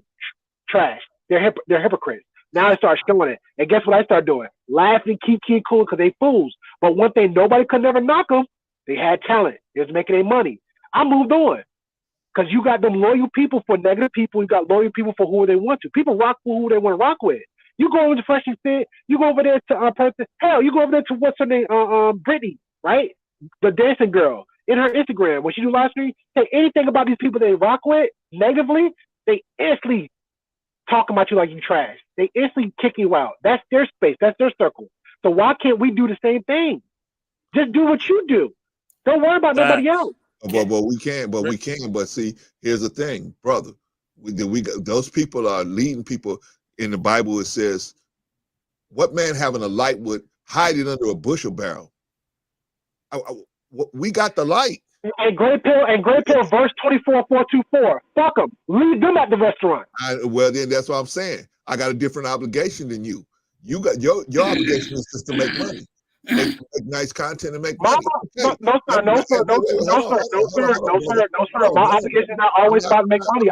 trash. They're hypocrites. Now I start showing it. And guess what I start doing? Laughing, keep cool because they fools. But one thing, nobody could never knock them. They had talent. They was making their money. I moved on. Because you got them loyal people for negative people. You got loyal people for who they want to. People rock for who they want to rock with. You go over to Fresh and Fit. You go over there to hell. You go over there to what's her name? Brittany, right? The dancing girl in her Instagram when she do live stream. Say anything about these people they rock with negatively, they instantly talking about you like you trash. They instantly kick you out. That's their space. That's their circle. So why can't we do the same thing? Just do what you do. Don't worry about nobody else. But we can. But see, here's the thing, brother. Those people are leading people. In the Bible, it says, "What man having a light would hide it under a bushel barrel?" We got the light. And Great Pill, verse 24, 424. Fuck them. Leave them at the restaurant. Well, then that's what I'm saying. I got a different obligation than you. You got your obligation is just to make money, make nice content, and make money. No, sir. My obligation is not always about to make money.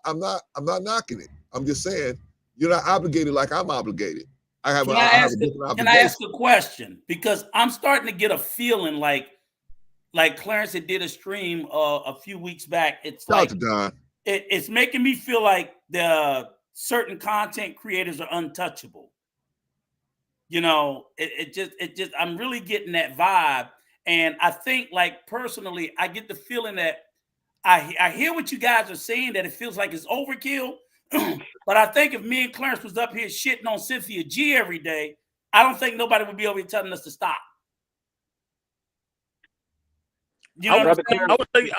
I'm not knocking it. I'm just saying you're not obligated like I'm obligated. Can I ask a question? Because I'm starting to get a feeling like Clarence had did a stream a few weeks back. It's it's making me feel like the certain content creators are untouchable. You know, it just I'm really getting that vibe. And I think, like, personally, I get the feeling that I hear what you guys are saying, that it feels like it's overkill. But I think if me and Clarence was up here shitting on Cynthia G every day, I don't think nobody would be over here telling us to stop. You know what I'm saying?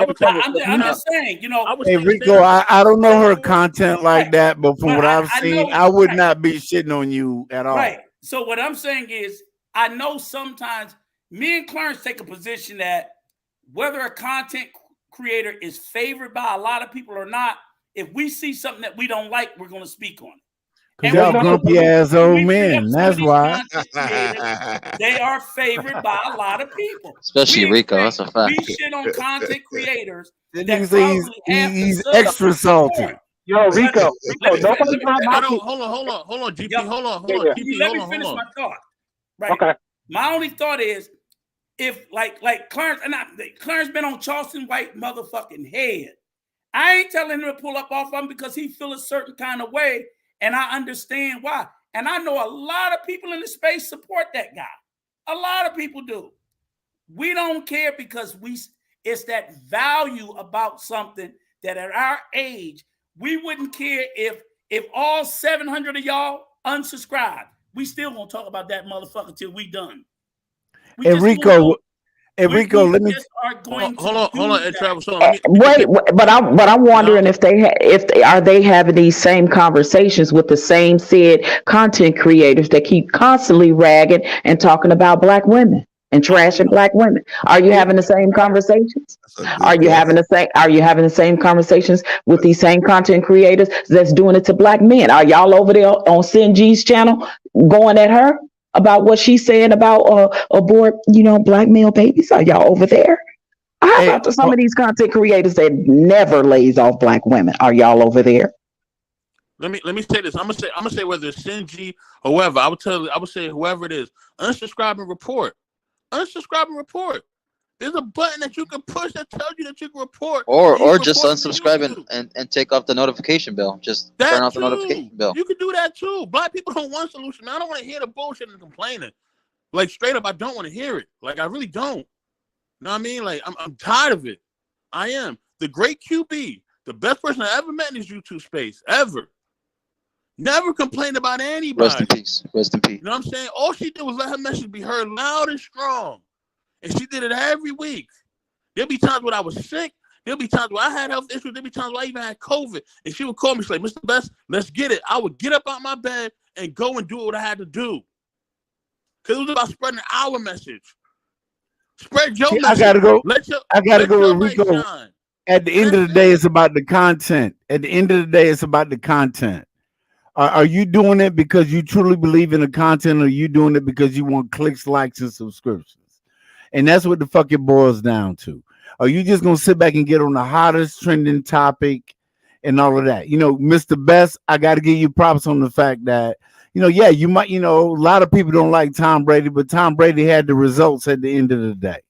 I'm just saying, you know. Hey, Rico, I don't know her content like that, but from what I've seen, I would not be shitting on you at all. Right. So what I'm saying is, I know sometimes me and Clarence take a position that whether a content creator is favored by a lot of people or not, if we see something that we don't like, we're going to speak on it. Because y'all grumpy ass old men. That's why. They are favored by a lot of people. Especially Rico. That's a fact. We shit on content creators. He's extra salty. Yo, Rico. Hold on, GP. Hold on. Let me finish my thought. Right. Okay. My only thought is, if like Clarence, Clarence been on Charleston White motherfucking head. I ain't telling him to pull up off of him because he feel a certain kind of way, and I understand why. And I know a lot of people in the space support that guy. A lot of people do. We don't care because it's that value about something that at our age, we wouldn't care if if all 700 of y'all unsubscribe, we still gonna talk about that motherfucker till we done. We Enrico, let me hold on, Ed Travis. Hold on. Wait, but I'm wondering if they having these same conversations with the same said content creators that keep constantly ragging and talking about black women and trashing black women. Are you having the same conversations? Are you having the same conversations with these same content creators that's doing it to black men? Are y'all over there on Sinji's channel going at her about what she's saying about abort, black male babies? Are y'all over there? How about some of these content creators that never lays off black women? Are y'all over there? Let me say this. I'm gonna say whether it's Sinji or whoever. I would say whoever it is, unsubscribe and report. Unsubscribe and report. There's a button that you can push that tells you that you can report. Or just unsubscribe and take off the notification bell. Just turn off the notification bell. You can do that too. Black people don't want solution. I don't want to hear the bullshit and complaining. Like straight up, I don't want to hear it. Like I really don't. You know what I mean? Like I'm tired of it. I am. The great QB, the best person I ever met in this YouTube space, ever. Never complained about anybody. Rest in peace. Rest in peace. You know what I'm saying? All she did was let her message be heard loud and strong. And she did it every week. There'll be times when I was sick. There'll be times when I had health issues. There'll be times when I even had COVID. And she would call me. She's like, Mr. Best, let's get it. I would get up out my bed and go and do what I had to do. Because it was about spreading our message. Spread your message. I gotta go. I gotta go with Rico. At the end of the day, it's about the content. At the end of the day, it's about the content. Are you doing it because you truly believe in the content, or are you doing it because you want clicks, likes, and subscriptions? And that's what the fuck it boils down to. Are you just gonna sit back and get on the hottest trending topic and all of that? Mr. Best, I got to give you props on the fact that yeah, you might, a lot of people don't like Tom Brady, but Tom Brady had the results at the end of the day,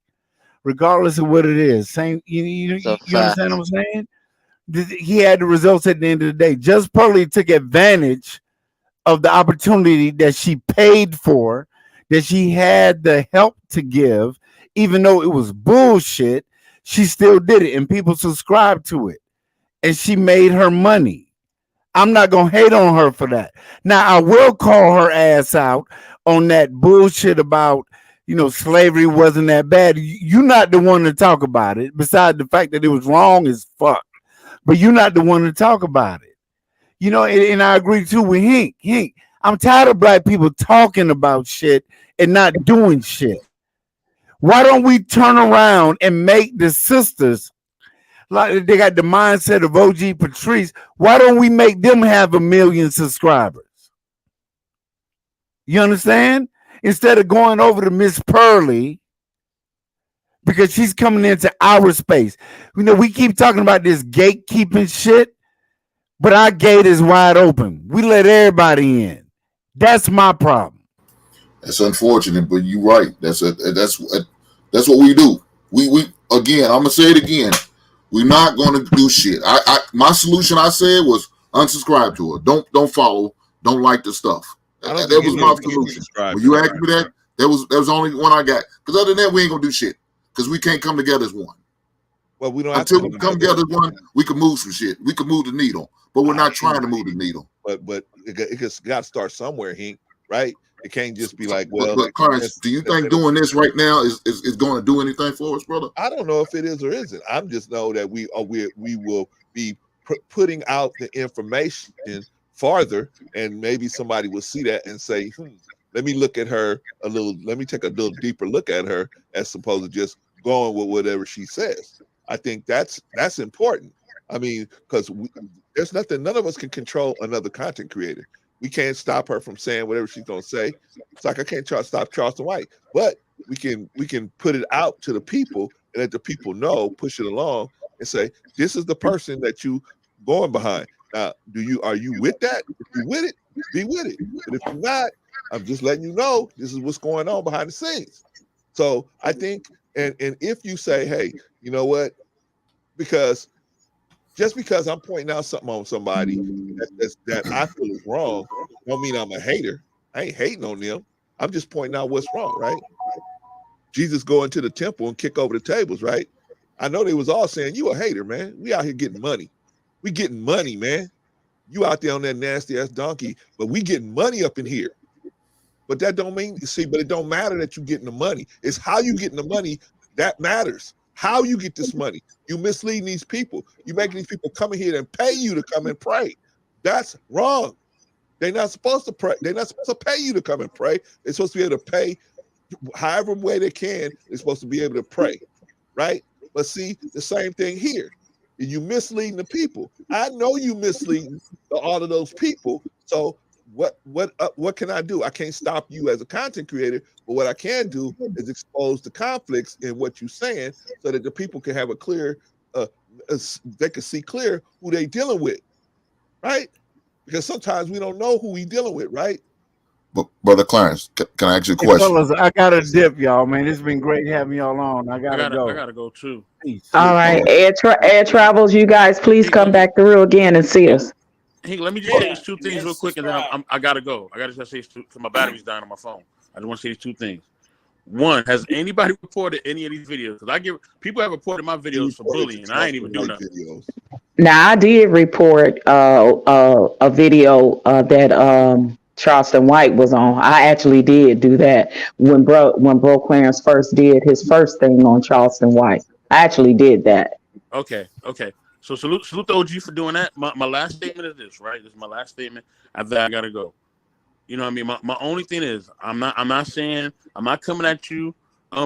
regardless of what it is. Same, you understand what I'm saying? He had the results at the end of the day. Just Pearly took advantage of the opportunity that she paid for, that she had the help to give, even though it was bullshit. She still did it, and people subscribed to it, and she made her money. I'm not gonna hate on her for that. Now I will call her ass out on that bullshit about slavery wasn't that bad. You're not the one to talk about it, besides the fact that it was wrong as fuck. But you're not the one to talk about it. And I agree too with Hink. Hink, I'm tired of black people talking about shit and not doing shit. Why don't we turn around and make the sisters, like they got the mindset of OG Patrice, why don't we make them have 1 million subscribers? You understand? Instead of going over to Miss Pearly, because she's coming into our space. We keep talking about this gatekeeping shit, but our gate is wide open. We let everybody in. That's my problem. That's unfortunate, but you're right. That's what we do. We again, I'm gonna say it again. We're not gonna do shit. My solution, I said, was unsubscribe to her. Don't follow. Don't like the stuff. That was my solution. When you asked me that was the only one I got. Because other than that, we ain't gonna do shit. Because we can't come together as one. Well, we don't until we come together as one. We can move some shit. We can move the needle, but we're not trying to move the needle. But it got to start somewhere, Hink. Right? It can't just be like, well. But Clarence, do you think doing this right now is going to do anything for us, brother? I don't know if it is or isn't. I just know that we will be putting out the information farther, and maybe somebody will see that and say, let me look at her a little. Let me take a little deeper look at her, as opposed to just going with whatever she says. I think that's important. I mean, because there's nothing. None of us can control another content creator. We can't stop her from saying whatever she's gonna say. It's like I can't stop Charleston White, but we can put it out to the people and let the people know, push it along, and say this is the person that you going behind. Now, are you with that? If you're with it, be with it. But if you're not, I'm just letting you know this is what's going on behind the scenes. So I think, and if you say, hey, you know what? Because just because I'm pointing out something on somebody that I feel is wrong, don't mean I'm a hater. I ain't hating on them. I'm just pointing out what's wrong, right? Jesus go into the temple and kick over the tables, right? I know they was all saying, you a hater, man. We out here getting money. We getting money, man. You out there on that nasty ass donkey, but we getting money up in here. But that don't mean, but it don't matter that you getting the money. It's how you getting the money that matters. How you get this money. You misleading these people. You making these people come in here and pay you to come and pray. That's wrong. They're not supposed to pray. They're not supposed to pay you to come and pray. They're supposed to be able to pay however way they can. They're supposed to be able to pray, right? But see, the same thing here. You misleading the people. I know you misleading all of those people. So what can I do? I can't stop you as a content creator, but what I can do is expose the conflicts in what you're saying so that the people can have a clear, they can see clear who they dealing with, right? Because sometimes we don't know who we dealing with, right? But Brother Clarence, can I ask you a Hey, question? fellas, I gotta dip, y'all, man. It's been great having y'all on. I gotta go. I gotta go too. Peace. All right, Air Travels, you guys, please come back through again and see us. Hey, let me just say these two things real quick, and then I gotta go. I gotta just say because my battery's dying on my phone. I just want to say these two things. One, has anybody reported any of these videos? Because people have reported my videos for bullying, and I ain't even do nothing. Now, I did report a video that Charleston White was on. I actually did do that when Bro Clarence first did his first thing on Charleston White. I actually did that. Okay. So salute the OG for doing that. My last statement is this, right? This is my last statement. After that, I gotta go. You know what I mean? My only thing is I'm not coming at you,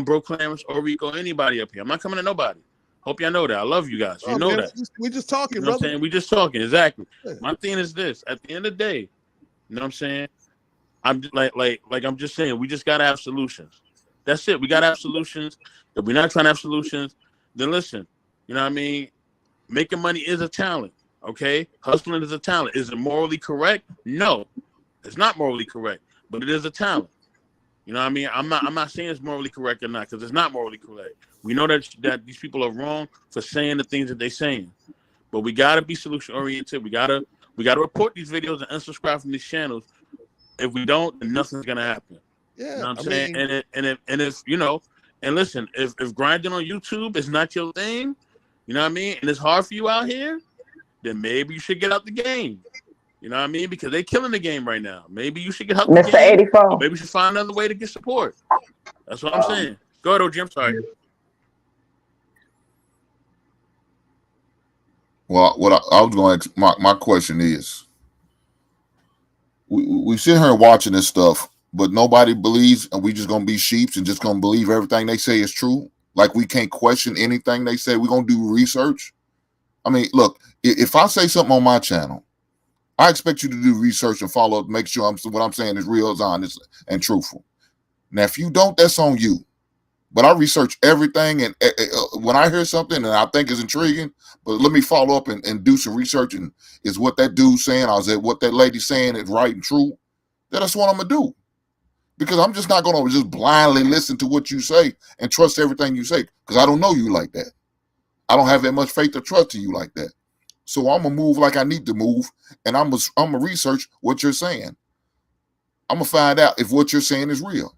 Bro Clarence or Rico, anybody up here. I'm not coming at nobody. Hope y'all know that. I love you guys. You know man, that. We just talking, You know what I'm brother. saying? We just talking. Exactly. Yeah. My thing is this. At the end of the day, you know what I'm saying? I'm like I'm just saying, we just gotta have solutions. That's it. We gotta have solutions. If we're not trying to have solutions, then listen. You know what I mean? Making money is a talent. Okay? Hustling is a talent. Is it morally correct? No. It's not morally correct, but it is a talent. You know what I mean? I'm not saying it's morally correct or not, because it's not morally correct. We know that these people are wrong for saying the things that they're saying. But we gotta be solution oriented. We gotta report these videos and unsubscribe from these channels. If we don't, then nothing's gonna happen. Yeah, You know what I'm saying? And if you know, and listen, if grinding on YouTube is not your thing, you know what I mean, and it's hard for you out here, then maybe you should get out the game. You know what I mean? Because they're killing the game right now. Maybe you should get out the Mr. game. 84. Or maybe you should find another way to get support. That's what I'm saying. Go ahead, OG. I'm sorry. Well, what I was going to, my question is, we sit here watching this stuff, but nobody believes, and we just going to be sheeps and just going to believe everything they say is true. Like we can't question anything they say. We're going to do research. I mean, look, if I say something on my channel, I expect you to do research and follow up, make sure what I'm saying is real, is honest, and truthful. Now, if you don't, that's on you. But I research everything, and when I hear something and I think is intriguing, but let me follow up and do some research, and is what that dude's saying, or is it what that lady's saying is right and true? Then that's what I'm going to do. Because I'm just not going to just blindly listen to what you say and trust everything you say, because I don't know you like that. I don't have that much faith or trust in you like that. So I'm going to move like I need to move, and I'm going to research what you're saying. I'm going to find out if what you're saying is real.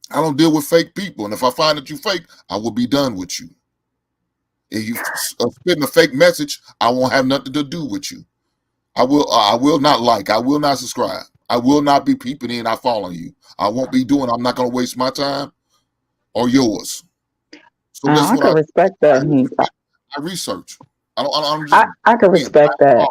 I don't deal with fake people, and if I find that you fake, I will be done with you. If you spitting a fake message, I won't have nothing to do with you. I will not like, I will not subscribe. I will not be peeping in, I following you. I won't be doing, I'm not going to waste my time or yours. So that's I what can respect that. I research. I can respect that.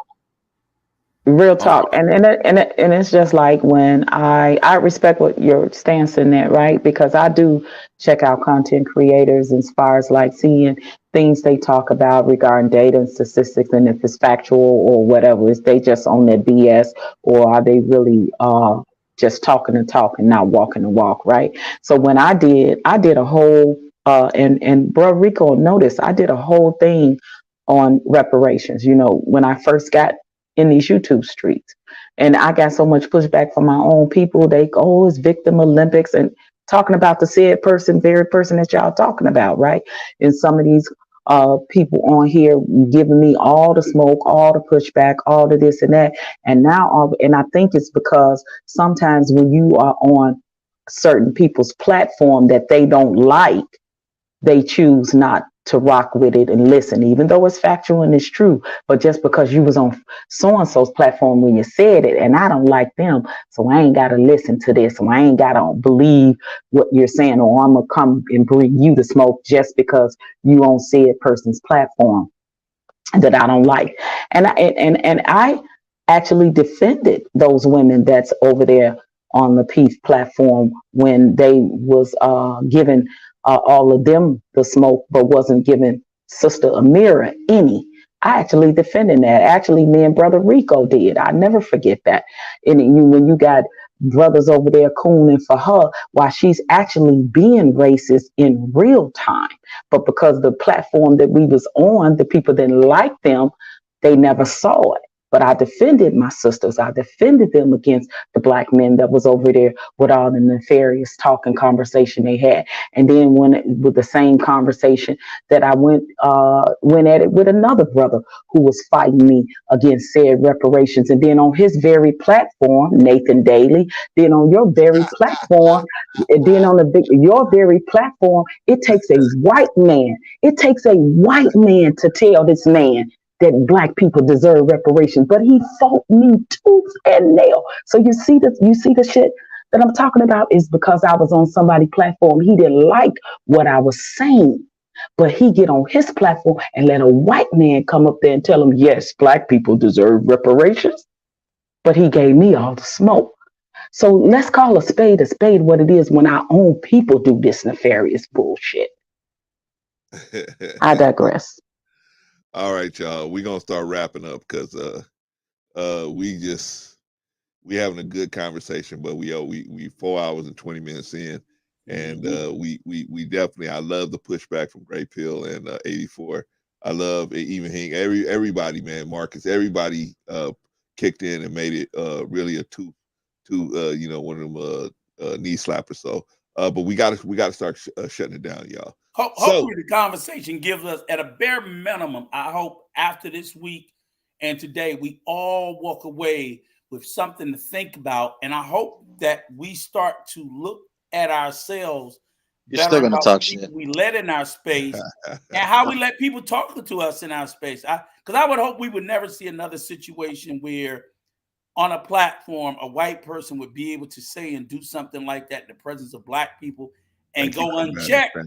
Real talk, and it's just like when I respect what your stance in that, right? Because I do check out content creators as far as like seeing things they talk about regarding data and statistics, and if it's factual or whatever, is they just on their BS, or are they really just talking the talk and not walking the walk, right? So when I did a whole and bro Rico noticed I did a whole thing on reparations. You know, when I first got in these YouTube streets, and I got so much pushback from my own people. They go, oh, it's Victim Olympics, and talking about the said person, very person that y'all talking about, right? And some of these people on here giving me all the smoke, all the pushback, all of this and that. And now, and I think it's because sometimes when you are on certain people's platform that they don't like, they choose not to rock with it and listen, even though it's factual and it's true. But just because you was on so-and-so's platform when you said it, and I don't like them, so I ain't got to listen to this, so I ain't got to believe what you're saying, or I'm going to come and bring you the smoke just because you on said person's platform that I don't like. And I actually defended those women that's over there on the Peace platform when they was giving all of them the smoke, but wasn't giving Sister Amira any. I actually defended that. Actually, me and Brother Rico did. I never forget that. And when you got brothers over there cooning for her while she's actually being racist in real time. But because the platform that we was on, the people didn't like them, they never saw it. But I defended my sisters. I defended them against the black men that was over there with all the nefarious talk and conversation they had. And then with the same conversation that I went at it with another brother who was fighting me against said reparations. And then on his very platform, Nathan Daly, then on your very platform, and then on your very platform, it takes a white man. It takes a white man to tell this man that black people deserve reparations, but he fought me tooth and nail. So you see the shit that I'm talking about is because I was on somebody's platform. He didn't like what I was saying, but he get on his platform and let a white man come up there and tell him, yes, black people deserve reparations, but he gave me all the smoke. So let's call a spade what it is when our own people do this nefarious bullshit. I digress. All right, y'all. We're gonna start wrapping up because we having a good conversation, but we 4 hours and 20 minutes in, and we definitely, I love the pushback from Gray Pill and 84. I love even everybody, man, Marcus, everybody kicked in and made it really a two one of them knee slappers. So but we gotta start shutting it down, y'all. Hopefully the conversation gives us, at a bare minimum, I hope after this week and today, we all walk away with something to think about. And I hope that we start to look at ourselves. You're still going to talk shit. We let in our space and how we let people talk to us in our space. Because I would hope we would never see another situation where on a platform, a white person would be able to say and do something like that in the presence of black people and go unchecked.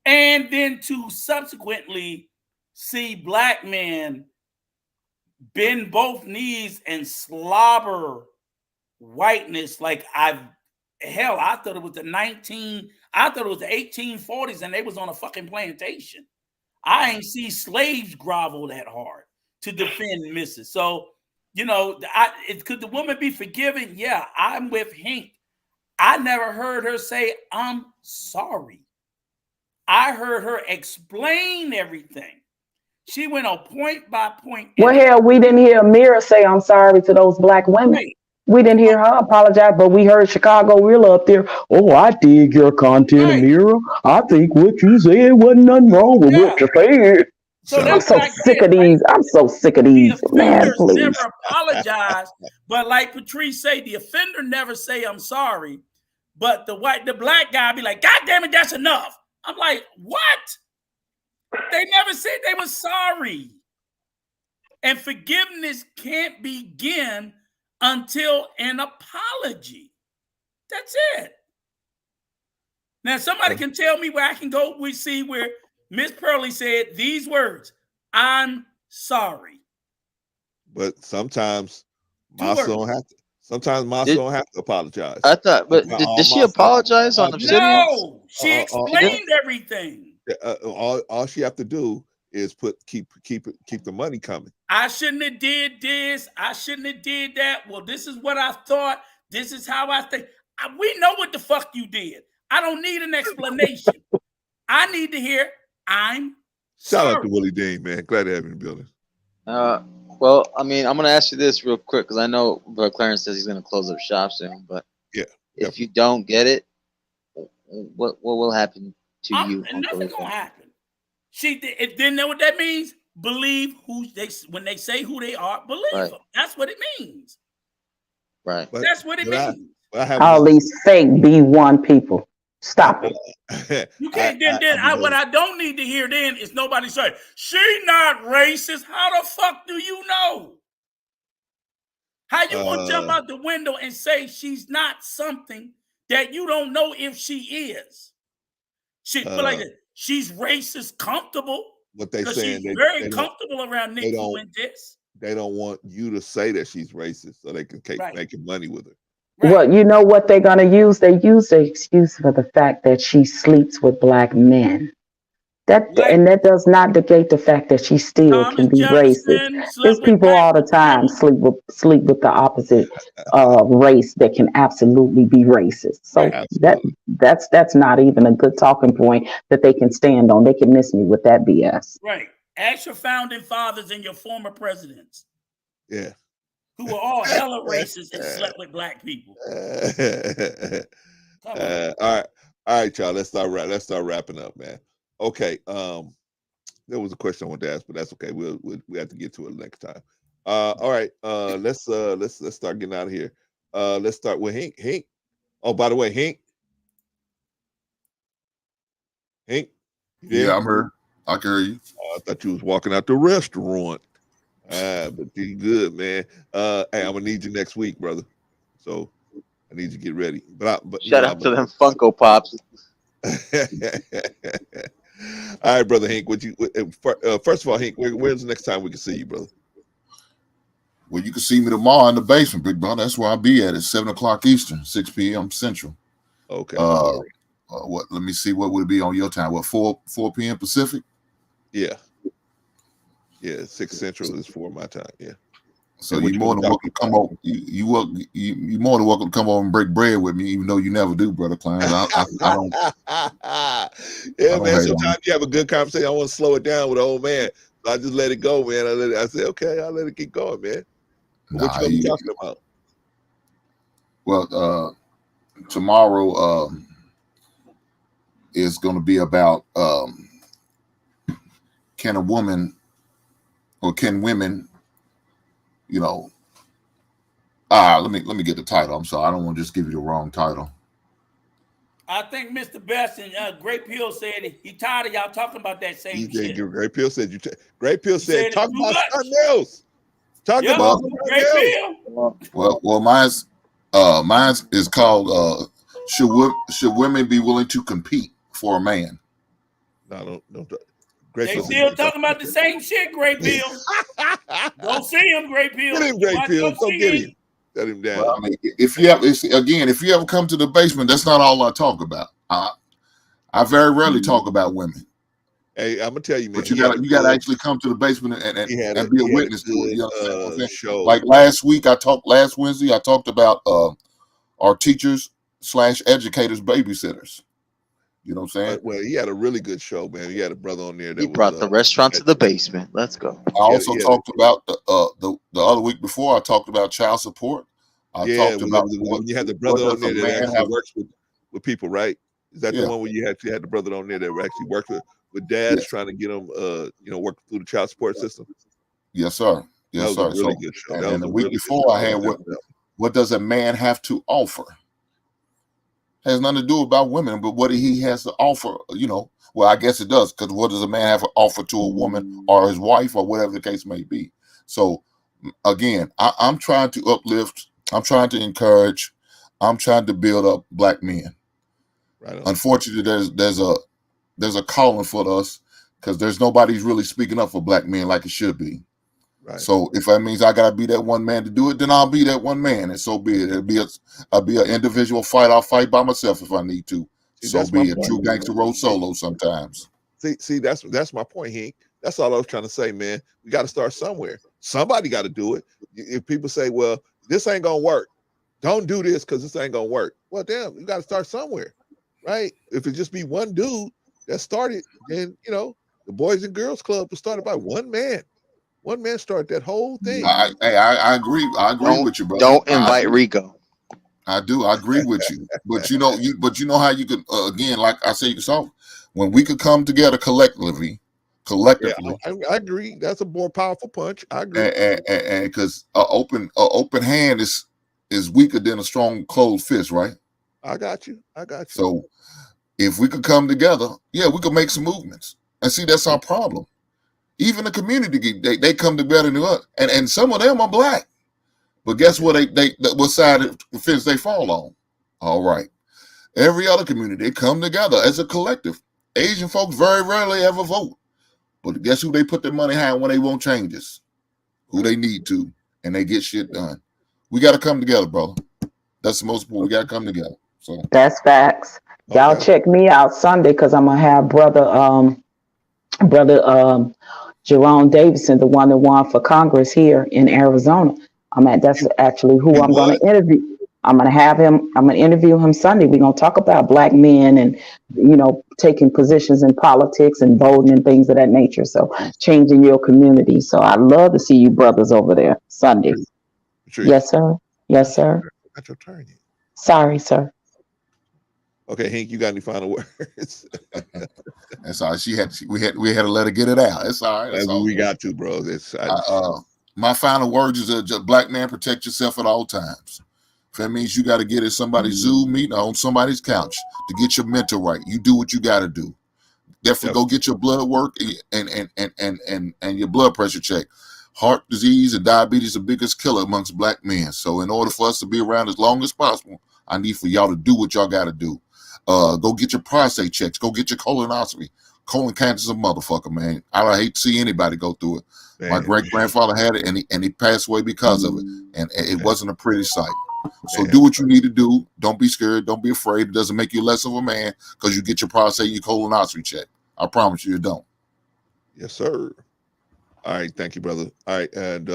And then to subsequently see black men bend both knees and slobber whiteness like I thought it was the 1840s and they was on a fucking plantation. I ain't see slaves grovel that hard to defend misses. So, could the woman be forgiven? Yeah, I'm with Hank. I never heard her say, I'm sorry. I heard her explain everything. She went on point by point. Well, hell, we didn't hear Amira say, I'm sorry to those black women. Right. We didn't hear her apologize, but we heard Chicago Real up there. Oh, I dig your content, right. Amira. I think what you said wasn't nothing wrong with what you said. So I'm so sick of these. I'm so sick of these. Man, please. Never apologize, but like Patrice say, the offender never say I'm sorry, but the black guy be like, God damn it, that's enough. I'm like, what? They never said they were sorry. And forgiveness can't begin until an apology. That's it. Now, somebody can tell me where I can go. We see where Miss Pearlie said these words, I'm sorry. But sometimes Maso don't have to. Sometimes Maso don't have to apologize. I thought, but did she apologize on Obsidian? No, she explained everything. All she have to do is keep the money coming. I shouldn't have did this. I shouldn't have did that. Well, this is what I thought. This is how I think. We know what the fuck you did. I don't need an explanation. I need to hear I'm Shout sorry. out to Willie Dean, man. Glad to have you in the building. Well, I mean, I'm gonna ask you this real quick because I know Brother Clarence says he's gonna close up shop soon. But yeah, if you don't get it, what will happen to you? Nothing gonna happen. She didn't know what that means. Believe when they say who they are. Believe them. That's what it means. Right. That's what it means. All these fake B1 people. Stop it. You can't. What I don't need to hear then is nobody say she not racist. How the fuck do you know? How you gonna jump out the window and say she's not something that you don't know if she is? She feel like she's racist comfortable. What they saying? She's very comfortable around Nick Fuentes. They don't want you to say that she's racist, so they can keep making money with her. Right. Well, you know what they're gonna use? They use the excuse for the fact that she sleeps with black men. And that does not negate the fact that she still can be racist. There's people all the time sleep with the opposite race that can absolutely be racist. So that's not even a good talking point that they can stand on. They can miss me with that BS. Right. Ask your founding fathers and your former presidents. Yeah. Who were all hella racist and slept with black people. All right, y'all. Let's start wrapping up, man. Okay. There was a question I wanted to ask, but that's okay. We have to get to it next time. All right. Let's start getting out of here. Let's start with Hink. Hink. Oh, by the way, Hink. Yeah, I'm here. I can hear you. I thought you was walking out the restaurant. But you good, man. Hey, I'm gonna need you next week, brother. So I need you to get ready. But shout out to them Funko Pops. All right, brother Hink. First of all, Hink, when's the next time we can see you, brother? Well, you can see me tomorrow in the basement, big brother. That's where I'll be at 7 o'clock Eastern, 6 p.m. Central. Okay. What? Let me see. What would it be on your time? What, 4 p.m. Pacific? Yeah. Yeah, 6 Central is 4 my time. Yeah. So you're more than welcome to come over. You're more than welcome to come over and break bread with me, even though you never do, brother Klein. I don't. Yeah, man. Sometimes you have a good conversation. I want to slow it down with an old man. So I just let it go, man. I said, okay, I'll let it keep going, man. What you gonna be talking about? Well, tomorrow is going to be about can a woman or can women, let me get the title. I'm sorry, I don't want to just give you the wrong title. I think Mr. Best and Great Pill said he tired of y'all talking about that same shit. Great Pill said Great Pill said talk about something else. Talk about Great Pill. Well, mine's is called should women be willing to compete for a man? No. They still talking about the same shit, Great Pill. Go see him, Great Pill. Get him, Great Pill. Go get him. Shut him down. Well, I mean, if you ever come to the basement, that's not all I talk about. I very rarely talk about women. Hey, I'm gonna tell you, man. But you got to actually come to the basement and be a witness to it. You understand what I'm saying? Show. Like last Wednesday, I talked about our teachers / educators babysitters. You know what I'm saying? Well, he had a really good show, man. He had a brother on there that brought the restaurant to the basement. Let's go. I also talked about the other week before. I talked about child support. I talked about when you had the brother on there that actually works with people, right? Is that the one where you actually had the brother on there that actually worked with dads trying to get them, work through the child support system? Yes, sir. Yes, that was sir. A really good show. And the week before, I had what does a man have to offer? Has nothing to do about women, but what he has to offer, well, I guess it does, because what does a man have to offer to a woman or his wife or whatever the case may be? So again, I'm trying to uplift, I'm trying to encourage, I'm trying to build up black men. Right. Unfortunately, there's a calling for us because there's nobody's really speaking up for black men like it should be. Right. So if that means I gotta be that one man to do it, then I'll be that one man, and so be it. I'll be an individual fight. I'll fight by myself if I need to. So be it. True gangster road solo sometimes. See, that's my point, Hank. That's all I was trying to say, man. We got to start somewhere. Somebody got to do it. If people say, "Well, this ain't gonna work," don't do this because this ain't gonna work. Well, damn, you got to start somewhere, right? If it just be one dude that started, then the Boys and Girls Club was started by one man. One man started that whole thing. I agree. I agree with you, brother. Don't invite Rico. I do. I agree with you. But you know how you could again, like I said, when we could come together collectively. Yeah, I agree. That's a more powerful punch. I agree. And because an open hand is weaker than a strong closed fist, right? I got you. So if we could come together, yeah, we could make some movements. And see, that's our problem. Even the community, they come together and some of them are black. But guess what? What side of the fence they fall on? All right. Every other community, they come together as a collective. Asian folks very rarely ever vote. But guess who they put their money behind when they want changes? Who they need to, and they get shit done. We got to come together, brother. That's the most important. We got to come together. So That's facts. Y'all check me out Sunday because I'm gonna have brother Jerome Davidson, the one that won for Congress here in Arizona. That's actually who I'm going to interview. I'm going to have him. I'm going to interview him Sunday. We're going to talk about black men and, taking positions in politics and voting and things of that nature. So changing your community. So I'd love to see you brothers over there Sunday. Yes, sir. Yes, sir. Got your turn yet. Sorry, sir. Okay, Hank, you got any final words? That's all right. We had to let her get it out. It's all right. That's what we got to, bro. My final words is just black man, protect yourself at all times. If that means you got to get at somebody's Zoom meeting or on somebody's couch to get your mental right, you do what you got to do. Definitely go get your blood work and your blood pressure checked. Heart disease and diabetes are the biggest killer amongst black men. So in order for us to be around as long as possible, I need for y'all to do what y'all got to do. Go get your prostate checks. Go get your colonoscopy. Colon cancer's a motherfucker, man. I hate to see anybody go through it. Man, my great-grandfather had it, and he passed away because of it. And it wasn't a pretty sight. So do what you need to do. Don't be scared. Don't be afraid. It doesn't make you less of a man because you get your prostate and your colonoscopy check. I promise you, it don't. Yes, sir. All right, thank you, brother. All right, and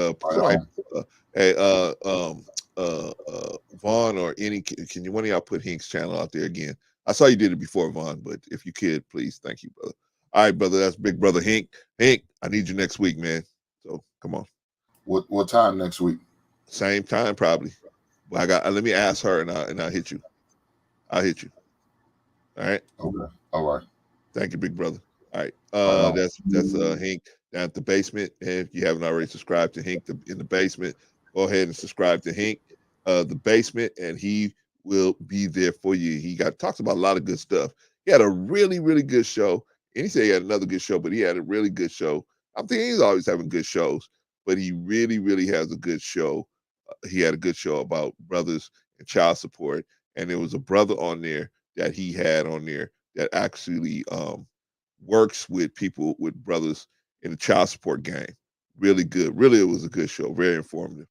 Vaughn or any, can you one of y'all put Hink's channel out there again? I saw you did it before, Vaughn, but if you could, please, thank you, brother. All right, brother, that's big brother Hink. Hink, I need you next week, man. So come on. What time next week? Same time, probably. But let me ask her, and I'll hit you. I'll hit you. All right. Okay. All right. Thank you, big brother. All right. That's Hink down at the basement. And if you haven't already subscribed to Hink in the basement, go ahead and subscribe to Hink, the basement, and he will be there for you. He talks about a lot of good stuff. He had a really, really good show. And he said he had another good show, but he had a really good show. I'm thinking he's always having good shows, but he really, really has a good show. He had a good show about brothers and child support. And there was a brother on there that he had on there that actually works with people, with brothers in the child support game. Really good. Really, it was a good show. Very informative.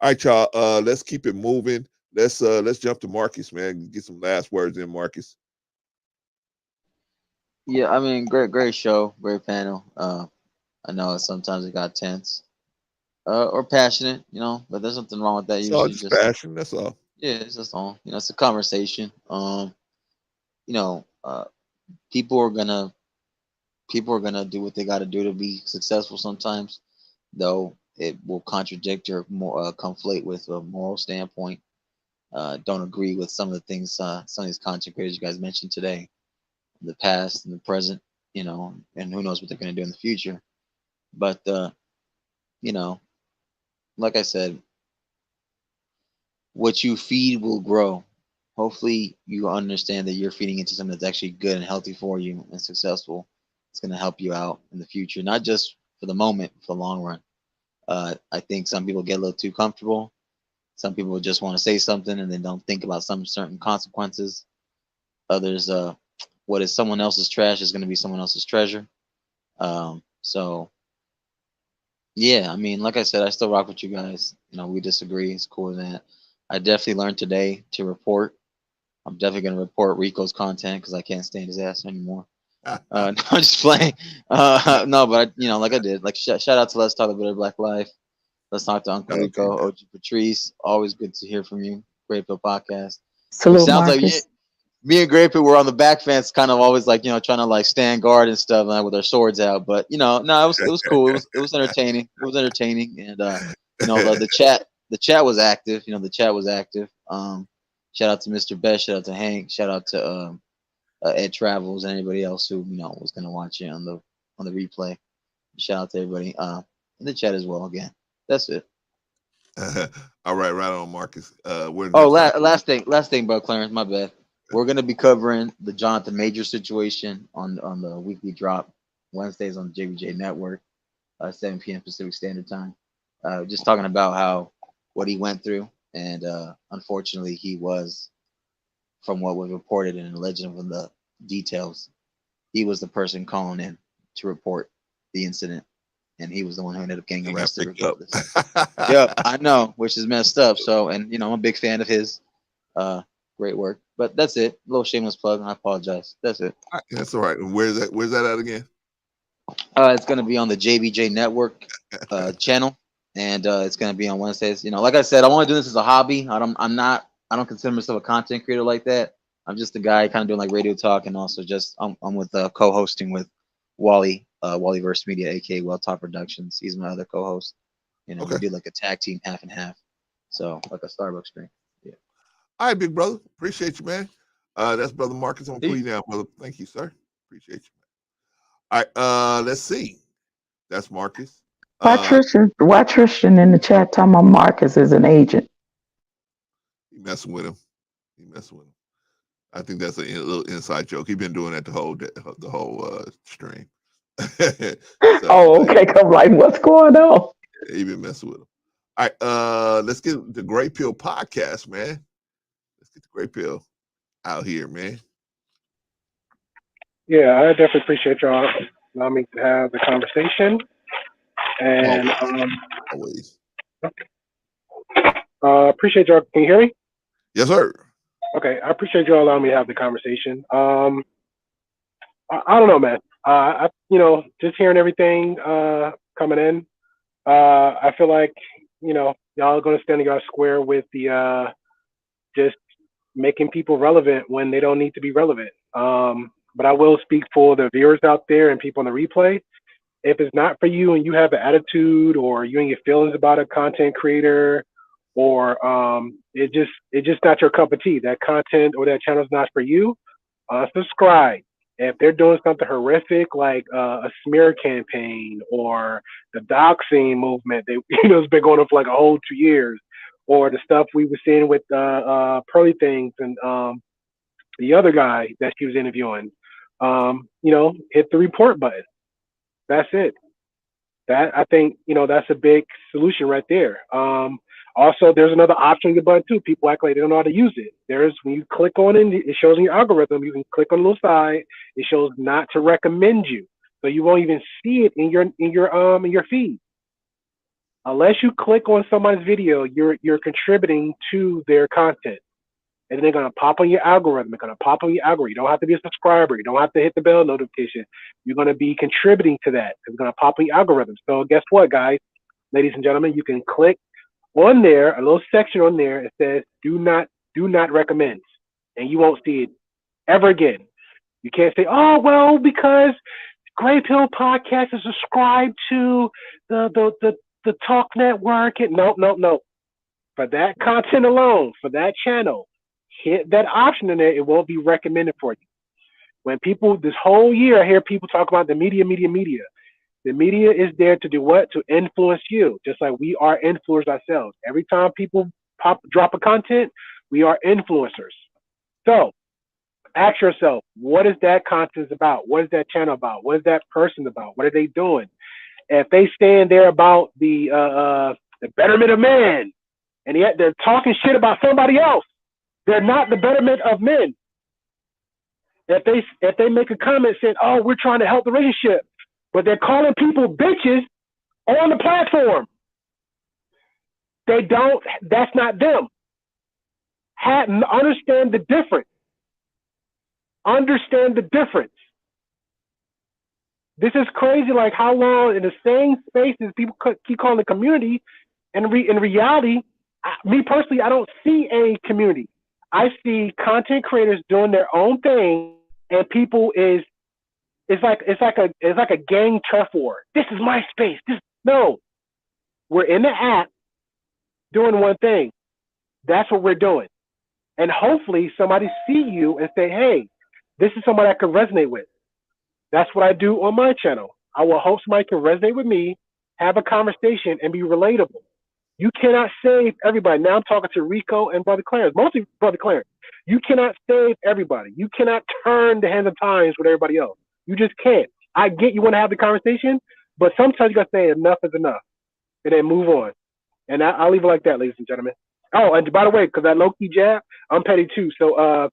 All right, y'all. Let's keep it moving. Let's jump to Marcus, man. Get some last words in, Marcus. Yeah, I mean, great show, great panel. I know sometimes it got tense, or passionate, but there's nothing wrong with that. It's Usually, all just passion. That's all. Yeah, it's just all. It's a conversation. People are gonna do what they got to do to be successful. Sometimes, though, it will contradict or conflate with a moral standpoint. Don't agree with some of the things some of these content creators you guys mentioned today, in the past and the present, and who knows what they're going to do in the future. But like I said, what you feed will grow. Hopefully you understand that you're feeding into something that's actually good and healthy for you and successful. It's going to help you out in the future, not just for the moment, for the long run. I think some people get a little too comfortable. Some people just want to say something and then don't think about some certain consequences. Others, what is someone else's trash is going to be someone else's treasure. So yeah, I mean, like I said, I still rock with you guys. We disagree. It's cool that. I definitely learned today to report. I'm definitely going to report Rico's content because I can't stand his ass anymore. No, I'm just playing. No, but like I did. Like shout out to Let's Talk a Bit of Black Life. Let's talk to Uncle Rico, OG Patrice. Always good to hear from you. Great Pill Podcast. Salute, sounds Marcus. like me and Great Pill were on the back fence, kind of always like trying to like stand guard and stuff, with our swords out. But no, it was cool. It was entertaining. It was entertaining, and the chat was active. The chat was active. Shout out to Mr. Best. Shout out to Hank. Shout out to Ed Travels and anybody else who was gonna watch it on the replay. Shout out to everybody in the chat as well. Again, that's it. All right, right on, Marcus. Last thing, bro, Clarence, my bad. We're gonna be covering the Jonathan Major situation on the weekly drop Wednesdays on the JBJ Network, 7 p.m. Pacific Standard Time. Just talking about what he went through, and unfortunately, he was, from what was reported and alleged from the details, he was the person calling in to report the incident, and he was the one who ended up getting arrested regardless. Yep, I know, which is messed up. So, and I'm a big fan of his. Great work. But that's it. A little shameless plug. I apologize. That's it. That's all right. Where's that at again? It's gonna be on the JBJ Network channel, and it's gonna be on Wednesdays. Like I said, I want to do this as a hobby. I don't consider myself a content creator like that. I'm just a guy kind of doing like radio talk, and also just I'm with co-hosting with Wally Verse Media, aka Well Talk Productions. He's my other co-host. We do like a tag team half and half, so like a Starbucks drink. Yeah. All right, big brother. Appreciate you, man. That's Brother Marcus. I'm gonna put you down, brother. Thank you, sir. Appreciate you. All right, let's see. That's Marcus. Why Tristan in the chat talking about Marcus is an agent? He messing with him. I think that's a little inside joke. He's been doing that the whole stream. Okay. I'm like, what's going on? He been messing with him. All right, let's get the Gray Pill podcast, man. Let's get the Gray Pill out here, man. Yeah, I definitely appreciate y'all allowing me to have the conversation. And always. Appreciate y'all. Can you hear me? Yes, sir. Okay, I appreciate y'all allowing me to have the conversation. I don't know, man. Just hearing everything coming in, I feel like y'all are gonna stand in y'all square with the just making people relevant when they don't need to be relevant. But I will speak for the viewers out there and people on the replay. If it's not for you and you have an attitude or you and your feelings about a content creator, or it's just not your cup of tea, that content or that channel is not for you, unsubscribe. If they're doing something horrific like a smear campaign or the doxing movement that has been going on for like a whole 2 years, or the stuff we were seeing with Pearly Things and the other guy that she was interviewing, hit the report button. That's it. That, I think, that's a big solution right there. Also, there's another option on your button too. People act like they don't know how to use it. When you click on it, it shows in your algorithm. You can click on the little side. It shows not to recommend you, so you won't even see it in your feed. Unless you click on somebody's video, you're contributing to their content, and they're gonna pop on your algorithm. They're gonna pop on your algorithm. You don't have to be a subscriber. You don't have to hit the bell notification. You're gonna be contributing to that. It's gonna pop on your algorithm. So guess what, guys, ladies and gentlemen, you can click on there, a little section on there. It says do not recommend, and you won't see it ever again. You can't say, oh well, because Gray Pill Podcast is subscribed to the Talk Network. No. For that content alone, for that channel, hit that option in there. It won't be recommended for you. When people, this whole year, I hear people talk about the media. The media is there to do what? To influence you, just like we are influencers ourselves. Every time people drop a content, we are influencers. So ask yourself, what is that content about? What is that channel about? What is that person about? What are they doing? If they stand there about the betterment of man, and yet they're talking shit about somebody else, they're not the betterment of men. If they make a comment saying, oh, we're trying to help the relationship, but they're calling people bitches on the platform, that's not them. Understand the difference. Understand the difference. This is crazy, like how long in the same spaces people keep calling the community, and in reality, me personally, I don't see a community. I see content creators doing their own thing, and people it's like a gang turf war. This is my space. No, we're in the app doing one thing. That's what we're doing, and hopefully somebody see you and say, hey, this is somebody I can resonate with. That's what I do on my channel. I will hope somebody can resonate with me, have a conversation, and be relatable. You cannot save everybody. Now I'm talking to Rico and Brother Clarence, mostly Brother Clarence. You cannot save everybody. You cannot turn the hands of times with everybody else. You just can't. I get you want to have the conversation, but sometimes you got to say enough is enough and then move on. And I'll leave it like that, ladies and gentlemen. Oh, and by the way, because that low-key jab, I'm petty too. So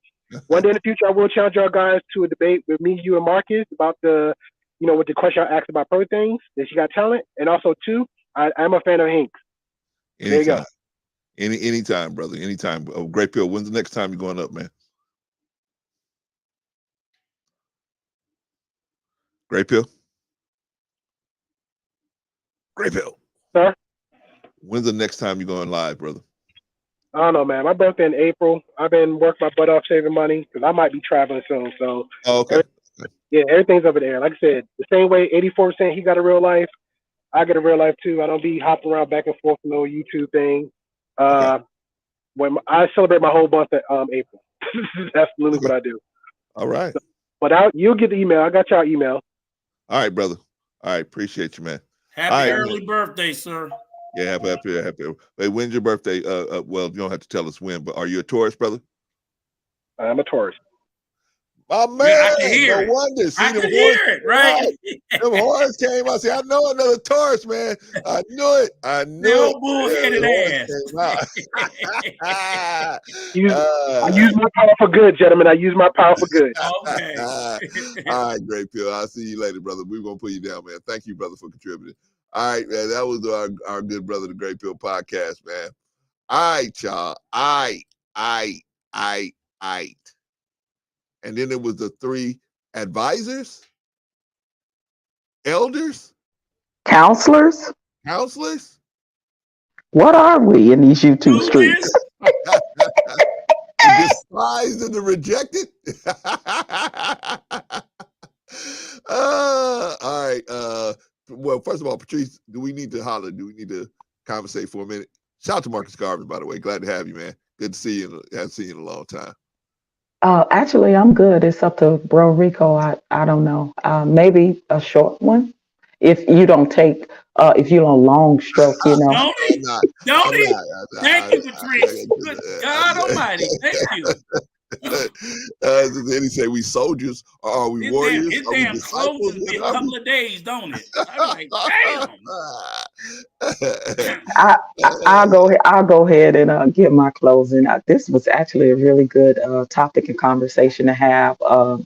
one day in the future, I will challenge y'all guys to a debate with me, you, and Marcus about with the question I asked about pro things, that she got talent. And also, too, I'm a fan of Hanks. Anytime. There you go. Anytime, brother. Anytime. Oh, Great Pill. When's the next time you're going up, man? Great Pill. Great Pill. Sir? When's the next time you're going live, brother? I don't know, man. My birthday in April. I've been working my butt off saving money because I might be traveling soon. So, okay. Everything's over there. Like I said, the same way 84% he got a real life, I get a real life too. I don't be hopping around back and forth with no YouTube thing. When I celebrate my whole month at April. That's literally what I do. All right. So, but you'll get the email. I got y'all email. All right, brother. All right. Appreciate you, man. Happy early birthday, sir. Yeah, happy. Hey, when's your birthday? Well, you don't have to tell us when, but are you a Taurus, brother? I'm a Taurus. My man, I can hear no wonder. See, I can hear it, right? Them horns came out. See, I know another Taurus, man. I knew it. I knew it. Bullheaded ass. I use my power for good, gentlemen. I use my power for good. Okay. All right, Great Pill. I'll see you later, brother. We're going to put you down, man. Thank you, brother, for contributing. All right, man. That was our good brother, the Great Pill podcast, man. All right, y'all. And then it was the 3 advisors, elders, counselors. What are we in these YouTube streets? The despised and the rejected. All right. Well, first of all, Patrice, do we need to holler? Do we need to conversate for a minute? Shout out to Marcus Garvin, by the way. Glad to have you, man. Good to see you. Haven't seen you in a long time. Actually, I'm good. It's up to Bro Rico. I don't know. Maybe a short one. If you don't long stroke, Don't he? Thank you, Patrice. Good God Almighty. Thank you. Then he say we soldiers or are we warriors? His damn clothes will be a couple of days, don't it? I'm like, damn. I'll go ahead and give my closing. This was actually a really good topic and conversation to have. So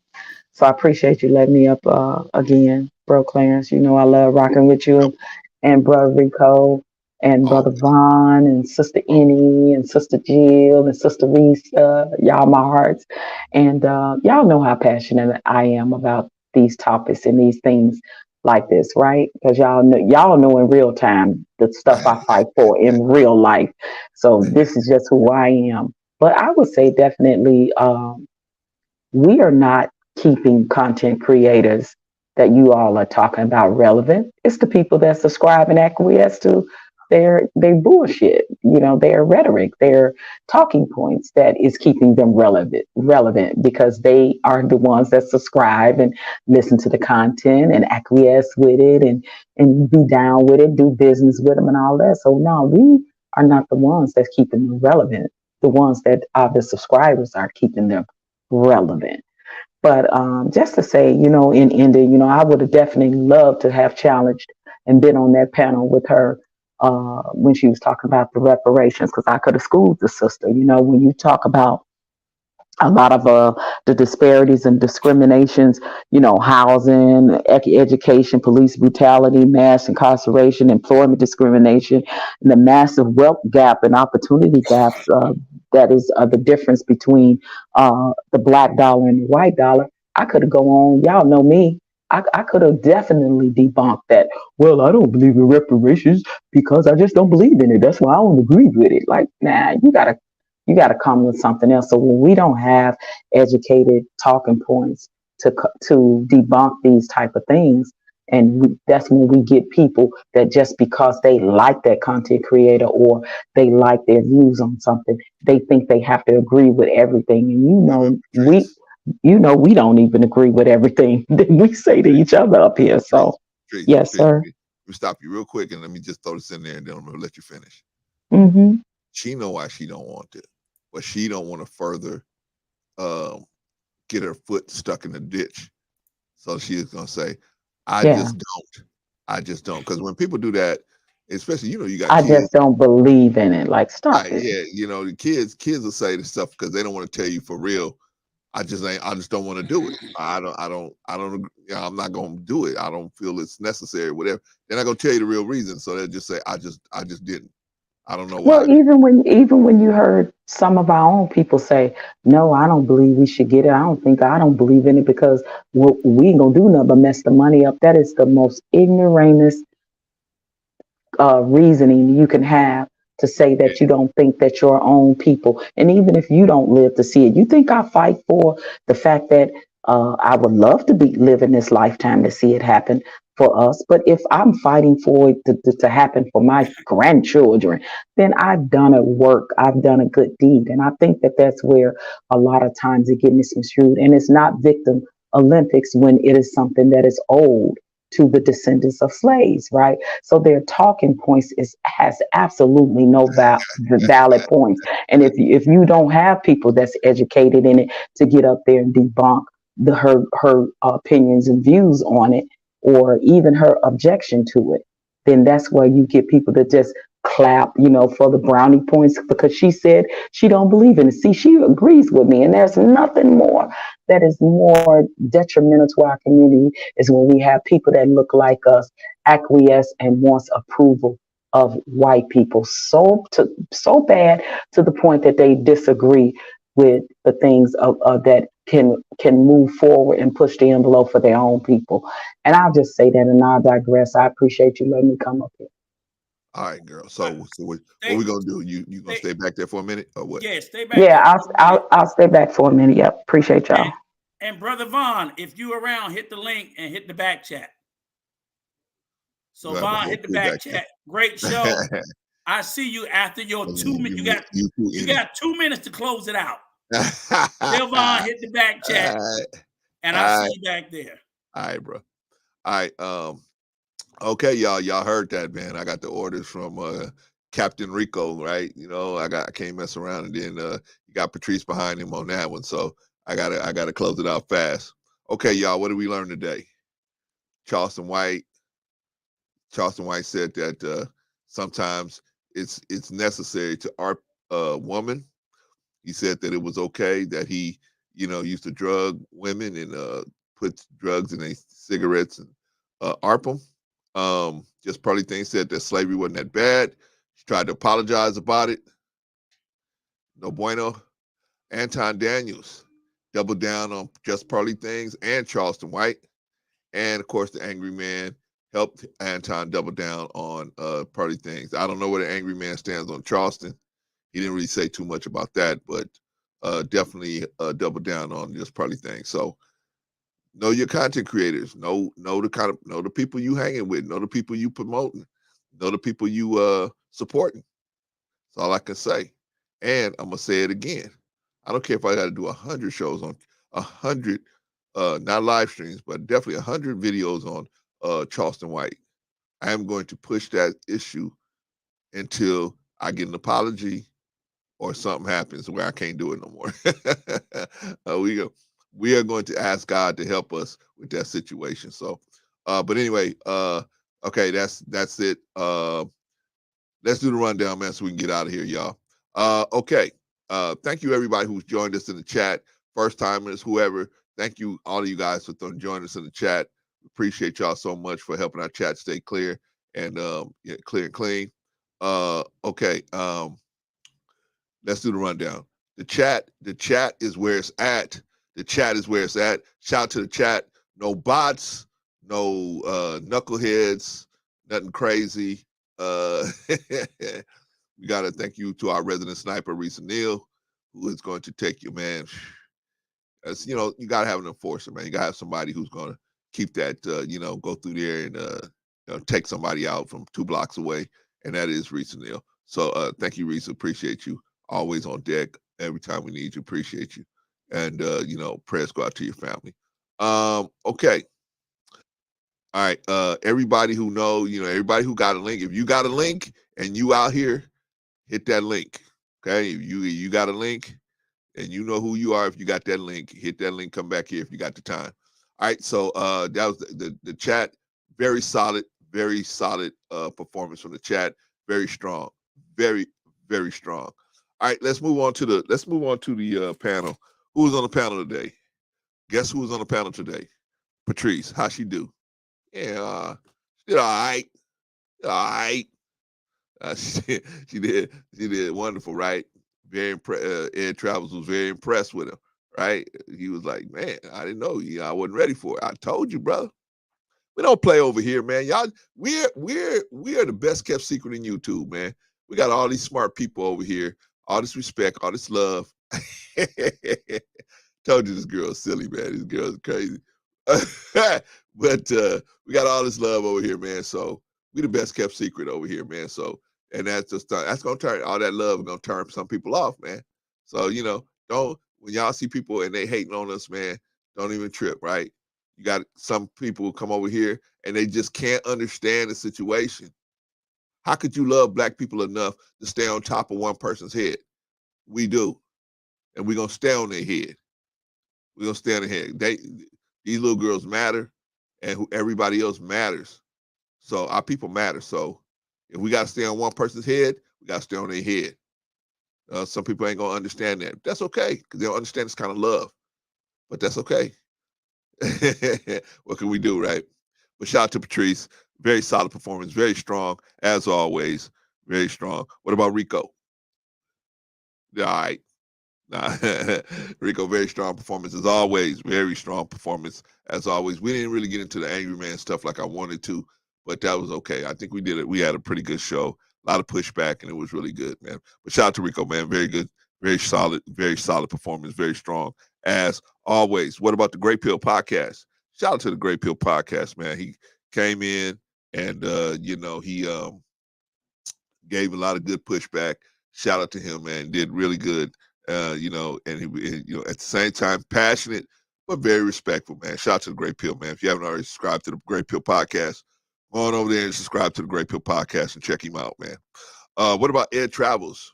I appreciate you letting me up again, Bro Clarence. You know I love rocking with you and Brother Rico and Brother Vaughn and Sister Annie and Sister Jill and Sister Reese. Y'all my hearts. And y'all know how passionate I am about these topics and these things like this, right? Because y'all know in real time the stuff I fight for in real life. So this is just who I am. But I would say definitely we are not keeping content creators that you all are talking about relevant. It's the people that subscribe and acquiesce to their bullshit, their rhetoric, their talking points that is keeping them relevant because they are the ones that subscribe and listen to the content and acquiesce with it and be down with it, do business with them and all that. So no, we are not the ones that's keeping them relevant. The ones that are the subscribers are keeping them relevant. But just to say, in ending, I would have definitely loved to have challenged and been on that panel with her when she was talking about the reparations, because I could have schooled the sister. When you talk about a lot of the disparities and discriminations, housing, education, police brutality, mass incarceration, employment discrimination, and the massive wealth gap and opportunity gaps that is the difference between the black dollar and the white dollar. I could have gone on. Y'all know me. I could have definitely debunked that. Well, I don't believe in reparations because I just don't believe in it. That's why I don't agree with it. Like, nah, you gotta come with something else. So when we don't have educated talking points to debunk these type of things, and that's when we get people that just because they like that content creator or they like their views on something, they think they have to agree with everything. And we don't even agree with everything that we say to each other up here. So, yes, sir. Let me stop you real quick and let me just throw this in there and then I'm going to let you finish. Mm-hmm. She know why she don't want it, but she don't want to further get her foot stuck in the ditch. So she is gonna say, I just don't. Because when people do that, especially you got I kids. just don't believe in it. Like, stop it. Yeah, the kids will say this stuff because they don't want to tell you for real. I just don't want to do it. I'm not gonna do it. I don't feel it's necessary, whatever. They're not gonna tell you the real reason. So they'll just say, I just didn't. I don't know why. Well, even when you heard some of our own people say, "No, I don't believe we should get it. I don't believe in it because we ain't gonna do nothing but mess the money up." That is the most ignoramus reasoning you can have to say that you don't think that your own people, and even if you don't live to see it, you think I fight for the fact that I would love to live in this lifetime to see it happen for us. But if I'm fighting for it to happen for my grandchildren, then I've done a work, I've done a good deed. And I think that that's where a lot of times it gets misconstrued. And it's not victim Olympics when it is something that is old to the descendants of slaves, right? So their talking points has absolutely no valid points. And if you don't have people that's educated in it to get up there and debunk her opinions and views on it, or even her objection to it, then that's where you get people to just clap, for the brownie points because she said she don't believe in it. See, she agrees with me, and there's nothing more that is more detrimental to our community is when we have people that look like us acquiesce and wants approval of white people so bad to the point that they disagree with the things of that can move forward and push the envelope for their own people. And I'll just say that, and I'll digress. I appreciate you letting me come up here. All right, girl. So what we gonna do? You gonna stay back there for a minute or what? Yeah, stay back. Yeah, I'll stay back for a minute. Yep, appreciate y'all. And Brother Vaughn, if you around, hit the link and hit the back chat. So Vaughn, hit the back chat. Great show. I see you after your 2 minutes. You got 2 minutes to close it out. Tell Vaughn, hit the back chat, and I'll see you back there. All right, bro. All right. Okay, y'all heard that, man. I got the orders from Captain Rico, right? I can't mess around, and then you got Patrice behind him on that one. So I gotta close it out fast. Okay, y'all, what did we learn today? Charleston White said that sometimes it's necessary to art a woman. He said that it was okay that he, used to drug women and put drugs in their cigarettes and ARP them. Just Pearly Thing said that slavery wasn't that bad. She tried to apologize about it. No bueno. Anton Daniels doubled down on Just Pearly Things and Charleston White. And of course, the Angry Man helped Anton double down on Pearly Things. I don't know where the Angry Man stands on Charleston. He didn't really say too much about that, but definitely double down on Just Pearly Things. So know your content creators. Know the people you hanging with. Know the people you promoting. Know the people you supporting. That's all I can say. And I'm gonna say it again. I don't care if I got to do 100 shows on 100, not live streams, but definitely 100 videos on Charleston White. I am going to push that issue until I get an apology or something happens where I can't do it no more. We are going to ask God to help us with that situation. So, but anyway, okay, that's it. Let's do the rundown, man, so we can get out of here, y'all. Okay. Thank you everybody who's joined us in the chat, first timers, whoever. Thank you, all of you guys, for joining us in the chat. Appreciate y'all so much for helping our chat stay clear and clear and clean. Okay. Let's do the rundown. The chat is where it's at. The chat is where it's at. Shout out to the chat. No bots, no knuckleheads, nothing crazy. We got to thank you to our resident sniper, Risa Neal, who is going to take you, man. As you got to have an enforcer, man. You got to have somebody who's going to keep that, go through there and take somebody out from 2 blocks away. And that is Risa Neal. So thank you, Risa. Appreciate you. Always on deck every time we need you. Appreciate you. And, prayers go out to your family. Okay. All right. Everybody who everybody who got a link, if you got a link and you out here hit that link. Okay, you got a link, and you know who you are. If you got that link, hit that link. Come back here if you got the time. All right. So that was the chat. Very solid performance from the chat. Very strong. Very strong. All right. Let's move on to the panel. Who was on the panel today? Guess who was on the panel today? Patrice. How she do? Yeah, she did all right. All right. She did wonderful, right? Very Ed Travels was very impressed with him, right? He was like, man, I didn't know you. I wasn't ready for it. I told you, brother. We don't play over here, man. Y'all, we are the best kept secret in YouTube, man. We got all these smart people over here, all this respect, all this love. Told you this girl's silly, man. This girl's crazy. But we got all this love over here, man. So we the best kept secret over here, man. So, and that's gonna turn all that love gonna turn some people off, man. So, don't, when y'all see people and they hating on us, man, don't even trip, right? You got some people who come over here and they just can't understand the situation. How could you love black people enough to stay on top of one person's head? We do. And we're gonna stay on their head. We're gonna stay on their head. These little girls matter, and everybody else matters. So our people matter. So if we gotta stay on one person's head, we gotta stay on their head. Some people ain't gonna understand that. That's okay, because they don't understand this kind of love. But that's okay. What can we do, right? But shout out to Patrice. Very solid performance. Very strong, as always. Very strong. What about Rico? All right. Nah. Rico, very strong performance as always. Very strong performance as always. We didn't really get into the Angry Man stuff like I wanted to, but that was okay. I think we did it. We had a pretty good show. A lot of pushback, and it was really good, man. But shout out to Rico, man. Very good. Very solid performance. Very strong as always. What about the Great Pill Podcast? Shout out to the Great Pill Podcast, man. He came in and he gave a lot of good pushback. Shout out to him, man. Did really good. And he at the same time passionate but very respectful, man. Shout out to the Great Pill, man. If you haven't already subscribed to the Great Pill Podcast, go on over there and subscribe to the Great Pill Podcast and check him out, man. What about Ed Travels?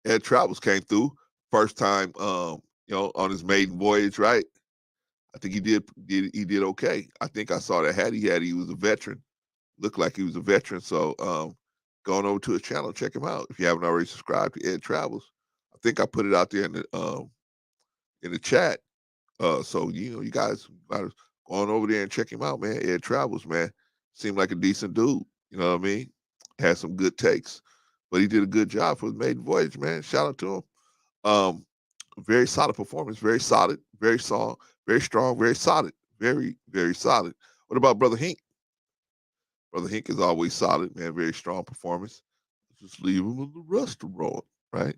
Ed Travels came through first time, on his maiden voyage, right? I think he did okay. I think I saw that hat he had. He was a veteran. Looked like he was a veteran. So going over to his channel, check him out if you haven't already subscribed to Ed Travels. I think I put it out there in the chat. So you guys gotta go on over there and check him out, man. Ed Travels, man. Seemed like a decent dude. You know what I mean? Had some good takes, but he did a good job for his maiden voyage, man. Shout out to him. Very solid performance. Very solid. Very strong. Very strong. Very solid. Very, very solid. What about Brother Hink? Brother Hink is always solid, man. Very strong performance. Just leave him in the restaurant, right?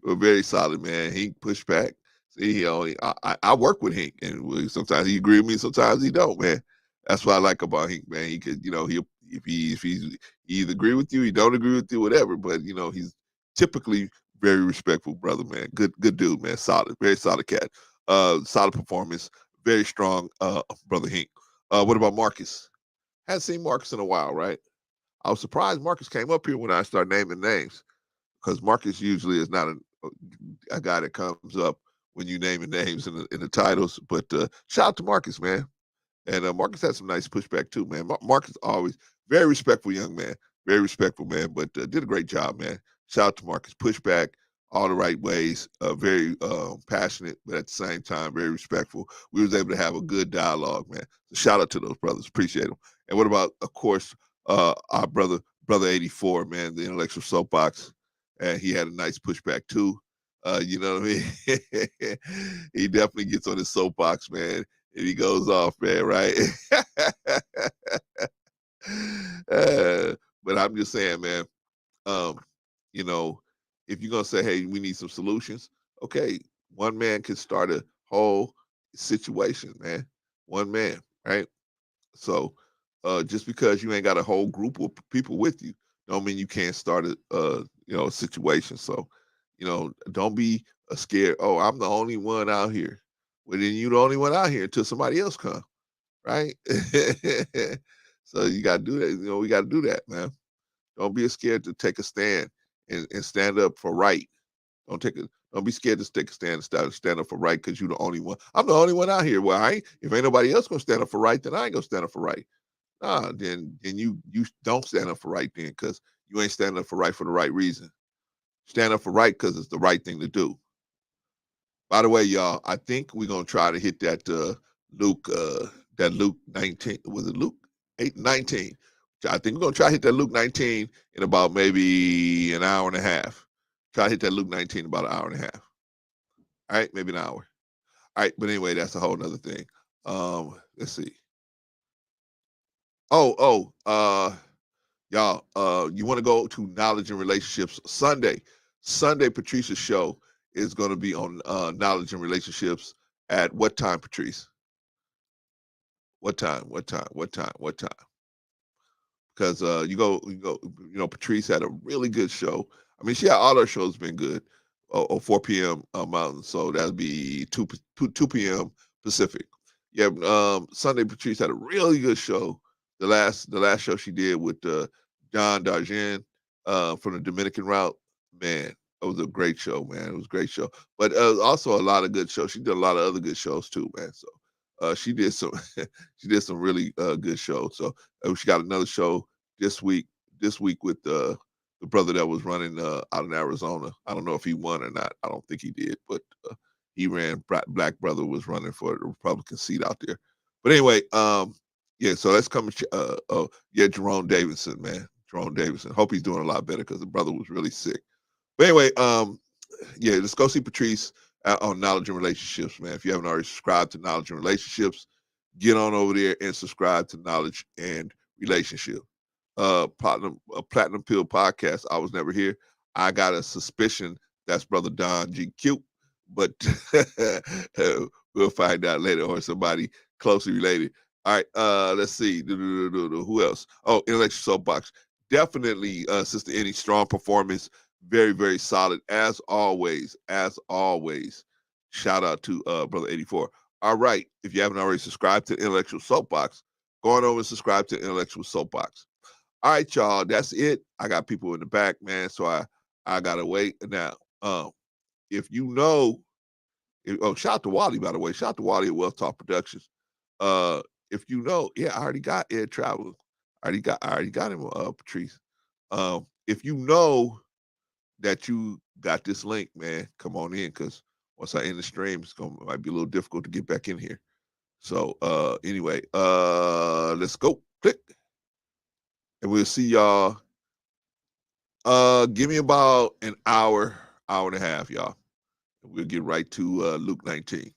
But very solid, man. Hink pushed back. See, I work with Hink, and sometimes he agree with me, sometimes he don't, man. That's what I like about Hink, man. He could, he either agree with you, he don't agree with you, whatever. But he's typically very respectful brother, man. Good dude, man. Solid, very solid cat. Solid performance. Very strong, Brother Hink. What about Marcus? Hadn't seen Marcus in a while, right? I was surprised Marcus came up here when I started naming names, because Marcus usually is not a guy that comes up when you naming names in the titles. But shout out to Marcus, man. And Marcus had some nice pushback too, man. Marcus always very respectful young man, very respectful man, but did a great job, man. Shout out to Marcus. Pushback all the right ways, very passionate, but at the same time very respectful. We was able to have a good dialogue, man. So shout out to those brothers, appreciate them. And what about, of course, our brother 84, man, the intellectual soapbox, and he had a nice pushback too. You know what I mean? He definitely gets on his soapbox, man, and he goes off, man, right? But I'm just saying, man, if you're gonna say, hey, we need some solutions, okay, one man can start a whole situation, man. One man, right? So just because you ain't got a whole group of people with you, don't mean you can't start a situation. So, don't be scared. Oh, I'm the only one out here. Well, then you the only one out here until somebody else come, right? So you got to do that. We got to do that, man. Don't be scared to take a stand and stand up for right. Don't be scared to take a stand and stand up for right because you're the only one. I'm the only one out here. Well, if ain't nobody else gonna stand up for right, then I ain't gonna stand up for right. Then you don't stand up for right then because you ain't standing up for right for the right reason. Stand up for right because it's the right thing to do. By the way, y'all, I think we're gonna try to hit that Luke 19. Was it Luke 8:19? I think we're gonna try to hit that Luke 19 in about maybe an hour and a half. Try to hit that Luke 19 in about an hour and a half. All right, maybe an hour. All right, but anyway, that's a whole nother thing. Let's see. Y'all, you want to go to Knowledge and Relationships Sunday. Sunday, Patrice's show is going to be on Knowledge and Relationships at what time, Patrice? What time? Because Patrice had a really good show. I mean, she had all her shows been good. 4 p.m. Mountain, so that'd be 2 p.m. Pacific. Yeah, Sunday Patrice had a really good show. The last show she did with John Dargen from the Dominican route, man, it was a great show, man. It was a great show, but also a lot of good shows. She did a lot of other good shows too, man. So she did some really good shows. So she got another show this week with the brother that was running out in Arizona. I don't know if he won or not. I don't think he did, but he ran. Black brother was running for the Republican seat out there. But anyway, yeah. So let's come. Jerome Davidson, man. Jerome Davidson. Hope he's doing a lot better because the brother was really sick. But anyway, yeah. Let's go see Patrice on Knowledge and Relationships, man. If you haven't already subscribed to Knowledge and Relationships, get on over there and subscribe to Knowledge and Relationship. Platinum Pill podcast. I was never here. I got a suspicion that's Brother Don GQ, but we'll find out later, or somebody closely related. All right, let's see. Who else? Oh, Intellectual Soapbox. Definitely, Sister Annie, strong performance. Very, very solid as always. Shout out to Brother 84. All right, if you haven't already subscribed to Intellectual Soapbox, go on over and subscribe to Intellectual Soapbox. All right, y'all, that's it. I got people in the back, man, so I gotta wait. Now, if you know, shout out to Wally, by the way. Shout out to Wally at Wealth Talk Productions. If you know, yeah, I already got Ed Travel. I already got him, Patrice. If you know that you got this link, man, come on in, because once I end the stream, it might be a little difficult to get back in here. So anyway, let's go. Click. And we'll see y'all. Give me about an hour and a half, y'all. We'll get right to Luke 19.